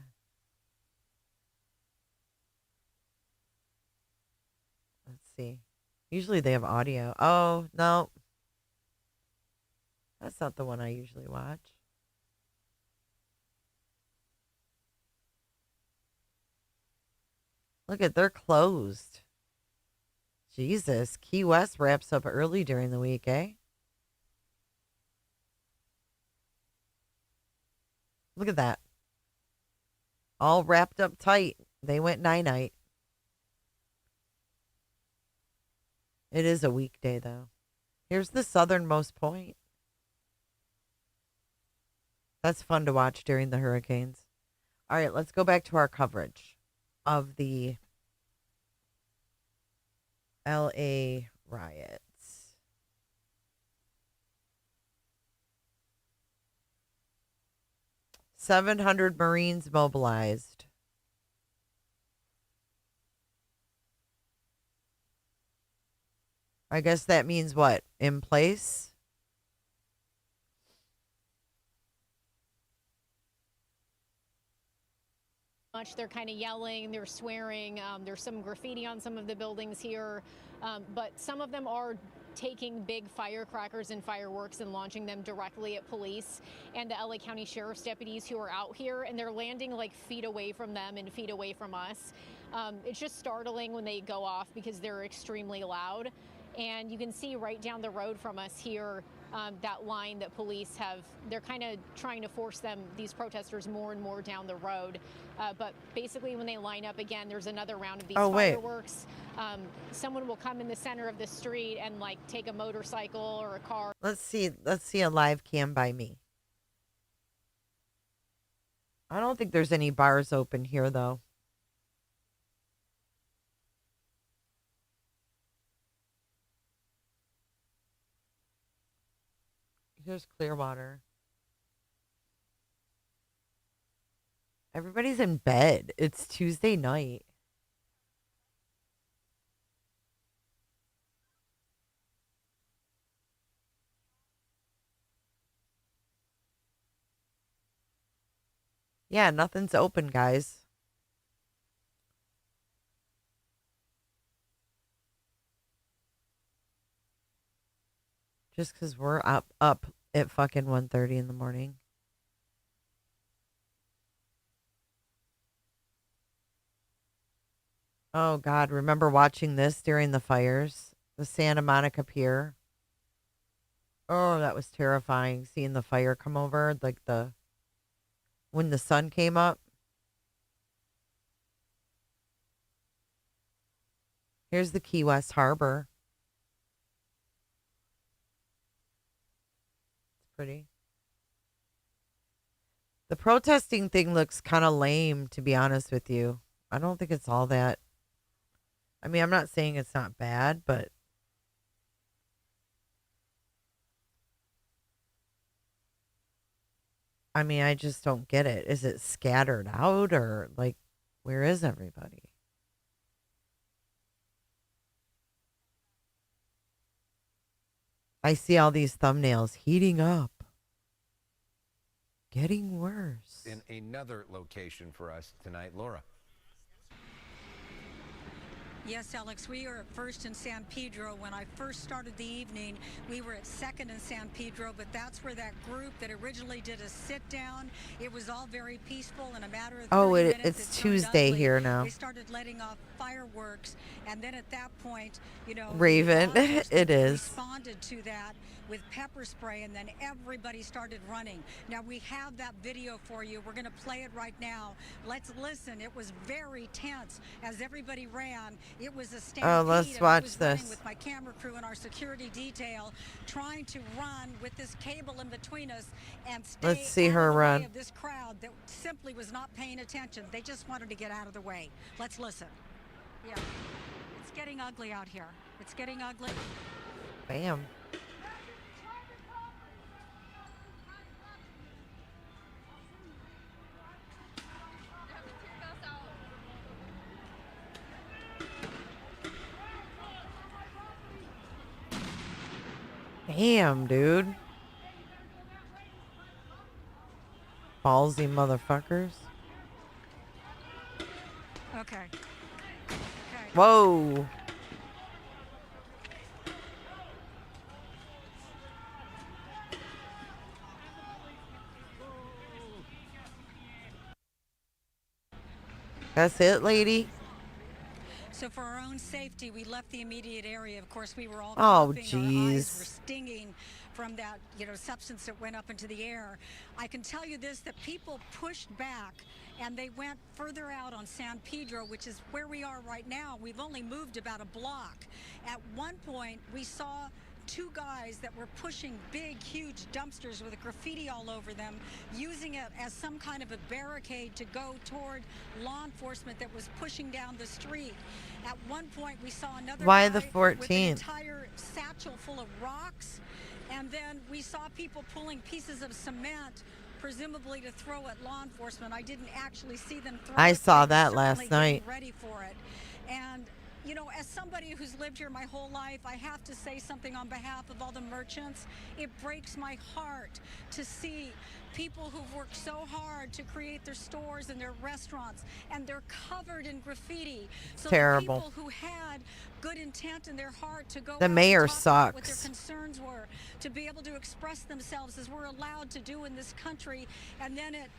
Let's see. Usually they have audio. Oh, no. That's not the one I usually watch. Look at, they're closed. Jesus, Key West wraps up early during the week, eh? Look at that. All wrapped up tight. They went night-night. It is a weekday, though. Here's the southernmost point. That's fun to watch during the hurricanes. All right, let's go back to our coverage of the LA riots. "700 Marines mobilized." I guess that means what? In place? They're kind of yelling, they're swearing. There's some graffiti on some of the buildings here, but some of them are taking big firecrackers and fireworks and launching them directly at police and the LA County Sheriff's deputies who are out here, and they're landing like feet away from them and feet away from us. It's just startling when they go off because they're extremely loud. And you can see right down the road from us here, that line that police have, they're kind of trying to force these protesters more and more down the road. But basically when they line up again, there's another round of these fireworks. Someone will come in the center of the street and like take a motorcycle or a car. Let's see a live cam by me. I don't think there's any bars open here, though. Here's Clearwater. Everybody's in bed. It's Tuesday night. Yeah, nothing's open, guys. Just because we're up at fucking 1:30 in the morning. Oh, God. Remember watching this during the fires? The Santa Monica Pier. Oh, that was terrifying. Seeing the fire come over, like when the sun came up. Here's the Key West Harbor. It's pretty. The protesting thing looks kind of lame, to be honest with you. I don't think it's all that. I mean, I'm not saying it's not bad, but I mean, I just don't get it. Is it scattered out or like, where is everybody? I see all these thumbnails heating up, getting worse. In another location for us tonight, Laura. Yes, Alex, we are at First in San Pedro. When I first started the evening, we were at Second in San Pedro, but that's where that group that originally did a sit down, it was all very peaceful. In a matter of 30 minutes, it's it turned Tuesday ugly. here now. They started letting off fireworks, and then at that point, you know, Raven, the law enforcement it is. responded to that with pepper spray, and then everybody started running. Now, we have that video for you. We're going to play it right now. Let's listen. It was very tense as everybody ran. It was a stampede. Oh, let's watch I was running this. with my camera crew and our security detail, trying to run with this cable in between us and stay Let's see out her of the run. way of this crowd that simply was not paying attention. They just wanted to get out of the way. Let's listen. Yeah, it's getting ugly out here. It's getting ugly. Bam. Damn, dude. Ballsy motherfuckers. Okay. Whoa. That's it, lady? So for our own safety, we left the immediate area. Of course, we were all Oh, coughing. Our eyes were jeez. stinging from that, you know, substance that went up into the air. I can tell you this, that people pushed back and they went further out on San Pedro, which is where we are right now. We've only moved about a block. At one point, we saw two guys that were pushing big, huge dumpsters with graffiti all over them, using it as some kind of a barricade to go toward law enforcement that was pushing down the street. At one point, we saw another Why guy the with an 14th? entire satchel full of rocks, and then we saw people pulling pieces of cement, presumably to throw at law enforcement. I didn't actually see them throw I it. saw They were that last certainly getting night. ready for it. And you know, as somebody who's lived here my whole life, I have to say something on behalf of all the merchants. It breaks my heart to see people who've worked so hard to create their stores and their restaurants, and they're covered in graffiti. So Terrible. the people who had good intent in their heart to go The out mayor and talk about what their sucks. concerns were, to be able to express themselves as we're allowed to do in this country, and then it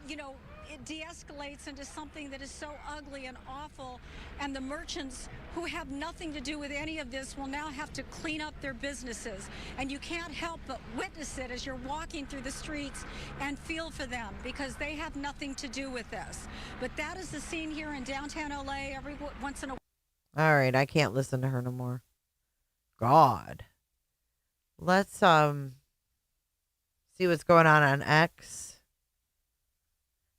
you know, it de-escalates into something that is so ugly and awful, and the merchants who have nothing to do with any of this will now have to clean up their businesses, and you can't help but witness it as you're walking through the streets and feel for them, because they have nothing to do with this. But that is the scene here in downtown LA every once in a All right, I can't listen to her no more. God. Let's see what's going on X.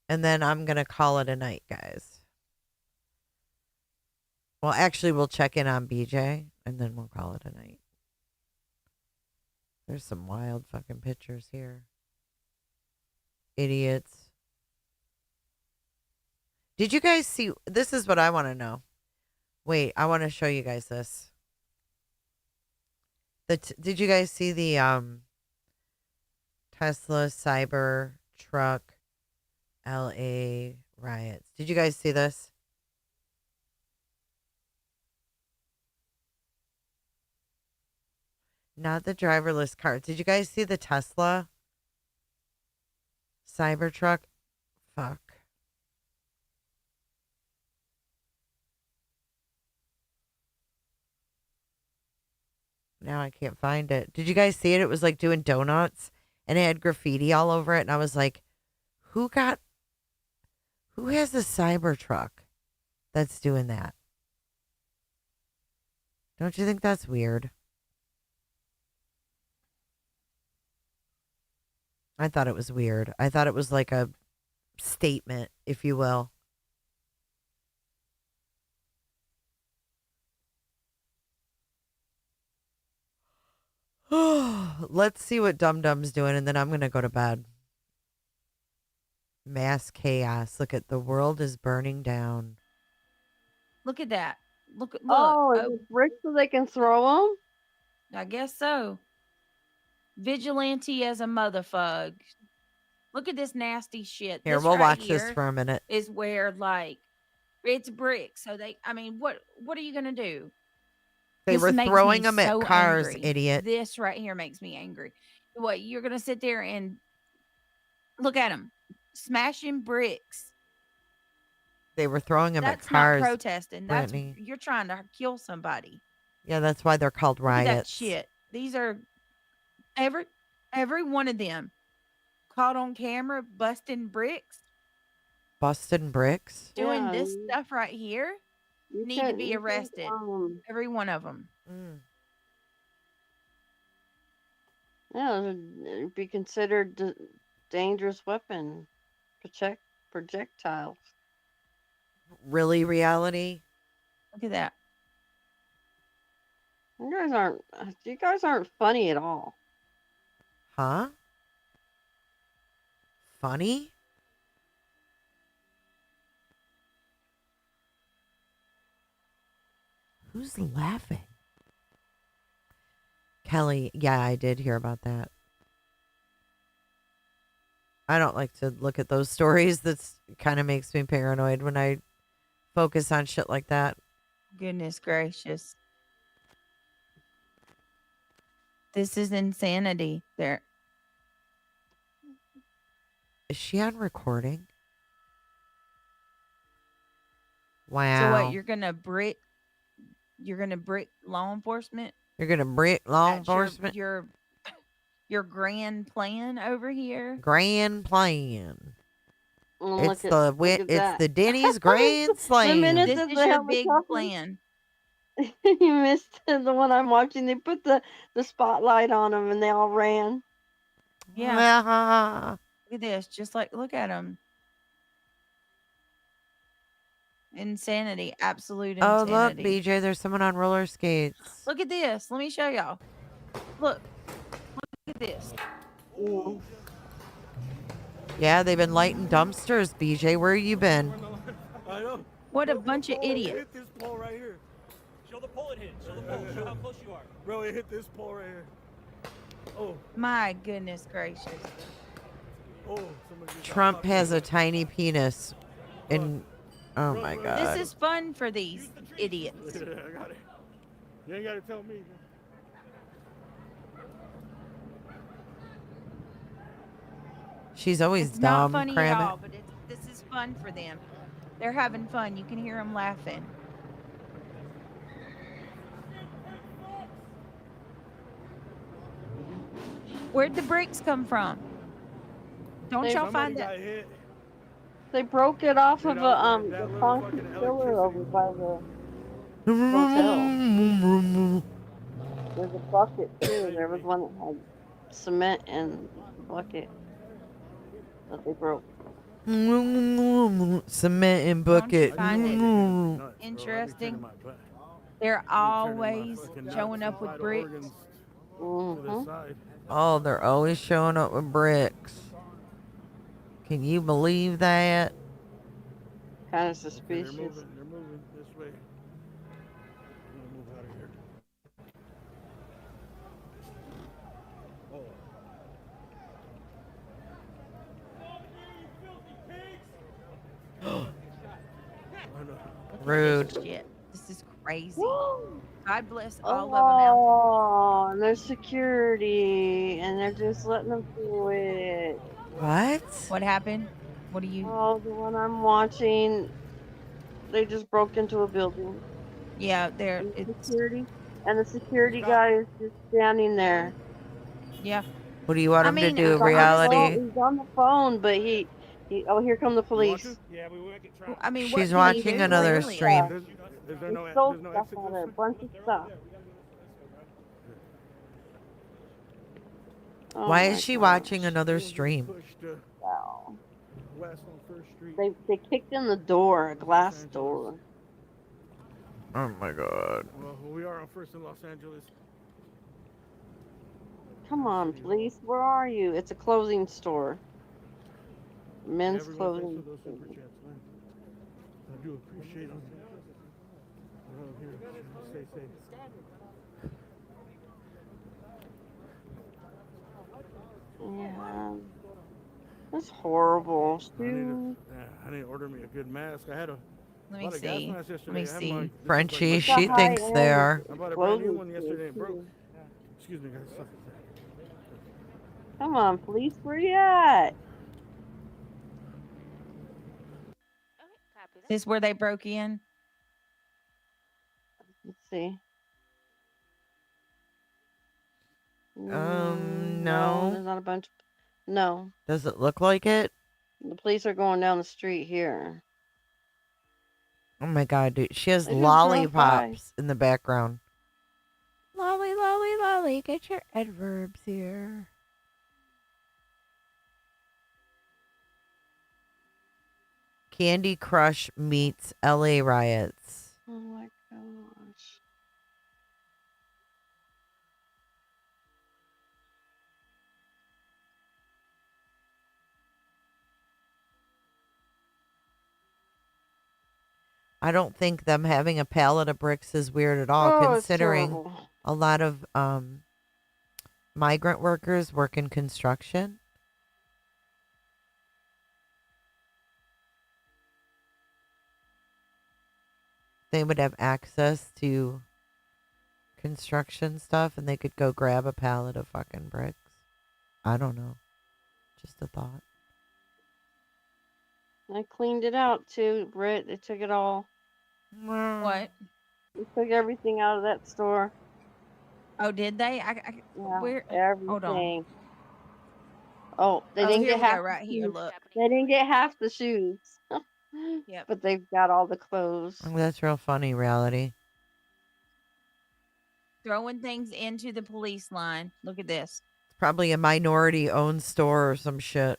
And then I'm going to call it a night, guys. Well, actually, we'll check in on BJ, and then we'll call it a night. There's some wild fucking pictures here. Idiots. Did you guys see? This is what I want to know. Wait, I want to show you guys this. Did you guys see the Tesla Cyber Truck LA riots? Did you guys see this? Not the driverless cars. Did you guys see the Tesla Cybertruck? Fuck. Now I can't find it. Did you guys see it? It was like doing donuts and it had graffiti all over it. And I was like, who has a Cybertruck that's doing that? Don't you think that's weird? I thought it was weird. I thought it was like a statement, if you will. Let's see what Dum Dum's doing, and then I'm going to go to bed. Mass chaos. Look at the world is burning down. Look at that. Look. Oh, is it bricks so they can throw them? I guess so. Vigilante as a motherfucker. Look at this nasty shit. Here, This we'll right watch here this for a minute. Is where like It's bricks. So I mean, what are you gonna do? They This were makes throwing me them at so cars, angry. idiot. This right here makes me angry. What, you're gonna sit there and look at them smashing bricks? They were throwing them at That's not cars, protesting. That's Brittany. you're trying to kill somebody. Yeah, that's why they're called Look at that riots. shit. These are every one of them caught on camera busting bricks, Busting bricks. doing Yeah, this stuff right here. you Need to can't. be You can't. arrested. Every one of them. Yeah, it'd be considered dangerous weapon, projectiles. Really, reality? Look at that. You guys aren't funny at all. Huh? Funny? Who's laughing? Kelly, yeah, I did hear about that. I don't like to look at those stories. That's kind of makes me paranoid when I focus on shit like that. Goodness gracious. This is insanity. There. Is she on recording? Wow. So what, you're gonna brick law enforcement? You're gonna brick law That's enforcement? Your grand plan over here? Grand plan. Look It's at it's the that. Denny's Grand Slam. This is your big plan. You missed the one I'm watching. They put the spotlight on them and they all ran. Yeah. Look at this. Just like, look at them. Insanity. Absolute Oh, insanity. look, BJ, there's someone on roller skates. Look at this. Let me show y'all. Look at this. Yeah, they've been lighting dumpsters, BJ. Where you been? I know. What a bunch of idiots. Hit this pole right here. Show the pole it hit. Show the pole. Show how close you are. Bro, it hit this pole right here. Oh. My goodness gracious. Oh. Trump has a tiny penis. And oh my God. This is fun for these idiots. Yeah, I got it. You ain't got to tell me. She's always It's dumb, not funny cram at it. all, but this is fun for them. They're having fun. You can hear them laughing. Where'd the bricks come from? Don't y'all find that? They broke it off of the concrete pillar over by the hotel. There's a bucket too. There was one that had cement and a bucket that they broke. Cement and bucket. Find it interesting. They're always showing up with bricks. Oh, they're always showing up with bricks. Can you believe that? Kind of suspicious. They're moving this way. I'm gonna move out of here. Rude. Shit. This is crazy. God bless all of them out Oh, and there's security, and they're just letting them do it. What? What happened? What do you? Oh, the one I'm watching, they just broke into a building. Yeah, security, and the security guy is just standing there. Yeah. What do you want him to do? He's on the Reality? phone- He's on the phone, but he oh, here come the police. Yeah, we can try. I mean, She's watching another stream. Is there no Stole there's no stuff exit out this of way? a bunch of stuff. Oh Why my is she gosh. watching another stream? Wow. West on First Street. They kicked in the door, a glass door. Oh my God. Well, we are on First in Los Angeles. Come on, police, where are you? It's a clothing store. Men's Everyone, clothing. thanks for those super chats, man. I do appreciate them. We're out here. Stay safe. Yeah. That's horrible. I need to order me a good mask. I had a Let me see. Let me see. Frenchie, It's a she thinks they high-end are. I bought a brand new clothing one store, yesterday and it broke. too. Excuse me, guys. Sorry. Come on, police, where you at? Is this where they broke in? Let's see. No. There's not a bunch. No, Does it look like it? the police are going down the street here. Oh my god, dude. She has They just drove by. lollipops in the background. Lolly, lolly, lolly. Get your adverbs here. Candy Crush meets LA riots. Oh my gosh. I don't think them having a pallet of bricks is weird at all, Oh, it's considering terrible. a lot of migrant workers work in construction. They would have access to construction stuff and they could go grab a pallet of fucking bricks. I don't know. Just a thought. I cleaned it out too, Britt. They took it all. What? They took everything out of that store. Oh, did they? Yeah, Where? Hold on. everything. Oh, they Oh, didn't here get we go, half right the here. shoes. Look. They didn't get half the shoes. Yep. But they've got all the clothes. Oh, that's real funny, reality. Throwing things into the police line. Look at this. It's probably a minority owned store or some shit.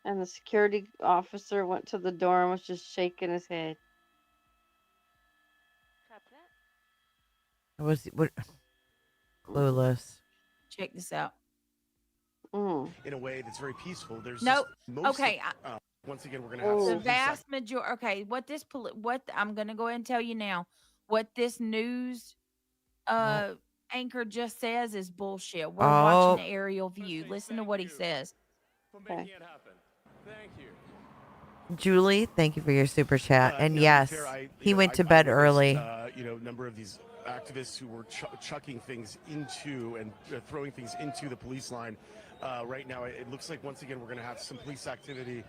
And the security officer went to the door and was just shaking his head. Was what? Clueless. Check this out. In a way that's very peaceful. There's Nope. just most Okay. once again, we're going to have The some vast majority. Okay, what I'm gonna go ahead and tell you now. What this news anchor just says is bullshit. We're watching the aerial view. Listen to what he says. Okay. Thank you. Julie, thank you for your super chat. And to be yes, fair, he went to I bed witnessed, early. A number of these activists who were chucking things into and throwing things into the police line. Right now, it looks like once again we're going to have some police activity,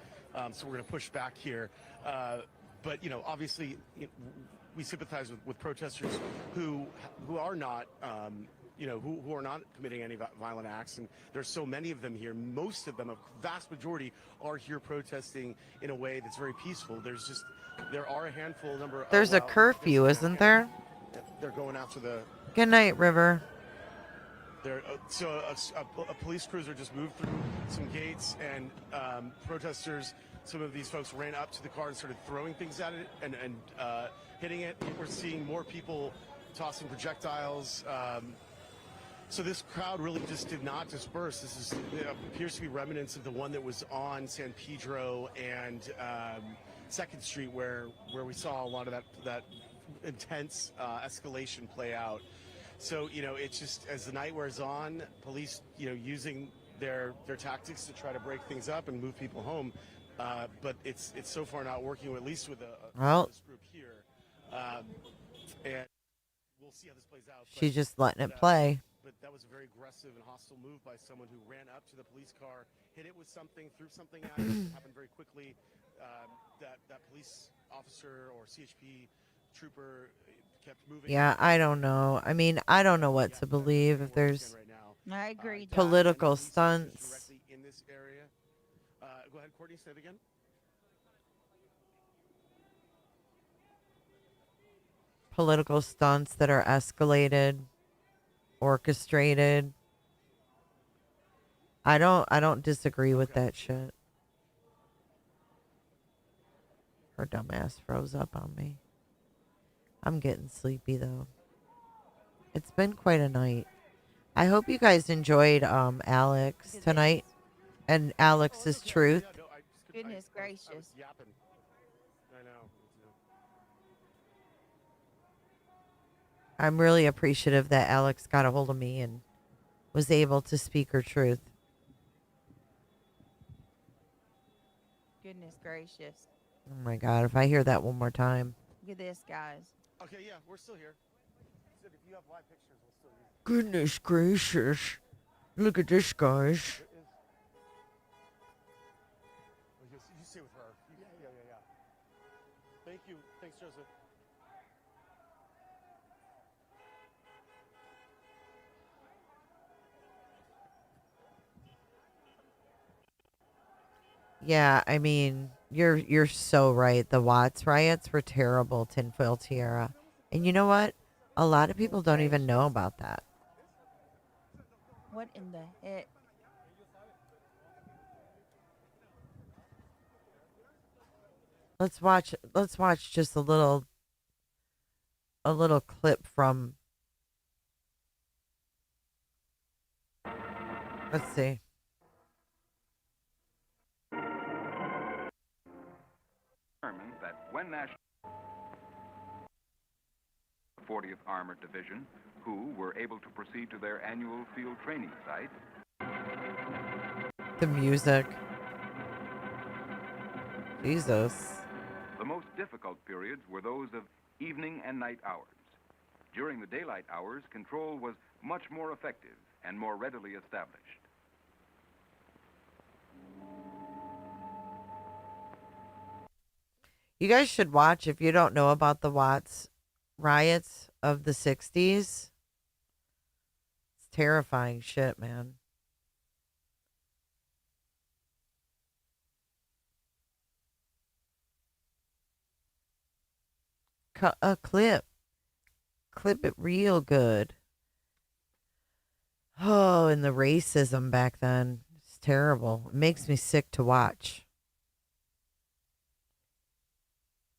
so we're going to push back here. But obviously, we sympathize with protesters who are not. Who are not committing any violent acts, and there's so many of them here. Most of them, a vast majority, are here protesting in a way that's very peaceful. There are a handful number. There's a curfew, isn't there? They're going after the. Good night, River. So a police cruiser just moved through some gates, and protesters. Some of these folks ran up to the car and started throwing things at it and hitting it. We're seeing more people tossing projectiles. So this crowd really just did not disperse. This appears to be remnants of the one that was on San Pedro and 2nd Street, where we saw a lot of that intense escalation play out. So it's just as the night wears on, police using their tactics to try to break things up and move people home. But it's so far not working, at least with this group here. And we'll see how this plays out. She's just letting it play. But that was a very aggressive and hostile move by someone who ran up to the police car, hit it with something, threw something at it. It happened very quickly. That police officer or CHP trooper kept moving. Yeah, I don't know. I mean, I don't know what to believe if there's I agree. political stunts. Directly in this area. Go ahead, Courtney, say it again. Political stunts that are escalated, orchestrated. I don't disagree with that shit. Her dumbass froze up on me. I'm getting sleepy though. It's been quite a night. I hope you guys enjoyed Alex tonight and Alex's truth. Goodness gracious. I know. I'm really appreciative that Alex got a hold of me and was able to speak her truth. Goodness gracious. Oh my God, if I hear that one more time. Look at this, guys. Okay, yeah, we're still here. Said if you have live pictures, we'll still use them. Goodness gracious. Look at this, guys. You stay with her. Yeah. Thank you. Thanks, Joseph. Yeah, I mean, you're so right. The Watts riots were terrible, Tinfoil Tiara. And you know what? A lot of people don't even know about that. What in the heck? Let's watch just a little clip from. Let's see. That when National 40th Armored Division, who were able to proceed to their annual field training site. The music. Jesus. The most difficult periods were those of evening and night hours. During the daylight hours, control was much more effective and more readily established. You guys should watch if you don't know about the Watts riots of the 60s. It's terrifying shit, man. A clip. Clip it real good. Oh, and the racism back then. It's terrible. It makes me sick to watch.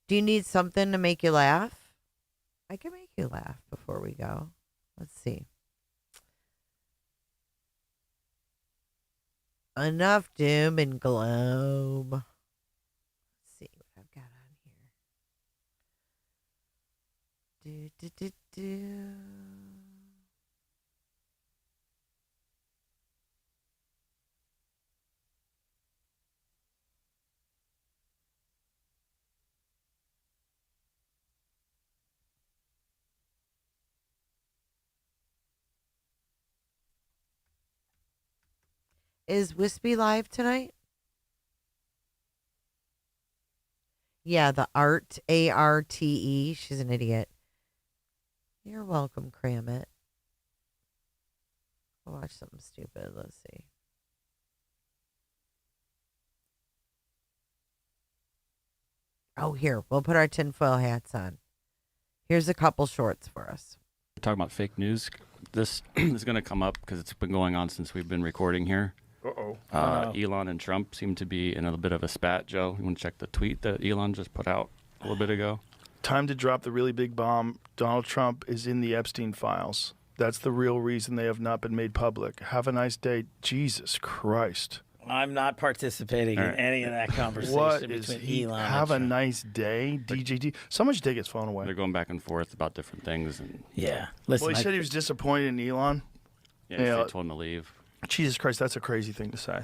Do you need something to make you laugh? I can make you laugh before we go. Let's see. Enough doom and gloom. Let's see what I've got on here. Is Wispy live tonight? Yeah, the Art, A-R-T-E. She's an idiot. You're welcome, Cram It. I'll watch something stupid. Let's see. Oh, here. We'll put our tinfoil hats on. Here's a couple shorts for us. Talking about fake news. This is going to come up because it's been going on since we've been recording here. Elon and Trump seem to be in a bit of a spat, Joe. You want to check the tweet that Elon just put out a little bit ago? Time to drop the really big bomb. Donald Trump is in the Epstein files. That's the real reason they have not been made public. Have a nice day. Jesus Christ. I'm not participating in any of that conversation What between is he? Elon Have a and Trump. nice day, DJD. Someone should take his phone away. They're going back and forth about different things. And Yeah. Well, he said he was disappointed in Elon. Yeah, they told him to leave. Jesus Christ, that's a crazy thing to say.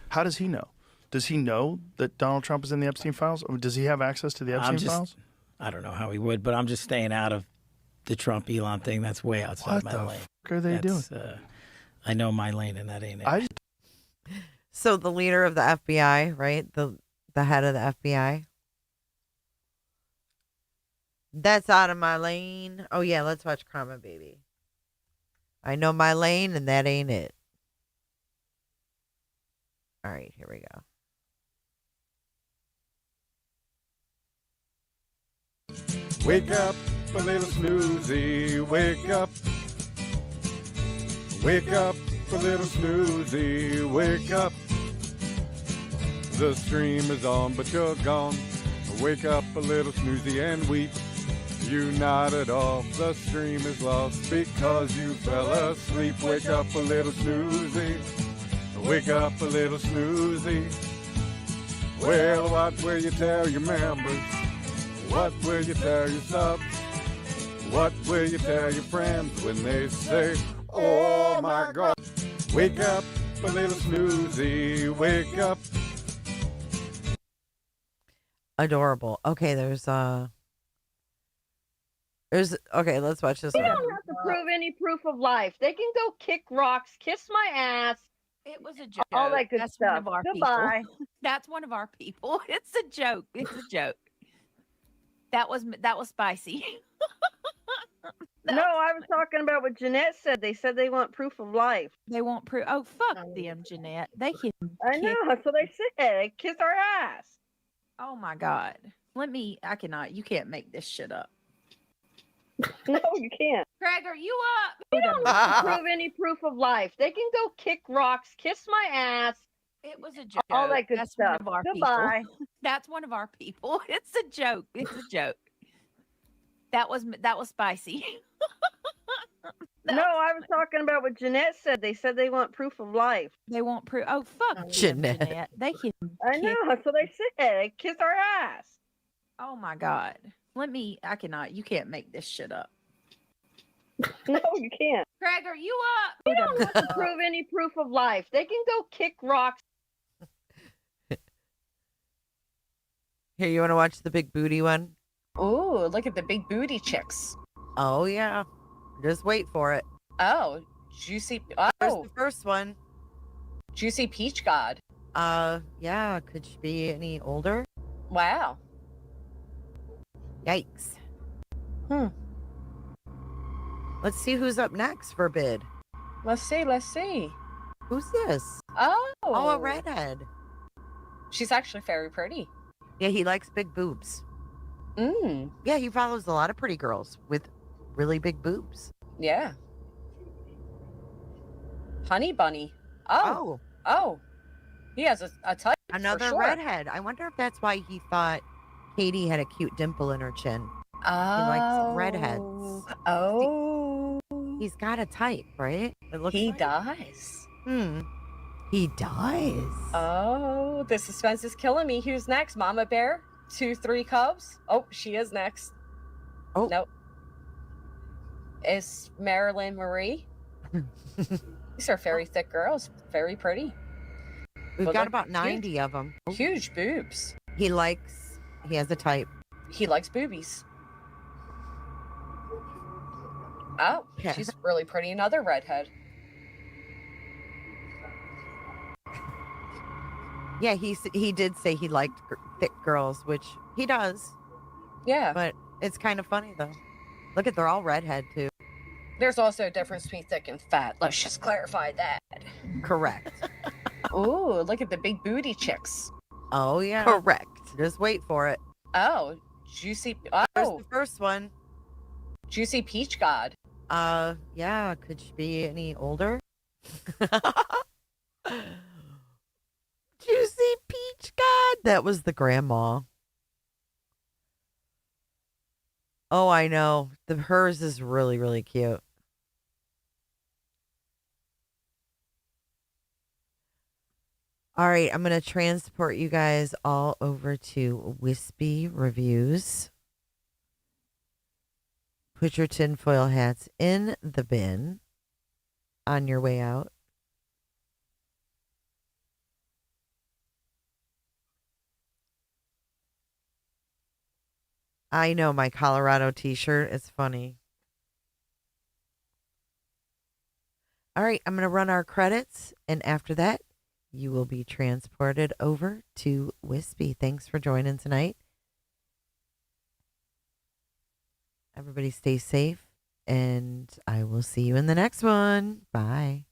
How does he know? Does he know that Donald Trump is in the Epstein files? Or does he have access to the Epstein files? I don't know how he would, but I'm just staying out of the Trump Elon thing. That's way outside What my the lane. fuck are they doing? I know my lane, and that ain't it. So the leader of the FBI, right? The head of the FBI. That's out of my lane. Oh yeah, let's watch Karma Baby. I know my lane and that ain't it. All right, here we go. Wake up, a little snoozy, wake up. Wake up, a little snoozy, wake up. The stream is on, but you're gone. Wake up, a little snoozy, and weep. You nodded off, the stream is lost because you fell asleep. Wake up, a little snoozy, wake up, a little snoozy. Well, what will you tell your members? What will you tell your subs? What will you tell your friends when they say, oh my God? Wake up, a little snoozy, wake up. Adorable. Okay, there's okay, let's watch this They one. don't have to prove any proof of life. They can go kick rocks, kiss my ass. It was a joke. All that good That's stuff. one of our Goodbye. people. That's one of our people. It's a joke. It's a joke. That was spicy. No, I was talking about what Jeanette said. They said they want proof of life. They want proof. Oh, fuck them, Jeanette. They can. I know. That's what they said. Kiss our ass. Oh my God. I cannot. You can't make this shit up. No, you can't. Craig, are you up? They don't have to prove any proof of life. They can go kick rocks, kiss my ass. It was a joke. All that good That's stuff. One of our Goodbye. People. That's one of our people. It's a joke. It's a joke. That was spicy. No, I was talking about what Jeanette said. They said they want proof of life. They want proof. Oh, fuck them, Jeanette. They can. I know. That's what they said. Kiss our ass. Oh my God. I cannot. You can't make this shit up. No, you can't. Craig, are you up? They don't have to prove any proof of life. They can go kick rocks. Here, you want to watch the big booty one? Ooh, look at the big booty chicks. Oh, yeah. Just wait for it. Oh, juicy. There's Oh, the first one. juicy peach god. Yeah. Could she be any older? Wow. Yikes. Hmm. Let's see who's up next for bid. Let's see. Who's this? Oh. Oh, a redhead. She's actually very pretty. Yeah, he likes big boobs. Mm. Yeah, he follows a lot of pretty girls with really big boobs. Yeah. Honey bunny. Oh. Oh. He has a type. Another for sure. redhead. I wonder if that's why he thought Katie had a cute dimple in her chin. Oh. He likes redheads. Oh. He's got a type, right? He does. He does. Oh, the suspense is killing me. Who's next? Mama Bear? 2, 3 cubs? Oh, she is next. Oh. Nope. Is Marilyn Marie? These are very thick girls. Very pretty. We've But got look, about 90 of them. Huge boobs. He has a type. He likes boobies. Oh, Yeah. she's really pretty. Another redhead. Yeah, he did say he liked thick girls, which he does. Yeah. But it's kind of funny, though. Look at, they're all redhead, too. There's also a difference between thick and fat. Let's just clarify that. Correct. Ooh, look at the big booty chicks. Oh, yeah. Correct. Just wait for it. Oh, juicy. There's Oh, the first one. juicy peach god. Yeah. Could she be any older? Juicy peach god. That was the grandma. Oh, I know. Hers is really, really cute. All right, I'm going to transport you guys all over to Wispy Reviews. Put your tinfoil hats in the bin on your way out. I know, my Colorado t-shirt is funny. All right, I'm going to run our credits, and after that, you will be transported over to Wispy. Thanks for joining tonight. Everybody stay safe, and I will see you in the next one. Bye.